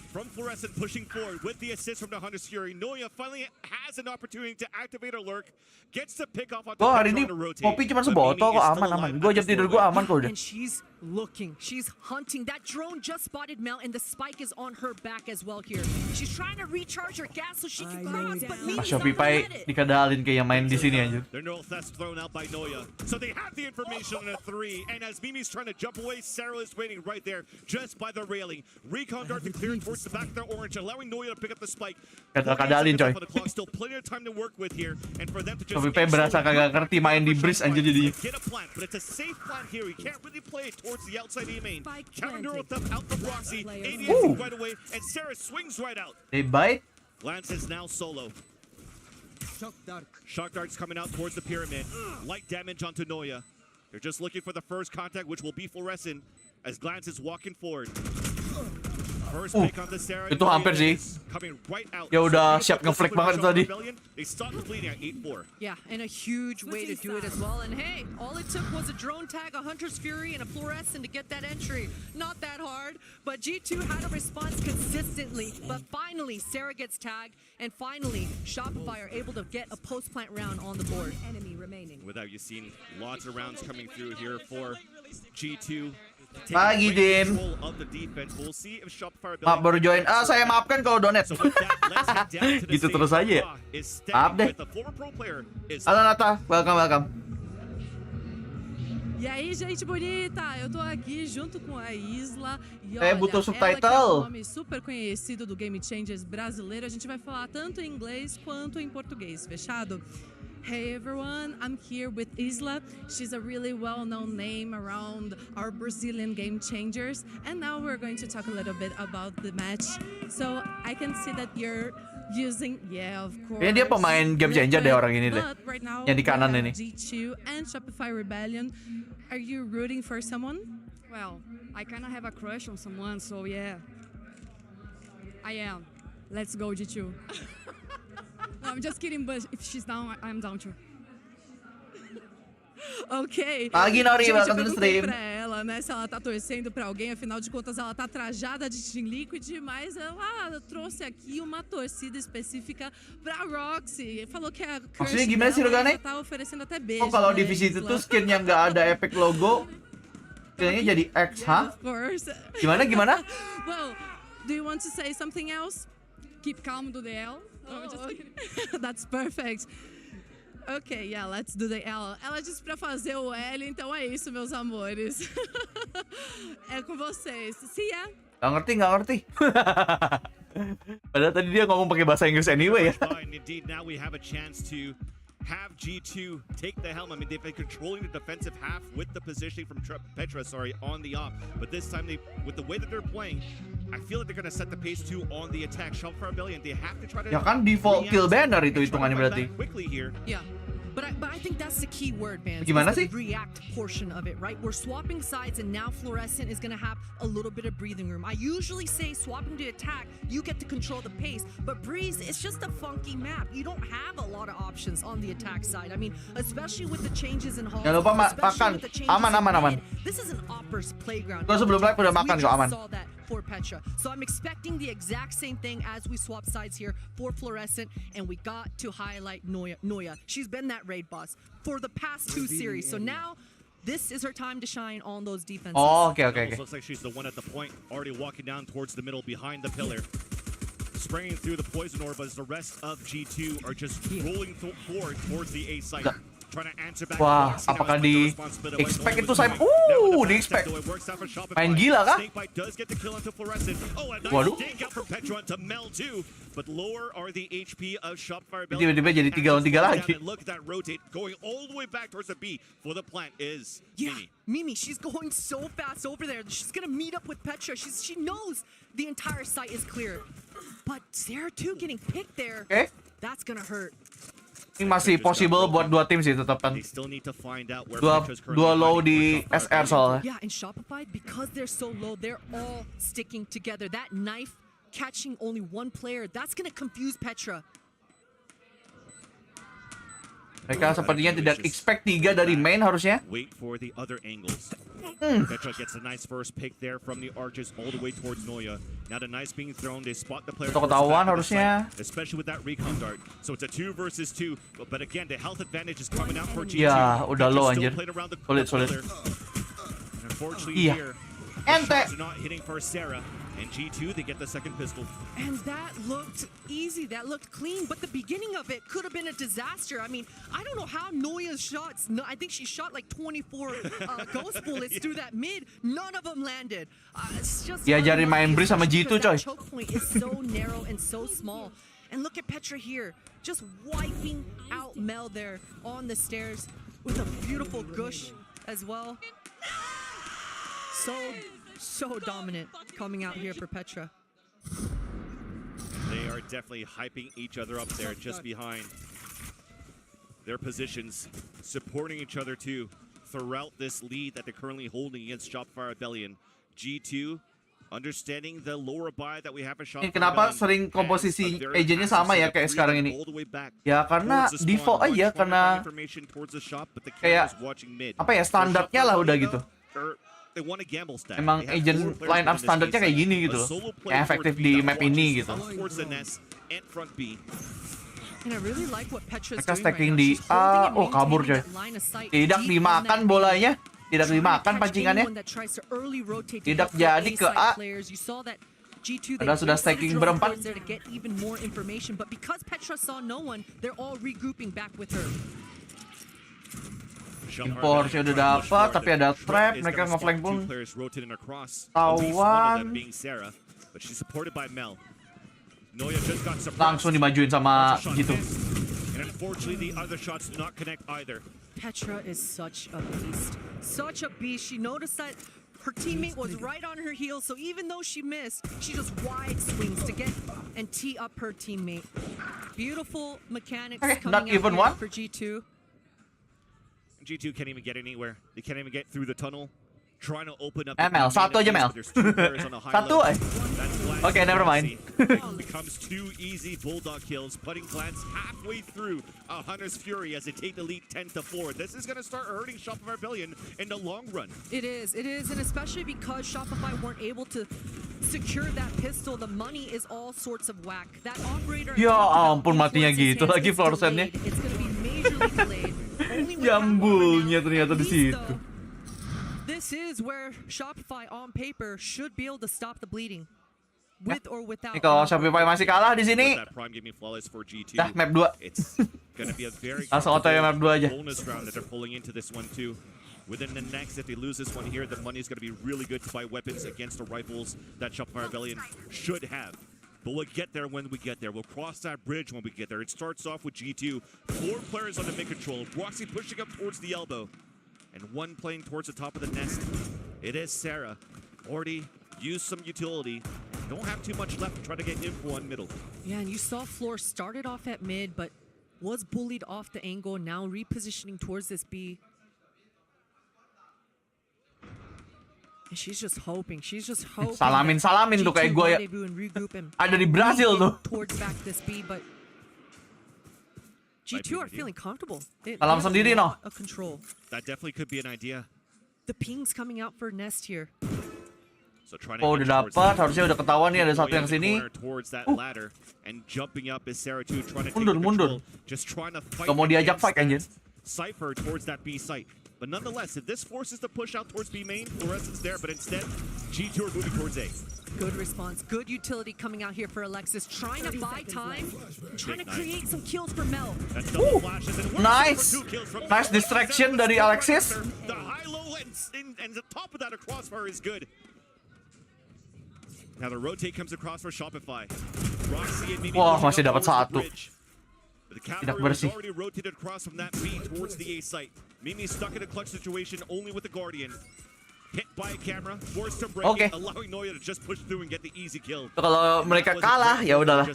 From Fluorescent pushing forward with the assist from the Hunter's Fury. Noya finally has an opportunity to activate her lurk. Gets the pick off on the hari ini kopi cuma sebotol kok, aman. Gue jam tidur gue aman kok udah. And she's looking, she's hunting. That drone just spotted Mel, and the spike is on her back as well here. She's trying to recharge her gas so she can cross, but Mimi's not Shopify dikadalin kayak yang main di sini anjir. Their no theft thrown out by Noya. So they have the information on a 3, and as Mimi's trying to jump away, Sarah is waiting right there just by the railing. Recon dart to clear towards the back of their orange, allowing Noya to pick up the spike. Kadalin coy. Still plenty of time to work with here, and for them to just Shopify berasa kagak ngerti main di bridge anjir jadi. Get a plant, but it's a safe plant here. You can't really play it towards the outside A main. Counter neural theft out the Roxy. ADS right away, and Sarah swings right out. They bite. Lance is now solo. Shock darts coming out towards the pyramid. Light damage onto Noya. They're just looking for the first contact, which will be Fluorescent, as Glance is walking forward. Itu hampir sih. Ya udah siap ngeflick banget tadi. Yeah, and a huge way to do it as well. And hey, all it took was a drone tag, a Hunter's Fury, and a Fluorescent to get that entry. Not that hard, but G2 had a response consistently. But finally, Sarah gets tagged, and finally, Shopify are able to get a post-plant round on the board. Enemy remaining. Without you seeing lots of rounds coming through here for G2. Pagi Din. Maaf baru join. Saya maafkan kalau donate. Gitu terus aja ya. Maaf deh. Halo Nata, welcome. E aí, gente bonita, eu tô aqui junto com a Isla e olha, botou subtitle. Ela que é um nome super conhecido do Game Changers brasileiro. A gente vai falar tanto em inglês quanto em português, fechado? Hey everyone, I'm here with Isla. She's a really well-known name around our Brazilian Game Changers. And now we're going to talk a little bit about the match. So I can see that you're using, of course. Kayaknya dia pemain Game Changer deh orang ini deh. Right now, yang di kanan ini. G2 and Shopify Rebellion. Are you rooting for someone? Well, I kind of have a crush on someone, so yeah. I am. Let's go, G2. No, I'm just kidding, but if she's down, I'm down too. Ok. Pagi Nori, gente, welcome to the stream. Pra ela, né, se ela tá torcendo pra alguém, afinal de contas ela tá trajada de Team Liquid, mas ela trouxe aqui uma torcida específica pra Roxy. Falou que a Maksudnya gimana sih Rogane? Tá oferecendo até beijo. Kalau divisi itu tuh skin yang nggak ada efek logo Kayaknya jadi X, hah? Of course. Gimana? Well, do you want to say something else? Keep calm, do the L. That's perfect. Ok, yeah, let's do the L. Ela disse pra fazer o L, então é isso, meus amores. É com vocês. See ya. Nggak ngerti. Padahal tadi dia ngomong pakai bahasa Inggris anyway ya. Indeed, now we have a chance to have G2 take the helm. I mean, they've been controlling the defensive half with the positioning from Petra, on the op. But this time, with the way that they're playing, I feel like they're going to set the pace too on the attack. Shopify Rebellion, they have to try to... Ya kan default kill banner itu hitungannya berarti. Quickly here. Yeah. But I think that's the key word, man. Gimana sih? The react portion of it, right? We're swapping sides, and now Fluorescent is going to have a little bit of breathing room. I usually say swapping to attack, you get to control the pace, but Breeze, it's just a funky map. You don't have a lot of options on the attack side. I mean, especially with the changes in Hall. Jangan lupa makan. Aman. This is an Opper's playground. Gua sebelum live udah makan kok, aman. Saw that for Petra. So I'm expecting the exact same thing as we swap sides here for Fluorescent, and we got to highlight Noya. She's been that raid boss for the past 2 series. So now this is her time to shine on those defenses. Oh, okay. Looks like she's the one at the point, already walking down towards the middle behind the pillar. Spraying through the poison orb as the rest of G2 are just rolling forward towards the A site. Wah, apakah di expect itu saya? Di expect. Main gila kah? Waduh. Tiba-tiba jadi 3 lawan 3 lagi. Mimi, she's going so fast over there. She's gonna meet up with Petra. She knows the entire site is clear. But Sarah 2 getting picked there. That's gonna hurt. Ini masih possible buat 2 tim sih tetap kan. Dua low di SR soalnya. Yeah, and Shopify, because they're so low, they're all sticking together. That knife catching only one player, that's gonna confuse Petra. Mereka sepertinya tidak expect 3 dari main harusnya. Wait for the other angles. Petra gets a nice first pick there from the archers all the way towards Noya. Now the knife being thrown, they spot the player. Ketahuan harusnya. Especially with that recon dart. So it's a 2 versus 2. But again, the health advantage is coming out for G2. Ya, udah low anjir. Sulit. Unfortunately here, Ente. shots are not hitting for Sarah. And G2, they get the second pistol. And that looked easy, that looked clean, but the beginning of it could have been a disaster. I mean, I don't know how Noya's shots, I think she shot like 24 ghost bullets through that mid. None of them landed. It's just Diajarin main Breeze sama G2 coy. That choke point is so narrow and so small. And look at Petra here, just wiping out Mel there on the stairs with a beautiful gush as well. So dominant coming out here for Petra. They are definitely hyping each other up there just behind their positions, supporting each other too throughout this lead that they're currently holding against Shopify Rebellion. G2 understanding the lower buy that we have for Shopify. Kenapa sering komposisi agentnya sama ya kayak sekarang ini? Ya karena default aja, karena kayak apa ya, standarnya lah udah gitu. Emang agent line up standarnya kayak gini gitu, yang efektif di map ini gitu. Mereka stacking di A, kabur coy. Tidak dimakan bolanya, tidak dimakan pancingannya. Tidak jadi ke A. Padahal sudah stacking berempat. Impornya udah dapat, tapi ada trap. Mereka nge-flank pun tawan. Langsung dimajuin sama G2. Petra is such a beast. Such a beast. She noticed that her teammate was right on her heels, so even though she missed, she just wide swings to get and tee up her teammate. Beautiful mechanics coming out for G2. G2 can't even get anywhere. They can't even get through the tunnel. Trying to open up. Mel, satu aja Mel. Satu aja. Okay, never mind. Becomes 2 easy bulldog kills, putting plants halfway through a Hunter's Fury as they take the lead 10-4. This is going to start hurting Shopify Rebellion in the long run. It is, and especially because Shopify weren't able to secure that pistol, the money is all sorts of whack. That operator. Ya ampun, matinya gitu lagi Fluorescentnya. It's going to be majorly delayed. Jambulnya ternyata di situ. this is where Shopify on paper should be able to stop the bleeding. With or without. Ini kalau Shopify masih kalah di sini. Dah map 2. Langsung auto ya map 2 aja. Within the next, if they lose this one here, the money is going to be really good to buy weapons against the rifles that Shopify Rebellion should have. But we'll get there when we get there. We'll cross that bridge when we get there. It starts off with G2. 4 players on the mid control. Roxy pushing up towards the elbow. And 1 playing towards the top of the nest. It is Sarah. Already used some utility. Don't have too much left to try to get info on middle. Yeah, and you saw Floor started off at mid, but was bullied off the angle. Now repositioning towards this B. And she's just hoping. Salamin tuh kayak gue ya. Ada di Brazil tuh. Towards back this B, but G2 are feeling comfortable. Salam sendiri no. A control. That definitely could be an idea. The ping's coming out for Nest here. So trying Oh, udah dapat. Harusnya udah ketahuan nih ada satu yang sini. Mundur. Gak mau diajak fight anjir. Cypher towards that B site. But nonetheless, if this forces the push out towards B main, Fluorescence there, but instead, G2 are moving towards A. Good response. Good utility coming out here for Alexis. Trying to buy time. Trying to create some kills for Mel. Nice. Nice distraction dari Alexis. The high-low and the top of that, a crossfire is good. Now the rotate comes across for Shopify. Roxy and Mimi. Wah, masih dapat satu. The cavalry is already rotated across from that B towards the A site. Mimi stuck in a clutch situation only with the Guardian. Hit by a camera, forced to break it, allowing Noya to just push through and get the easy kill. Kalau mereka kalah, ya udahlah.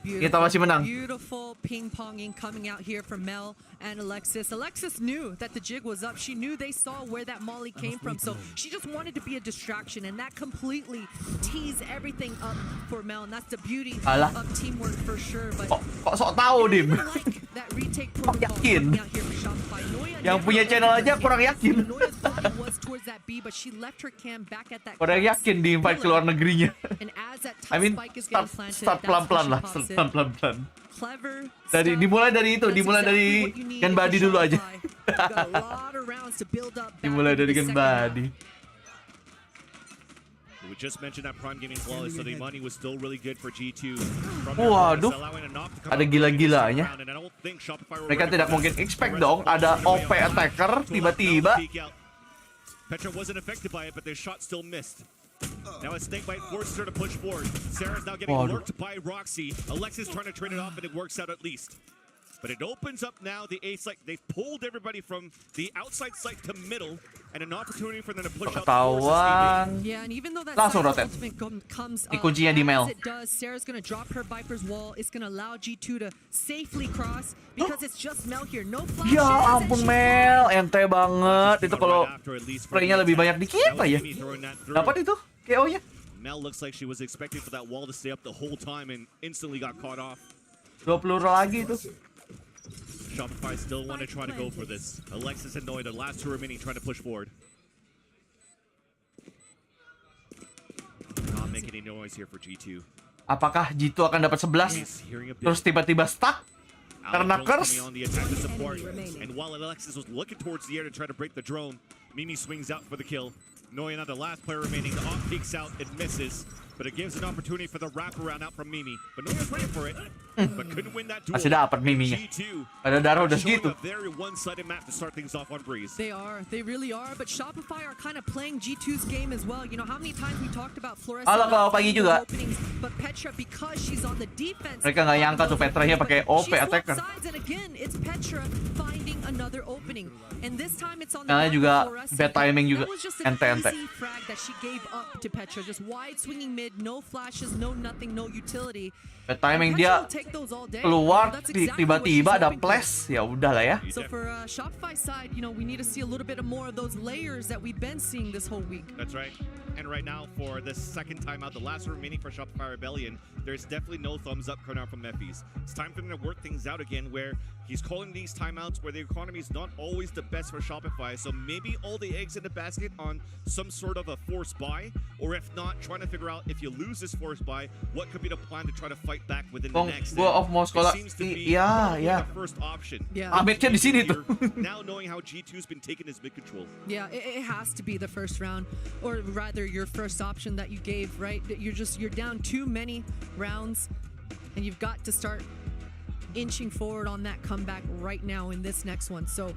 Kita masih menang. Beautiful ping-ponging coming out here from Mel and Alexis. Alexis knew that the jig was up. She knew they saw where that molly came from, so she just wanted to be a distraction, and that completely teased everything up for Mel, and that's the beauty of teamwork for sure. But kok sok tahu, Dim? that retake protocol yakin. coming out here for Shopify. Yang punya channel aja kurang yakin. Was towards that B, but she left her cam back at that. Kurang yakin di invite ke luar negerinya. I mean, start pelan-pelan lah, pelan-pelan. Dimulai dari itu, dimulai dari Gen Body dulu aja. Dimulai dari Gen Body. We just mentioned that Prime Gaming flawless, so the money was still really good for G2. Waduh, ada gila-gilanya. Mereka tidak mungkin expect dong ada OP attacker tiba-tiba. Petra wasn't affected by it, but their shot still missed. Now a snake bite forces her to push forward. Sarah's now getting lurked by Roxy. Alexis trying to trade it off, and it works out at least. But it opens up now the A site. They've pulled everybody from the outside site to middle, and an opportunity for them to push out. Yeah, and even though that ultimate comes up, kuncinya di Mel. as it does, Sarah's gonna drop her Viper's wall. It's gonna allow G2 to safely cross because it's just Mel here. No flashes. Ya ampun Mel, ente banget. Itu kalau playnya lebih banyak dikit apa ya? Dapat itu KO-nya. Mel looks like she was expecting for that wall to stay up the whole time and instantly got caught off. 2 peluru lagi itu. Shopify still want to try to go for this. Alexis and Noy, the last 2 remaining, trying to push forward. Not making any noise here for G2. Apakah G2 akan dapat 11? Terus tiba-tiba stuck? Karena curse? And while Alexis was looking towards the air to try to break the drone, Mimi swings out for the kill. Noy, not the last player remaining. The off peeks out, it misses. But it gives an opportunity for the wraparound out from Mimi. But Noya's ready for it. But couldn't win that duel. Masih dapat Miminya. Ada darah udah segitu. A very one-sided map to start things off on Breeze. They are. They really are. But Shopify are kind of playing G2's game as well. You know how many times we talked about Flores. Halo, kalau pagi juga. But Petra, because she's on the defense. Mereka nggak nyangka tuh Petranya pakai OP attacker. And again, it's Petra finding another opening. And this time it's on the Karena juga bad timing juga. Ente-ente. Frag that she gave up to Petra. Just wide swinging mid, no flashes, no nothing, no utility. Bad timing dia keluar tiba-tiba ada flash, ya udah lah ya. So for Shopify side, you know, we need to see a little bit more of those layers that we've been seeing this whole week. That's right. And right now, for the second time out, the last remaining for Shopify Rebellion, there's definitely no thumbs up coming out from Mephies. It's time for them to work things out again, where he's calling these timeouts where the economy is not always the best for Shopify. So maybe all the eggs in the basket on some sort of a forced buy, or if not, trying to figure out if you lose this forced buy, what could be the plan to try to fight fight back within the next. Gua off mau sekolah. Iya. First option. Amitnya di sini tuh. Now knowing how G2's been taking his mid control. Yeah, it has to be the first round, or rather your first option that you gave, right? You're down too many rounds, and you've got to start inching forward on that comeback right now in this next one. So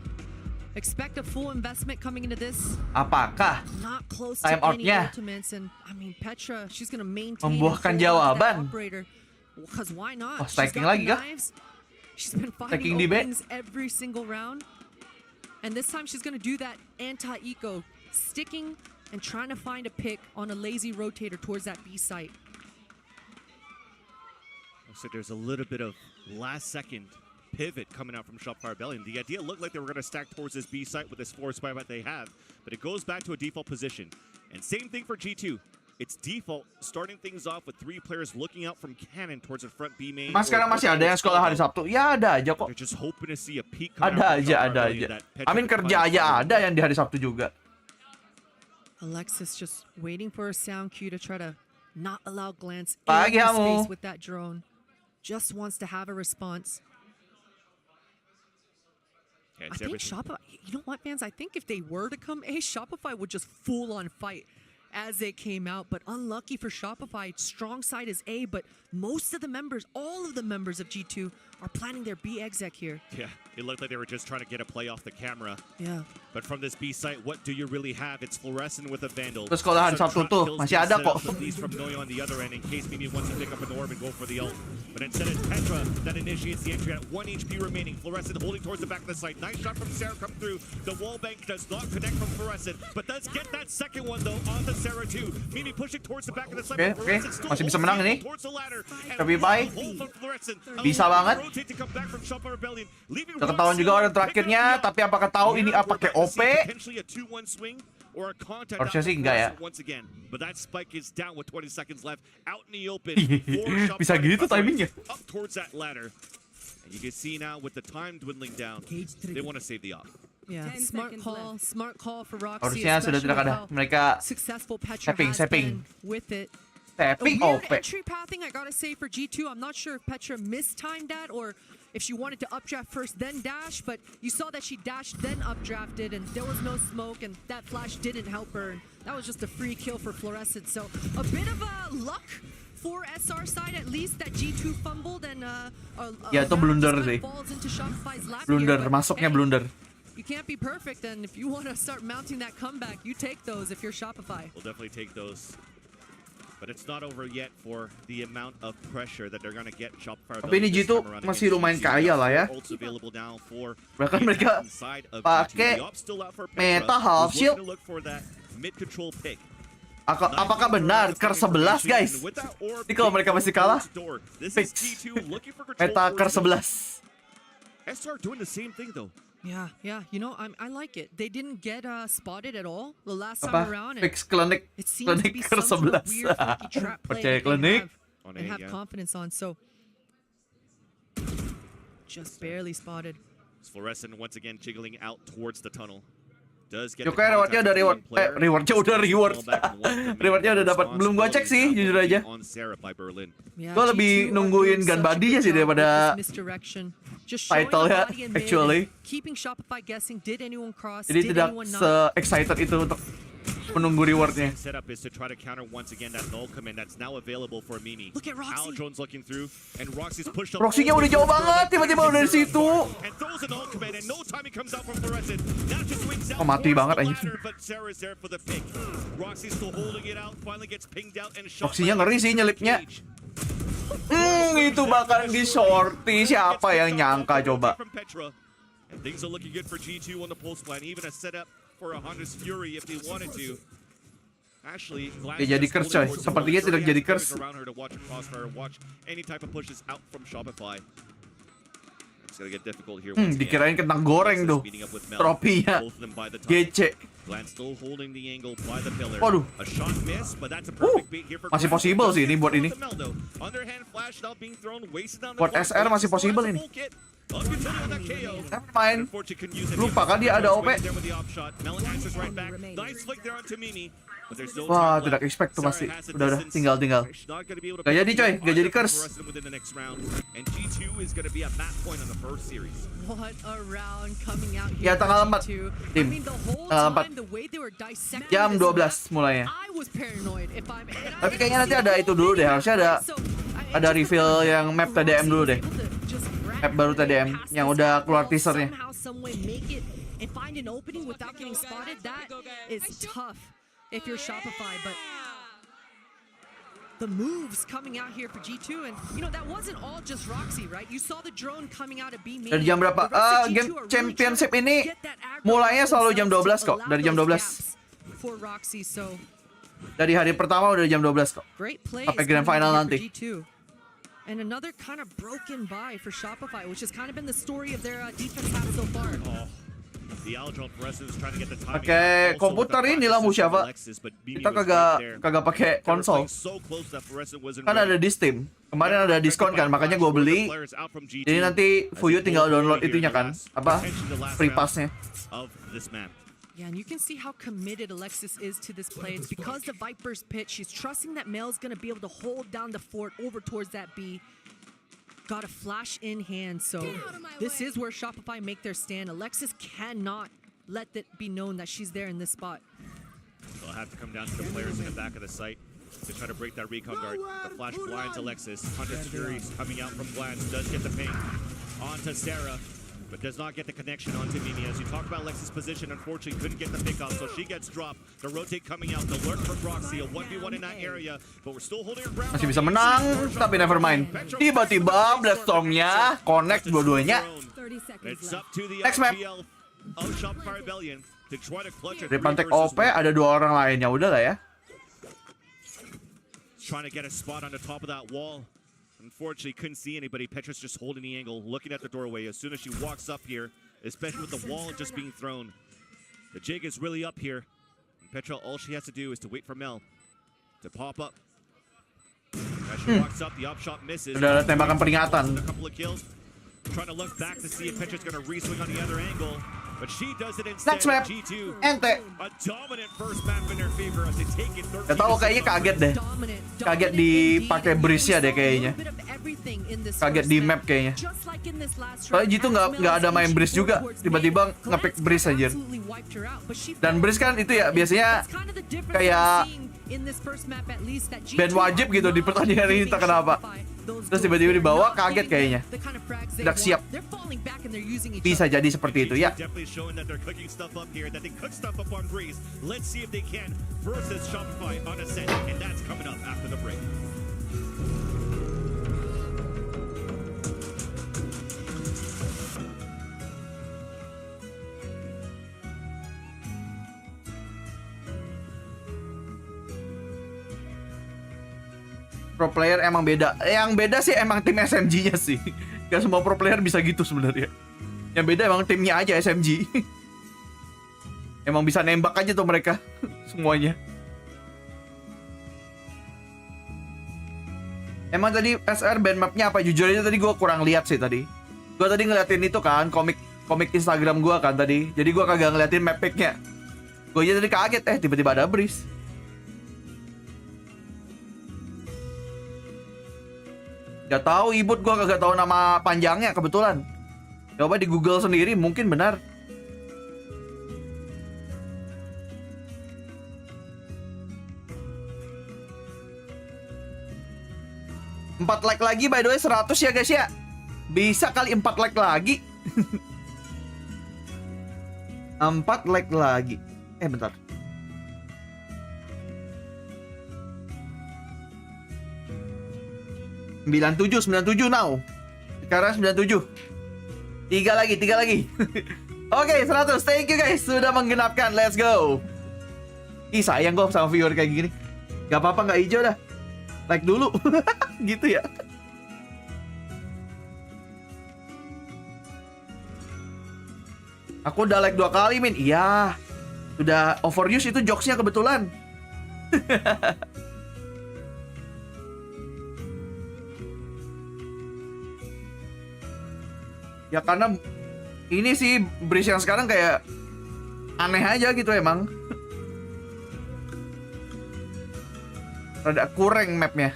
expect a full investment coming into this. Apakah Not close time to any out-nya ultimates, and I mean Petra, she's gonna maintain membuahkan and hold on to that jawaban? operator. Because why not? Oh, She's stacking got lagi the kah? knives. She's been Stacking finding di B? openings every single round, and this time she's gonna do that anti-eco, sticking and trying to find a pick on a lazy rotator towards that B site. So there's a little bit of last second pivot coming out from Shopify Rebellion. The idea looked like they were going to stack towards this B site with this force spy that they have, but it goes back to a default position. And same thing for G2. It's default, starting things off with 3 players looking out from cannon towards the front B main. Mas sekarang masih ada yang sekolah hari Sabtu? Ya ada aja kok. They're just hoping to see a peak coming Ada out from aja, Shopify ada Rebellion aja. that Petra Amin can kerja find aja a ada yang di hari Sabtu juga. Alexis just waiting for a sound cue to try to not allow Glance Pagi, in the Hamu. space with that drone. Just wants to have a response. Yeah, I it's think everything. Shopify, you know what, fans? I think if they were to come A, Shopify would just full on fight as they came out. But unlucky for Shopify, strong side is A, but most of the members, all of the members of G2 are planning their B exec here. Yeah, it looked like they were just trying to get a play off the camera. Yeah. But from this B site, what do you really have? It's Fluorescent with a Vandal. Terus sekolahan Some Sabtu trap tuh, kills masih being ada set up, kok. At least from Noyo on the other end, in case Mimi wants to pick up an orb and go for the ult. But instead it's Petra that initiates the entry at 1 HP remaining. Fluorescent holding towards the back of the site. Nice shot from Seiren come through. The wall bank does not connect from Fluorescent, but does get that second one though on the Seiren too. Mimi pushing towards the back of the site. Oke, Fluorescent still masih bisa holds menang the ini. towards the ladder. And Shopify hold from Fluorescent. bisa banget. Rotate to come back from Shopify Rebellion, leaving Udah ketahuan juga orang terakhirnya, tapi apakah tahu ini apa ke OP? potentially a 2-1 swing or a contact Harusnya out sih from enggak ya. Fluorescent once again. But that spike is down with 20 seconds left out in the open. Bisa gitu timingnya. Up towards that ladder. And you can see now with the time dwindling down, they want to save the op. Yeah, smart call for Roxy. Harusnya sudah tidak ada. Mereka Successful Petra tapping, has tapping. been with it. Tapping A weird OP. entry pathing, I gotta say, for G2. I'm not sure if Petra mistimed that or if she wanted to updraft first then dash, but you saw that she dashed then updrafted and there was no smoke and that flash didn't help her. And that was just a free kill for Fluorescent. So a bit of luck for SR side at least that G2 fumbled and Ya itu blunder sih. falls into Shopify's lap Blunder, here, but masuknya hey, blunder. you can't be perfect, and if you want to start mounting that comeback, you take those if you're Shopify. We'll definitely take those. But it's not over yet for the amount of pressure that they're going to get Shopify. Tapi ini G2 masih lumayan kaya lah ya. Bahkan mereka pakai meta half shield. Apakah benar Ker 11 guys? Ini kalau mereka masih kalah, fix. Meta Ker 11. SR doing the same thing though. Yeah. You know, I like it. They didn't get spotted at all the last time Apa? around. Fix klinik Ker 11. Percaya klinik. And have confidence on. So just barely spotted. Fluorescent once again jiggling out towards the tunnel. Yokai rewardnya udah reward. Rewardnya udah reward. Rewardnya udah dapat. Belum gua cek sih, jujur aja. Gua lebih nungguin gun body-nya sih daripada title-nya, actually. Jadi tidak se-excited itu untuk menunggu rewardnya. Setup is to try to counter once again that null command that's now available for Mimi. Look at Roxy. Al Jones looking through and Roxy's pushed up. Roxy-nya udah jauh banget, tiba-tiba udah di situ. And throws a null command and no time he comes out from Fluorescent. Now just swings out. Oh, mati banget anjing. But Sarah's there for the pick. Roxy's still holding it out, finally gets pinged out and shot. Roxy-nya ngeri sih nyelipnya. Itu bahkan di shorty, siapa yang nyangka coba. And things are looking good for G2 on the pulse plan, even a setup for a Honda's Fury if they wanted to. Actually, dia jadi curse coy, sepertinya tidak jadi curse. Dikirain kentang goreng tuh. Tropinya GC. Waduh. Masih possible sih ini buat ini. Buat SR masih possible ini. Main. Lupa kan dia ada OP. But there's no Wah, time tidak left. expect tuh pasti. Sarah has the Udah, distance. tinggal. She's not gonna be able to Gak pick jadi up coy, the gak jadi for curse. Arctis within the next round. And G2 is gonna be a map point on the first series. What a round coming out Ya, here tanggal for 4. G2. I Tim. mean, the whole Tanggal 4. time, the way they were dissecting Jam this 12 map, mulainya. I was paranoid if I'm... Tapi kayaknya nanti ada itu dulu deh. Harusnya ada reveal yang map TDM dulu deh. Map baru TDM yang udah keluar teasernya. Somehow, some way make it and find an opening without getting spotted. That is tough if you're Shopify, but the moves coming out here for G2, and you know that wasn't all just Roxy, right? You saw the drone coming out of B main. Dari jam berapa? Game championship ini mulainya selalu jam 12 kok. Dari jam 12. For Roxy, so Dari hari pertama udah jam 12 kok. great plays Sampai grand coming final out here nanti. for G2. And another kind of broken buy for Shopify, which has kind of been the story of their defense half so far. The Aldrop Fluorescence is trying to get the timing. Pakai Also with komputer the ini lah practices of Musyava. Alexis, but Mimi Kita was right there. kagak pakai They were konsol. playing so close that Fluorescent wasn't Kan ready. ada di Steam. Kemarin ada diskon kan, makanya gue beli. Jadi nanti Fuyu tinggal download itunya kan, apa? Free pass-nya. Of this map. Yeah, and you can see how committed Alexis is to this play. It's because the Viper's pit, she's trusting that Mel's gonna be able to hold down the fort over towards that B. Got a flash in hand, so this is where Shopify make their stand. Alexis cannot let it be known that she's there in this spot. They'll have to come down to the players in the back of the site to try to break that recon guard. The flash blinds Alexis. Hunter's Furies coming out from Glance does get the ping onto Sarah, but does not get the connection onto Mimi. As you talk about Alexis' position, unfortunately couldn't get the pick up, so she gets dropped. The rotate coming out, the lurk from Roxy, a 1v1 in that area, but we're still holding our ground. Masih bisa menang, tapi never mind. Tiba-tiba Bloodstorm-nya connect dua-duanya. It's up to the Next map. LPL of Shopify Rebellion to try to clutch a Dari 3 Pantek versus OP 1. ada 2 orang lainnya, udah lah ya. Trying to get a spot on the top of that wall. Unfortunately, couldn't see anybody. Petra's just holding the angle, looking at the doorway. As soon as she walks up here, especially with the wall just being thrown, the jig is really up here. And Petra, all she has to do is to wait for Mel to pop up. As she walks up, the upshot misses. Udah ada tembakan peringatan. A couple of kills. Trying to look back to see if Petra's going to re-swing on the other angle. But she does it instead. Next map. G2. Ente. A dominant first map in their favor as they take it 13. Gak tau, kayaknya kaget deh. Kaget dipakai breeze-nya deh kayaknya. Kaget di map kayaknya. Soalnya G2 nggak ada main breeze juga. Tiba-tiba ngepick breeze aja. Dan breeze kan itu ya biasanya kayak band wajib gitu di pertandingan ini, entah kenapa. Terus tiba-tiba dibawa, kaget kayaknya. Tidak siap. Bisa jadi seperti itu ya. Definitely showing that they're cooking stuff up here, that they cook stuff up on Breeze. Let's see if they can versus Shopify on Ascent, and that's coming up after the break. Pro player emang beda. Yang beda sih emang tim SMG-nya sih. Gak semua pro player bisa gitu sebenarnya. Yang beda emang timnya aja SMG. Emang bisa nembak aja tuh mereka semuanya. Emang tadi SR band mapnya apa? Jujur aja tadi gue kurang lihat sih tadi. Gue tadi ngeliatin itu kan komik Instagram gue kan tadi. Jadi gue kagak ngeliatin map pick-nya. Gue aja tadi kaget tiba-tiba ada breeze. Gak tahu Ibut, gue kagak tahu nama panjangnya kebetulan. Coba di Google sendiri mungkin benar. Empat like lagi by the way 100 ya guys ya. Bisa kali 4 like lagi. 4 like lagi. Bentar. $97 now. Sekarang 97. 3 lagi. Oke, 100. Thank you guys sudah menggenapkan. Let's go. Ih, sayang gue sama viewer kayak gini. Gak apa-apa, gak hijau dah. Like dulu. Gitu ya. Aku udah like 2 kali, Min. Iya. Udah overuse itu jokesnya kebetulan. Ya karena ini sih Breeze yang sekarang kayak aneh aja gitu emang. rada kurang mapnya.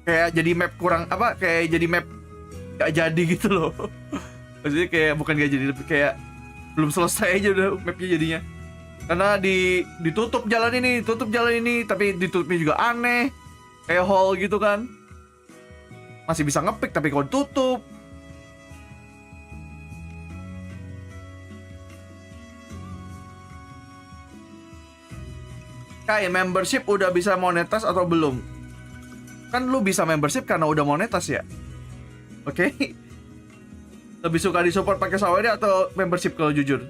Kayak jadi map kurang apa? Kayak jadi map gak jadi gitu loh. Maksudnya kayak bukan gak jadi, tapi kayak belum selesai aja udah mapnya jadinya. Karena ditutup jalan ini, tapi ditutupnya juga aneh. Kayak hall gitu kan. Masih bisa ngepick tapi kalau tutup. Kayak membership udah bisa monetas atau belum? Kan lu bisa membership karena udah monetas ya. Oke. Lebih suka disupport pakai Saweria atau membership kalau jujur?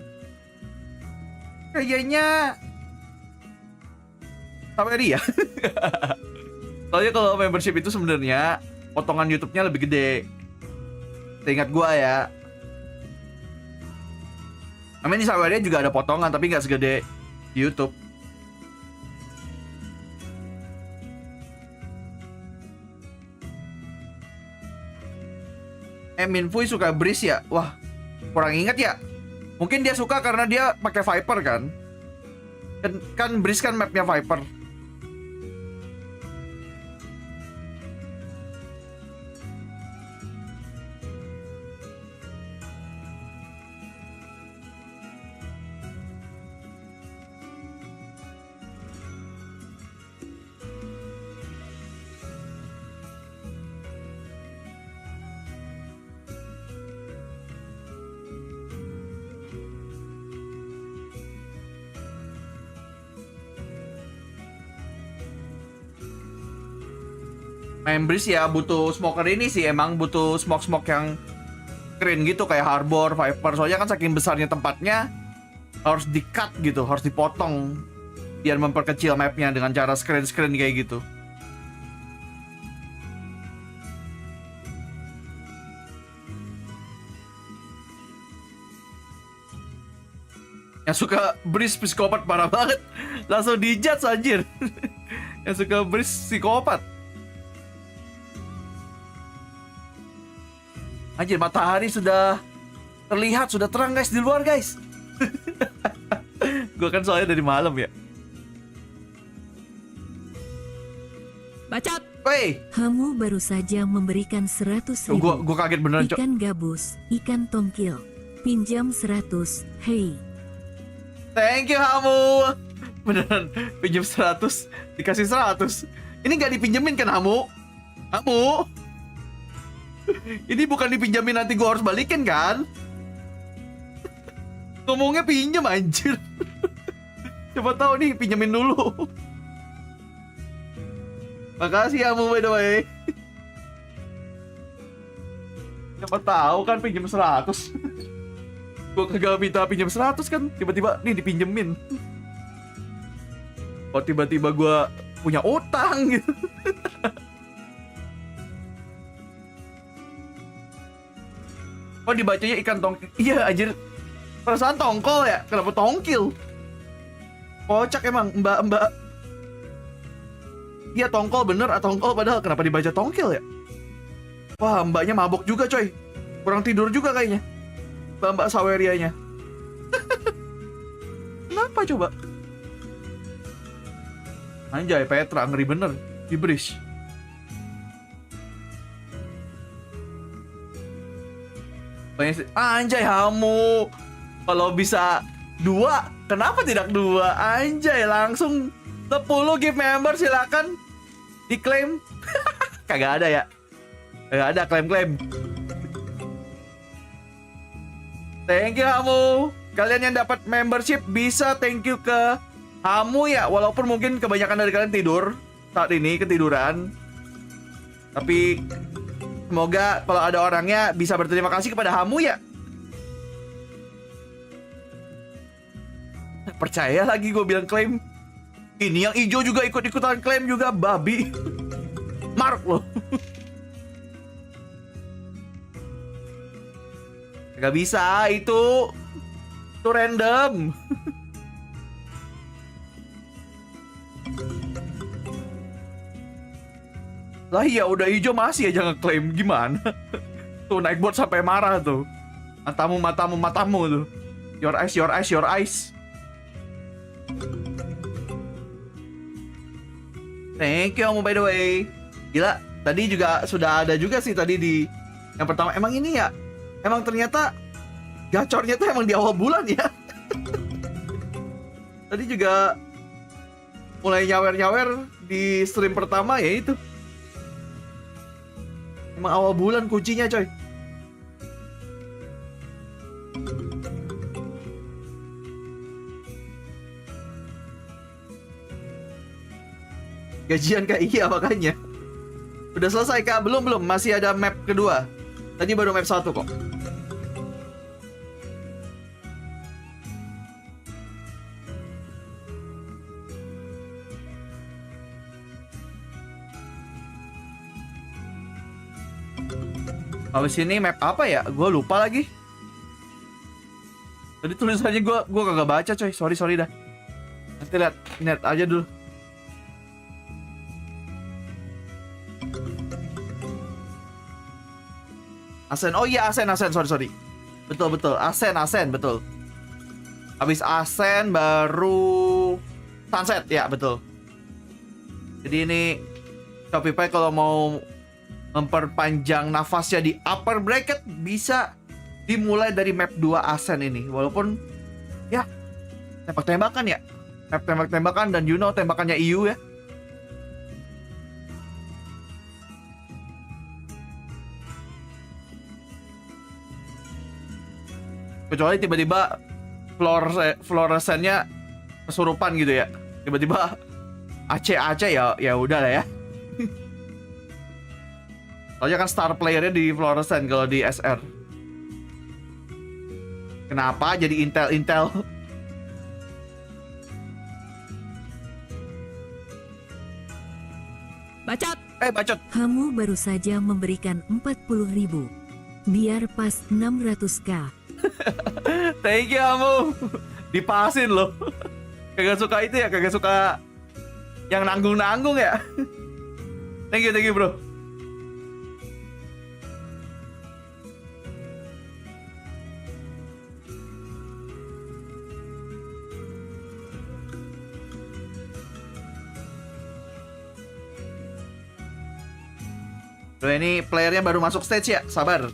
Kayaknya Saweria. Soalnya kalau membership itu sebenarnya potongan YouTube-nya lebih gede. Seingat gua ya. Namanya di Saweria juga ada potongan tapi nggak segede di YouTube. Minfui suka Breeze ya? Wah, kurang ingat ya. Mungkin dia suka karena dia pakai Viper kan? Kan Breeze kan mapnya Viper. Main Breeze ya butuh smoker ini sih, emang butuh smoke yang keren gitu kayak Harbor, Viper. Soalnya kan saking besarnya tempatnya harus di-cut gitu, harus dipotong biar memperkecil mapnya dengan cara screen kayak gitu. Yang suka Breeze psikopat parah banget, langsung di-judge anjir. Yang suka Breeze psikopat. Anjir, matahari sudah terlihat, sudah terang guys di luar guys. Gue kan soalnya dari malam ya. Bacot. Wey. Kamu baru saja memberikan 100.000. Gue kaget beneran cok. Ikan gabus, ikan tongkil. Pinjam 100. Hey. Thank you Hamu. Beneran pinjam 100 dikasih 100. Ini gak dipinjemin kan Hamu? Hamu? Ini bukan dipinjamin nanti gue harus balikin kan? Ngomongnya pinjam anjir. Coba tahu nih pinjemin dulu. Makasih ya by the way. Siapa tahu kan pinjam 100. Gue kagak minta pinjam 100 kan, tiba-tiba nih dipinjemin. Kok tiba-tiba gue punya utang gitu. Oh dibacanya ikan tongkil. Iya anjir. Perasaan tongkol ya? Kenapa tongkil? Kocak emang mbak. Iya tongkol bener atau tongkol padahal kenapa dibaca tongkil ya? Wah mbaknya mabok juga coy. Kurang tidur juga kayaknya. Mbak Sawerianya. Kenapa coba? Anjay Petra ngeri bener. Di Breeze. Anjay Hamu. Kalau bisa 2, kenapa tidak 2? Anjay langsung 10 gift member silakan diklaim. Kagak ada ya. Kagak ada klaim. Thank you Hamu. Kalian yang dapat membership bisa thank you ke Hamu ya. Walaupun mungkin kebanyakan dari kalian tidur saat ini, ketiduran. Tapi semoga kalau ada orangnya bisa berterima kasih kepada Hamu ya. Percaya lagi gue bilang klaim. Ini yang hijau juga ikut-ikutan klaim juga, babi. Mark loh. Gak bisa, itu random. Lah iya udah hijau masih aja ngeklaim, gimana? Tuh Nightbot sampai marah tuh. Matamu tuh. Your eyes. Thank you Amu by the way. Gila, tadi juga sudah ada juga sih tadi di yang pertama. Emang ini ya, emang ternyata gacornya tuh emang di awal bulan ya. Tadi juga mulai nyawer-nyawer di stream pertama ya itu. Emang awal bulan kuncinya coy. Gajian Kak, iya makanya. Udah selesai Kak? Belum, masih ada map kedua. Tadi baru map 1 kok. Habis ini map apa ya? Gue lupa lagi. Tadi tulisannya gue kagak baca coy. Sorry dah. Nanti lihat net aja dulu. Asen, oh iya Asen, sorry. Betul, Asen, betul. Habis Asen baru Sunset, ya betul. Jadi ini Shopify kalau mau memperpanjang nafasnya di upper bracket bisa dimulai dari map 2 Asen ini. Walaupun ya tembak-tembakan ya. Map tembak-tembakan dan tembakannya EU ya. Kecuali tiba-tiba fluoresennya kesurupan gitu ya. Tiba-tiba AC ya udah lah ya. Soalnya kan star playernya di fluoresen kalau di SR. Kenapa jadi Intel? Bacot. Bacot. Kamu baru saja memberikan 40.000. Biar pas 600k. Thank you Amu. Dipasin loh. Kagak suka itu ya, kagak suka yang nanggung-nanggung ya. Thank you bro. Loh, ini playernya baru masuk stage ya, sabar.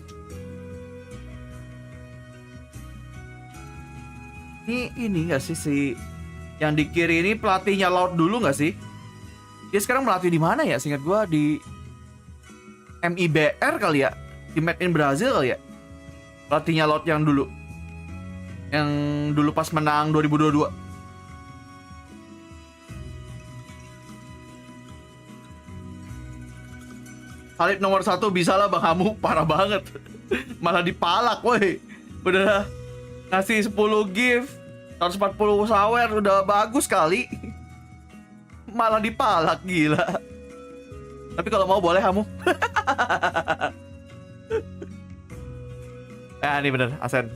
Ini nggak sih yang di kiri ini pelatihnya Loud dulu nggak sih? Dia sekarang melatih di mana ya? Seingat gua di MIBR kali ya, di Made in Brazil kali ya. Pelatihnya Loud yang dulu pas menang 2022. Salib nomor 1 bisa lah Bang Hamu, parah banget. Malah dipalak woi. Udah ngasih 10 gift, 140 sawer, udah bagus kali. Malah dipalak, gila. Tapi kalau mau boleh Hamu. Ini bener, Asen.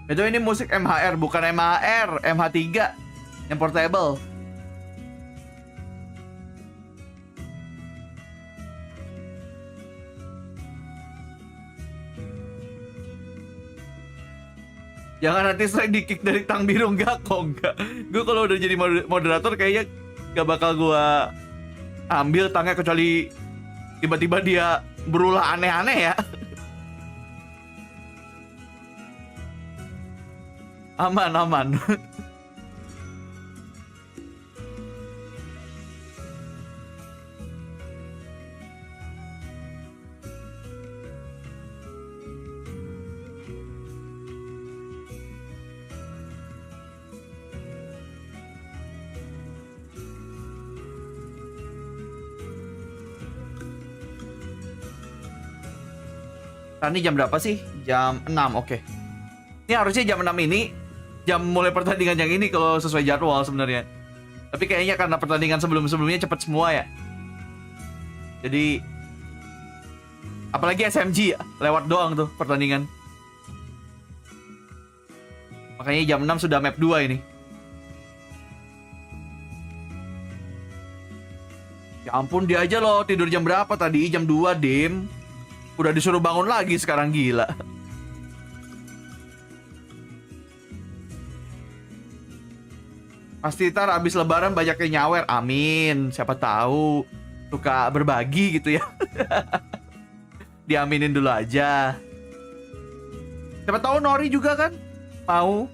Itu ini musik MHR, bukan MHR, MH3 yang portable. Jangan nanti strike di kick dari tang biru, enggak. Gue kalau udah jadi moderator kayaknya gak bakal gue ambil tangnya kecuali tiba-tiba dia berulah aneh-aneh ya. Aman. Ini jam berapa sih? Jam 6, oke. Ini harusnya jam 6 ini jam mulai pertandingan yang ini kalau sesuai jadwal sebenarnya. Tapi kayaknya karena pertandingan sebelum-sebelumnya cepet semua ya. Jadi apalagi SMG ya, lewat doang tuh pertandingan. Makanya jam 6 sudah map 2 ini. Ya ampun, dia aja loh tidur jam berapa tadi? Jam 2, Dim. Udah disuruh bangun lagi sekarang, gila. Pasti ntar abis lebaran banyak yang nyawer. Amin. Siapa tahu suka berbagi gitu ya. Diaminin dulu aja. Siapa tahu Nori juga kan mau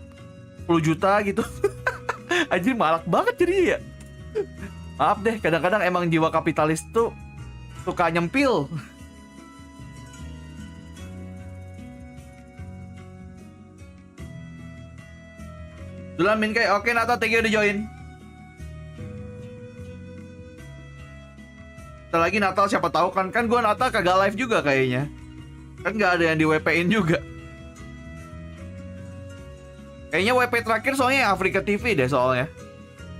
10 juta gitu. Anjir malak banget jadinya ya. Maaf deh, kadang-kadang emang jiwa kapitalis tuh suka nyempil. Duluan Min kayak oke Nata, thank you udah join. Ntar lagi Natal siapa tahu kan gue Natal kagak live juga kayaknya. Kan nggak ada yang di WP-in juga. Kayaknya WP terakhir soalnya Afrika TV deh soalnya.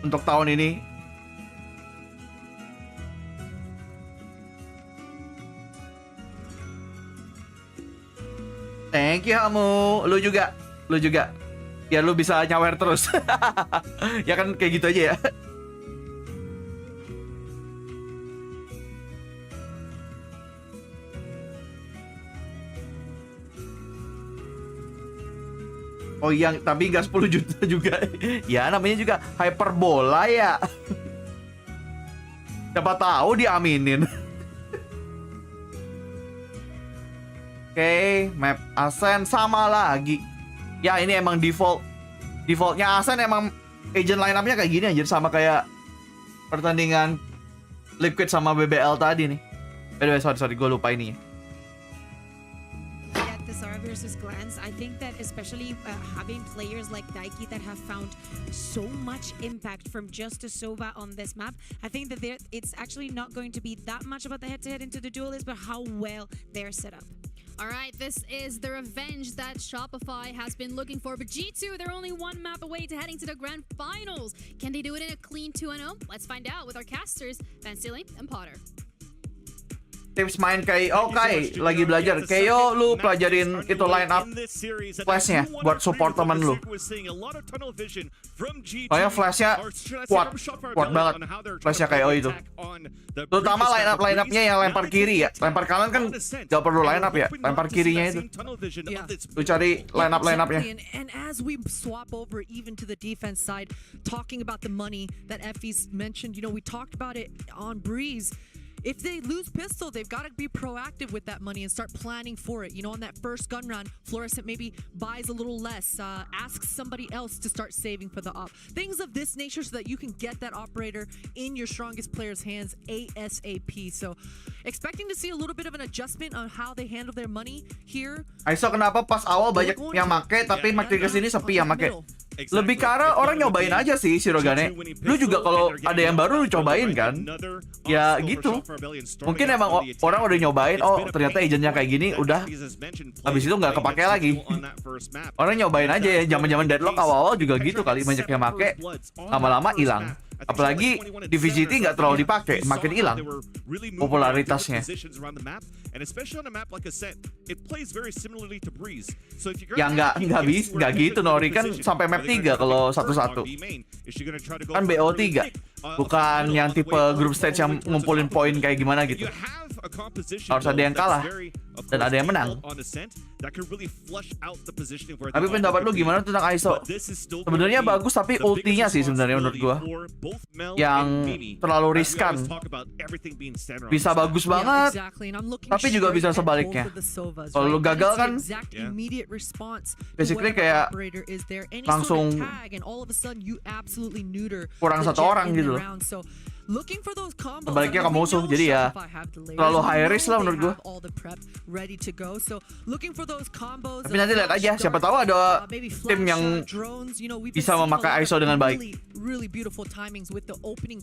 Untuk tahun ini. Thank you Hamu. Lu juga. Ya lu bisa nyawer terus. Ya kan kayak gitu aja ya. Oh iya, tapi nggak 10 juta juga. Ya namanya juga hyperbola ya. Siapa tahu diaminin. Oke, map Asen sama lagi. Ya ini emang defaultnya Asen emang agent line-up-nya kayak gini aja, sama kayak pertandingan Liquid sama BBL tadi nih. By the way, sorry gue lupa ini. Versus Glance, I think that especially having players like Daiki that have found so much impact from just a Sova on this map, I think that it's actually not going to be that much about the head-to-head into the duelist, but how well they're set up. All right, this is the revenge that Shopify has been looking for, but G2, they're only one map away to heading to the grand finals. Can they do it in a clean 2-0? Let's find out with our casters, Van Steeling and Potter. Tips main kayak Kai lagi belajar. Kayo lu pelajarin itu line up flashnya buat support temen lu. Soalnya flashnya kuat banget. Flashnya Kayo itu. Terutama line upnya yang lempar kiri ya. Lempar kanan kan gak perlu line up ya. Lempar kirinya itu. Lu cari line upnya. And as we swap over even to the defense side, talking about the money that Effie's mentioned, we talked about it on Breeze. If they lose pistol, they've got to be proactive with that money and start planning for it. On that first gun round, Fluorescent maybe buys a little less, asks somebody else to start saving for the op. Things of this nature so that you can get that operator in your strongest player's hands ASAP. So expecting to see a little bit of an adjustment on how they handle their money here. Aiso kenapa pas awal banyak yang make tapi makin kesini sepi yang make? Lebih ke arah orang nyobain aja sih Shirogane. Lu juga kalau ada yang baru lu cobain kan? Ya gitu. Mungkin emang orang udah nyobain, oh ternyata agentnya kayak gini, udah habis itu nggak kepake lagi. Orang nyobain aja ya, zaman-zaman Deadlock awal-awal juga gitu kali, banyak yang make, lama-lama hilang. Apalagi di VGT nggak terlalu dipakai, makin hilang popularitasnya. Ya nggak gitu Nori kan sampai map 3 kalau satu-satu. Kan BO 3, bukan yang tipe group stage yang ngumpulin poin kayak gimana gitu. Harus ada yang kalah dan ada yang menang. Tapi pendapat lu gimana tentang Aiso? Sebenarnya bagus tapi ultinya sih sebenarnya menurut gua yang terlalu riskan. Bisa bagus banget, tapi juga bisa sebaliknya. Kalau lu gagal kan, basically kayak langsung kurang satu orang gitu loh. Sebaliknya ke musuh, jadi ya terlalu high risk lah menurut gue. Tapi nanti lihat aja, siapa tahu ada tim yang bisa memakai ISO dengan baik.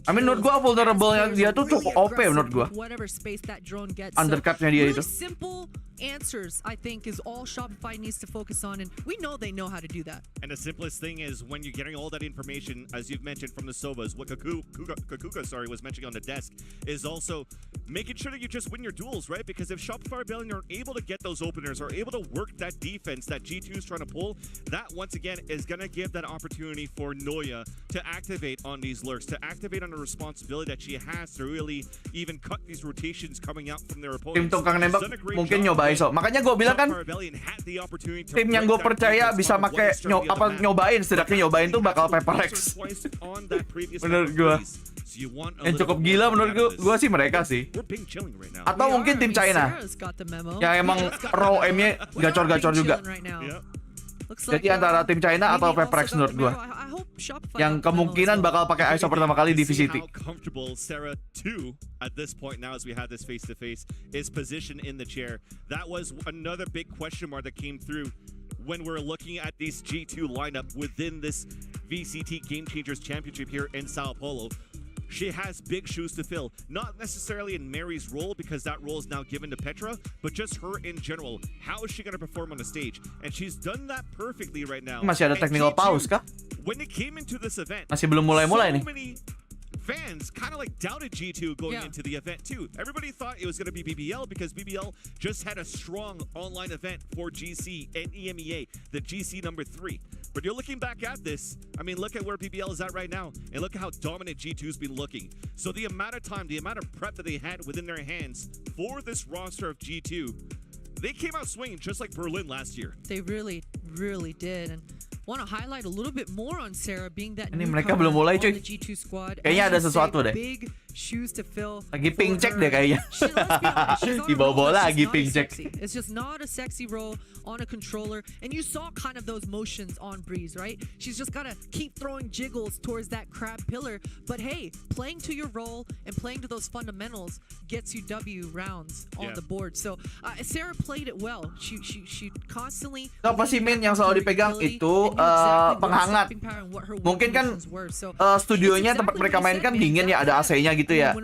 Menurut gue vulnerable-nya dia tuh cukup OP menurut gue. Undercut-nya dia itu. Answers, I think, is all Shopify needs to focus on, and we know they know how to do that. And the simplest thing is when you're getting all that information, as you've mentioned from the Sovas, what Kakuka was mentioning on the desk, is also making sure that you just win your duels, right? Because if Shopify Rebellion are able to get those openers, are able to work that defense that G2 is trying to pull, that once again is going to give that opportunity for Noya to activate on these lurks, to activate on the responsibility that she has to really even cut these rotations coming out from their opponents. Tim tukang nembak mungkin nyobain ISO. Makanya gue bilang kan, tim yang gue percaya bisa pakai nyobain, setidaknya nyobain tuh bakal Paperex. Menurut gue. Yang cukup gila menurut gue sih mereka sih. Atau mungkin tim China. Yang emang raw aim-nya gacor-gacor juga. Jadi antara tim China atau Paperex menurut gue. Yang kemungkinan bakal pakai ISO pertama kali di VCT. At this point now, as we have this face-to-face, is position in the chair. That was another big question mark that came through when we're looking at this G2 lineup within this VCT Game Changers Championship here in Sao Paulo. She has big shoes to fill, not necessarily in Mary's role because that role is now given to Petra, but just her in general. How is she going to perform on the stage? And she's done that perfectly right now. Masih ada technical pause kah? When it came into this event, masih belum mulai-mulai nih. Fans kind of like doubted G2 going into the event too. Everybody thought it was going to be BBL because BBL just had a strong online event for GC and EMEA, the GC number 3. But you're looking back at this, I mean, look at where BBL is at right now, and look at how dominant G2's been looking. So the amount of time, the amount of prep that they had within their hands for this roster of G2, they came out swinging just like Berlin last year. They really, really did. And want to highlight a little bit more on Sarah being that ini mereka belum mulai cuy. G2 squad. Kayaknya ada sesuatu deh. Big shoes to fill. Lagi ping check deh kayaknya. Di bawah lagi ping check. It's just not a sexy role on a controller, and you saw kind of those motions on Breeze, right? She's just gotta keep throwing jiggles towards that crab pillar. But hey, playing to your role and playing to those fundamentals gets you W rounds on the board. So Sarah played it well. She constantly. Apa sih Min yang selalu dipegang itu penghangat. Mungkin kan studionya tempat mereka main kan dingin ya, ada AC-nya gitu ya.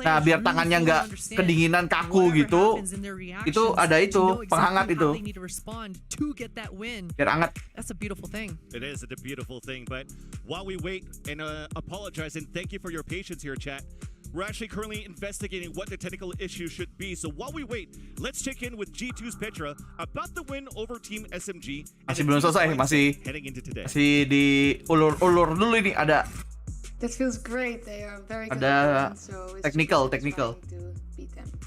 Nah biar tangannya nggak kedinginan kaku gitu, itu ada itu penghangat itu. Biar hangat. That's a beautiful thing. It is a beautiful thing. But while we wait and apologize and thank you for your patience here, chat. We're actually currently investigating what the technical issue should be. So while we wait, let's check in with G2's Petra about the win over Team SMG. Masih belum selesai, masih di ulur dulu ini ada. That feels great. They are very good. Ada so technical.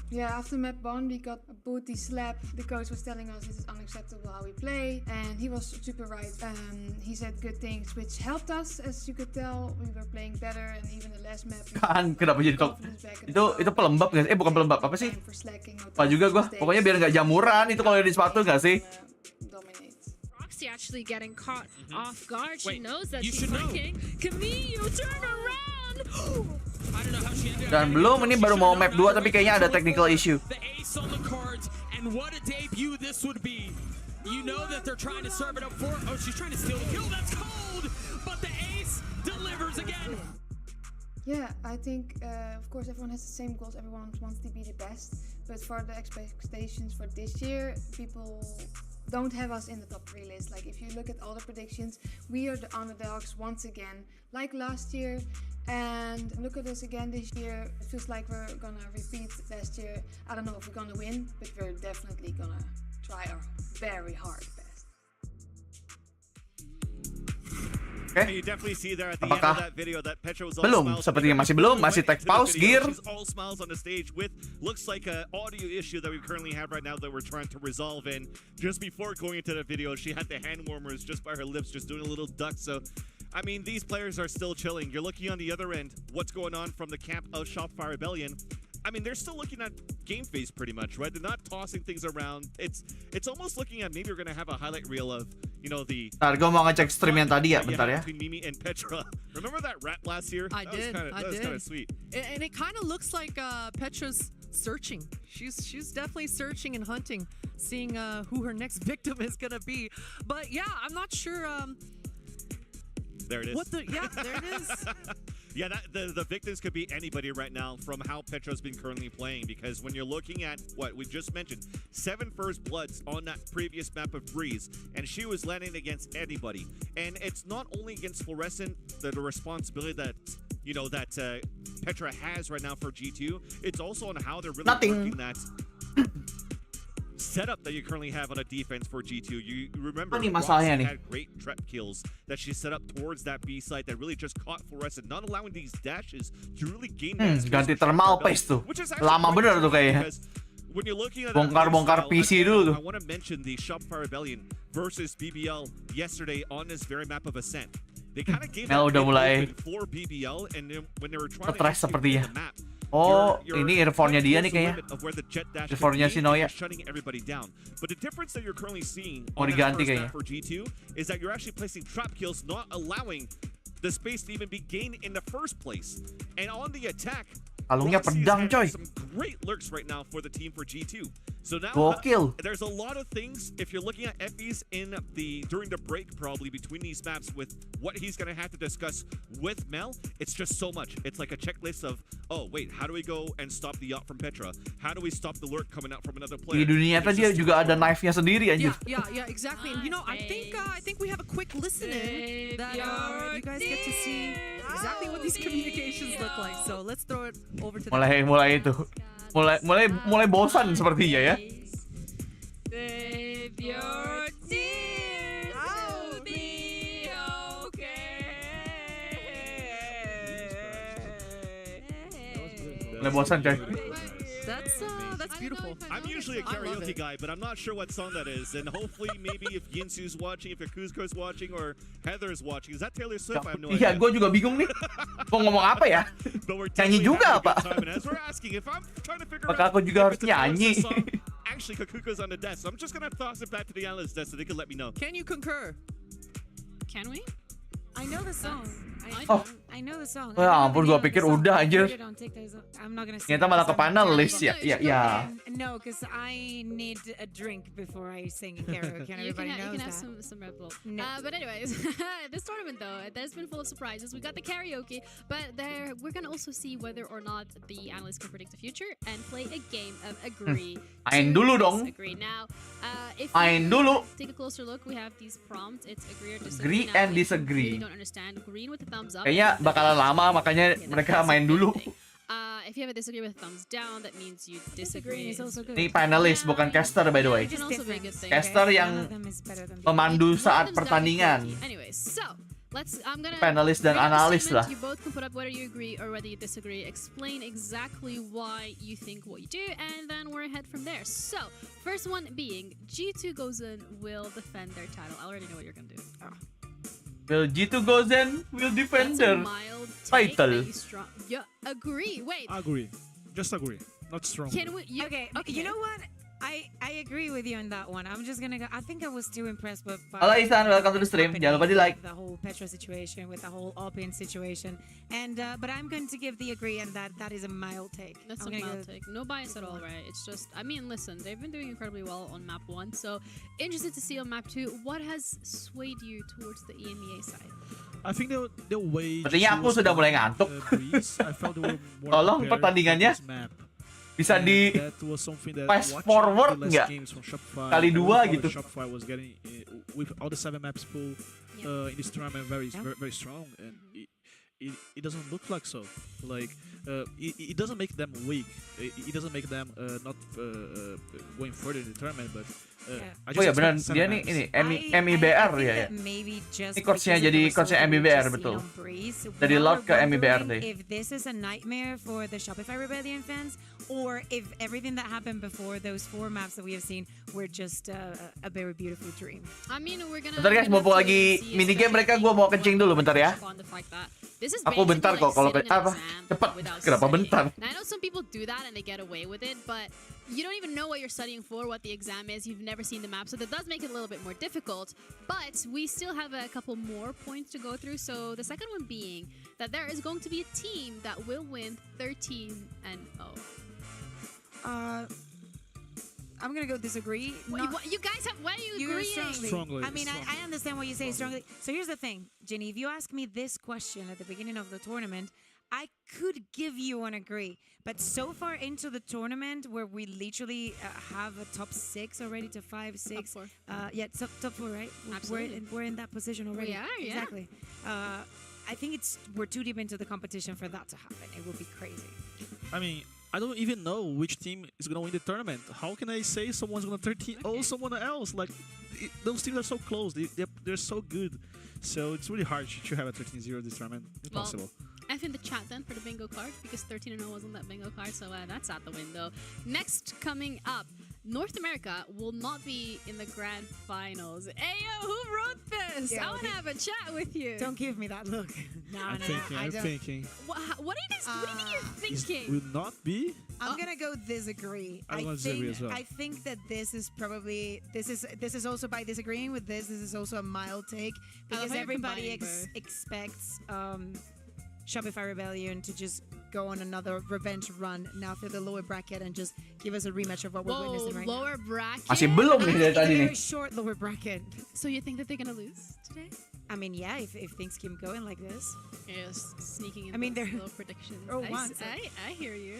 Yeah, after map 1 we got a booty slap. The coach was telling us this is unacceptable how we play, and he was super right. He said good things which helped us, as you could tell. We were playing better, and even the last map. Kan kenapa jadi top? Itu pelembab nggak sih? Bukan pelembab, apa sih? Apa juga gua? Pokoknya biar nggak jamuran itu kalau di sepatu nggak sih? Actually getting caught off guard. She knows that she's flanking. Camille, turn around. Dan belum, ini baru mau map 2 tapi kayaknya ada technical issue. The ace on the cards, and what a debut this would be. You know that they're trying to serve it up for. Oh, she's trying to steal the kill. That's cold, but the ace delivers again. Yeah, I think of course everyone has the same goals. Everyone wants to be the best, but for the expectations for this year, people don't have us in the top 3 list. Like if you look at all the predictions, we are the underdogs once again, like last year. And look at us again this year. It feels like we're gonna repeat last year. I don't know if we're gonna win, but we're definitely gonna try our very hard best. Okay. You definitely see there at the end of that video that Petra was all belum, smiles. sepertinya masih belum, masih tag pause gear. She's all smiles on the stage with looks like an audio issue that we currently have right now that we're trying to resolve. And just before going into the video, she had the hand warmers just by her lips, just doing a little duck. So, I mean, these players are still chilling. You're looking on the other end, what's going on from the camp of Shopify Rebellion. I mean, they're still looking at game phase pretty much, right? They're not tossing things around. It's almost looking at maybe we're gonna have a highlight reel of, you know, the. Ntar gue mau ngecek stream yang tadi ya, bentar ya. Between Mimi and Petra. Remember that rap last year? I did. That was kind of sweet. And it kind of looks like Petra's searching. She's definitely searching and hunting, seeing who her next victim is gonna be. But yeah, I'm not sure. There it is. There it is. Yeah, the victims could be anybody right now from how Petra's been currently playing, because when you're looking at what we just mentioned, 7 first bloods on that previous map of Breeze, and she was landing against anybody. And it's not only against Fluorescent the responsibility that, you know, that Petra has right now for G2, it's also on how they're really working that setup that you currently have on a defense for G2. You remember Roxy had great trap kills that she set up towards that B site that really just caught Fluorescent, not allowing these dashes to really gain that ganti thermal paste tuh. Lama bener tuh kayaknya. when you're looking at Bongkar-bongkar PC dulu tuh. I want to mention the Shopify Rebellion versus BBL yesterday on this very map of Ascent. They kind of gave Mel that udah mulai open for BBL, and then when they were trying to stres execute sepertinya. the map, Oh, you're ini earphone-nya dia nih kayaknya. of where the jet dash Earphone-nya si Noya. shutting everybody down. But the difference that you're currently seeing Mau on that diganti first kayaknya. map for G2 is that you're actually placing trap kills, not allowing the space to even be gained in the first place. And on the attack, Kalungnya Roxy is pedang, having coy. some great lurks right now for the team for G2. So now Gokil. there's a lot of things if you're looking at FEs during the break probably between these maps with what he's going to have to discuss with Mel. It's just so much. It's like a checklist of, oh wait, how do we go and stop the yacht from Petra? How do we stop the lurk coming out from another player? Di dunia nyata dia juga ada knife-nya sendiri anjir. Yeah, exactly. And you know, I think we have a quick listen in that you guys get to see exactly what these communications look like. So let's throw it over to Mulai itu. Mulai bosan sepertinya ya. Save your tears, it'll be okay. Mulai bosan coy. That's beautiful. I'm usually a karaoke guy, but I'm not sure what song that is. And hopefully, maybe if Yinsu's watching, if Yakuzko's watching, or Heather's watching, is that Taylor Swift? I have no idea. Iya, gue juga bingung nih. Mau ngomong apa ya? Nyanyi juga apa? Maka aku juga harus nyanyi. Actually, Kakuko's on the desk, so I'm just gonna toss it back to the analyst desk so they can let me know. Can you concur? Can we? I know the song. I know the song. Ya ampun, gue pikir udah anjir. I'm not gonna Ternyata malah ke panelis ya. Ya. No, because I need a drink before I sing in karaoke. And everybody knows you can that. have some Red Bull. No. But anyways, this tournament though, there's been full of surprises. We got the karaoke, but we're gonna also see whether or not the analysts can predict the future and play a game of agree. Main dulu dong. Disagree. Now, if Main you dulu. take a closer look, we have these prompts. It's agree or Agree disagree. and Now, if you disagree. really don't understand, green with the thumbs up. Kayaknya bakalan lama, makanya mereka main dulu. If you have a disagree with a thumbs down, that means you disagree. Ini panelis, bukan caster by the way. Can also be a good thing. Caster yang memandu saat pertandingan. Anyways, so I'm gonna Panelis dan read the analis statement. lah. You both can put up whether you agree or whether you disagree. Explain exactly why you think what you do, and then we're ahead from there. So, first one being G2 Gozen will defend their title. I already know what you're gonna do. Will G2 Gozen will defend That's a their mild take. title. Yeah, agree. Wait. Agree. Just agree. Not strong. Can we? Okay. You know what? I agree with you on that one. I'm just gonna go. I think I was too impressed by Halo Ihsan, welcome to the stream. Jangan lupa di like. The whole Petra situation with the whole Alpine situation, and but I'm going to give the agree, and that is a mild take. That's a mild take. No bias at all, right? It's just, I mean, listen, they've been doing incredibly well on map 1, so interested to see on map 2 what has swayed you towards the EMEA side. I think the way. Sepertinya aku sudah mulai ngantuk. I felt they were more Tolong prepared pertandingannya for this map. bisa di That was something that fast watching forward the last nggak? games from Shopify, Kali dua how gitu. Shopify was getting with all the 7 maps pool in this tournament very strong, and it doesn't look like so. Like it doesn't make them weak. It doesn't make them not going further in the tournament, but. Oh ya benar, dia nih ini MIBR ya. Ini coachnya jadi coachnya MIBR betul. Dari Lord ke MIBR deh. If this is a nightmare for the Shopify Rebellion fans, or if everything that happened before those 4 maps that we have seen were just a very beautiful dream. I mean, we're gonna. Bentar guys, mumpung lagi minigame mereka, gue mau kencing dulu bentar ya. Aku bentar kok kalau apa? Cepat. Kenapa bentar? Now, I know some people do that and they get away with it, but you don't even know what you're studying for, what the exam is. You've never seen the map, so that does make it a little bit more difficult. But we still have a couple more points to go through. So the second one being that there is going to be a team that will win 13-0. I'm gonna go disagree. You guys have, why are you agreeing? Strongly. I mean, I understand what you say strongly. So here's the thing, Jenny. If you ask me this question at the beginning of the tournament, I could give you an agree. But so far into the tournament, where we literally have a top 6 already to 5, 6. Top 4. Yeah, top 4, right? Absolutely. We're in that position already. We are, yeah. Exactly. I think we're too deep into the competition for that to happen. It would be crazy. I mean, I don't even know which team is gonna win the tournament. How can I say someone's gonna 13-0 someone else? Like, those teams are so close. They're so good. So it's really hard to have a 13-0 this tournament. Impossible. Well, F in the chat then for the bingo card because 13-0 was on that bingo card, so that's out the window. Next coming up, North America will not be in the grand finals. Ayo, who wrote this? Yeah, I want to have a chat with you. Don't give me that look. I'm thinking. What do you think you're thinking? Will not be? I'm gonna go disagree. I want to disagree as well. I think that this is probably this is also by disagreeing with this. This is also a mild take because everybody expects Shopify Rebellion to just go on another revenge run now through the lower bracket and just give us a rematch of what we're witnessing right lower now. bracket. Masih belum nih dari tadi nih. Very short lower bracket. So you think that they're gonna lose today? I mean, yeah, if things keep going like this. Yes, sneaking in. I mean, they're little predictions. I hear you.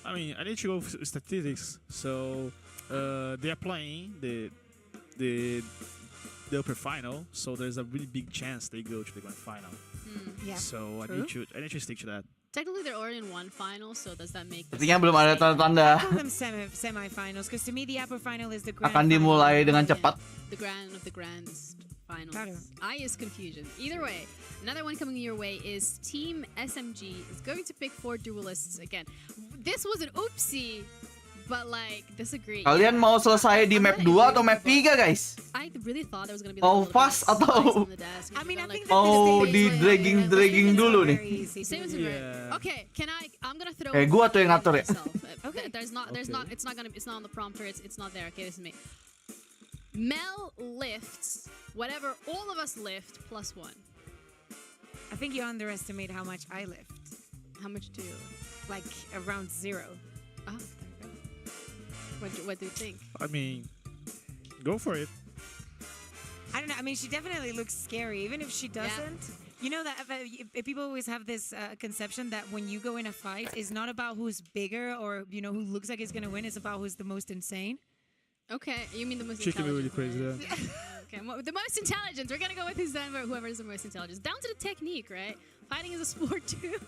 I mean, I need to go with statistics. So they are playing the upper final, so there's a really big chance they go to the grand final. Yeah. So I need to stick to that. Technically, they're already in one final, so does that make? Sepertinya belum ada tanda-tanda I call them semi-finals because to me the upper final is the grand akan dimulai dengan cepat. The grand of the grands finals. I is confusion. Either way, another one coming your way is Team SMG is going to pick 4 duelists again. This was an oopsie, but like disagree. Kalian mau selesai di map 2 atau map 3, guys? I really thought there was gonna be. Mau fast atau I mean, I think mau di dragging dulu nih? Okay, I'm gonna throw. Gua tuh yang ngatur ya. Okay. It's not on the prompter. It's not there. Okay, this is me. Mel lifts whatever all of us lift +1. I think you underestimate how much I lift. How much do you? Like around 0. Oh. What do you think? I mean, go for it. I don't know. I mean, she definitely looks scary, even if she doesn't. Yeah. You know that if people always have this conception that when you go in a fight, it's not about who's bigger or who looks like he's gonna win. It's about who's the most insane. Okay, you mean the most She can be really intelligent? crazy. Yeah. Okay, the most intelligent. We're gonna go with whoever is the most intelligent. Down to the technique, right? Fighting is a sport too.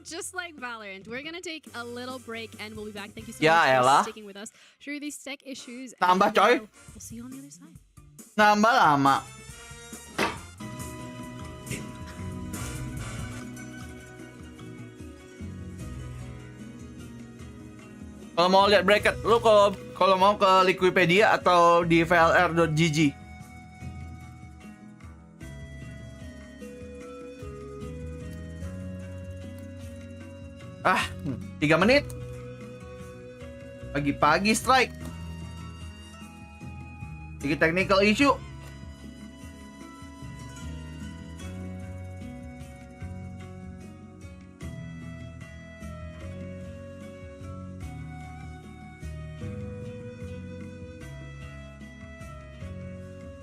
Just like Valorant. We're gonna take a little break and we'll be back. Thank you so much for sticking with us through these tech issues. Nambah coy. We'll see you on the other side. Nambah lama. Kalau mau lihat bracket, lu kalau mau ke Wikipedia atau di vlr.gg. Ah, 3 menit. Pagi-pagi strike. Sedikit technical issue.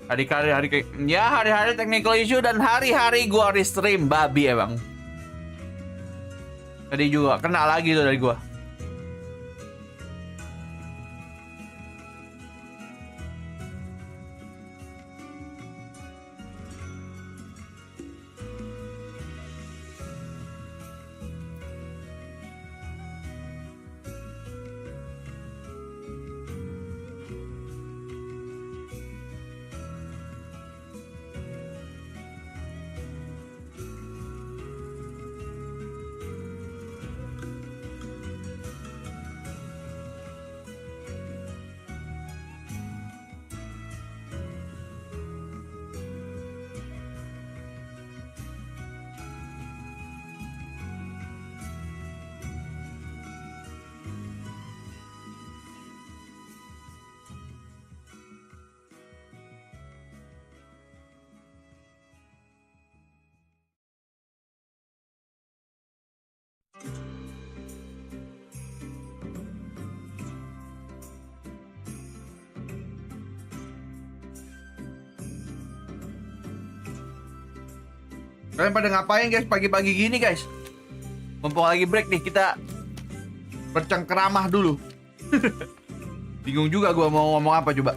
Hari-hari technical issue dan hari-hari gua restream babi emang. Tadi juga kena lagi tuh dari gua. Kalian pada ngapain guys pagi-pagi gini guys? Mumpung lagi break nih, kita bercengkeramah dulu. Bingung juga gua mau ngomong apa coba.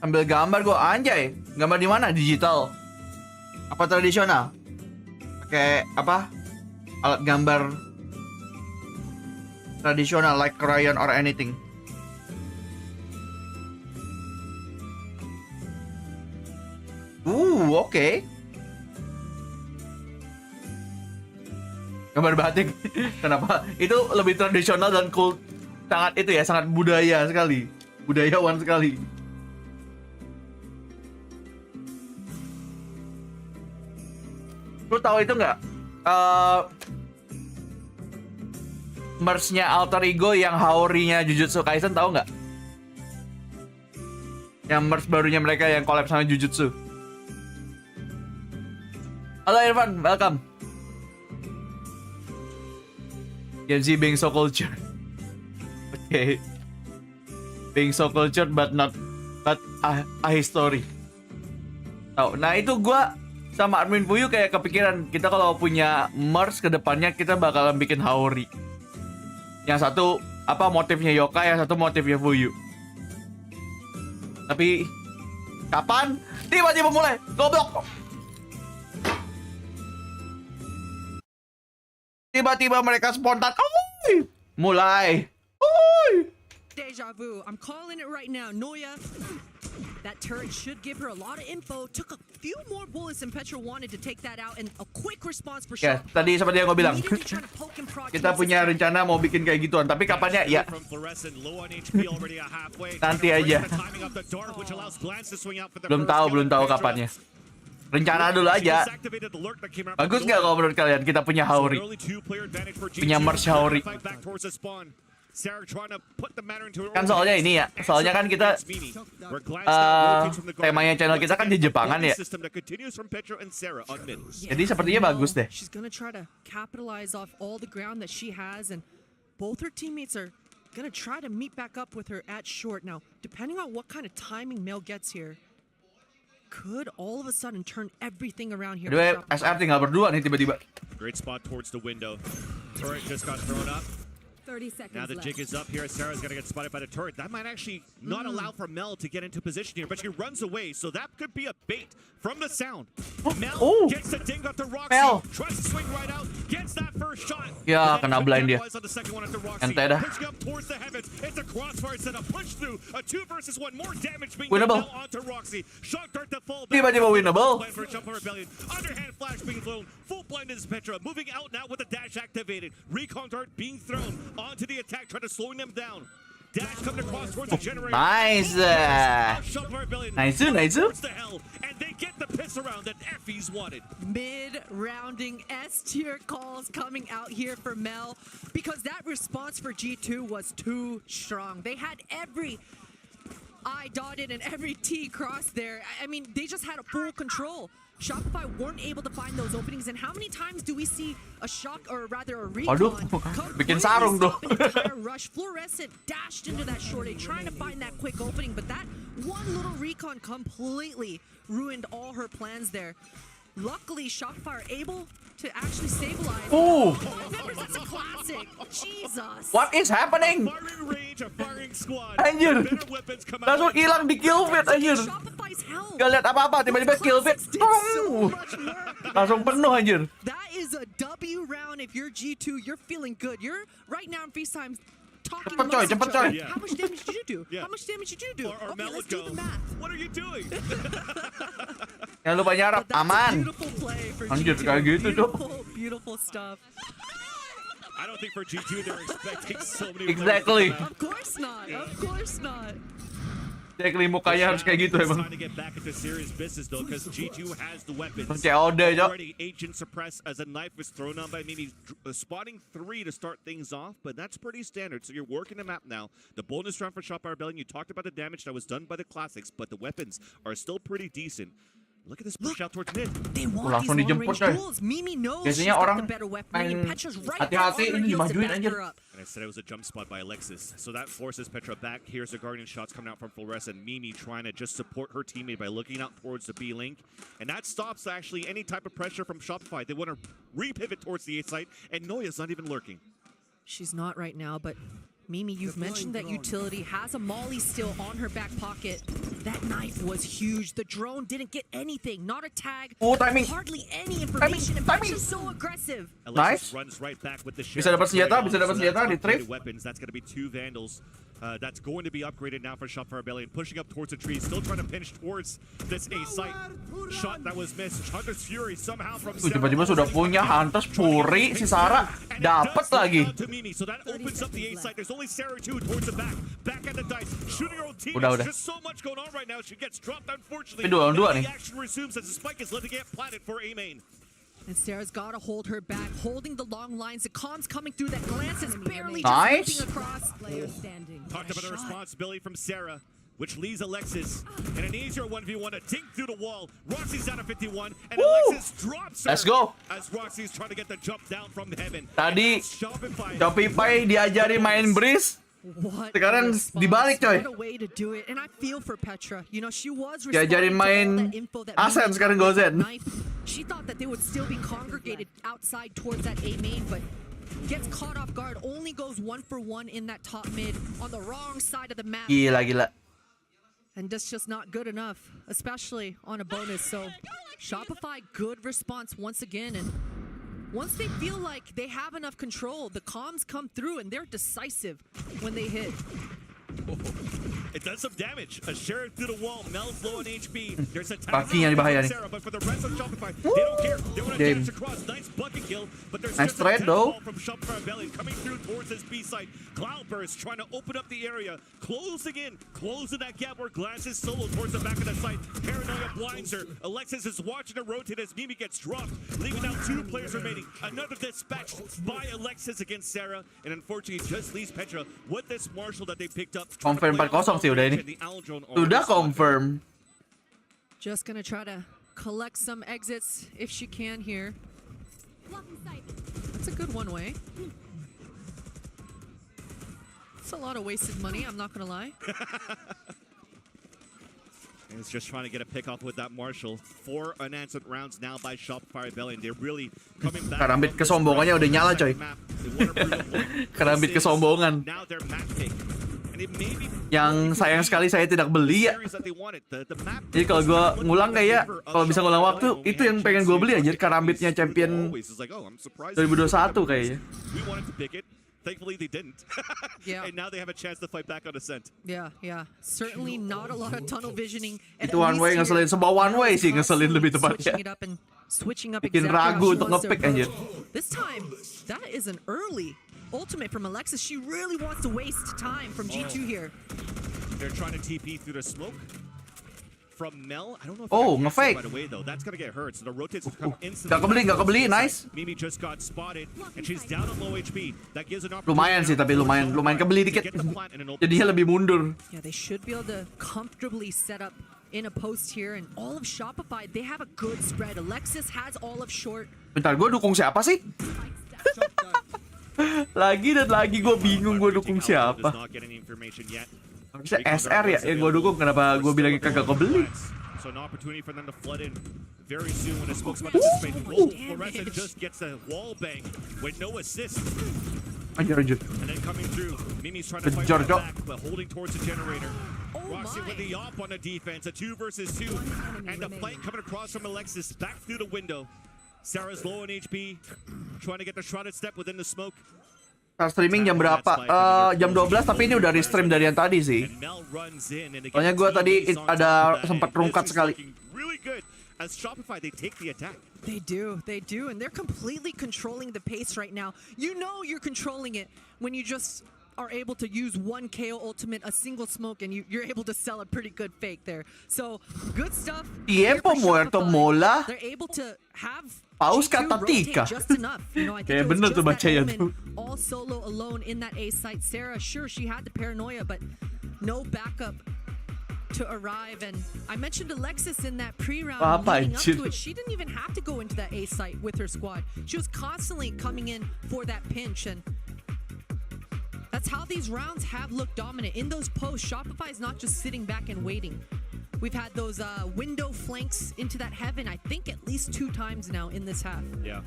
Ambil gambar gua, anjay. Gambar di mana? Digital? Apa tradisional? Pakai apa? Alat gambar tradisional like crayon or anything. Oke. Gambar batik. Kenapa? Itu lebih tradisional dan cool. Sangat itu ya, sangat budaya sekali. Budayawan sekali. Lu tahu itu nggak? Merch-nya Alter Ego yang Haori-nya Jujutsu Kaisen tahu nggak? Yang merch barunya mereka yang collab sama Jujutsu. Halo Irfan, welcome. Gen Z being so cultured. Okay. Being so cultured but a history. Tahu. Nah, itu gua sama admin Fuyu kayak kepikiran kita kalau punya merch ke depannya kita bakalan bikin Haori. Yang satu apa motifnya yokai, yang satu motifnya Fuyu. Tapi kapan? Tiba-tiba mulai. Goblok. Tiba-tiba mereka spontan. Mulai. Deja vu. I'm calling it right now. Noya. That turret should give her a lot of info. Took a few more bullets than Petra wanted to take that out, and a quick response for Ya, tadi seperti yang gue bilang. Kita punya rencana mau bikin kayak gituan, tapi kapannya ya nanti aja. Belum tahu kapannya. Rencana dulu aja. Bagus nggak kalau menurut kalian kita punya Haori? Punya merch Haori. Kan soalnya ini ya, soalnya kan kita temanya channel kita kan di Jepangan ya. Jadi sepertinya bagus deh. She's gonna try to capitalize off all the ground that she has, and both her teammates are gonna try to meet back up with her at short. Now, depending on what kind of timing Mel gets here, could all of a sudden turn everything around here. Aduh, SR tinggal berdua nih tiba-tiba. Great spot towards the window. Turret just got thrown up. 30 seconds now the jig is up here. Sarah's going to get spotted by the turret. That might actually not allow for Mel to get into position here, but she runs away, so that could be a bait from the sound. Mel gets the ding up to Roxy, tries to swing right out, gets that first shot. Ya, kena blind dia. Ente dah. It's a crossfire set up, push through, a 2 versus 1, more damage being winnable. Onto Roxy. Shot dart to fall back. Tiba-tiba winnable. Underhand flash being thrown, full blind is Petra, moving out now with the dash activated. Recon dart being thrown onto the attack, trying to slowing them down. Dash coming across towards the generator. Nice. Nice. And they get the piss around that Effie's wanted. Mid-rounding S-tier calls coming out here for Mel, because that response for G2 was too strong. They had every I dotted and every T crossed there. I mean, they just had a full control. Shopify weren't able to find those openings, and how many times do we see a shock, or rather a recon, bikin sarung tuh. entire rush? Fluorescent dashed into that short A, trying to find that quick opening, but that one little recon completely ruined all her plans there. Luckily, Shopify are able to actually stabilize. Oh, that's a classic. Jesus. What is happening? Anjir, langsung hilang di kill feed anjir. Gak lihat apa-apa, tiba-tiba kill feed. Langsung penuh anjir. That is a W round. If you're G2, you're feeling good. You're right now in FaceTime talking amongst each other. How much damage did you do? How much damage did you do? Or Okay, let's do the math. What are you doing? Jangan lupa nyarap, aman. Anjir, kayak gitu tuh. Beautiful stuff. I don't think for G2 they're expecting so many. Exactly. Of course not. Of course not. Exactly, mukanya harus kayak gitu emang. Time to get back into serious business though, because G2 has the weapons. COD aja. Already agent suppressed as a knife was thrown on by Mimi, spotting 3 to start things off, but that's pretty standard. So you're working the map now. The bonus round for Shopify Rebellion, you talked about the damage that was done by the classics, but the weapons are still pretty decent. Look at this push out towards mid. They want langsung these dijemput long-range coy. duels. Mimi knows Biasanya she's got orang the better weapon. main Petra's right hati-hati there, ini already dimajuin to back anjir. her up. And I said it was a jump spot by Alexis. So that forces Petra back. Here's the Guardian shots coming out from Fluorescent. Mimi trying to just support her teammate by looking out towards the B link. And that stops actually any type of pressure from Shopify. They want to re-pivot towards the A site, and Noya's not even lurking. She's not right now, but Mimi, you've mentioned that utility has a molly still on her back pocket. That knife was huge. The drone didn't get anything, not a tag, hardly any information. And Petra's so aggressive. Nice. Runs right back with the Bisa dapat senjata di trade. Weapons. That's going to be 2 Vandals. That's going to be upgraded now for Shopify Rebellion. Pushing up towards the tree, still trying to pinch towards this A site. Shot that was missed. Hunter's Fury somehow from Sarah. Tiba-tiba sudah punya Hunter's Fury, si Sarah dapat lagi. So that opens up the A site. There's only Sarah too towards the back. Back at the dice, shooting her own team. Udah. Just so much going on right now. She gets dropped unfortunately. Dua nih. The action resumes as the spike is letting it get planted for A main. And Sarah's got to hold her back, holding the long lines. The comms coming through. That glance is barely Nice. just across. Talked about the responsibility from Sarah, which leaves Alexis in an easier 1v1 to dink through the wall. Roxy's down to 51, and Alexis drops her. Let's go. As Roxy's trying to get the jump down from heaven. Tadi Shopify diajari main breeze. Sekarang dibalik coy. What a way to do it. And I feel for Petra. You know, she was Diajarin main Asen sekarang Gozen. She thought that they would still be congregated outside towards that A main, but gets caught off guard. Only goes 1 for 1 in that top mid on the wrong side of the map. Gila. And that's just not good enough, especially on a bonus. So Shopify, good response once again. And once they feel like they have enough control, the comms come through and they're decisive when they hit. It does some damage. A sheriff through the wall. Mel's low on HP. There's a Kakinya nih bahaya nih. Sarah, but for the rest of Shopify, they don't care. They want to dash across. Nice bucket kill, but there's nice just trade, a though. from Shopify Rebellion coming through towards this B site. Cloudburst trying to open up the area, closing that gap where Glass is solo towards the back of the site. Paranoia blinds her. Alexis is watching her rotate as Mimi gets dropped, leaving out 2 players remaining. Another dispatch by Alexis against Sarah, and unfortunately just leaves Petra with this Marshall that they picked up. Confirm 4-0 sih udah ini. Sudah confirm. Just gonna try to collect some exits if she can here. That's a good one way. It's a lot of wasted money, I'm not gonna lie. And it's just trying to get a pick off with that Marshall. 4 unanswered rounds now by Shopify Rebellion. They're really coming back. Karambit kesombongannya udah nyala coy. Karambit kesombongan. Now they're map pick. Yang sayang sekali saya tidak beli ya. Jadi kalau gue ngulang kayak kalau bisa ngulang waktu itu yang pengen gue beli aja Karambitnya champion 2021 kayaknya. Thankfully they didn't. Yeah. And now they have a chance to fight back on Ascent. Yeah. Certainly not a lot of tunnel visioning. Itu one way ngeselin, semua one way sih ngeselin lebih tepatnya. Bikin ragu untuk ngepick anjir. This time, that is an early ultimate from Alexis. She really wants to waste time from G2 here. They're trying to TP through the smoke. From Mel, I don't know if nge-fake right away though. That's gonna get hurt. So the rotates will come instantly. Gak kebeli, nice. Mimi just got spotted and she's down on low HP. That gives an opportunity. Lumayan sih tapi lumayan kebeli dikit. Jadinya lebih mundur. Yeah, they should be able to comfortably set up in a post here, and all of Shopify, they have a good spread. Alexis has all of short. Bentar, gue dukung siapa sih? Lagi dan lagi gue bingung gue dukung siapa. Harusnya SR ya yang gue dukung, kenapa gue bilangnya kagak kebeli? So an opportunity for them to flood in very soon when the smoke's about to dissipate. Fluorescent just gets a wall bang with no assist. Anjir. And then coming through, Mimi's trying to fight back, but holding towards the generator. Roxy with the op on the defense, a 2 versus 2. And the fight coming across from Alexis back through the window. Sarah's low on HP, trying to get the shrouded step within the smoke. Streaming jam berapa? Jam 12, tapi ini udah restream dari yang tadi sih. Soalnya gue tadi ada sempat rungkat sekali. As Shopify, they take the attack. They do, and they're completely controlling the pace right now. You know you're controlling it when you just are able to use 1 KO ultimate, a single smoke, and you're able to sell a pretty good fake there. So, good stuff. Tiempo muerto mola. They're able to have Paus kata tika. Kayak bener tuh bacanya tuh. All solo alone in that A site. Sarah, sure, she had the paranoia, but no backup to arrive. And I mentioned Alexis in that pre-round leading up to it. She didn't even have to go into that A site with her squad. She was constantly coming in for that pinch, and that's how these rounds have looked dominant. In those posts, Shopify is not just sitting back and waiting. We've had those window flanks into that heaven, I think at least 2 times now in this half. Yeah.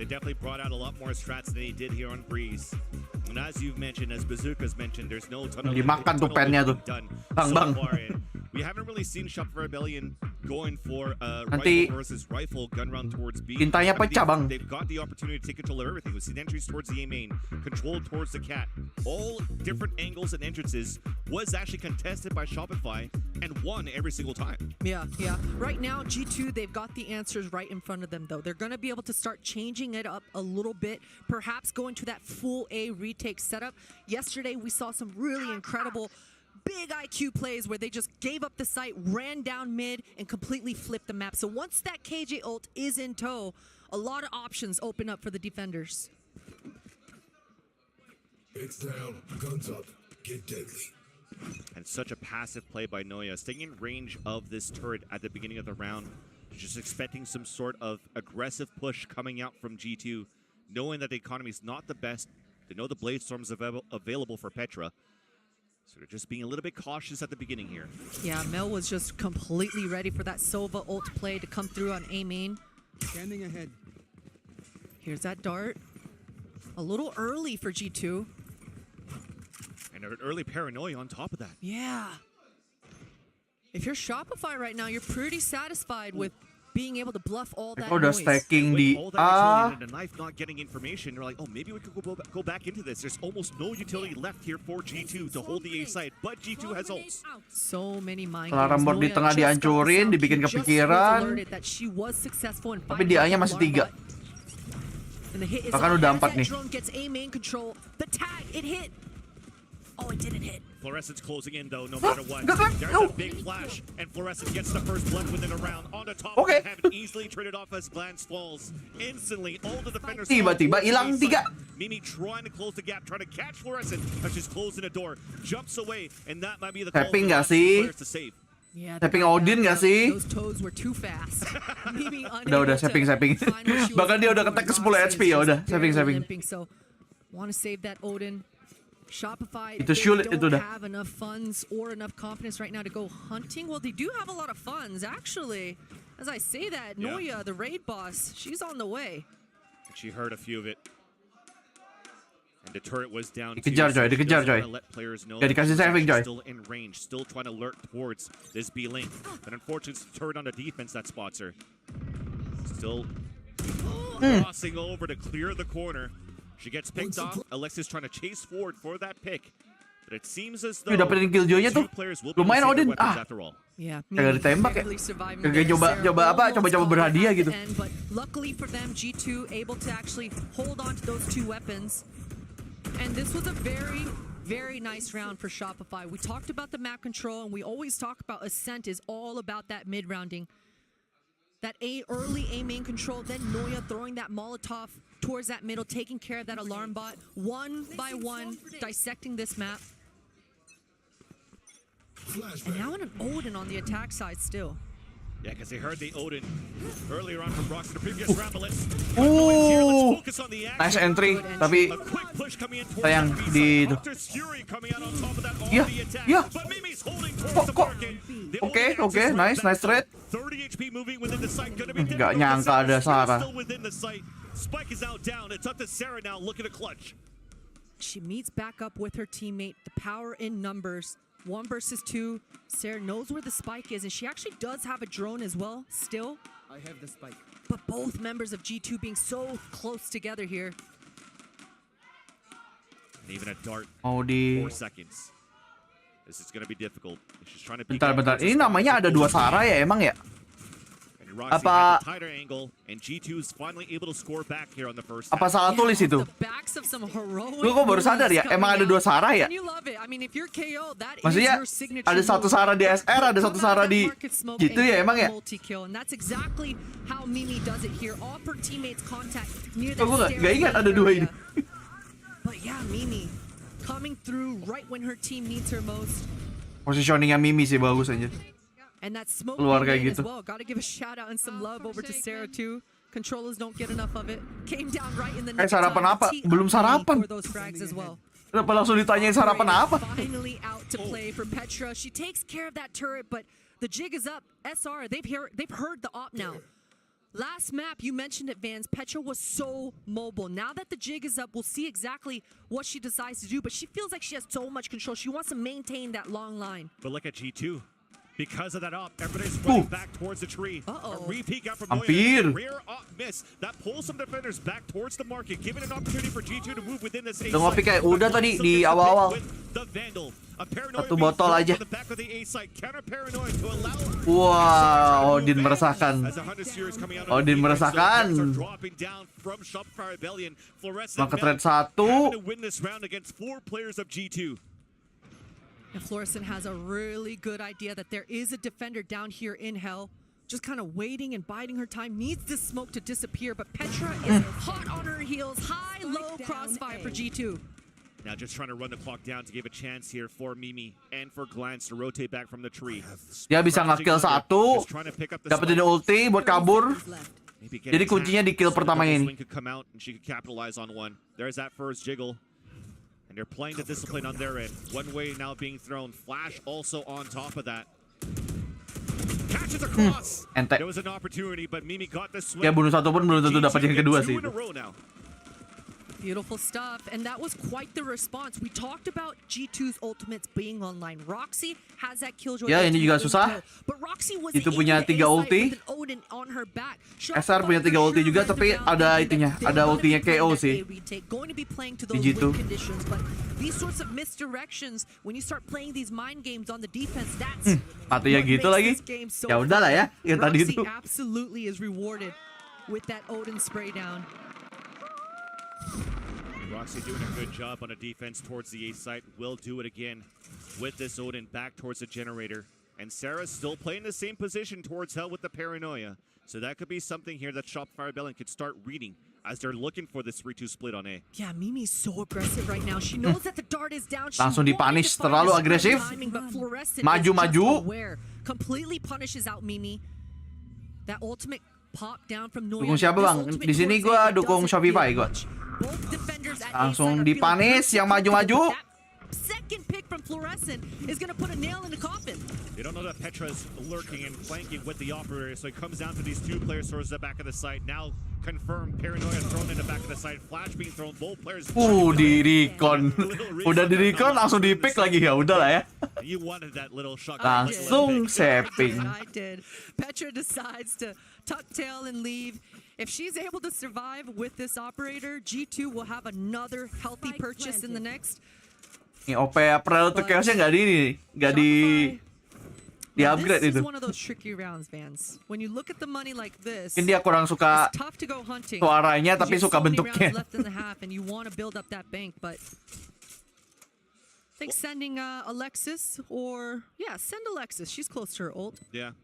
They definitely brought out a lot more strats than they did here on Breeze. And as you've mentioned, as Bazooka's mentioned, there's no tunnel. Dimakan tuh pennya tuh. Bang. We haven't really seen Shopify Rebellion going for Nanti rifle versus rifle gun round towards B. tintanya pecah, Bang. They've got the opportunity to take control of everything. We see the entries towards the A main, control towards the cat. All different angles and entrances was actually contested by Shopify and won every single time. Yeah. Right now, G2, they've got the answers right in front of them, though. They're going to be able to start changing it up a little bit, perhaps going to that full A retake setup. Yesterday, we saw some really incredible big IQ plays where they just gave up the site, ran down mid, and completely flipped the map. So once that KJ ult is in tow, a lot of options open up for the defenders. It's down, guns up, get deadly. And such a passive play by Noya, staying in range of this turret at the beginning of the round, just expecting some sort of aggressive push coming out from G2, knowing that the economy is not the best. They know the Blade Storm is available for Petra. So they're just being a little bit cautious at the beginning here. Yeah, Mel was just completely ready for that Sova ult play to come through on A main. Standing ahead. Here's that dart. A little early for G2. And an early paranoia on top of that. Yeah. If you're Shopify right now, you're pretty satisfied with being able to bluff all that udah noise. stacking di All that utility and the knife not getting information, you're like, oh, maybe we could go back into this. There's almost no utility left here for G2 to hold the A side, but G2 has ults. So many mind Alarm board di tengah dihancurin, dibikin kepikiran. Tapi di A-nya masih 3. Bahkan udah 4 nih. The tag, it hit. Oh, it didn't hit. Fluorescent's closing in though, no matter what. There's a big flash, and Fluorescent gets the first blood within a round. On the top of the heaven, easily traded off as Glance falls. Instantly, all the defenders. Tiba-tiba hilang 3. Mimi trying to close the gap, trying to catch Fluorescent, but she's closing the door, jumps away, and that might be the call for the players to save. Yeah, Sapping Odin gak sih? Those toes were too fast. Udah sapping. Bahkan dia udah ketek ke 10 HP ya udah sapping. So, want to save that Odin. Shopify, Itu they sulit, don't itu dah. have enough funds or enough confidence right now to go hunting. Well, they do have a lot of funds, actually. As I say that, Noya, the raid boss, she's on the way. And she heard a few of it. And the turret was down. Dikejar Joy. Let players know Gak dikasih saving Joy. still in range, still trying to lurk towards this B link. But unfortunately, it's the turret on the defense that spots her. Still crossing over to clear the corner. She gets picked off. Alexis trying to chase forward for that pick. But it seems as though dapetin killjoy-nya tuh. Lumayan Odin. Yeah, kagak ditembak ya. Kagak coba berhadiah gitu. But luckily for them, G2 able to actually hold on to those 2 weapons. And this was a very, very nice round for Shopify. We talked about the map control, and we always talk about Ascent is all about that mid-rounding. That early A main control, then Noya throwing that Molotov towards that middle, taking care of that alarm bot, one by one, dissecting this map. And now an Odin on the attack side still. Yeah, because they heard the Odin earlier on from Brox in the previous round, but let's focus on the action. Nice entry, tapi sayang di itu. Iya. Oke, nice trade. 30 HP moving within the site, gonna be Gak nyangka ada Sarah. still within the site. Spike is out down. It's up to Seiren now looking to clutch. She meets back up with her teammate. The power in numbers. 1 versus 2. Seiren knows where the spike is, and she actually does have a drone as well, still. I have the spike. But both members of G2 being so close together here. And even a dart. 4 Di seconds. This is going to be difficult. She's trying to bentar. Ini namanya ada 2 Sarah ya emang ya? Apa Apa salah tulis itu? Gue kok baru sadar ya, emang ada 2 Sarah ya? Maksudnya ada 1 Sarah di SR, ada 1 Sarah di gitu ya emang ya? Kok gue gak ingat ada 2 ini? Positioningnya Mimi sih bagus aja. And that smoke Keluar kayak gitu. as well. Gotta give a shout out and some love over to Sarah too. Controllers don't get enough of it. Came down right in the nick of time. Sarapan apa? Belum sarapan. For those frags as well. Kenapa langsung ditanyain sarapan apa? Finally out to play for Petra. She takes care of that turret, but the jig is up. SR, they've heard the op now. Last map, you mentioned it, Vans. Petra was so mobile. Now that the jig is up, we'll see exactly what she decides to do, but she feels like she has so much control. She wants to maintain that long line. But look at G2. Because of that op, everybody's running back towards the tree. A re-peek out from Noya. Rear op miss. That pulls some defenders back towards the market, giving an opportunity for G2 to move within this A site. Ngopi kayak udah tadi di awal-awal. The Vandal. A paranoia Satu botol aja. the back of the A site. Counter paranoia to allow. Wah, Odin meresahkan. Odin meresahkan. Dropping down from Shopify Rebellion. Maka trade 1. To win this round against 4 players of G2. And Fluorescent has a really good idea that there is a defender down here in Hell, just kind of waiting and biding her time, needs this smoke to disappear, but Petra is hot on her heels, high-low crossfire for G2. Now just trying to run the clock down to give a chance here for Mimi and for Glance to rotate back from the tree. Dia bisa nge-kill 1, dapetin ulti buat kabur. Jadi kuncinya di kill pertamanya ini. Could come out and she could capitalize on one. There's that first jiggle. And they're playing the discipline on their end. One way now being thrown. Flash also on top of that. Catches across. There was an opportunity, but Mimi got the swing. Ya bunuh 1 pun belum tentu dapat yang kedua sih. Beautiful stuff, and that was quite the response. We talked about G2's ultimates being online. Roxy has that killjoy. Ya, ini juga susah. Itu punya 3 ulti. SR punya 3 ulti juga, tapi ada itunya, ada ultinya KO sih. Di G2. These sorts of misdirections when you start playing these mind games on the defense, that's mati ya gitu lagi. Ya udahlah ya, yang tadi itu. Roxy absolutely is rewarded with that Odin spray down. Roxy doing a good job on a defense towards the A site. Will do it again with this Odin back towards the generator. And Sarah's still playing the same position towards Hell with the paranoia. So that could be something here that Shopify Rebellion could start reading as they're looking for this 3-2 split on A. Yeah, Mimi's so aggressive right now. She knows that the dart is down. Langsung dipunish, terlalu agresif. Maju-maju. Completely punishes out Mimi. That ultimate pop down from Noya. Dukung siapa bang? Di sini gua dukung Shopify gua. Langsung dipanis yang maju-maju. Second pick from Fluorescent is going to put a nail in the coffin. They don't know that Petra's lurking and flanking with the operator, so it comes down to these 2 players towards the back of the site. Now confirmed, paranoia thrown in the back of the site, flash being thrown, both players. Di recon. Udah di recon langsung di pick lagi ya, udah lah ya. You wanted that little shot. Langsung saving. I did. Petra decides to tuck tail and leave. If she's able to survive with this operator, G2 will have another healthy purchase in the next. Ini OP Predator Chaosnya nggak di upgrade itu. One of those tricky rounds, Vans. When you look at the money like this, Mungkin dia kurang suka suaranya, tapi suka bentuknya. Left in the half, and you want to build up that bank, but I think sending Alexis send Alexis. She's close to her ult. Yeah.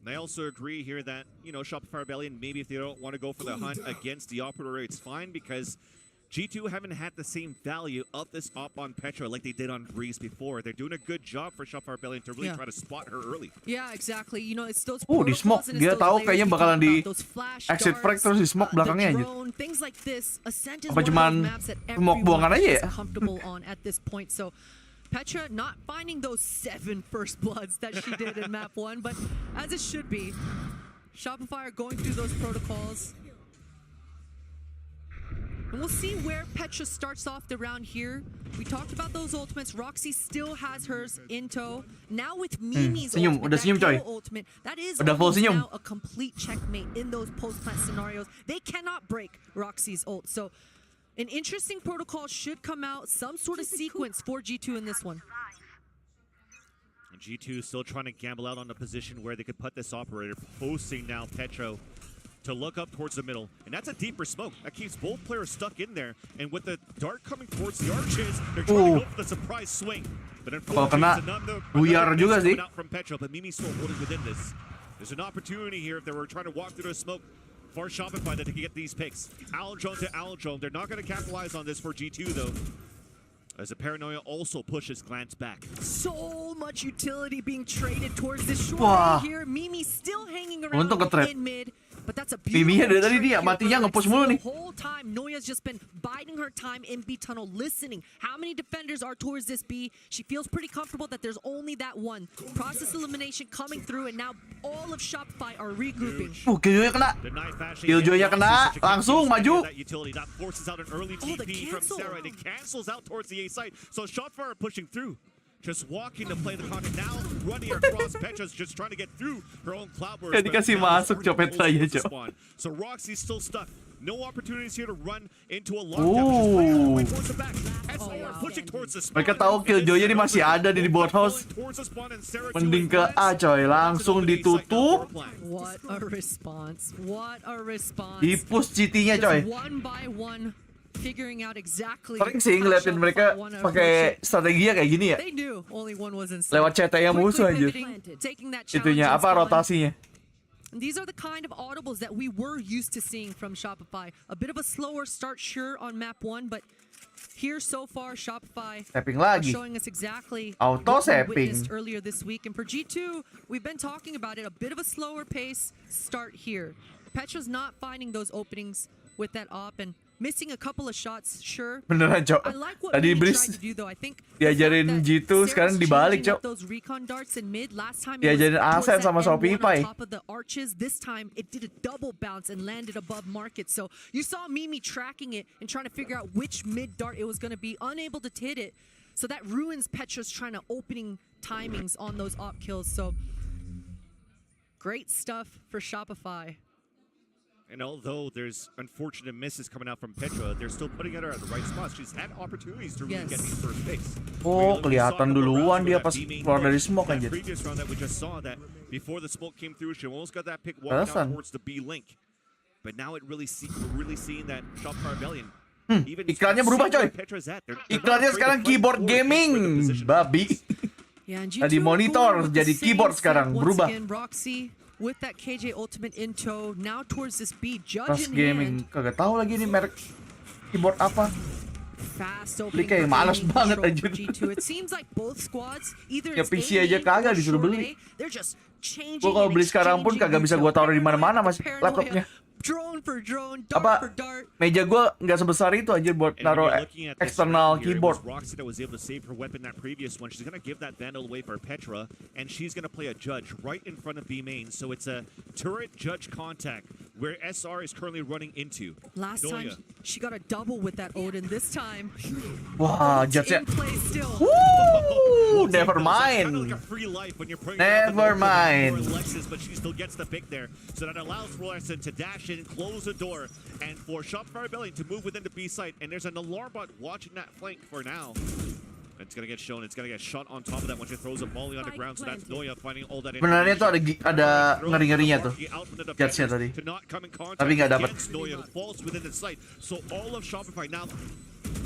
And I also agree here that, Shopify Rebellion, maybe if they don't want to go for the hunt against the operator, it's fine because G2 haven't had the same value of this op on Petra like they did on Breeze before. They're doing a good job for Shopify Rebellion to really try to spot her early. Yeah, exactly. It's those di smoke. Dia tahu kayaknya bakalan di exit frag terus di smoke belakangnya aja. Things like this, Ascent is Apa one of cuman those maps that smoke buangan aja ya? comfortable on at this point. So Petra not finding those 7 first bloods that she did in map 1, but as it should be. Shopify are going through those protocols. And we'll see where Petra starts off the round here. We talked about those ultimates. Roxy still has hers in tow. Now with Mimi's ultimate, that is now a complete checkmate in those post-plant scenarios. They cannot break Roxy's ult. So an interesting protocol should come out, some sort of sequence for G2 in this one. And G2 still trying to gamble out on a position where they could put this operator, posting now Petro to look up towards the middle. And that's a deeper smoke. That keeps both players stuck in there. And with the dart coming towards the arches, they're trying to go for the surprise swing. But unfortunately, it's another out from Petro, but Mimi still holding within this. There's an opportunity here if they were trying to walk through the smoke for Shopify that they can get these picks. Aldrone to Aldrone. They're not going to capitalize on this for G2 though. As the paranoia also pushes Glance back. So much utility being traded towards this short here. Mimi still hanging around in mid. But that's a Miminya dari tadi trick dia here matinya for ngepush Lexi. mulu nih. The whole time, Noya's just been biding her time in B tunnel, listening. How many defenders are towards this B? She feels pretty comfortable that there's only that one. Process elimination coming through, and now all of Shopify are regrouping. Killjoy kena. Killjoy-nya kena, langsung maju. That forces out an early TP from Sarah, and it cancels out towards the A site. So Shopify are pushing through. Just walking to play the content now, running across Petra's just trying to get through her own cloud burst. Ya dikasih masuk Cok Petra ya Cok. So Roxy's still stuck. No opportunities here to run into a lockdown. She's playing all the way towards the back. SR pushing towards the spawn. Mereka tahu Killjoy ini masih ada di bot house. Mending ke A coy, langsung ditutup. What a response. What a response. Di-push GT-nya coy. One by one. Figuring out exactly Sering sih ngeliatin mereka pakai strateginya kayak gini ya. Lewat CT-nya musuh aja. Itunya apa rotasinya. And these are the kind of audibles that we were used to seeing from Shopify. A bit of a slower start sure on map 1, but here so far Shopify are showing us exactly what we witnessed earlier this week. And for G2, we've been talking about it, a bit of a slower pace start here. Petra's not finding those openings with that op and missing a couple of shots, sure. Beneran Cok. Tadi Iblis diajarin G2, sekarang dibalik Cok. Diajarin Asen sama Shopify. This time it did a double bounce and landed above market. So you saw Mimi tracking it and trying to figure out which mid dart it was going to be, unable to hit it. So that ruins Petra's trying to opening timings on those op kills. So great stuff for Shopify. And although there's unfortunate misses coming out from Petra, they're still putting her at the right spots. She's had opportunities to really get these first picks. Oh, kelihatan duluan dia pas keluar dari smoke aja. Previous round that we just saw that before the smoke came through, she almost got that pick walking out towards the B link. But now it really we're really seeing that Shopify Rebellion. Iklannya berubah coy. Iklannya sekarang keyboard gaming, babi. Tadi monitor jadi keyboard sekarang berubah. With that KJ ultimate in tow, now towards this B, judge Cross in gaming, hand. kagak tahu lagi nih merek keyboard apa. Beli kayak males banget aja. It seems like both squads either Ya PC aja kagak disuruh beli. They're just changing. Gua kalau beli sekarang pun kagak bisa gua taruh di mana-mana mas laptopnya. Drone for drone, dart Apa for dart. meja gua nggak sebesar itu aja buat naruh eksternal keyboard. Roxy that was able to save her weapon that previous one. She's gonna give that Vandal away for Petra, and she's gonna play a judge right in front of B main. So it's a turret judge contact where SR is currently running into. Last time she got a double with that Odin. This time, wah, judge-nya. Woo! Never mind. Never mind. But she still gets the pick there, so that allows Rolex to dash in, close the door, and for Shopify Rebellion to move within the B site. And there's an alarm bot watching that flank for now. It's gonna get shown. It's gonna get shot on top of that when she throws a volley on the ground. So that's Noya finding all that. Sebenarnya tuh ada ngeri-ngerinya tuh. Judge-nya tadi. Tapi nggak dapat. Noya falls within the site. So all of Shopify now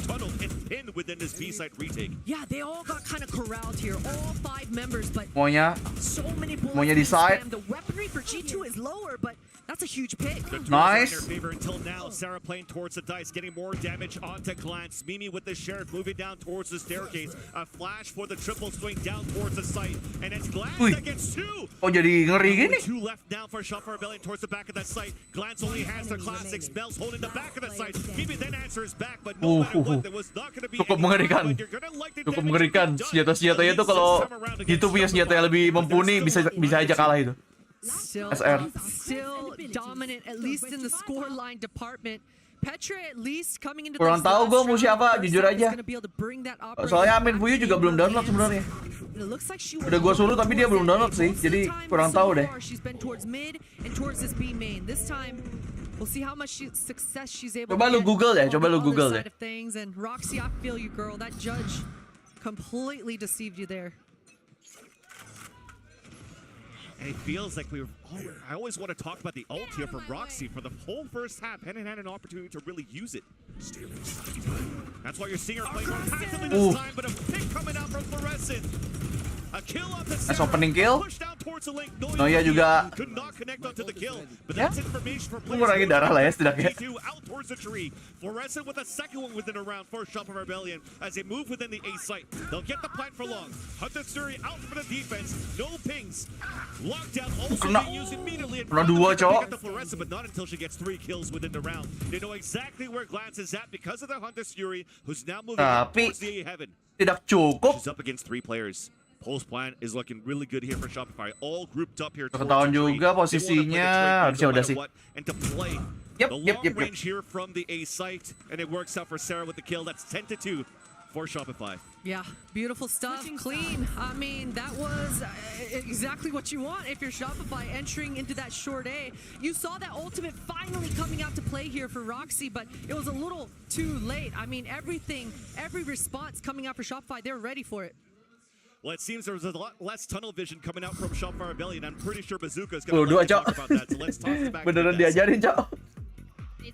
tunneled and pinned within this B site retake. Yeah, they all got kind of corralled here. All 5 members, but Maunya di side. The weaponry for G2 is lower, but that's a huge pick. Nice. Until now, Sarah playing towards the dice, getting more damage onto Glance. Mimi with the sheriff moving down towards the staircase. A flash for the triple swing down towards the site, and it's Glance that gets 2. Oh jadi ngeri gini. 2 left now for Shopify Rebellion towards the back of that site. Glance only has the classic spells holding the back of the site. Mimi then answers back, but no matter what, there was not going to be. Cukup mengerikan. Cukup mengerikan. Senjata-senjatanya tuh kalau gitu punya senjata yang lebih mumpuni bisa aja kalah itu. Still dominant, at least in the scoreline department. Petra at least coming into kurang tahu gue mau siapa, jujur aja. Soalnya Amin Fuyu juga belum download sebenarnya. Udah gue suruh tapi dia belum download sih, jadi kurang tahu deh. Coba lu Google deh, coba lu Google deh. Roxy, I feel you, girl. That judge completely deceived you there. And it feels like I always want to talk about the ult here from Roxy for the whole first half. Hadn't had an opportunity to really use it. That's why you're seeing her playing more passively this time, but a pick coming out from Fluorescent. Nice opening kill. Noya juga ya, mengurangi darah lah ya setidaknya. Fluorescent with a second one within a round for Shopify Rebellion as they move within the A site. They'll get the plant for long. Hunter Fury out for the defense. No pings. Lockdown also being used immediately. Kena dua, cowok. The fluorescent, but not until she gets 3 kills within the round. They know exactly where Glance is at because of the Hunter's Fury, who's now moving towards the A heaven. Tidak cukup. She's up against 3 players. Pulse plan is looking really good here for Shopify. All grouped up here. Ketahuan juga posisinya, harusnya udah sih. And to play the long range here from the A site, and it works out for Sarah with the kill. That's 10-2 for Shopify. Yeah, beautiful stuff, clean. I mean, that was exactly what you want if you're Shopify entering into that short A. You saw that ultimate finally coming out to play here for Roxy, but it was a little too late. I mean, every response coming out for Shopify, they're ready for it. Well, it seems there was a lot less tunnel vision coming out from Shopify Rebellion. I'm pretty sure Bazooka is going to talk about that. So let's toss it back. Beneran diajarin, Cok.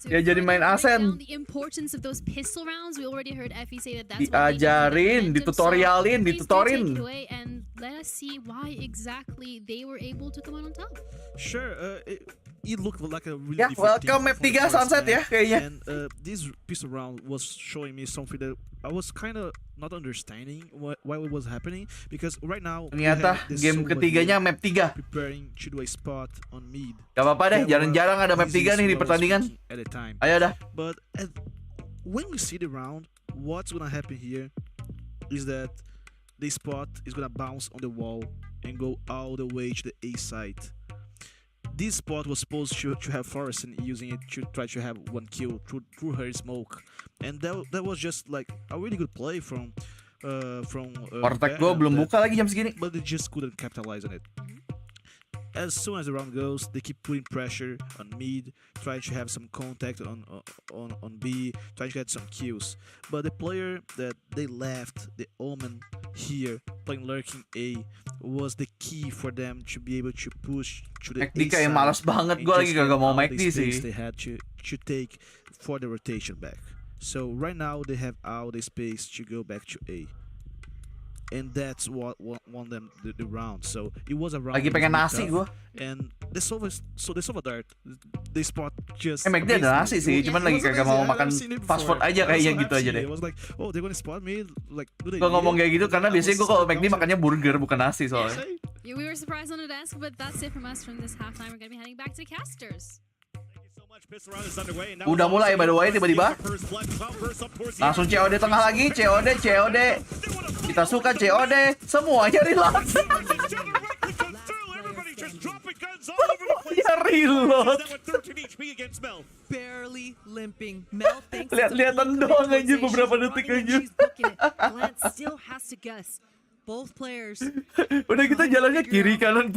Dia jadi main Asen. The importance of those pistol rounds. We already heard Effie say that that's diajarin, ditutorialin, ditutorin. And let us see why exactly they were able to come out on top. Sure, it looked like a really different welcome map 3 Sunset ya kayaknya. And this pistol round was showing me something that I was kind of not understanding what was happening, because right now ternyata game ketiganya map 3. Preparing to do a spot on mid. Gak apa-apa deh, jarang-jarang ada map 3 nih di pertandingan. Ayo dah. But when we see the round, what's gonna happen here is that the spot is gonna bounce on the wall and go all the way to the A site. This spot was supposed to have Forreston using it to try to have 1 kill through her smoke, and that was just like a really good play from Portek gua belum buka lagi jam segini. But they just couldn't capitalize on it. As soon as the round goes, they keep putting pressure on mid, trying to have some contact on B, trying to get some kills. But the player that they left, the Omen here, playing lurking A, was the key for them to be able to push to the A side. Kayak malas banget, gue lagi kagak mau make sih. They had to take for the rotation back. So right now they have all the space to go back to A. And that's what won them the round. So it was a round. Lagi pengen nasi gua. And the Sova Dart, they spot just. Make dia ada nasi sih, cuman lagi kagak mau makan fast food aja kayaknya gitu aja deh. It was like, oh, they're gonna spot me. Like, gua ngomong kayak gitu karena biasanya gua kalau McD makannya burger bukan nasi soalnya. Yeah, we were surprised on the desk, but that's it from us from this halftime. We're gonna be heading back to the casters. Udah mulai by the way, tiba-tiba langsung COD tengah lagi, COD. Kita suka COD, semuanya reload. Semuanya reload. Barely limping. Mel thinks lihat-lihatan doang aja beberapa detik aja. Glance still has to guess. Both players. Udah kita jalannya kiri kanan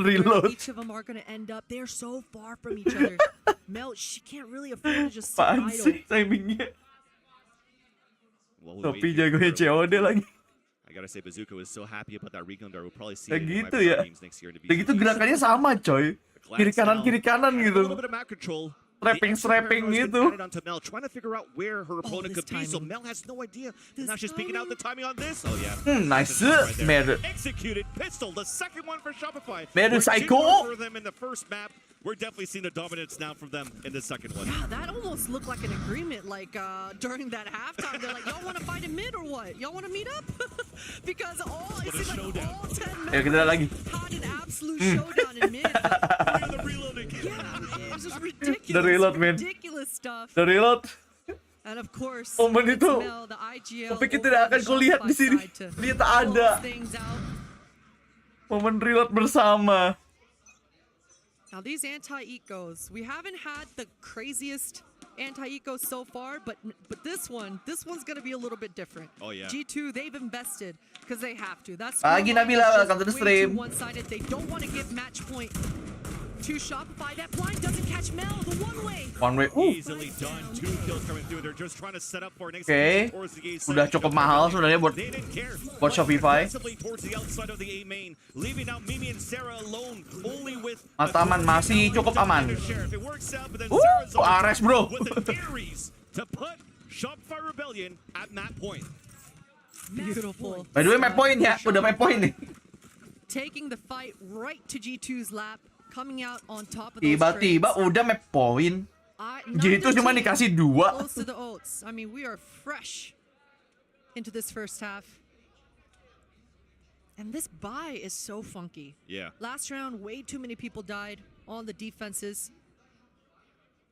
reload. Each of them are gonna end up. They're so far from each other. Mel, she can't really afford to just sit idle. Timingnya. Tapi jagonya COD lagi. I gotta say Bazooka was so happy about that recon dart. We'll probably see it in gitu ya. next year. Begitu gerakannya sama coy. Kiri kanan gitu. Strapping gitu. Mel, trying to figure out where her opponent could be. So Mel has no idea. Now she's peeking out the timing on this. Oh yeah. Nice. Right executed pistol, the second one for Shopify. Meru psycho. For them in the first map. We're definitely seeing the dominance now from them in the second one. Yeah, that almost looked like an agreement. Like during that halftime, they're like, "Y'all want to fight in mid or what? Y'all want to meet up?" Because all 10 members had an absolute showdown in mid. The reloading. Yeah, it was just ridiculous. The reload, man. Ridiculous stuff. The reload. And of course, momen itu, tapi tidak akan kau lihat di sini. Lihat ada momen reload bersama. Now these anti-ecos, we haven't had the craziest anti-ecos so far, but this one's gonna be a little bit different. Oh yeah. G2, they've invested because they have to. That's lagi Nabila, welcome to the stream. One-sided. They don't want to give match point to Shopify. That blind doesn't catch Mel. The one way. Easily done. 2 kills coming through. They're just trying to set up for an okay. Udah cukup mahal sebenarnya buat Shopify. Ataman masih cukup aman. Ares bro. Beautiful. By the way, map point ya. Udah map point nih. taking the fight right to G2's lap, coming out on top of those Tiba-tiba trades. udah map point. Gitu Neither cuma team dikasih 2. close to the ults. I mean, we are fresh into this first half. And this buy is so funky. Yeah. Last round, way too many people died on the defenses.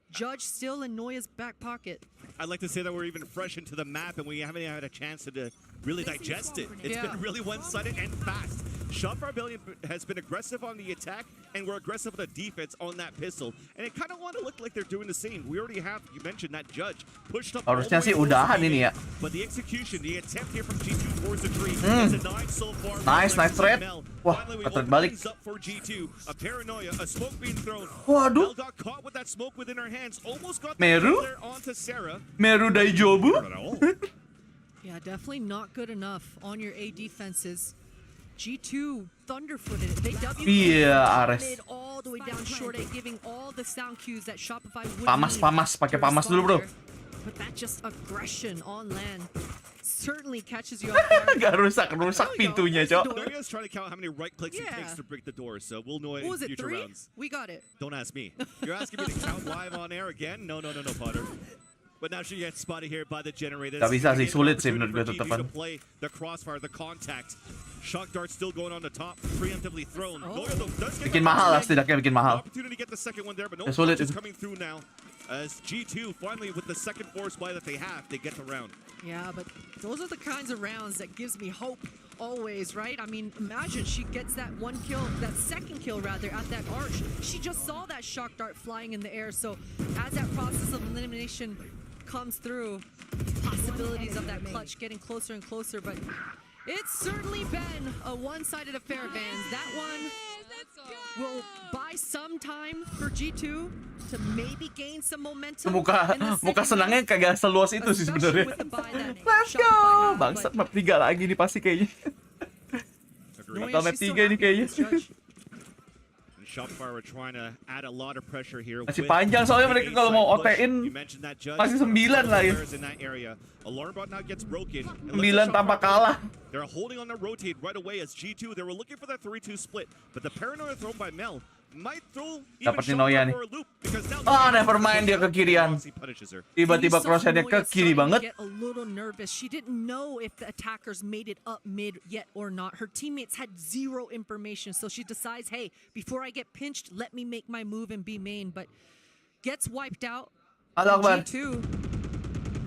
Judge still in Noya's back pocket. I'd like to say that we're even fresh into the map and we haven't had a chance to really digest it. It's been really one-sided and fast. Shopify Rebellion has been aggressive on the attack and we're aggressive on the defense on that pistol. And it kind of want to look like they're doing the same. We already have, you mentioned that Judge pushed up. Harusnya sih udahan ini ya. But the execution, the attempt here from G2 towards the tree is a 9 so far. Nice thread. Wah, thread balik. Up for G2, a paranoia, a smoke being thrown. Waduh. Mel got caught with that smoke within her hands. Almost got Meru? there onto Sarah. Meru Daijobu? Yeah, definitely not good enough on your A defenses. G2 thunderfooted it. They Ares. mid all the way down short A, giving all the sound cues that Shopify would Pamas, pakai pamas dulu, bro. But that just aggression on land certainly catches you off guard. Gak rusak pintunya, Cok. Noya's trying to count how many right clicks it takes to break the door, so we'll know it in future rounds. We got it. Don't ask me. You're asking me to count live on air again? No, Potter. But now she gets spotted here by the generators. Gak bisa sih, sulit sih menurut gue tetepan. Play the crossfire, the contact. Shock dart still going on the top, preemptively thrown. Bikin mahal lah, setidaknya bikin mahal. Opportunity to get the second one there, but no sulit is itu. coming through now. As G2 finally with the second force buy that they have, they get the round. Yeah, but those are the kinds of rounds that gives me hope always, right? I mean, imagine she gets that second kill rather at that arch. She just saw that shock dart flying in the air, so as that process of elimination comes through, possibilities of that clutch getting closer and closer, but it's certainly been a one-sided affair, Vans. That one will buy some time for G2 to maybe gain some momentum. Muka senangnya kagak seluas itu sih sebenarnya. Let's go! Bangsat map 3 lagi nih pasti kayaknya. Bakal map 3 nih kayaknya. Shopify are trying to add a lot of pressure here. Masih panjang soalnya mereka kalau mau OT-in masih 9 lah ya. 9 tanpa kalah. They're holding on to rotate right away as G2. They were looking for that 3-2 split, but the paranoia thrown by Mel might throw even Shopify for a loop because now never mind, dia ke kirian. Tiba-tiba crosshair-nya ke kiri banget. Get a little nervous. She didn't know if the attackers made it up mid yet or not. Her teammates had zero information, so she decides, hey, before I get pinched, let me make my move and be main. But gets wiped out. G2.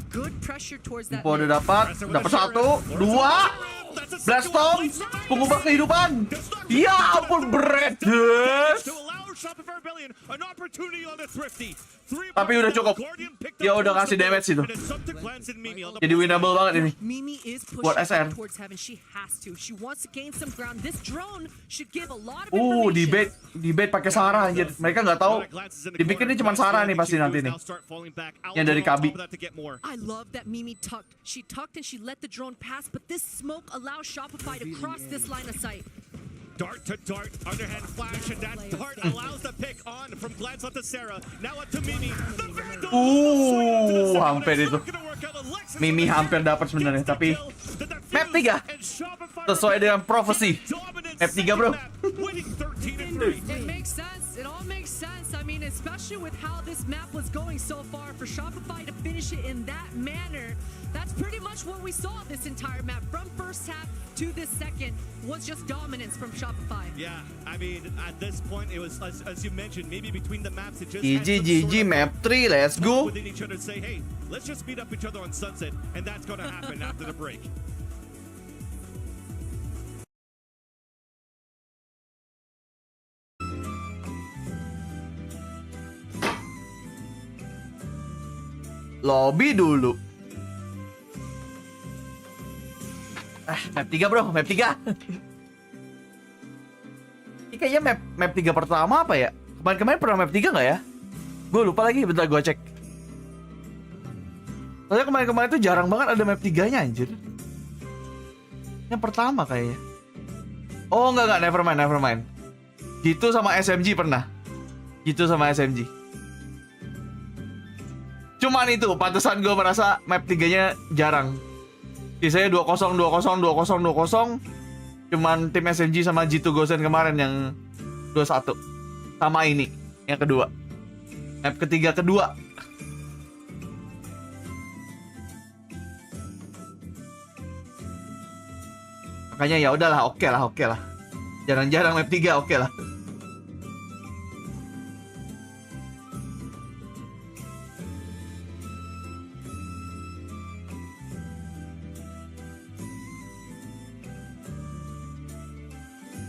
Good pressure towards that. Udah dapat 1, 2. Blastom, pengubah kehidupan. Ya ampun, Bredes. Tapi udah cukup. Dia udah kasih damage itu. Jadi winnable banget ini. Buat SR. Di bait pakai Sarah anjir. Mereka nggak tahu. Dipikir ini cuma Sarah nih pasti nanti nih. Yang dari Kabi. I love that Mimi tucked. She tucked and she let the drone pass, but this smoke allows Shopify to cross this line of sight. Dart to dart, underhand flash, and that dart allows the pick on from Glance onto Sarah. Now onto Mimi. Hampir itu. Mimi hampir dapat sebenarnya, tapi map 3 sesuai dengan prophecy. Map 3, bro. It makes sense. It all makes sense. I mean, especially with how this map was going so far, for Shopify to finish it in that manner, that's pretty much what we saw this entire map. From first half to this second was just dominance from Shopify. Yeah, I mean, at this point, it was, as you mentioned, maybe between the maps, it just GG, map 3, let's go. Within each other say, hey, let's just beat up each other on Sunset, and that's going to happen after the break. Lobby dulu. Map 3, bro, map 3. Ini kayaknya map 3 pertama apa ya? Kemarin pernah map 3 nggak ya? Gue lupa lagi, bentar gue cek. Soalnya kemarin tuh jarang banget ada map 3-nya anjir. Yang pertama kayaknya. Oh enggak, never mind. Gitu sama SMG pernah. Gitu sama SMG. Cuman itu, pantesan gue merasa map 3-nya jarang. Sisanya 20. Cuman tim SMG sama G2 Gozen kemarin yang 2-1. Sama ini yang kedua. Map ketiga kedua. Makanya ya udahlah, oke lah. Jarang-jarang map 3 oke lah.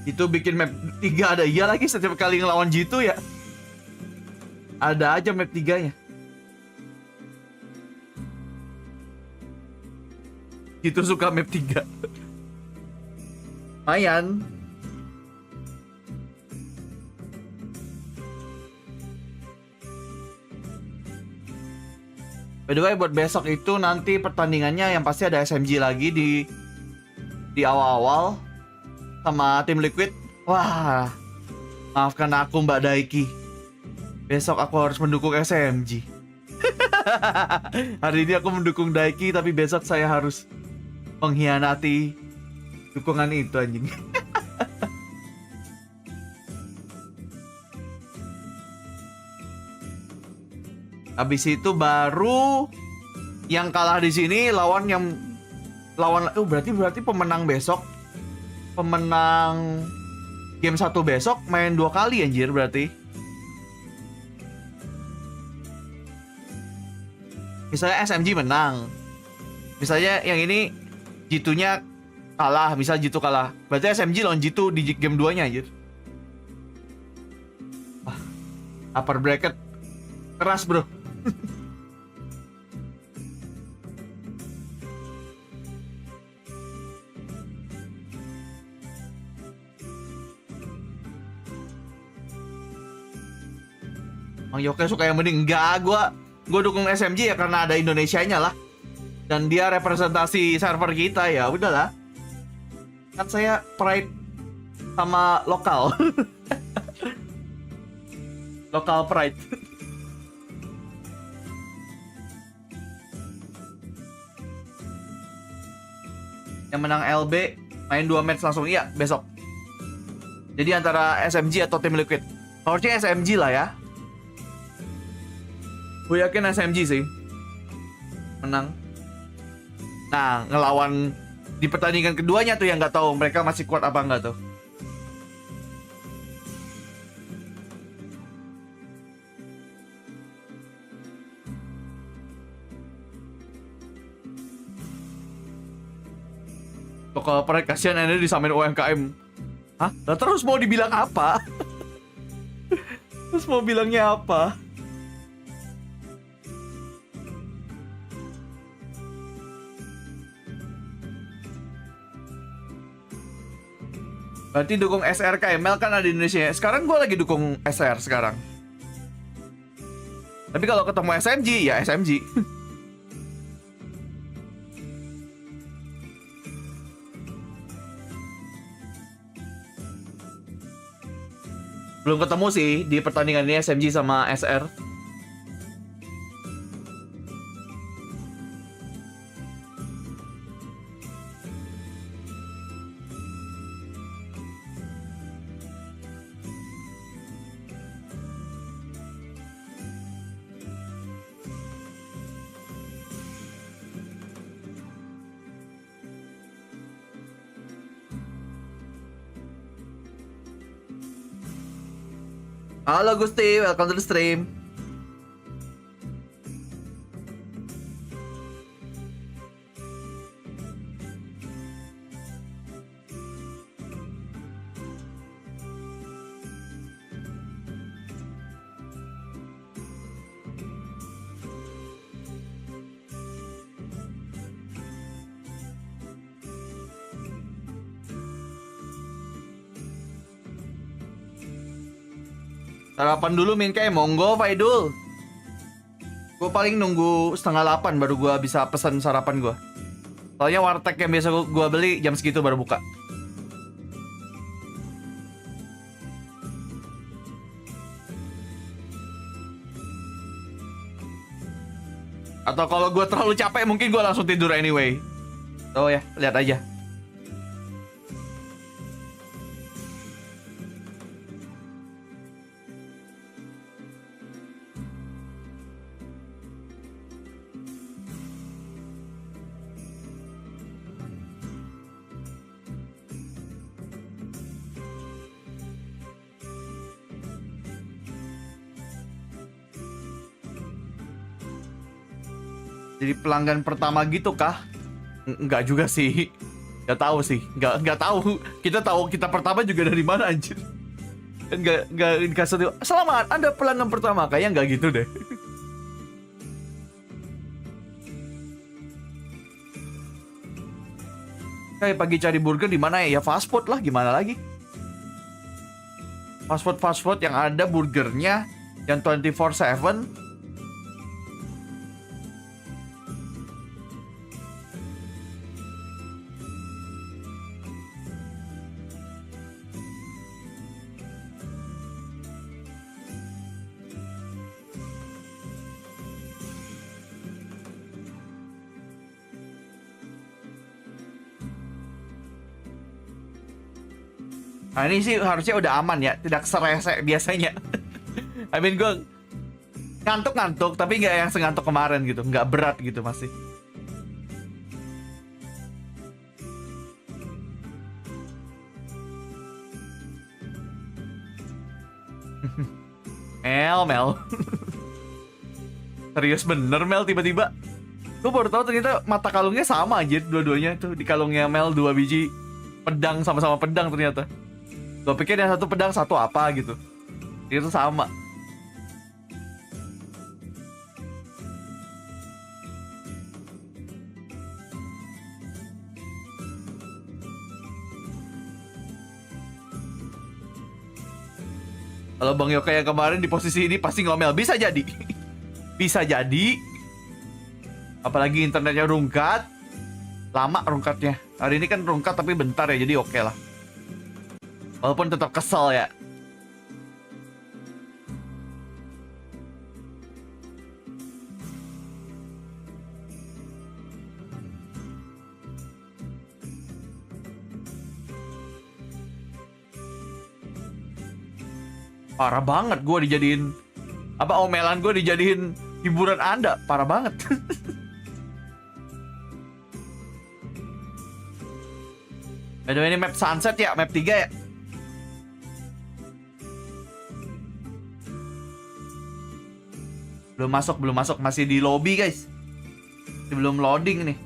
Itu bikin map 3 ada iya lagi setiap kali ngelawan G2 ya. Ada aja map 3-nya. G2 suka map 3. Lumayan. By the way, buat besok itu nanti pertandingannya yang pasti ada SMG lagi di awal-awal sama tim Liquid. Wah, maafkan aku Mbak Daiki. Besok aku harus mendukung SMG. Hari ini aku mendukung Daiki, tapi besok saya harus mengkhianati dukungan itu anjing. Habis itu baru yang kalah di sini lawan berarti pemenang besok. Pemenang game 1 besok main 2 kali anjir berarti. Misalnya SMG menang. Misalnya yang ini G2-nya kalah, misal G2 kalah. Berarti SMG lawan G2 di game 2-nya anjir. Upper bracket keras, bro. Bang Yokai suka yang mending. Enggak, gue dukung SMG ya karena ada Indonesianya lah. Dan dia representasi server kita, ya udahlah. Kan saya pride sama lokal. Lokal pride. Yang menang LB main 2 match langsung. Iya, besok. Jadi antara SMG atau tim Liquid. Harusnya SMG lah ya. Gue yakin SMG sih menang. Nah, ngelawan di pertandingan keduanya tuh yang nggak tahu mereka masih kuat apa enggak tuh. Lokal pride kasihan ini disamain UMKM. Hah? Nah, terus mau dibilang apa? Terus mau bilangnya apa? Berarti dukung SR KML kan ada di Indonesia. Sekarang gue lagi dukung SR sekarang. Tapi kalau ketemu SMG ya SMG. Belum ketemu sih di pertandingan ini SMG sama SR. Halo Gusti, welcome to the stream. Sarapan dulu min kayak monggo Faidul. Gue paling nunggu 7:30 baru gue bisa pesan sarapan gue. Soalnya warteg yang biasa gue beli jam segitu baru buka. Atau kalau gue terlalu capek mungkin gue langsung tidur anyway. Oh ya, lihat aja. Jadi pelanggan pertama gitu kah? Enggak juga sih. Nggak tahu sih. Nggak tahu. Kita tahu kita pertama juga dari mana anjir. Nggak dikasih tahu. Selamat, Anda pelanggan pertama. Kayaknya nggak gitu deh. Kayak pagi cari burger di mana ya? Ya fast food lah, gimana lagi? Fast food yang ada burgernya yang 24/7. Nah ini sih harusnya udah aman ya, tidak serese biasanya. I mean gue ngantuk-ngantuk, tapi nggak yang sengantuk kemarin gitu, nggak berat gitu masih. Mel. Serius bener Mel tiba-tiba. Gue baru tahu ternyata mata kalungnya sama aja dua-duanya tuh, di kalungnya Mel 2 biji pedang, sama-sama pedang ternyata. Gue pikir yang satu pedang satu apa gitu. Itu sama. Kalau Bang Yokai yang kemarin di posisi ini pasti ngomel. Bisa jadi. Bisa jadi. Apalagi internetnya rungkat. Lama rungkatnya. Hari ini kan rungkat tapi bentar ya, jadi oke lah. Walaupun tetap kesel ya. Parah banget gue dijadiin omelan gue dijadiin hiburan Anda. Parah banget. By the way, ini map sunset ya, map 3 ya. Belum masuk, masih di lobby guys. Belum loading nih.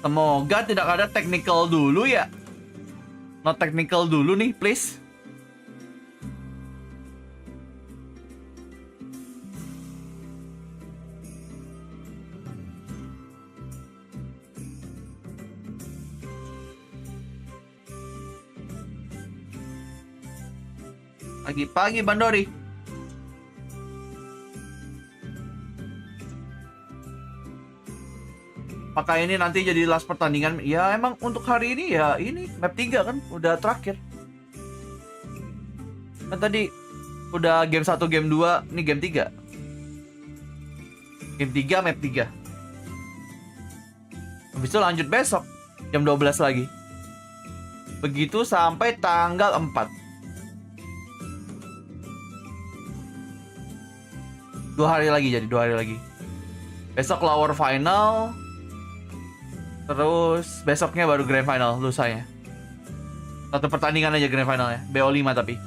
Semoga tidak ada technical dulu ya. No technical dulu nih, please. Pagi-pagi Bandori. Apakah ini nanti jadi last pertandingan? Ya emang untuk hari ini ya ini map 3 kan udah terakhir. Kan tadi udah game 1, game 2, ini game 3. Game 3, map 3. Habis itu lanjut besok jam 12 lagi. Begitu sampai tanggal 4. 2 hari lagi jadi 2 hari lagi. Besok lower final. Terus besoknya baru grand final lusanya. 1 pertandingan aja grand final ya. BO5 tapi.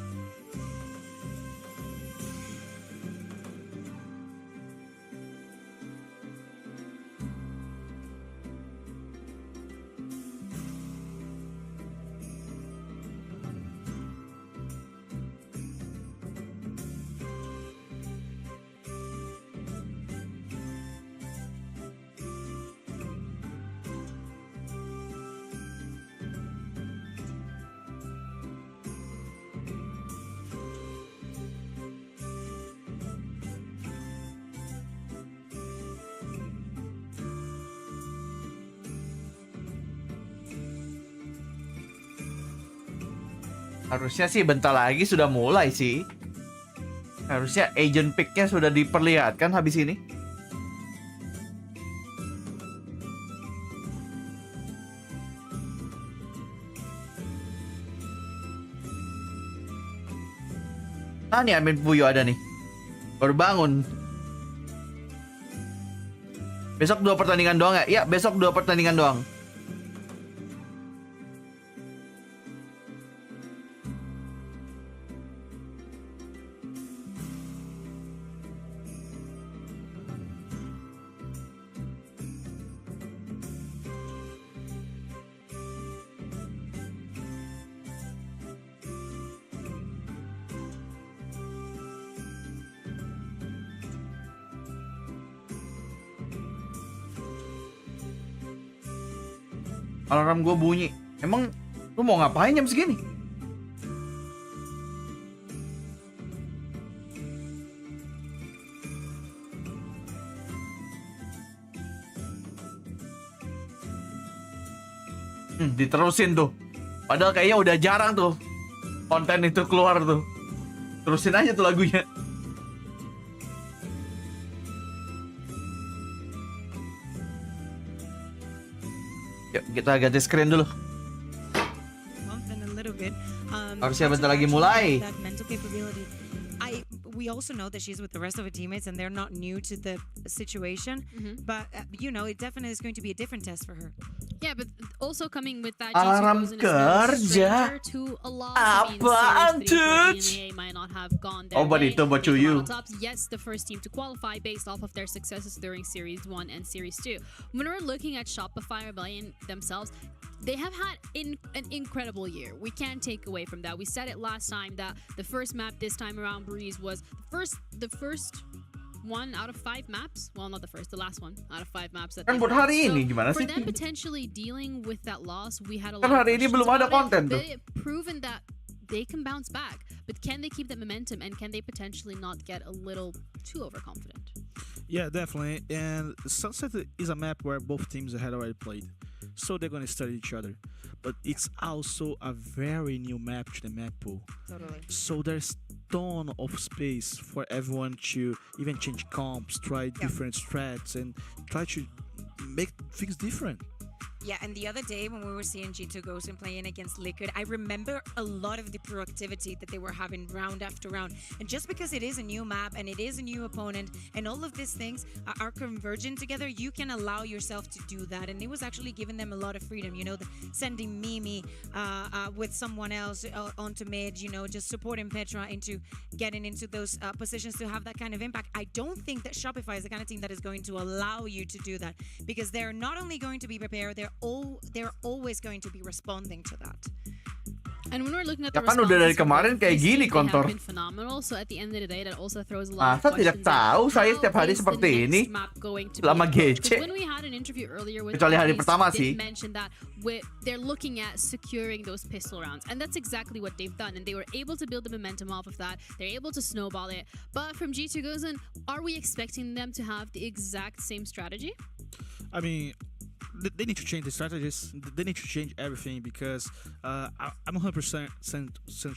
Harusnya sih bentar lagi sudah mulai sih. Harusnya agent pick-nya sudah diperlihatkan habis ini. Nih Amin Fuyu ada nih. Baru bangun. Besok 2 pertandingan doang ya? Iya, besok 2 pertandingan doang. Alarm gue bunyi. Emang lu mau ngapain jam segini? Diterusin tuh. Padahal kayaknya udah jarang tuh konten itu keluar tuh. Terusin aja tuh lagunya. Yuk, kita ganti screen dulu. Harusnya bentar lagi mulai. We also know that she's with the rest of her teammates and they're not new to the situation, but you know, it definitely is going to be a different test for her. Yeah, but also coming with that, Alarm kerja. Apaan tuh? Oh, but itu buat you. Yes, the first team to qualify based off of their successes during Series 1 and Series 2. When we're looking at Shopify Rebellion themselves, they have had an incredible year. We can't take away from that. We said it last time that the first map this time around, Breeze, was the first 1 out of 5 maps. Well, not the first, the last 1 out of 5 maps. That kan buat hari ini gimana for sih? them potentially dealing with that loss, we had a Kan lot hari of ini belum ada konten tuh. They've proven that they can bounce back, but can they keep that momentum and can they potentially not get a little too overconfident? Yeah, definitely. And Sunset is a map where both teams had already played, so they're gonna study each other. But it's also a very new map to the map pool. Totally. So there's ton of space for everyone to even change comps, try different strats, and try to make things different. Yeah, and the other day when we were seeing G2 Gozen playing against Liquid, I remember a lot of the proactivity that they were having round after round. And just because it is a new map and it is a new opponent and all of these things are converging together, you can allow yourself to do that. And it was actually giving them a lot of freedom, you know, sending Mimi with someone else onto mid, you know, just supporting Petra into getting into those positions to have that kind of impact. I don't think that Shopify is the kind of team that is going to allow you to do that, because they're not only going to be prepared, they're always going to be responding to that. And when we're looking at the kan udah dari kemarin kayak gini kontor. Phenomenal. So at the end of the day, that also throws a lot of Masa tidak tahu saya setiap hari seperti ini selama GC. When we had an interview earlier with Kecuali hari Arctis, pertama they sih. mentioned that they're looking at securing those pistol rounds, and that's exactly what they've done. And they were able to build the momentum off of that. They're able to snowball it. But from G2 Gozen, are we expecting them to have the exact same strategy? I mean, they need to change the strategies. They need to change everything, because I'm 100%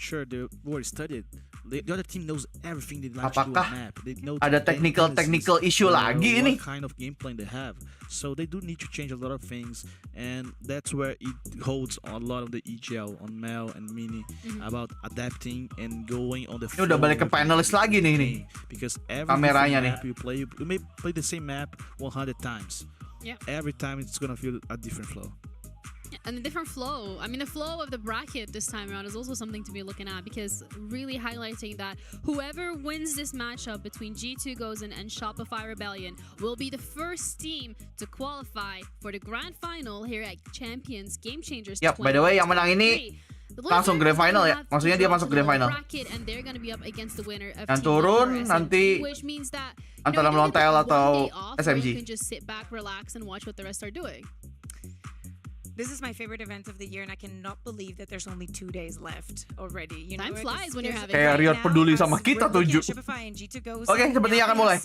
sure they were studied. The other team knows everything they like to do on map. They know ada technical issue lagi ini? What kind of game plan they have. So they do need to change a lot of things, and that's where it holds a lot of the EGL on Mel and Mini about adapting and going on the flow. Ini udah balik ke panelist lagi nih. Because every kameranya nih. map you play, you may play the same map 100 times. Yeah. Every time it's gonna feel a different flow. And the different flow. I mean, the flow of the bracket this time around is also something to be looking at, because really highlighting that whoever wins this matchup between G2 Gozen and Shopify Rebellion will be the first team to qualify for the grand final here at Champions Game Changers. Yap, by the way, yang menang ini langsung grand final ya. Maksudnya dia masuk grand final. Yang turun nanti antara melontel atau SMG. This is my favorite event of the year, and I cannot believe that there's only 2 days left already. You know, time flies when you're having kayak Riot peduli sama kita 7. Oke, sepertinya akan mulai.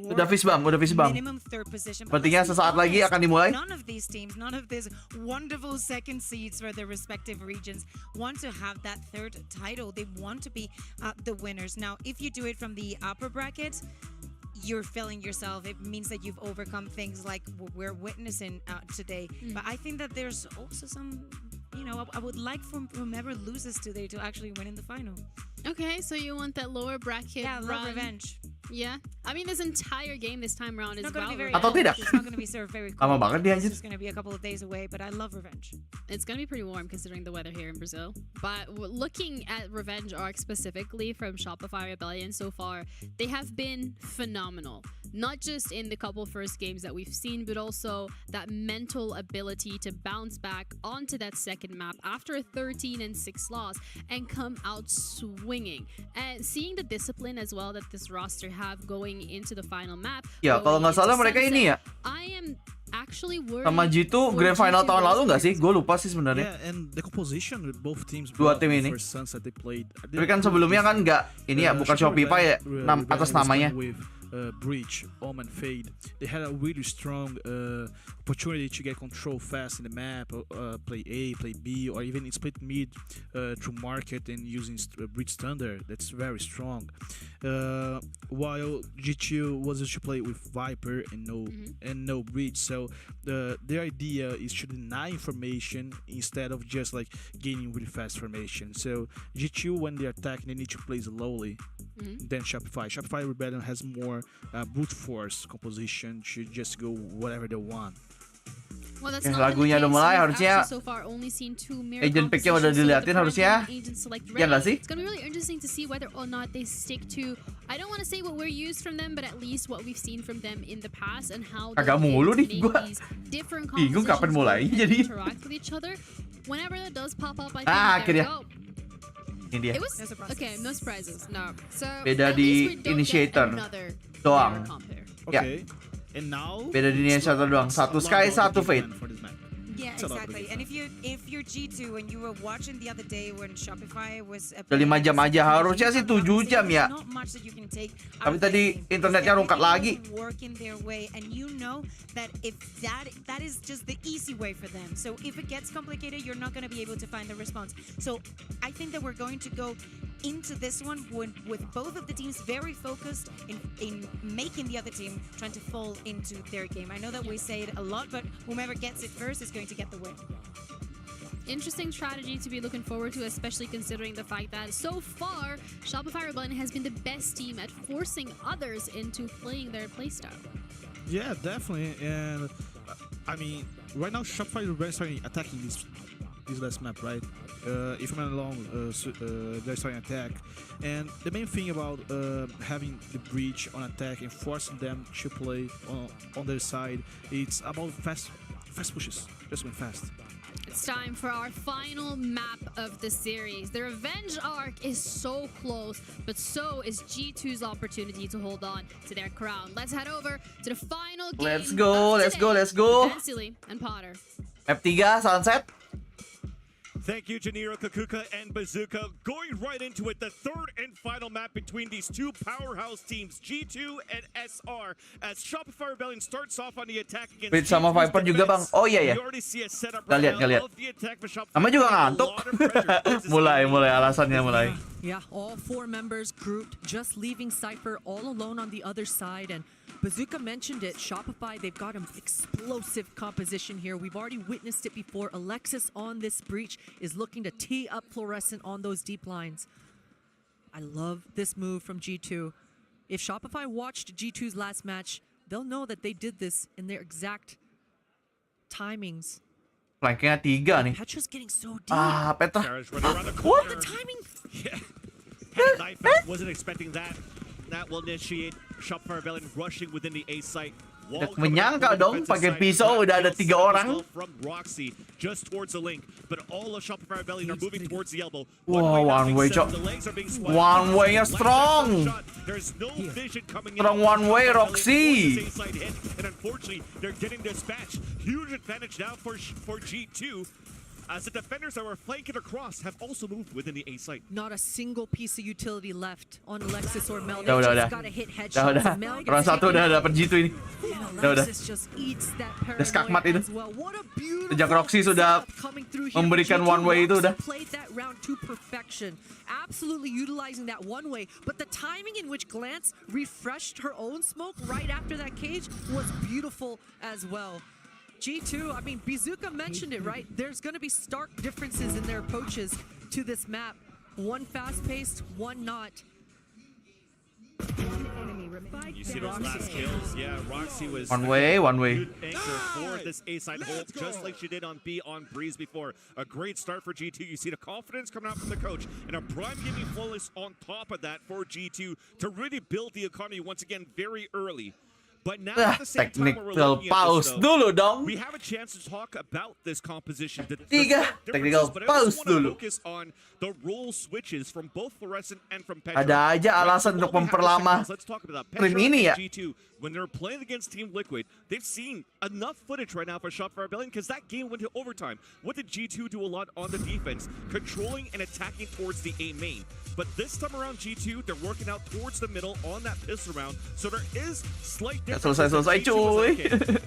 Udah fist bump. Sepertinya sesaat lagi akan dimulai. None of these teams, none of these wonderful second seeds for their respective regions want to have that third title. They want to be the winners. Now, if you do it from the upper bracket, you're feeling yourself. It means that you've overcome things like what we're witnessing today. But I think that there's also some I would like for whomever loses today to actually win in the final. Okay, so you want that lower bracket love revenge. Yeah, I mean this entire game this time around is Not gonna be very Atau tidak? It's not going to be served very Lama cold. banget dia, It's anjir. just going to be a couple of days away, but I love revenge. It's going to be pretty warm considering the weather here in Brazil. But looking at Revenge Arc specifically from Shopify Rebellion so far, they have been phenomenal. Not just in the couple first games that we've seen, but also that mental ability to bounce back onto that second map after a 13-6 loss and come out swinging. And seeing the discipline as well that this roster have going into the final map. Ya, kalau nggak salah mereka ini ya. I am actually worried. Sama G2 Grand Final tahun lalu nggak sih? Gue lupa sih sebenarnya. Yeah, and the composition with both teams. Dua tim ini. They played. Tapi kan sebelumnya kan nggak ini ya, bukan Shopify ya, atas namanya. Breach, Omen, Fade. They had a really strong opportunity to get control fast in the map, play A, play B, or even split mid through market and using Breach Thunder. That's very strong. While G2 was to play with Viper and no Breach, so their idea is to deny information instead of just like gaining really fast formation. So G2, when they attack, they need to play slowly. Than Shopify. Shopify Rebellion has more brute force composition to just go whatever they want. Well, that's Lagunya udah mulai, harusnya agent picknya udah diliatin harusnya. Ya nggak sih? It's gonna be really interesting to see whether or not they stick to, I don't want to say what we're used from them, but at least what we've seen from them in the past and how agak mulu nih gua. Different Bingung kapan mulai jadi. interact with each other. Whenever that does pop up, I think akhirnya. Ini dia. It was okay, no surprises. No. So beda di initiator doang. Okay. And now beda di initiator doang. Satu Sky, satu Fate. Yeah, exactly. And if you're G2 and you were watching the other day when Shopify was Udah 5 jam aja, harusnya sih 7 jam ya. Tapi tadi internetnya rungkat lagi. Working their way, and you know that if that is just the easy way for them. So if it gets complicated, you're not going to be able to find the response. So I think that we're going to go into this one with both of the teams very focused in making the other team trying to fall into their game. I know that we say it a lot, but whomever gets it first is going to get the win. Interesting strategy to be looking forward to, especially considering the fact that so far Shopify Rebellion has been the best team at forcing others into playing their playstyle. Yeah, definitely. And I mean, right now Shopify Rebellion starting attacking this last map, right? If I'm not wrong, they're starting attack, and the main thing about having the breach on attack and forcing them to play on their side, it's about fast pushes. Just win fast. It's time for our final map of the series. The Revenge Arc is so close, but so is G2's opportunity to hold on to their crown. Let's head over to the final game. Let's go. Vansily and Potter. Map 3 Sunset. Thank you, Janiro, Kakuka, and Bazooka. Going right into it, the third and final map between these two powerhouse teams, G2 and SR, as Shopify Rebellion starts off on the attack against Beat sama Viper juga, Bang. Oh iya ya. Nggak lihat. Sama juga ngantuk. mulai alasannya mulai. Yeah, all 4 members grouped, just leaving Cypher all alone on the other side. And Bazooka mentioned it, Shopify, they've got an explosive composition here. We've already witnessed it before. Alexis on this breach is looking to tee up Fluorescent on those deep lines. I love this move from G2. If Shopify watched G2's last match, they'll know that they did this in their exact timings. Flanknya 3 nih. Petra's getting so deep. Petra. What? The timing? Yeah. Had knife out, wasn't expecting that. That will initiate Shopify Rebellion rushing within the A site. Tidak menyangka dong, pakai pisau udah ada 3 orang. From Roxy, just towards the link, but all of Shopify Rebellion are moving towards the elbow. Wow, one way, one way strong. There's no vision coming in. Strong one way, Roxy. And unfortunately, they're getting dispatched. Huge advantage now for G2. As the defenders that were flanking across have also moved within the A site. Not a single piece of utility left on Alexis or Mel. Udah. Orang satu udah dapat G2 ini. Udah. Skakmat itu. Sejak Roxy sudah memberikan one way itu udah. Played that round to perfection. Absolutely utilizing that one way, but the timing in which Glance refreshed her own smoke right after that cage was beautiful as well. G2, I mean, Bizuka mentioned it, right? There's going to be stark differences in their approaches to this map. One fast-paced, one not. You see those last kills? Yeah, Roxy was One way. good anchor for this A-side hold, just like she did on B on Breeze before. A great start for G2. You see the confidence coming out from the coach, and a prime giving flawless on top of that for G2 to really build the economy once again very early. But now at the same time when we're looking at this, though, we have a chance to talk about this composition. Technical but I pause just want to dulu. focus on the role switches from both Fluorescent and from Petra. Ada aja alasan untuk memperlama Let's talk about that. tim Petra ini ya. and G2, when they're playing against Team Liquid, they've seen enough footage right now for Shopify Rebellion because that game went to overtime. What did G2 do a lot on the defense? Controlling and attacking towards the A main. But this time around G2, they're working out towards the middle on that pistol round. So there is slight difference. Selesai cuy.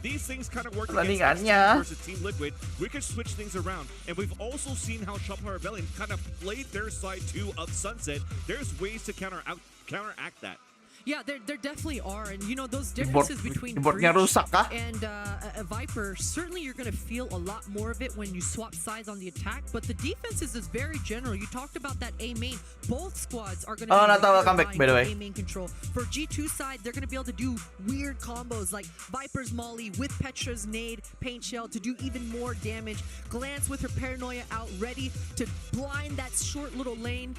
These things kind of work Pertandingannya. versus Team Liquid. We can switch things around. And we've also seen how Shopify Rebellion kind of played their side too of Sunset. There's ways to counteract that. Yeah, there definitely are, and you know those differences between Breach and a Viper. Certainly, you're going to feel a lot more of it when you swap sides on the attack. But the defenses is very general. You talked about that A main. Both squads are going to be A main control. For G2 side, they're going to be able to do weird combos like Viper's Molly with Petra's nade, paint shell to do even more damage. Glance with her paranoia out, ready to blind that short little lane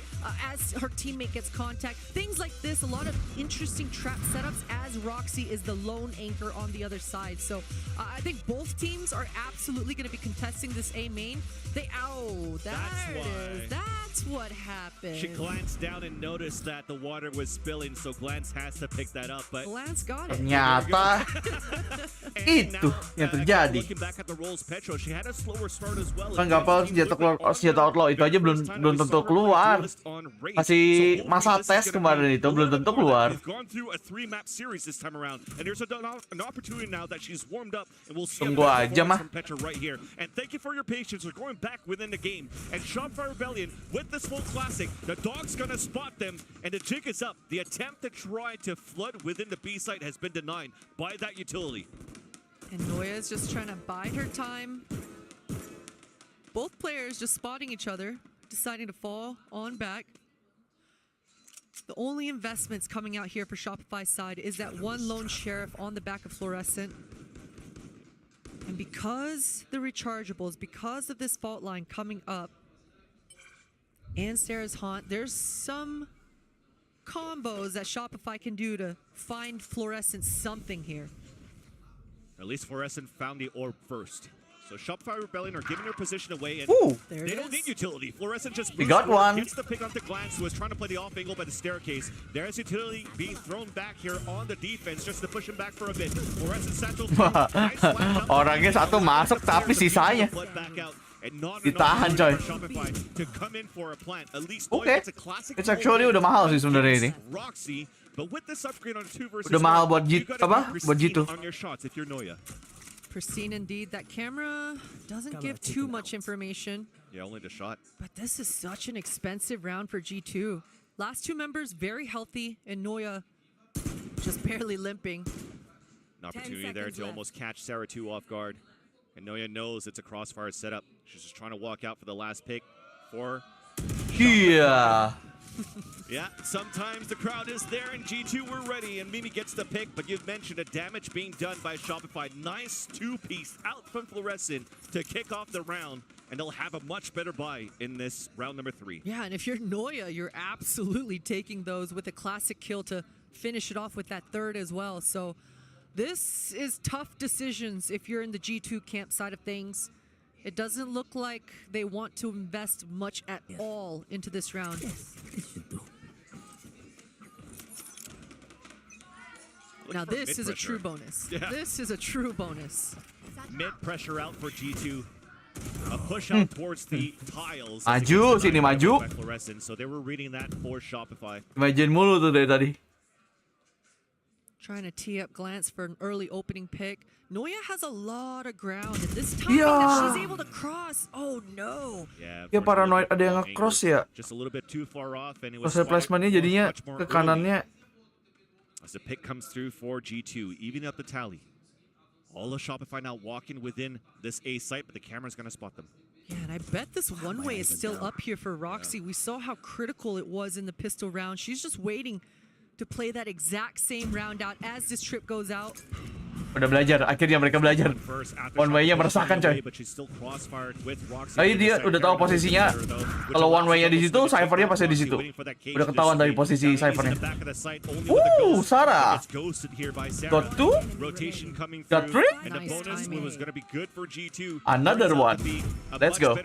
as her teammate gets contact. Things like this, a lot of interesting trap setups as Roxy is the lone anchor on the other side. So I think both teams are absolutely going to be contesting this A main. That's what happened. She glanced down and noticed that the water was spilling, so Glance has to pick that up. But Glance got it. Ternyata itu yang terjadi. Looking back at the rolls, Petra, she had a slower start as well. Kan nggak apa senjata outlaw itu aja belum tentu keluar. Masih masa tes kemarin itu belum tentu keluar. We've gone through a 3-map series this time around, and there's an opportunity now that she's warmed up, and we'll see Tunggu aja mah. from Petra right here. And thank you for your patience. We're going back within the game, and Shopify Rebellion with this full classic. The dog's gonna spot them, and the jig is up. The attempt to try to flood within the B site has been denied by that utility. And Noya is just trying to bide her time. Both players just spotting each other, deciding to fall on back. The only investments coming out here for Shopify's side is that one lone sheriff on the back of Fluorescent. And because the rechargeables, because of this fault line coming up, and Sarah's haunt, there's some combos that Shopify can do to find Fluorescent something here. At least Fluorescent found the orb first. So Shopify Rebellion are giving their position away, and they don't need utility. Fluorescent just got one. Gets the pick onto Glance, who is trying to play the off angle by the staircase. There's utility being thrown back here on the defense just to push him back for a bit. Fluorescent satchel. Orangnya satu masuk tapi sisanya ditahan coy. Oke, it's actually udah mahal sih sebenarnya ini. Udah mahal buat G2. Pristine indeed. That camera doesn't give too much information. Yeah, only the shot. But this is such an expensive round for G2. Last two members very healthy, and Noya just barely limping. An opportunity there to almost catch Sarah 2 off guard. And Noya knows it's a crossfire setup. She's just trying to walk out for the last pick for... Yeah. Yeah, sometimes the crowd is there and G2 were ready and Mimi gets the pick, but you've mentioned the damage being done by Shopify. Nice two-piece out from Fluorescent to kick off the round, and they'll have a much better buy in this round number 3. Yeah, and if you're Noya, you're absolutely taking those with a classic kill to finish it off with that third as well. So this is tough decisions if you're in the G2 camp side of things. It doesn't look like they want to invest much at all into this round. Now this is a true bonus. Yeah. This is a true bonus. Mid pressure out for G2. A push out towards the tiles. Maju, sini maju. So they were reading that for Shopify. Imagine mulu tuh dari tadi. Trying to tee up Glance for an early opening pick. Noya has a lot of ground, and this time that she's able to cross. Oh no! Ya paranoid ada yang nge-cross ya. Just a little bit too far off, and it was placementnya jadinya ke kanannya. As the pick comes through for G2, even up the tally. All of Shopify now walking within this A site, but the camera's going to spot them. Yeah, and I bet this one way is still up here for Roxy. We saw how critical it was in the pistol round. She's just waiting to play that exact same round out as this trip goes out. Udah belajar, akhirnya mereka belajar. One way-nya meresahkan coy. Tapi dia udah tahu posisinya. Kalau one way-nya di situ, Cypher-nya pasti di situ. Udah ketahuan dari posisi Cypher-nya. Sarah. Got two. Got three. Another one. Let's go.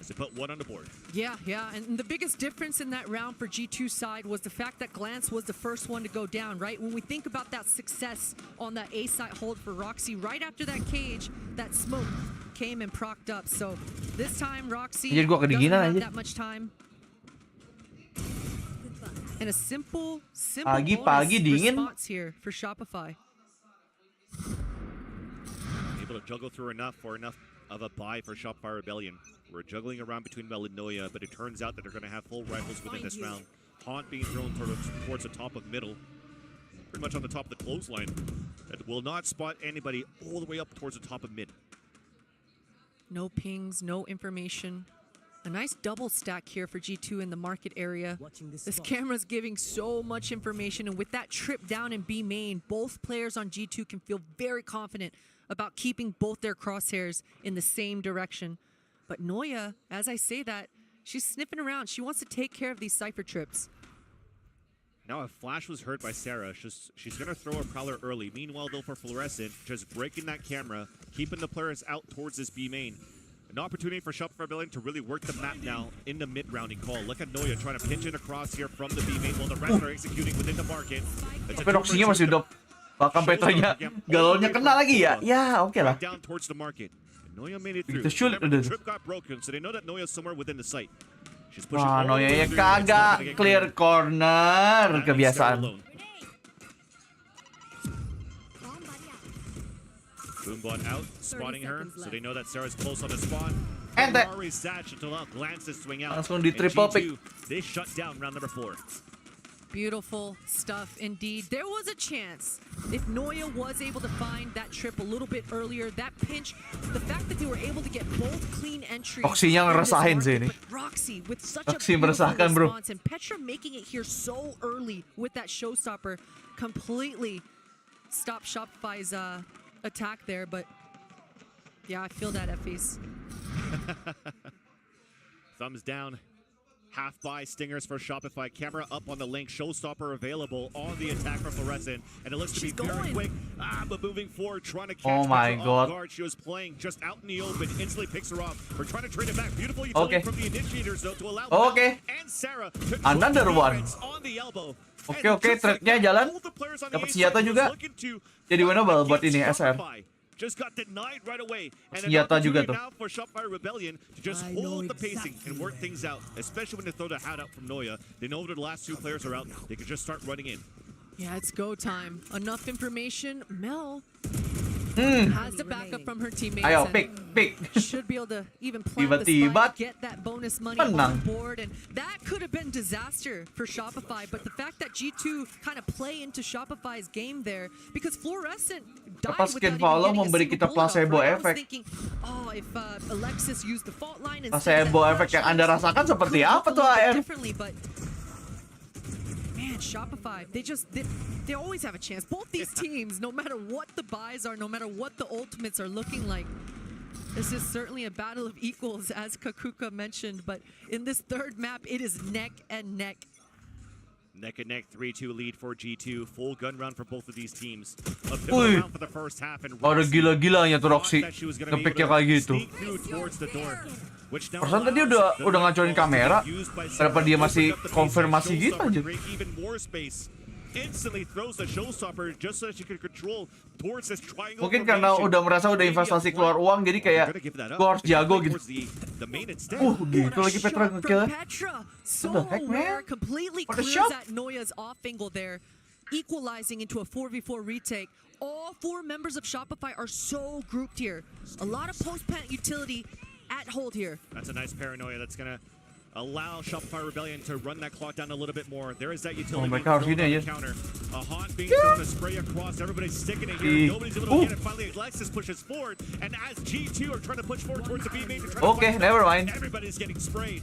To put one on the board. Yeah, and the biggest difference in that round for G2 side was the fact that Glance was the first one to go down, right? When we think about that success on that A side hold for Roxy, right after that cage, that smoke came and procced up. So this time Roxy doesn't have that much time. And a simple bonus response here for Shopify. Able to juggle through enough of a buy for Shopify Rebellion. We're juggling around between Mel and Noya, but it turns out that they're going to have full rifles within this round. Haunt being thrown towards the top of middle. Pretty much on the top of the clothesline. That will not spot anybody all the way up towards the top of mid. No pings, no information. A nice double stack here for G2 in the market area. This camera's giving so much information, and with that trip down in B main, both players on G2 can feel very confident about keeping both their crosshairs in the same direction. But Noya, as I say that, she's sniffing around. She wants to take care of these Cypher trips. Now a flash was heard by Sarah. She's going to throw a Prowler early. Meanwhile, though, for Fluorescent, just breaking that camera, keeping the players out towards this B main. An opportunity for Shopify Rebellion to really work the map now in the mid-rounding call. Look at Noya trying to pinch it across here from the B main while the rest are executing within the market. Tapi Roxy-nya masih udah bahkan Petranya galonnya kena lagi ya. Ya, oke lah. Down towards the market. Noya made it through. The trip got broken, so they know that Noya's somewhere within the site. She's pushing Wah, Noya-nya kagak clear corner, kebiasaan. Boombot out, spotting her, so they know that Sarah's close on the spawn. Ente. Glances swing out. Langsung di triple pick. They shut down round number 4. Beautiful stuff indeed. There was a chance if Noya was able to find that trip a little bit earlier, that pinch, the fact that they were able to get both clean entries. Roxy-nya ngerasain sih ini. Roxy with such a beautiful response, and Petra making it here so early with that showstopper completely stopped Shopify's attack there. But yeah, I feel that, Effie's. Thumbs down. Half buy stingers for Shopify. Camera up on the link. Showstopper available on the attack for Fluorescent. And it looks to be very quick. But moving forward, trying to catch her off guard. She was playing just out in the open. Instantly picks her off. We're trying to trade it back. Beautiful utility from the initiators, though, to allow and Sarah to another one. On the elbow. Oke, trade-nya jalan. Dapat senjata juga. Jadi winnable buat ini SR. Just got denied right away. And senjata juga tuh. Now for Shopify Rebellion to just hold the pacing and work things out, especially when they throw the hat out from Noya. They know that the last 2 players are out. They can just start running in. Yeah, it's go time. Enough information. Mel has the backup from her teammates. Ayo, pick. Should be able to even plant the spike, get that bonus money on board, and that could have been disaster for Shopify. But the fact that G2 kind of play into Shopify's game there, because Fluorescent died without even getting memberi kita placebo effect. Thinking, if Alexis used the fault line and placebo effect yang Anda rasakan seperti apa tuh AR? Differently, but man, Shopify, they always have a chance. Both these teams, no matter what the buys are, no matter what the ultimates are looking like, this is certainly a battle of equals, as Kakuka mentioned. But in this third map, it is neck and neck. Neck and neck, 3-2 lead for G2. Full gun round for both of these teams. A pivotal round for the first half, and ada gila-gilanya tuh Roxy. Nge-picknya kayak gitu. Perasaan tadi udah ngacorin kamera. Kenapa dia masih konfirmasi gitu aja? Instantly throws the showstopper just so she could control towards this triangle. Mungkin karena udah merasa udah investasi keluar uang, jadi kayak gue harus jago gitu. Gitu lagi Petra nge-kill. So rare, completely clears that Noya's off angle there, equalizing into a 4v4 retake. All 4 members of Shopify are so grouped here. A lot of post-plant utility at hold here. That's a nice paranoia that's gonna allow Shopify Rebellion to run that clock down a little bit more. There is that utility counter. A haunt being thrown, a spray across. Everybody's sticking it here. Nobody's able to get it. Finally, Alexis pushes forward, and as G2 are trying to push forward towards the B main to try to fight never back, mind. everybody's getting sprayed.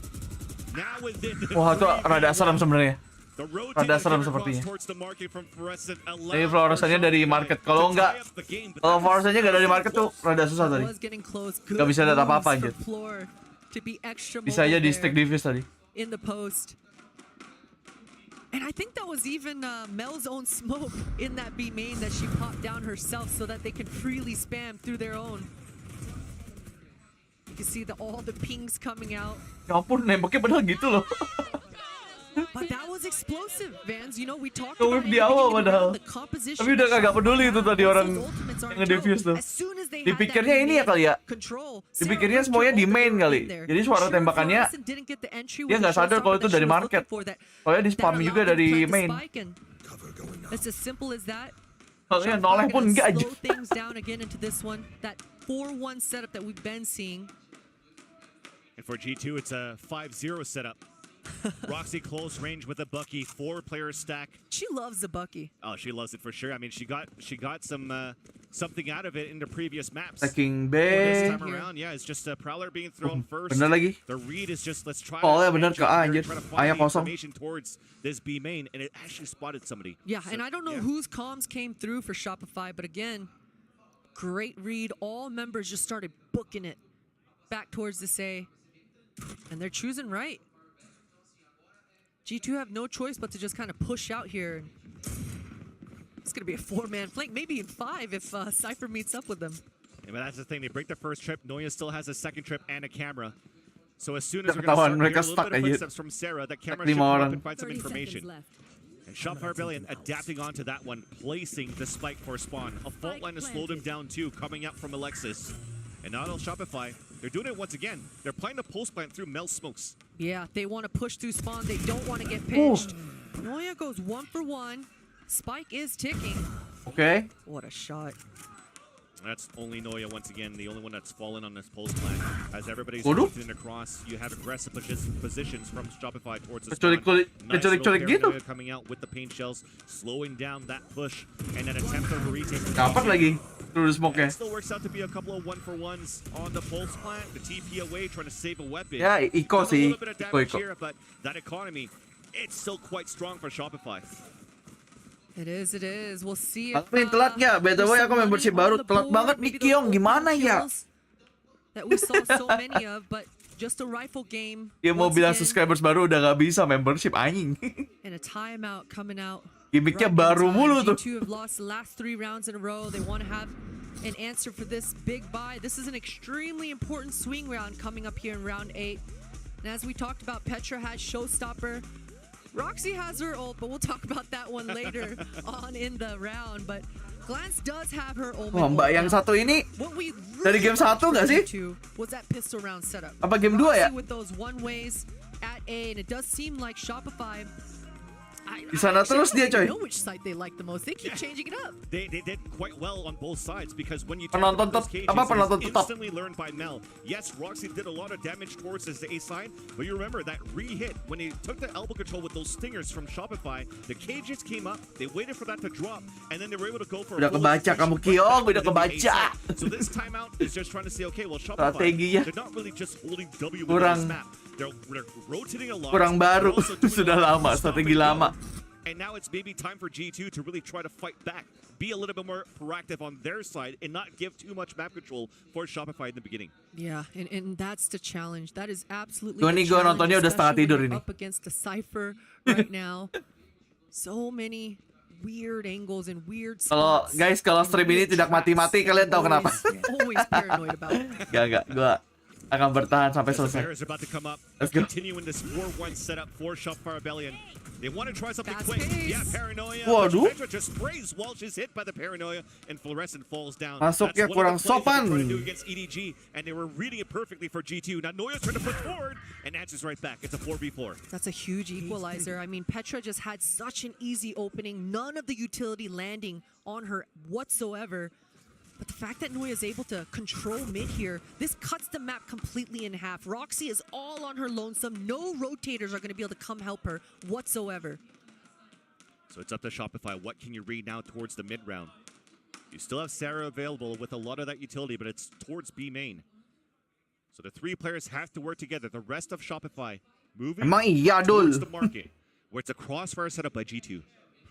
Now within the Wah, itu rada serem sebenarnya. the road Rada serem across sepertinya. towards the market from Fluorescent Ini allows fluoresennya dari market. Kalau fluoresennya nggak dari market tuh rada susah tadi. Nggak bisa lihat apa-apa aja. Bisa aja di stick diffuse tadi. In the post. And I think that was even Mel's own smoke in that B main that she popped down herself so that they can freely spam through their own. You can see all the pings coming out. Ya ampun, nembaknya padahal gitu loh. But that was explosive, Vans. You know, we talked Tuh about di awal padahal. the composition. Tapi udah kagak peduli itu tadi orang yang nge-diffuse tuh. Dipikirnya ini ya kali ya. Dipikirnya semuanya di main kali. Jadi suara tembakannya dia nggak sadar kalau itu dari market. Soalnya di spam juga dari main. It's as simple as that. Soalnya noleh pun enggak aja. Slow things down again into this one. That 4-1 setup that we've been seeing. And for G2, it's a 5-0 setup. Roxy close range with a Bucky, 4-player stack. She loves the Bucky. Oh, she loves it for sure. I mean, she got some something out of it in the previous maps. Stacking B. This time around, yeah, it's just a Prowler being thrown first. Bener lagi. The read is just let's try Oh, to ya bener ke A anjir. A-nya kosong. information towards this B main, and it actually spotted somebody. Yeah, and I don't know whose comms came through for Shopify, but again, great read. All members just started booking it back towards this A, and they're choosing right. G2 have no choice but to just kind of push out here. It's going to be a 4-man flank, maybe in 5 if Cypher meets up with them. Yeah, but that's the thing. They break the first trip. Noya still has a second trip and a camera. So as soon as we're going to start hearing a little bit of footsteps from Sarah, that camera should come up and find some information. And Shopify Rebellion adapting onto that one, placing the spike for spawn. A fault line has slowed him down too, coming out from Alexis. And not all Shopify, they're doing it once again. They're playing the post plant through Mel smokes. Yeah, they want to push through spawn. They don't want to get pinched. Noya goes 1 for 1. Spike is ticking. Okay. What a shot. That's only Noya once again, the only one that's fallen on this post plant. As everybody's moving across, you have aggressive positions from Shopify towards the spawn. Nice little paranoia coming out with the paint shells, slowing down that push, and an attempt of a retake. Dapat lagi through the smoke. It still works out to be a couple of 1-for-1s on the pulse plant. The TP away, trying to save a weapon. Yeah, Iko A sih. little bit of damage here, but that economy, it's still quite strong for Shopify. It is, it is. We'll see if, Tapi telat nggak? By the way, aku membership baru. Telat banget nih Kiong. Gimana ya? That we saw so many of, but just a rifle game. Dia mau bilang subscribers baru udah nggak bisa membership anjing. And a timeout coming out. Gimmicknya baru mulu tuh. G2 have lost the last 3 rounds in a row. They want to have an answer for this big buy. This is an extremely important swing round coming up here in round 8. And as we talked about, Petra has Showstopper. Roxy has her ult, but we'll talk about that one later on in the round. But Glance does have her ult. Wah, Mbak yang satu ini dari game 1 nggak sih? Was that pistol round setup? Apa game 2 ya? With those one ways at A, and it does seem like Shopify. Di sana terus dia coy. I know which side they like the most. They keep changing it up. They did quite well on both sides because when you penonton instantly learned by Mel. Yes, Roxy did a lot of damage towards his A side, but you remember that re-hit when he took the elbow control with those stingers from Shopify. The cages came up, they waited for that to drop, and then they were able to go for. Udah kebaca kamu Kiong, udah kebaca. So this timeout is just trying to say, okay, well Shopify, they're not really just holding W with this map. They're rotating a lot. Kurang baru, sudah lama, strategi lama. And now it's maybe time for G2 to really try to fight back, be a little bit more proactive on their side, and not give too much map control for Shopify in the beginning. Yeah, and that's the challenge. That is absolutely the challenge. Nontonnya udah setengah tidur ini. Up against the Cypher right now. So many weird angles and weird spots. Kalau stream ini tidak mati-mati, kalian tahu kenapa? Always paranoid about it. Gak, gua akan bertahan sampai selesai. Let's go. Continuing this 4-1 setup for Shopify Rebellion. They want to try something quick. Yeah, paranoia. Waduh. Petra just sprays while she's hit by the paranoia, and Fluorescent falls down. Masuknya kurang sopan. Against EDG, and they were reading it perfectly for G2. Now Noya's trying to push forward, and answers right back. It's a 4v4. That's a huge equalizer. I mean, Petra just had such an easy opening. None of the utility landing on her whatsoever. But the fact that Noya is able to control mid here, this cuts the map completely in half. Roxy is all on her lonesome. No rotators are going to be able to come help her whatsoever. So it's up to Shopify. What can you read now towards the mid round? You still have Sarah available with a lot of that utility, but it's towards B main. So the three players have to work together. The rest of Shopify moving towards the market, where it's a crossfire set up by G2.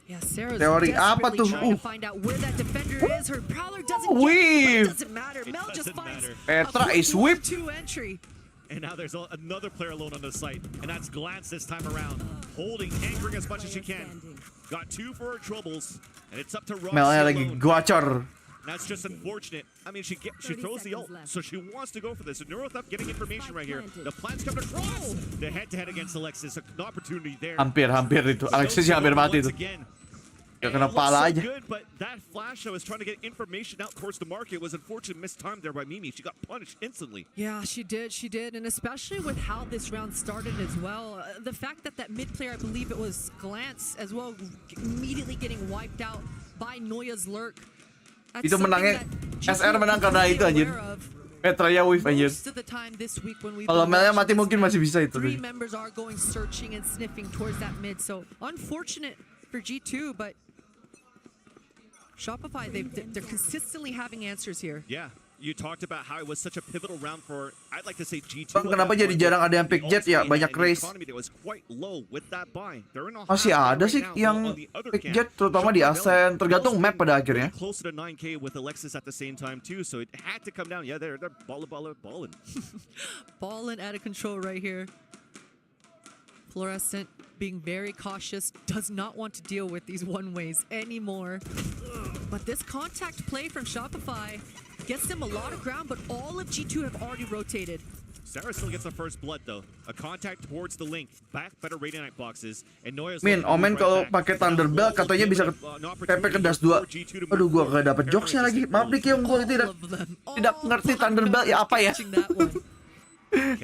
Yeah, Sarah's Teori apa desperately tuh? trying to find out where that defender is. Her prowler doesn't get it, but Weave. it doesn't matter. Mel just finds Petra is whipped. 2 entry. And now there's another player alone on the site, and that's Glance this time around. Holding, anchoring as much as she can. Got 2 for her troubles, and it's up to Roxy Melnya lagi alone. gacor. That's just unfortunate. I mean, she throws the ult, so she wants to go for this. So Neurotheft getting information right here. The plan's coming across. The head-to-head against Alexis, an opportunity there. Hampir itu. Alexis yang hampir mati tuh. Ya kena pala aja. Good, but that flash that was trying to get information out towards the market was unfortunate mistimed there by Mimi. She got punished instantly. Yeah, she did, and especially with how this round started as well. The fact that mid player, I believe it was Glance as well, immediately getting wiped out by Noya's lurk. That's Itu menangnya SR menang karena itu anjir. Petra ya wave anjir. Kalau Melnya mati mungkin masih bisa itu. 3 members are going searching and sniffing towards that mid. So unfortunate for G2, but Shopify, they're consistently having answers here. Yeah, you talked about how it was such a pivotal round for, I'd like to say G2. Bang, kenapa jadi jarang ada yang pick jet ya? Banyak race. Masih ada sih yang pick jet, terutama di Asen. Tergantung map pada akhirnya. Close to 9K with Alexis at the same time too, so it had to come down. Yeah, they're balling. Balling out of control right here. Fluorescent being very cautious, does not want to deal with these one-ways anymore. But this contact play from Shopify gets them a lot of ground, but all of G2 have already rotated. Sarah still gets the first blood though. A contact towards the link. Back better Radiant boxes. And Noya's Omen kalau pakai Thunderbell katanya bisa TP ke Das 2. Aduh, gua gak dapet jokesnya lagi. Maaf nih Kyung, gua tidak ngerti Thunderbell ya apa ya.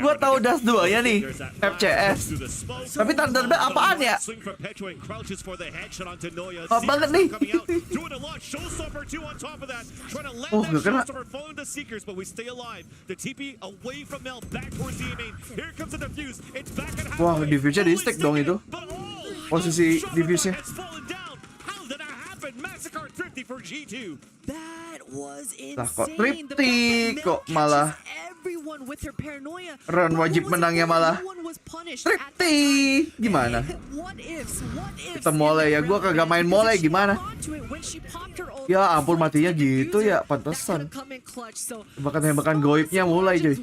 Gua tahu Das 2 ya nih, FCS. Tapi Thunderbell apaan ya? Apa banget nih? Oh, gak kena. Wah, diffuse-nya di stick dong itu. Posisi diffuse-nya. Lah kok triptik kok malah Ron wajib menangnya malah triptik. Gimana? Kita mulai ya, gua kagak main mulai gimana? Ya ampun matinya gitu ya, pantesan. Tembakan goibnya mulai cuy.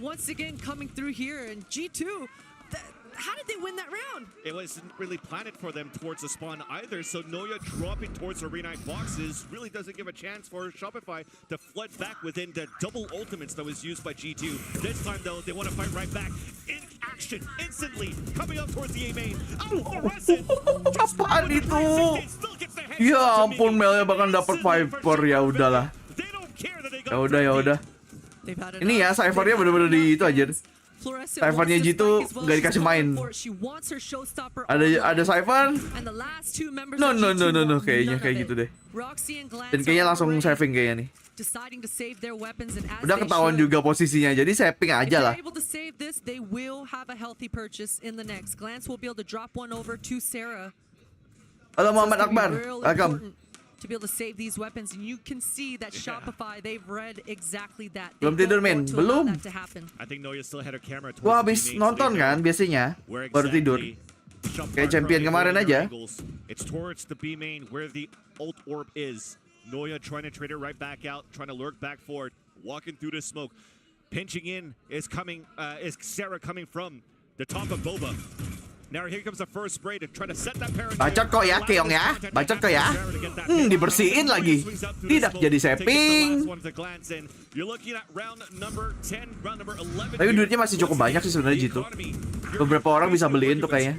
How did they win that round? It wasn't really planted for them towards the spawn either, so Noya dropping towards the Renite boxes really doesn't give a chance for Shopify to flood back within the double ultimates that was used by G2. This time though, they want to fight right back. In action, instantly, coming up towards the A main. Apaan itu? Ya ampun, Melnya bahkan dapat Viper, ya udahlah. Ya udah. Ini ya, Cyphernya bener-bener di itu aja. Cyphernya G2 gak dikasih main. Ada Cypher? No, kayaknya kayak gitu deh. Dan kayaknya langsung saving kayaknya nih. Udah ketahuan juga posisinya, jadi saving aja lah. Halo Muhammad Akbar, welcome. To be able to save these weapons, and you can see that Shopify, they've read exactly that. Belum tidur men, belum. I think Noya still had her camera. Gua habis nonton kan biasanya, baru tidur. Kayak champion kemarin aja. It's towards the B main where the ult orb is. Noya trying to trade it right back out, trying to lurk back forward, walking through the smoke. Pinching in is Sarah coming from the top of Boba. Now here comes the first spray to try to set that parachute. Bacot kok ya, Keong ya. Bacot kok ya. Dibersihin lagi. Tidak jadi saving. Tapi duitnya masih cukup banyak sih sebenarnya gitu. Beberapa orang bisa beliin tuh kayaknya.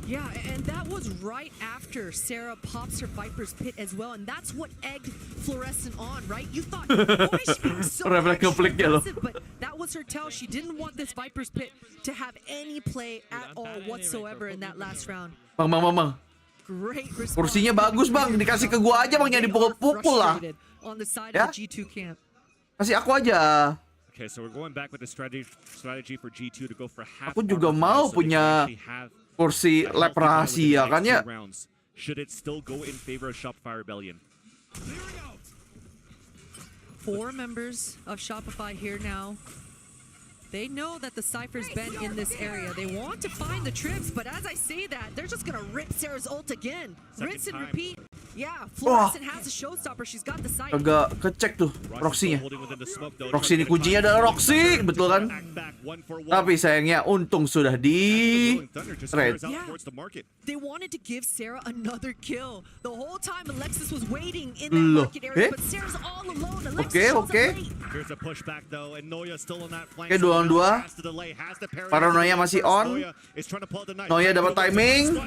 Yeah, and that was right after Sarah pops her Viper's Pit as well, and that's what egged Fluorescent on, right? You thought, boy, she's being so aggressive, but that was her tell. She didn't want this Viper's Pit to have any play at all whatsoever in that last round. Bang. Great response. Kursinya bagus bang, dikasih ke gua aja bang, jangan dipukul-pukul lah. On the side of the G2 camp. Kasih aku aja. Okay, so we're going back with the strategy for G2 to go for half. Aku juga mau punya kursi lab rahasia kan ya. should it still go in favor of Shopify Rebellion? 4 members of Shopify here now. They know that the Cypher's been in this area. They want to find the trips, but as I say that, they're just gonna rip Sarah's ult again. Rinse and repeat. Yeah, Fluorescent has a showstopper. She's got the sight. Agak kecek tuh Roxy-nya. Roxy ini kuncinya adalah Roxy, betul kan? Tapi sayangnya untung sudah di trade. Yeah. They wanted to give Sarah another kill. The whole time Alexis was waiting in that market area, but Sarah's all alone. Alexis shows up late. Here's a pushback though, and Noya still on that flank. Oke, 2-on-2. Paranoia masih on. Noya dapat timing.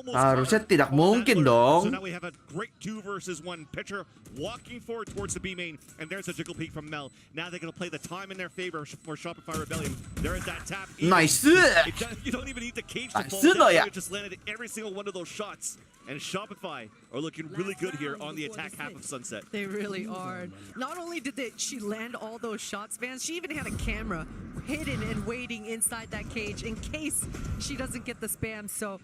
Harusnya tidak mungkin dong. So now we have a great 2 versus 1 pitcher walking forward towards the B main, and there's a jiggle peek from Mel. Now they're going to play the time in their favor for Shopify Rebellion. There is that tap. Nice. You don't even need the cage to fall. You just landed every single one of those shots. And Shopify are looking really good here on the attack half of Sunset. They really are. Not only did she land all those shots, fans, she even had a camera hidden and waiting inside that cage in case she doesn't get the spam. So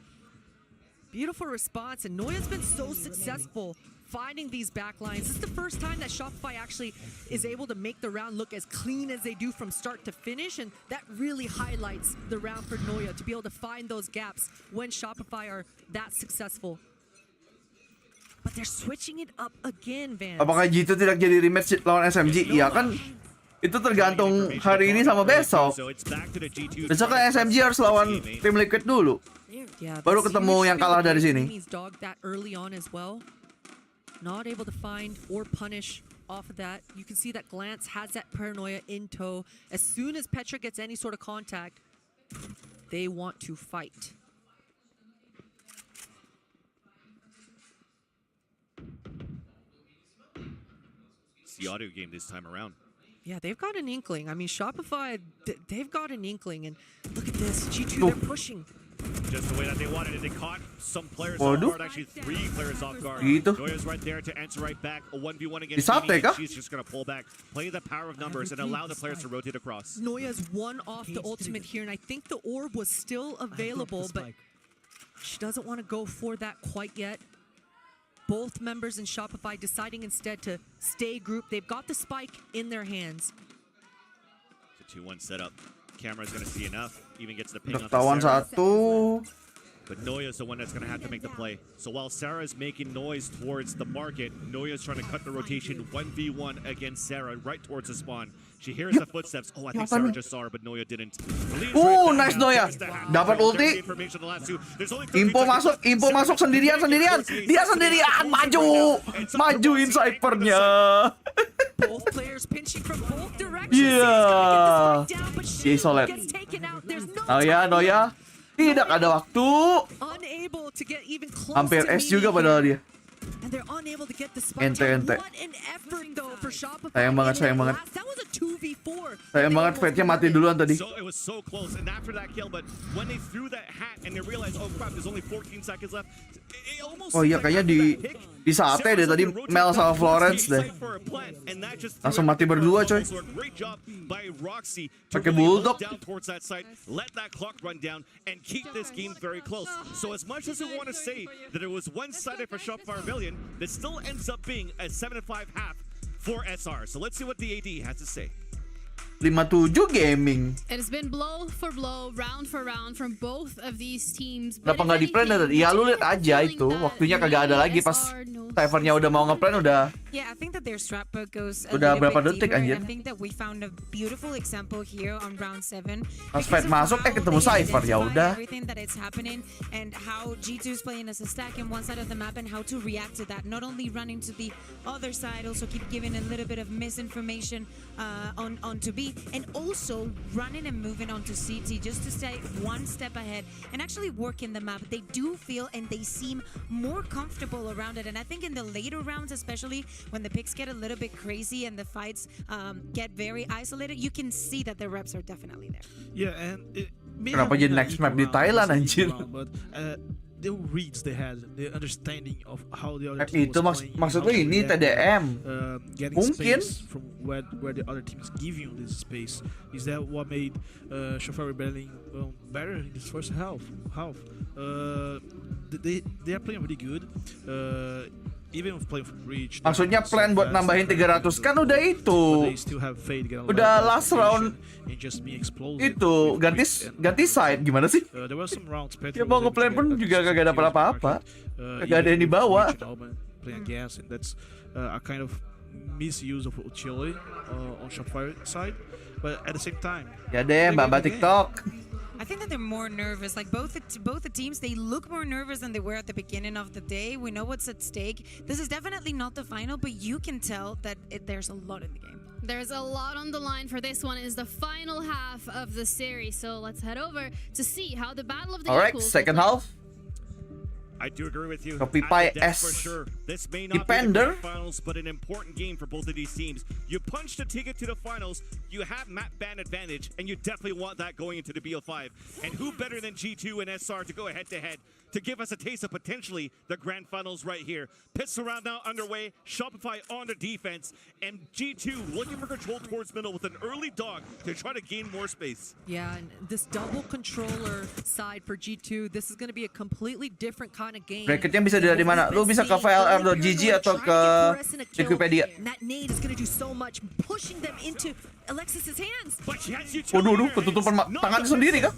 beautiful response, and Noya's been so successful finding these backlines. This is the first time that Shopify actually is able to make the round look as clean as they do from start to finish, and that really highlights the round for Noya to be able to find those gaps when Shopify are that successful. But they're switching it up again, Vance. Apakah G2 tidak jadi rematch lawan SMG? Iya kan, itu tergantung hari ini sama besok. Besok kan SMG harus lawan tim Liquid dulu. Baru ketemu yang kalah dari sini. Not able to find or punish off of that. You can see that Glance has that paranoia in tow. As soon as Petra gets any sort of contact, they want to fight. The audio game this time around. Yeah, they've got an inkling. I mean, Shopify, they've got an inkling. And look at this, G2, they're pushing. Just the way that they wanted it. They caught some players off guard, actually 3 players off guard. Noya's right there to answer right back. A 1v1 against Mini. She's just going to pull back, play the power of numbers, and allow the players to rotate across. Noya's one off the ultimate here, and I think the orb was still available, but she doesn't want to go for that quite yet. Both members in Shopify deciding instead to stay grouped. They've got the spike in their hands. It's a 2-1 setup. Camera's going to see enough. Even gets the ping on Tawan satu. But Noya's the one that's going to have to make the play. So while Sarah's making noise towards the market, Noya's trying to cut the rotation 1v1 against Sarah right towards the spawn. She hears the footsteps. Oh, I think Sarah just saw her, but Noya didn't. Nice Noya. Dapat ulti. Info masuk sendirian. Dia sendirian, majuin Cypher-nya. Both players pinching from both directions. Yeah. Dia isolate. Noya. Tidak ada waktu. Hampir S juga padahal dia. Ente. Sayang banget. Sayang banget, Fate-nya mati duluan tadi. It was so close, and after that kill, but when they threw that hat and they realized, oh crap, there's only 14 seconds left. Oh iya, kayaknya di sate deh tadi Mel sama Florence deh. Langsung mati berdua, coy. Pakai bulldog. Let that clock run down and keep this game very close. So as much as we want to say that it was one-sided for Shopify Rebellion, this still ends up being a 7-5 half for SR. So let's see what the AD has to say. 5-7 gaming. It has been blow for blow, round for round from both of these teams. Kenapa nggak di-plan tadi? Ya lu lihat aja itu, waktunya kagak ada lagi pas Cypher-nya udah mau nge-plan udah. Yeah, I think that their strat book goes udah berapa detik anjir? I think that we found a beautiful example here on round 7. Pas Fate masuk ketemu Cypher, ya udah. Everything that is happening and how G2 is playing as a stack in one side of the map and how to react to that. Not only running to the other side, also keep giving a little bit of misinformation onto B, and also running and moving onto CT just to stay one step ahead and actually work in the map. They do feel and they seem more comfortable around it, and I think in the later rounds, especially when the picks get a little bit crazy and the fights get very isolated, you can see that the reps are definitely there. Yeah, and kenapa jadi next map di Thailand anjir? the reads they had, the understanding of how the other team Itu was playing, maksud how lu to ini react, TDM. Getting Mungkin. space from where the other team is giving you this space. Is that what made Shopify Rebellion better in this first half? They are playing really good. Even with playing from bridge. Maksudnya plan buat nambahin 300 kan udah itu. Udah last round itu ganti side gimana sih? Ya mau ngeplan pun juga kagak dapat apa-apa. Kagak ada yang dibawa. Playing against, and that's a kind of misuse of utility on Shopify side. But at the same time, ya deh, Mbak TikTok. I think that they're more nervous. Like both the teams, they look more nervous than they were at the beginning of the day. We know what's at stake. This is definitely not the final, but you can tell that there's a lot in the game. There's a lot on the line for this one. It is the final half of the series. So let's head over to see how the Battle of the Alright, Equals second half. I do agree with you. Shopify At the depth S for sure. This may not Defender. be the finals, but an important game for both of these teams. You punch the ticket to the finals, you have map ban advantage, and you definitely want that going into the BO5. And who better than G2 and SR to go head-to-head to give us a taste of potentially the grand finals right here. Pistol round now underway, Shopify on the defense, and G2 looking for control towards middle with an early dog to try to gain more space. Yeah, and this double controller side for G2, this is going to be a completely different kind of game. Bracketnya bisa dari mana? Lu bisa ke VLR.gg atau ke Wikipedia. And that nade is going to do so much, pushing them into Alexis's hands. Waduh, ketutupan tangannya sendiri kan?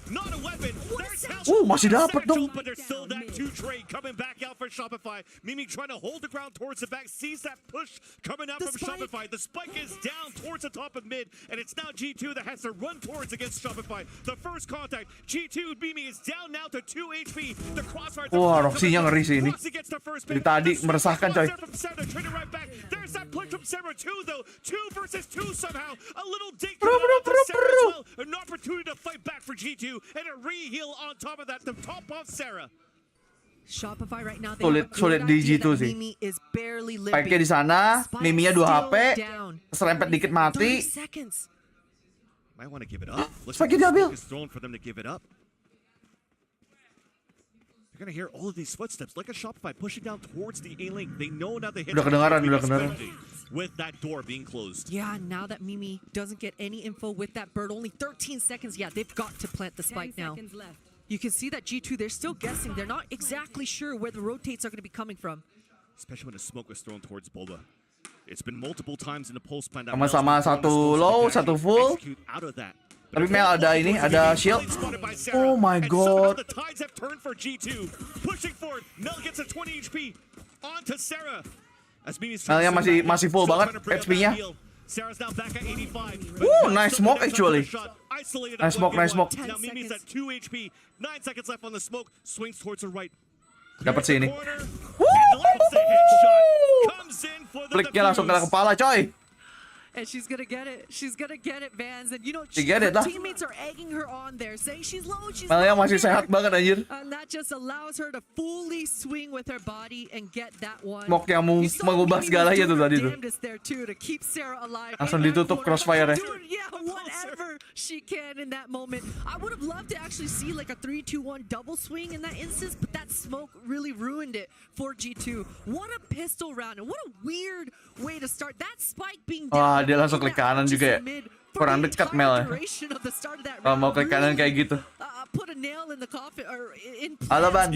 Masih dapat dong. But there's still that two trade coming back out for Shopify. Mimi trying to hold the ground towards the back, sees that push coming out from Shopify. The spike is down towards the top of mid, and it's now G2 that has to run towards against Shopify. The first contact, G2 Mimi is down now to 2 HP. The crosshair. Wah, Roxy-nya ngeri sih ini. Dari tadi meresahkan coy. There's that push from Sarah too, though. 2 versus 2 somehow. A little dig Bro. well. An opportunity to fight back for G2 and a re-heal on top of that to top off Sarah. Shopify right now, sulit di G2 sih. Spike-nya di sana, Miminya 2 HP, serempet dikit mati. Might want to give it up. Spike-nya diambil. Is thrown for them to give it up. You're gonna hear all of these footsteps, like a Shopify pushing down towards the A-link. They know now they hit. Udah kedengaran. With that door being closed. Yeah, now that Mimi doesn't get any info with that bird, only 13 seconds. Yeah, they've got to plant the spike now. You can see that G2, they're still guessing. They're not exactly sure where the rotates are going to be coming from. Especially when the smoke was thrown towards Boba. It's been multiple times in the pulse plan. Sama-sama satu low, satu full. Tapi Mel ada ini, ada shield. Oh my god. The tides have turned for G2. Pushing forward, Mel gets a 20 HP onto Sarah. Melnya masih full banget HP-nya. Sarah's now back at 85. Nice smoke actually. Nice smoke. Now Mimi's at 2 HP. 9 seconds left on the smoke. Swings towards her right. Dapat sih ini. Flicknya langsung kena kepala coy. And she's gonna get it. She's gonna get it, Vans. And you know, her teammates are egging her on there, saying she's low, Melnya masih sehat banget anjir. And that just allows her to fully swing with her body and get that one. Smoke yang mengubah segalanya tuh tadi tuh. To keep Sarah alive. Langsung ditutup crossfire-nya. Yeah, whatever she can in that moment. I would have loved to actually see like a 3-2-1 double swing in that instance, but that smoke really ruined it for G2. What a pistol round, and what a weird way to start. That spike being down. Dia langsung klik kanan juga ya. Kurang dekat Mel ya. Kalau mau klik kanan kayak gitu. Halo Ban.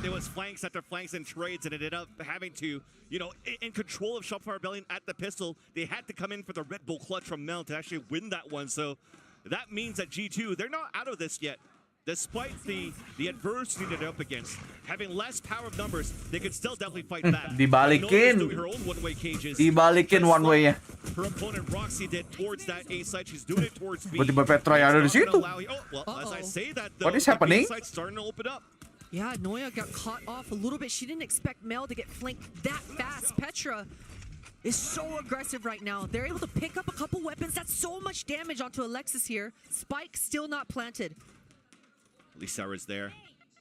There was flanks after flanks and trades, and it ended up having to, in control of Shopify Rebellion at the pistol. They had to come in for the Red Bull clutch from Mel to actually win that one. So that means that G2, they're not out of this yet. Despite the adversity they're up against, having less power of numbers, they can still definitely fight back. Dibalikin one way-nya. Her opponent Roxy did towards that A site. She's doing it towards B. Tiba-tiba Petra yang ada di situ. As I say that, though, What is happening? The A site's starting to open up. Yeah, Noya got caught off a little bit. She didn't expect Mel to get flanked that fast. Petra is so aggressive right now. They're able to pick up a couple weapons. That's so much damage onto Alexis here. Spike still not planted. At least Sarah's there.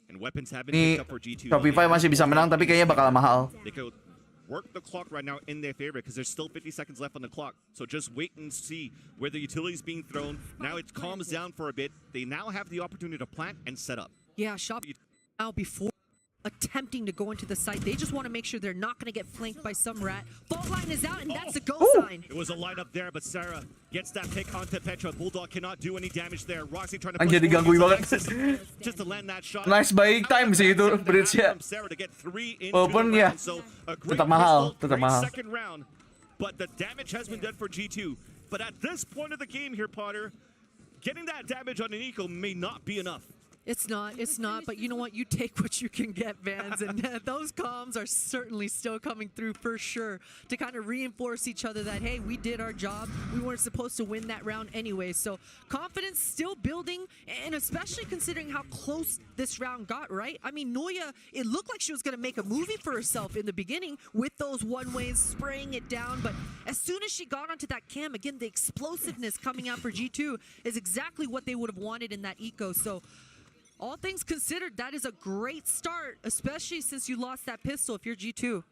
And weapons have been picked up for G2. Shopify masih bisa menang tapi kayaknya bakal mahal. They could work the clock right now in their favor because there's still 50 seconds left on the clock. So just wait and see where the utility is being thrown. Now it calms down for a bit. They now have the opportunity to plant and set up. Yeah, Shop now before attempting to go into the site. They just want to make sure they're not going to get flanked by some rat. Fault line is out, and that's a go sign. It was a lineup there, but Sarah gets that pick onto Petra. Bulldog cannot do any damage there. Roxy trying to Anjir digangguin banget. just to land that shot. Nice buying time sih itu bridge-nya. Walaupun ya tetap mahal. Second round, but the damage has been done for G2. But at this point of the game here, Potter, getting that damage on an eco may not be enough. It's not, but you know what? You take what you can get, Vans, and those comms are certainly still coming through for sure to kind of reinforce each other that, hey, we did our job. We weren't supposed to win that round anyway. So confidence still building, and especially considering how close this round got, right? I mean, Noya, it looked like she was going to make a movie for herself in the beginning with those one-ways spraying it down, but as soon as she got onto that cam, again, the explosiveness coming out for G2 is exactly what they would have wanted in that eco. So all things considered, that is a great start, especially since you lost that pistol if you're G2.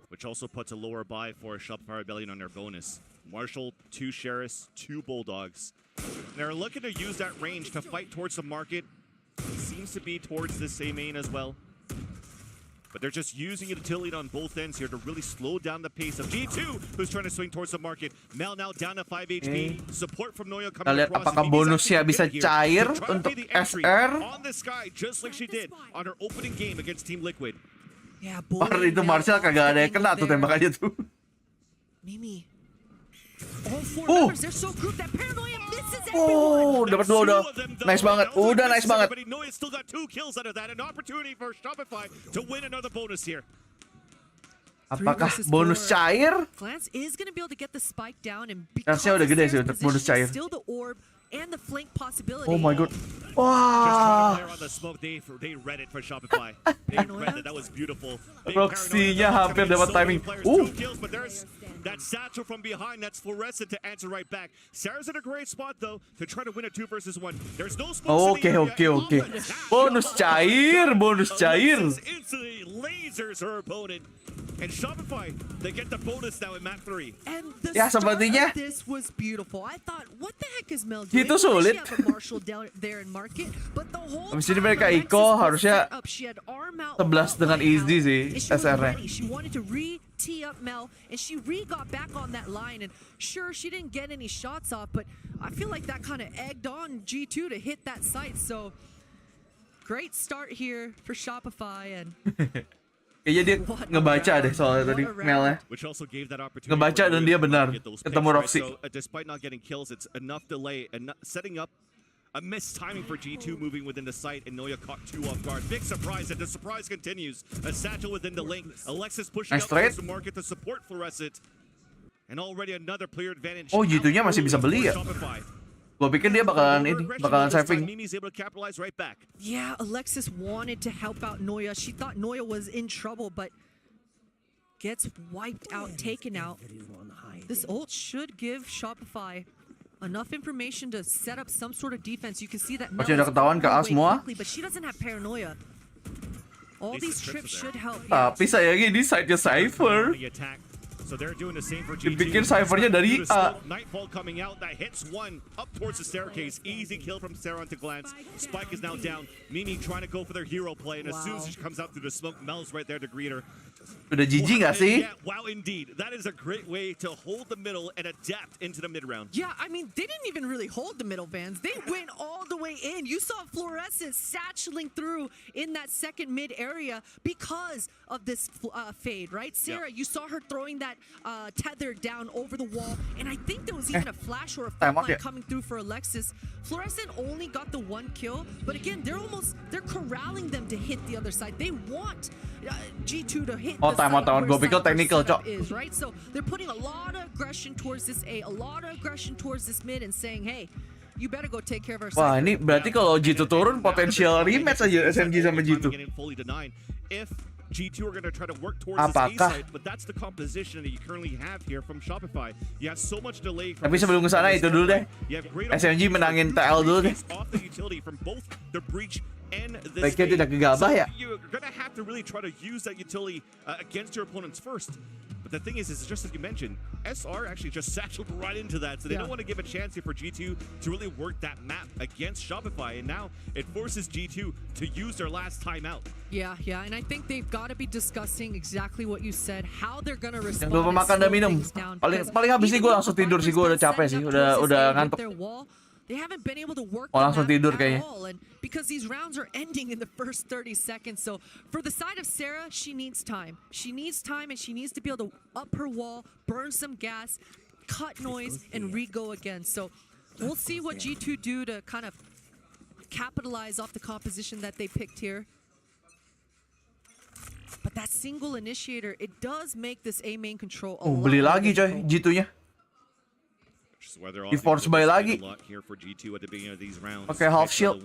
Which also puts a lower buy for Shopify Rebellion on their bonus. Marshall, 2 Sheriffs, 2 Bulldogs. They're looking to use that range to fight towards the market. It seems to be towards the same main as well. But they're just using utility on both ends here to really slow down the pace of G2, who's trying to swing towards the market. Mel now down to 5 HP. Support from Noya coming Kita lihat across. apakah bonusnya bisa cair untuk SR. On the sky, just like she did on her opening game against Team Liquid. Yeah, itu Marshall kagak ada yang kena tuh tembakannya tuh. Mimi. All 4 members, they're so good that Paranoia misses Oh, dapat 2 udah. Nice banget. Udah nice banget. Noya still got 2 kills out of that. An opportunity for Shopify to win another bonus here. Apakah bonus cair? Glance is going to be able to get the spike down, and Chance-nya udah gede sih untuk bonus cair. Still the orb and the flank possibility. Oh my god. Wah. Wah. They read it for Shopify. They read it. That was beautiful. Roxy-nya hampir dapat timing. But there's that satchel from behind. That's fluorescent to answer right back. Sarah's in a great spot though to try to win a 2 versus 1. There's no smoke. Okay. Bonus cair. Instantly lasers her opponent. And Shopify, they get the bonus now in map 3. And the Ya, start sepertinya of this was beautiful. I thought, what the heck is Mel doing? Itu sulit. She have a Marshall there in market, but the whole Habis ini time mereka Alexis Iko was harusnya set up. She had arm out, 11 dengan easy sih and she was SR-nya. ready. She wanted to re-tee up Mel, and she got back on that line. And sure, she didn't get any shots off, but I feel like that kind of egged on G2 to hit that site. So great start here for Shopify. And kayaknya dia ngebaca deh soalnya tadi Melnya. Ngebaca dan dia benar ketemu Roxy. Despite not getting kills, it's enough delay and setting up a missed timing for G2 moving within the site, and Noya caught 2 off guard. Big surprise, and the surprise continues. A satchel within the link. Alexis pushing out towards the market to support Fluorescent. And already another player advantage. Oh, G2-nya masih bisa beli ya? Gue pikir dia bakalan saving. Yeah, Alexis wanted to help out Noya. She thought Noya was in trouble, but gets wiped out, taken out. This ult should give Shopify enough information to set up some sort of defense. You can see that Mel Masih ada ketahuan ke A semua. quickly, but she doesn't have paranoia. All these trips should help. Tapi sayangnya ini side-nya Cypher. So they're doing the same for G2. Dipikir Cyphernya dari A. Nightfall coming out that hits 1 up towards the staircase. Easy kill from Seiren to glance. Spike is now down. Mimi trying to go for their hero play, and as soon as she comes out through the smoke, Mel's right there to greet her. Udah GG gak sih? Yeah, wow, indeed. That is a great way to hold the middle and adapt into the mid round. Yeah, I mean, they didn't even really hold the middle, Vans. They went all the way in. You saw Fluorescent satcheling through in that second mid area because of this fade, right? Sarah, you saw her throwing that tether down over the wall, and I think there was even a flash or a frontline coming through for Alexis. Fluorescent only got the 1 kill, but again, they're corralling them to hit the other side. They want G2 to hit the side tahun gue pikir technical, Cok. is, right? So they're putting a lot of aggression towards this A, a lot of aggression towards this mid, and saying, hey, you better go take care of our side. Wah, ini berarti kalau G2 turun potensial rematch aja SMG sama G2. If G2 are going to try to work towards this A side, but that's the composition that you currently have here from Shopify. You have so much delay from. Tapi sebelum kesana itu dulu deh. SMG menangin TL dulu deh. Baiknya tidak gegabah ya. You're gonna have to really try to use that utility against your opponents first. But the thing is just as you mentioned, SR actually just satcheled right into that, so they don't want to give a chance here for G2 to really work that map against Shopify, and now it forces G2 to use their last timeout. Yeah, and I think they've got to be discussing exactly what you said, how they're gonna respond. Belum makan dan minum. Paling habis ini gue langsung tidur sih, gue udah capek sih, udah ngantuk. They haven't been able to work langsung tidur kayaknya. and because these rounds are ending in the first 30 seconds. So for the side of Sarah, she needs time. She needs time, and she needs to be able to up her wall, burn some gas, cut noise, and re-go again. So we'll see what G2 do to kind of capitalize off the composition that they picked here. But that single initiator, it does make this A main control a lot beli lagi coy G2-nya. Di force buy lagi. Pakai half shield.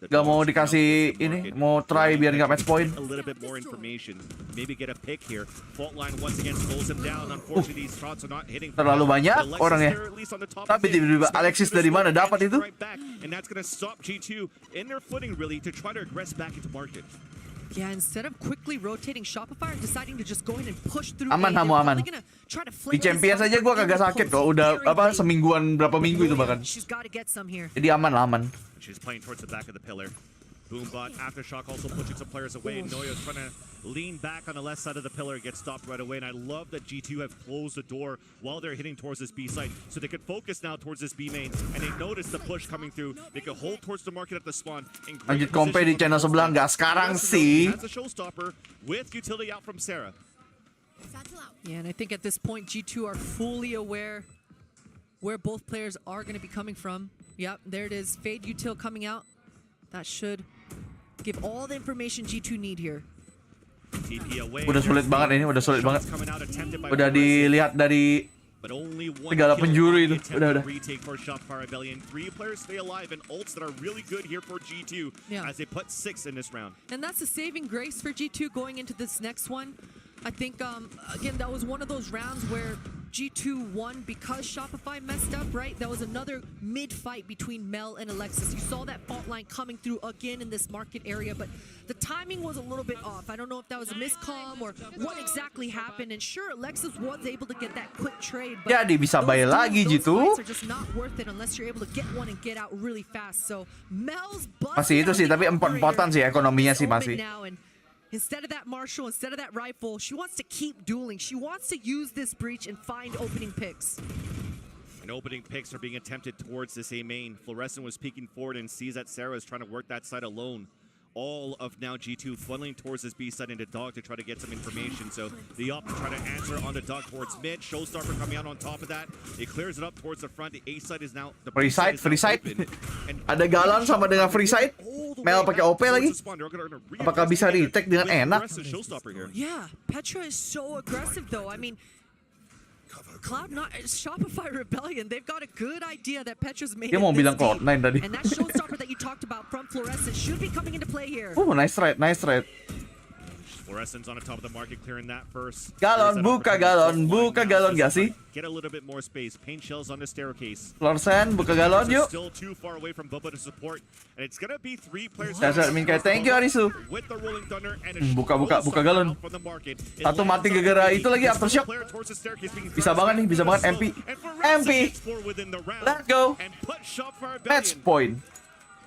Gak mau dikasih ini, mau try biar gak match point. Terlalu banyak orangnya. Tapi tiba-tiba Alexis dari mana dapat itu? Yeah, instead of quickly rotating Shopify, deciding to just go in and push through. Aman. Di Champions aja gue kagak sakit kok. Udah semingguan, berapa minggu itu bahkan. Jadi aman. She's playing towards the back of the pillar. Boombot, Aftershock also pushing some players away. Noya's trying to lean back on the left side of the pillar, gets stopped right away. And I love that G2 have closed the door while they're hitting towards this B site. So they could focus now towards this B main. And they notice the push coming through. They could hold towards the market at the spawn. Lanjut kompe di channel sebelah nggak sekarang sih. That's a showstopper with utility out from Sarah. Yeah, and I think at this point, G2 are fully aware where both players are going to be coming from. Yep, there it is. Fade util coming out. That should give all the information G2 need here. Udah sulit banget ini, udah sulit banget. Udah dilihat dari segala penjuru itu. Udah. Three players stay alive and ults that are really good here for G2 as they put 6 in this round. And that's the saving grace for G2 going into this next one. I think, again, that was one of those rounds where G2 won because Shopify messed up, right? That was another mid-fight between Mel and Alexis. You saw that fault line coming through again in this market area, but the timing was a little bit off. I don't know if that was a miscomm or what exactly happened. And sure, Alexis was able to get that quick trade, but jadi bisa bayar lagi gitu. Those fights are just not worth it unless you're able to get one and get out really fast. So Mel's masih itu sih, tapi empot-empotan sih ekonominya sih masih. Instead of that Marshall, instead of that rifle, she wants to keep dueling. She wants to use this breach and find opening picks. And opening picks are being attempted towards this A main. Fluorescent was peeking forward and sees that Sarah is trying to work that side alone. All of now G2 funneling towards this B side into Dog to try to get some information. So the op to try to answer on the Dog towards mid. Showstopper coming out on top of that. It clears it up towards the front. The A side is now the free side. Ada Galan sama dengan free side. Mel pakai OP lagi. Apakah bisa retake dengan enak? Yeah, Petra is so aggressive though. I mean, Shopify Rebellion, they've got a good idea that Petra's made Dia mau bilang Cloud9 tadi. And that showstopper that you talked about from Fluorescent should be coming into play here. Nice trade. Fluorescent's on the top of the market, clearing that first. Galon, buka galon gak sih? Get a little bit more space. Paint shells on the staircase. Fluorescent, buka galon yuk. Still too far away from Bubba to support, and it's gonna be 3 players. Thank you Arisu. With the rolling thunder and buka galon. Satu mati gara-gara itu lagi aftershock. Bisa banget MP. Let's go. Match point.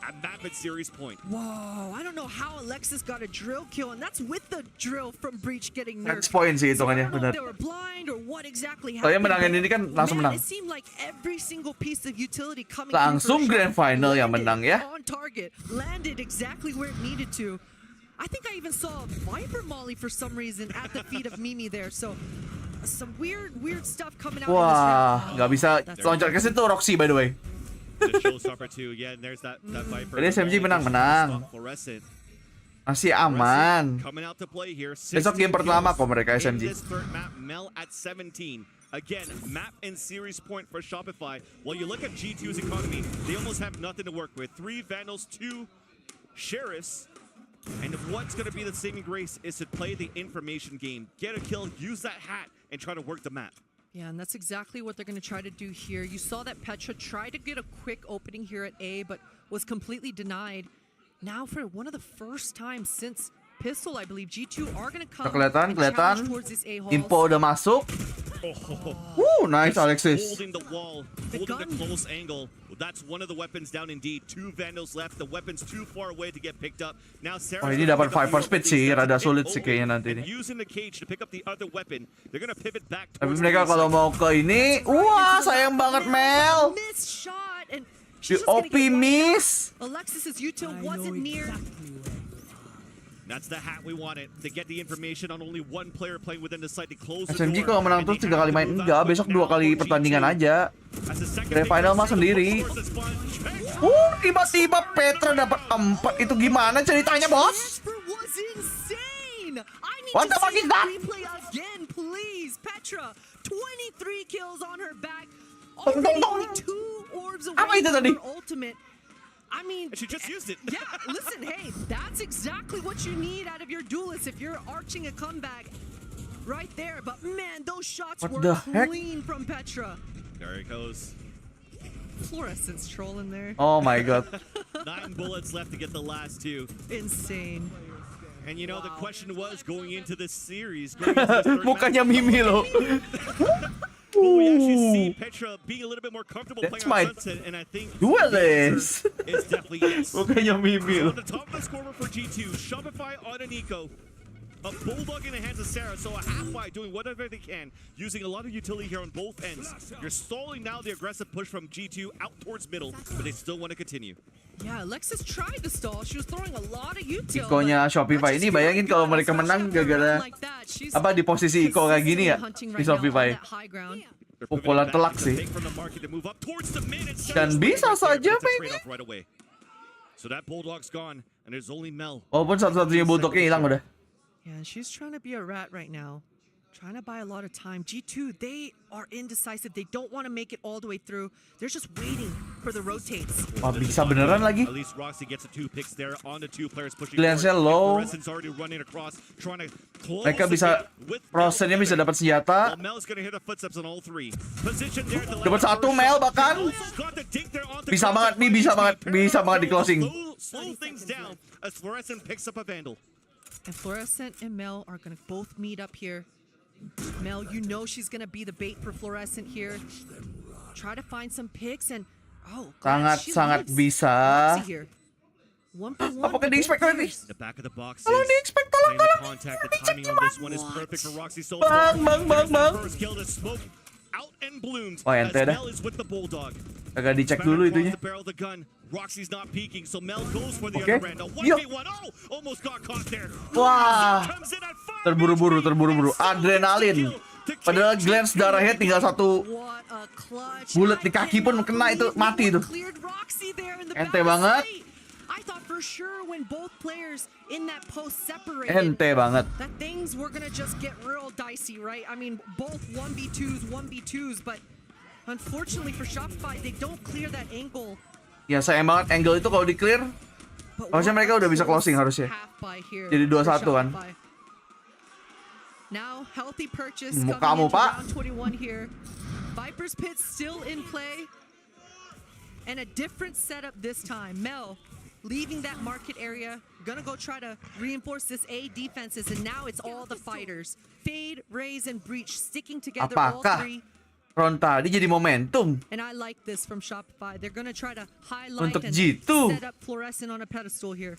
A map at series point. Whoa, I don't know how Alexis got a drill kill, and that's with the drill from Breach getting nerfed. Match point sih hitungannya, benar. They were blind or what exactly happened. Soalnya menangin ini kan langsung menang. It seemed like every single piece of utility coming langsung grand final yang menang ya. On target, landed exactly where it needed to. I think I even saw a Viper Molly for some reason at the feet of Mimi there. So some weird stuff coming out. Wah, nggak bisa loncat ke situ Roxy by the way. The showstopper too. Yeah, and there's that Viper. Jadi SMG menang. Masih aman. Besok game pertama kok mereka SMG. Mel at 17. Again, map and series point for Shopify. While you look at G2's economy, they almost have nothing to work with. 3 Vandals, 2 Sheriffs. And what's going to be the saving grace is to play the information game. Get a kill, use that hat, and try to work the map. Yeah, and that's exactly what they're going to try to do here. You saw that Petra try to get a quick opening here at A, but was completely denied. Now for one of the first times since Pistol, I believe, G2 are going to come kelihatan. towards this A hall. Info udah masuk. Nice Alexis. Holding the wall, holding the close angle. That's one of the weapons down indeed. 2 Vandals left. The weapon's too far away to get picked up. Now Oh, ini dapat Viper Speed sih, rada sulit sih kayaknya nanti nih. Using the cage to pick up the other weapon. They're gonna pivot back. Tapi mereka kalau mau ke ini, wah sayang banget Mel. Di OP miss. Alexis's util wasn't near. That's the hat we wanted to get the information on only one player playing within the site to close the SMG door. kalau menang terus 3 kali main enggak, besok 2 kali pertandingan aja. Grand final mah sendiri. Tiba-tiba Petra dapat 4, itu gimana ceritanya bos? What the fuck is that? Again, please, Petra, 23 kills on her back. Only 2 orbs away Apa itu from tadi? her ultimate. I mean, she just used it. Yeah, listen, hey, that's exactly what you need out of your duelist if you're arching a comeback right there. But man, those shots What were the heck? clean from Petra. There it goes. Fluorescence troll in there. Oh my god. 9 bullets left to get the last 2. Insane. And you know, the question was going into this series. Going into this third Mukanya match, Mimi loh. Well, we actually see Petra being a little bit more comfortable That's playing on my Sunset, and I think duelist. it's definitely yes. Mukanya Mimi So loh. at the top of the scorer for G2, Shopify on an eco. A Bulldog in the hands of Sarah, so a half-wide doing whatever they can, using a lot of utility here on both ends. You're stalling now the aggressive push from G2 out towards middle, but they still want to continue. Yeah, Alexis tried to stall. She was throwing a lot of util. Ikonya Shopify ini bayangin kalau mereka menang gara-gara apa di posisi Iko kayak gini ya di Shopify. Pukulan telak sih. Dan bisa saja maybe. So that Bulldog's gone, and there's only Mel. Walaupun satu-satunya Bulldognya hilang udah. Yeah, she's trying to be a rat right now. Trying to buy a lot of time. G2, they are indecisive. They don't want to make it all the way through. They're just waiting for the rotates. Wah, bisa beneran lagi. At least Roxy gets the 2 picks there on the 2 players pushing. Glancenya low. Already running across, trying to close Mereka bisa Rosennya bisa dapat senjata. Mel's gonna hear the footsteps on all 3. Position there. Dapat 1 Mel bahkan. Bisa banget nih, bisa banget di closing. Slow things down as Fluorescent picks up a Vandal. And Fluorescent and Mel are going to both meet up here. Mel, you know she's going to be the bait for Fluorescent here. Try to find some picks and sangat bisa. Apakah di-expect nanti? The back of the box. Kalau di-expect tolong. Contact. The timing on this one is perfect for Roxy so far. Bang. First kill to smoke out and bloomed. Oh, ente dah. Mel is with the Bulldog. Agak dicek dulu itunya. Roxy's not peeking, so Mel goes for the other random. 1v1. Oh, almost got caught there. Wah. Terburu-buru. Adrenalin. Padahal glance darahnya tinggal 1 bullet di kaki pun kena itu mati itu. Ente banget. I thought for sure when both players in that post separated, Ente banget. that things were gonna just get real dicey, right? I mean, both 1v2s, but unfortunately for Shopify, they don't clear that angle. Ya sayang banget angle itu kalau di clear. Harusnya mereka udah bisa closing harusnya. Jadi 2-1 kan. Now healthy purchase Mukamu, coming into Pak. round 21 here. Viper's Pit still in play. And a different setup this time. Mel leaving that market area, gonna go try to reinforce this A defenses, and now it's all the fighters. Fade, Raze, and Breach sticking together all 3. Ron tadi jadi momentum. And I like this from Shopify. They're gonna try to highlight Untuk and G2. set up Fluorescent on a pedestal here.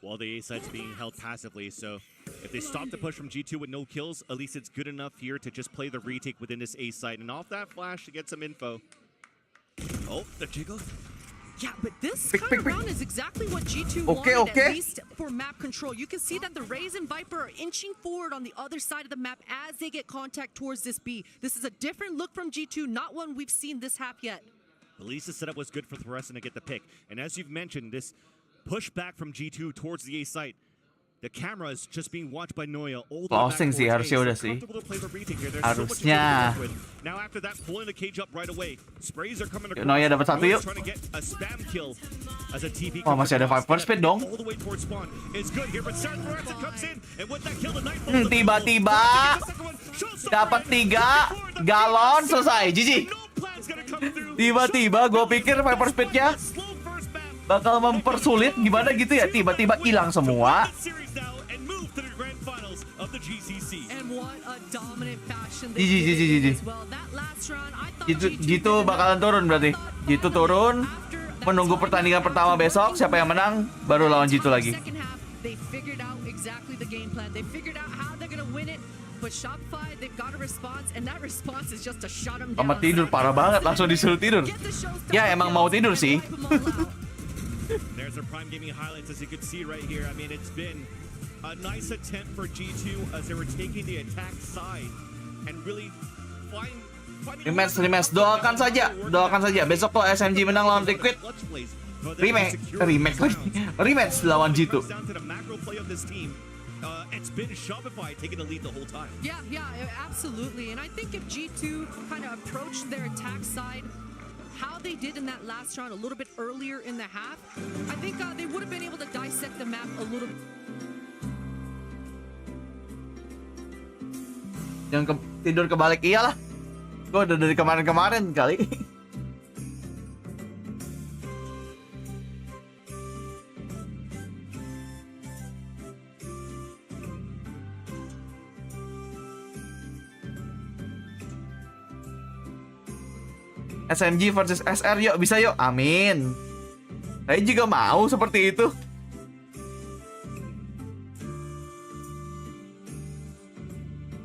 While the A side's being held passively, so if they stop the push from G2 with no kills, at least it's good enough here to just play the retake within this A side, and off that flash to get some info. Oh, the jiggle. Yeah, but this kind of round is exactly what G2 wanted, at least for map control. You can see that the Raze and Viper are inching forward on the other side of the map as they get contact towards this B. This is a different look from G2, not one we've seen this half yet. At least the setup was good for Fluorescent to get the pick. And as you've mentioned, this push back from G2 towards the A site, the camera is just being watched by Noya all the way back Closing sih towards harusnya A, udah so sih. comfortable to play the retake here. There's Harusnya. so much to work with. Now after that, pulling the cage up right away. Sprays are coming across. Noya dapat 1 yuk. Trying to get a spam kill as a TP. Oh, masih ada Viper Speed dong. All the way towards spawn. It's good here, but Seiren comes in, and with that kill, the Nightbot. Tiba-tiba dapat 3 galon selesai. GG. Tiba-tiba gue pikir Viper Speed-nya bakal mempersulit gimana gitu ya, tiba-tiba hilang semua. of the GCC. And what a dominant fashion they GG, did GG. as well. That last round, I thought Jitu bakalan turun berarti. Jitu turun, menunggu pertandingan pertama besok, siapa yang menang baru lawan Jitu lagi. second half, they figured out exactly the game plan. They figured out how they're gonna win it. But Shopify, they've got a response, and that response is just to shut them down. Amat tidur parah banget, langsung disuruh tidur. Ya emang mau tidur sih. There's their prime gaming highlights, as you can see right here. I mean, it's been a nice attempt for G2 as they were taking the attack side and really finding Rematch, doakan saja. Besok kalau SMG menang lawan Liquid, rematch lawan G2. It's been Shopify taking the lead the whole time. Yeah, absolutely. And I think if G2 kind of approached their attack side how they did in that last round a little bit earlier in the half, I think they would have been able to dissect the map a little bit. Yang tidur kebalik iyalah. Gue udah dari kemarin kali. SMG versus SR yuk, bisa yuk. Amin. Saya juga mau seperti itu.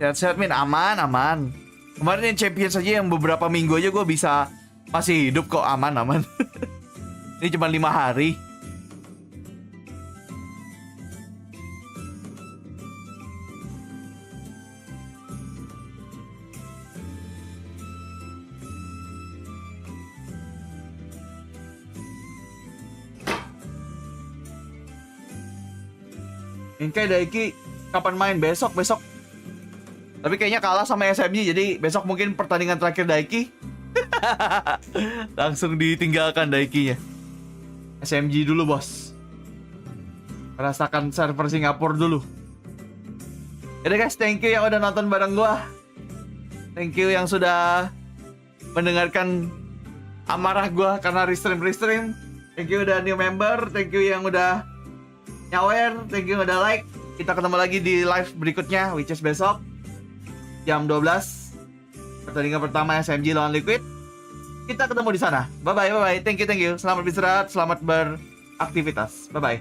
Sehat-sehat Min, aman. Kemarin yang champion saja yang beberapa minggu aja gue bisa masih hidup kok, aman. Ini cuma 5 hari. Inkai Daiki kapan main? Besok. Tapi kayaknya kalah sama SMG, jadi besok mungkin pertandingan terakhir Daiki. Langsung ditinggalkan Daikinya. SMG dulu bos. Rasakan server Singapura dulu. Yaudah guys, thank you yang udah nonton bareng gua. Thank you yang sudah mendengarkan amarah gua karena restream. Thank you udah new member, thank you yang udah nyawer, thank you yang udah like. Kita ketemu lagi di live berikutnya, which is besok jam 12. Pertandingan pertama SMG lawan Liquid. Kita ketemu di sana. Bye bye. Thank you. Selamat beristirahat, selamat beraktivitas. Bye bye.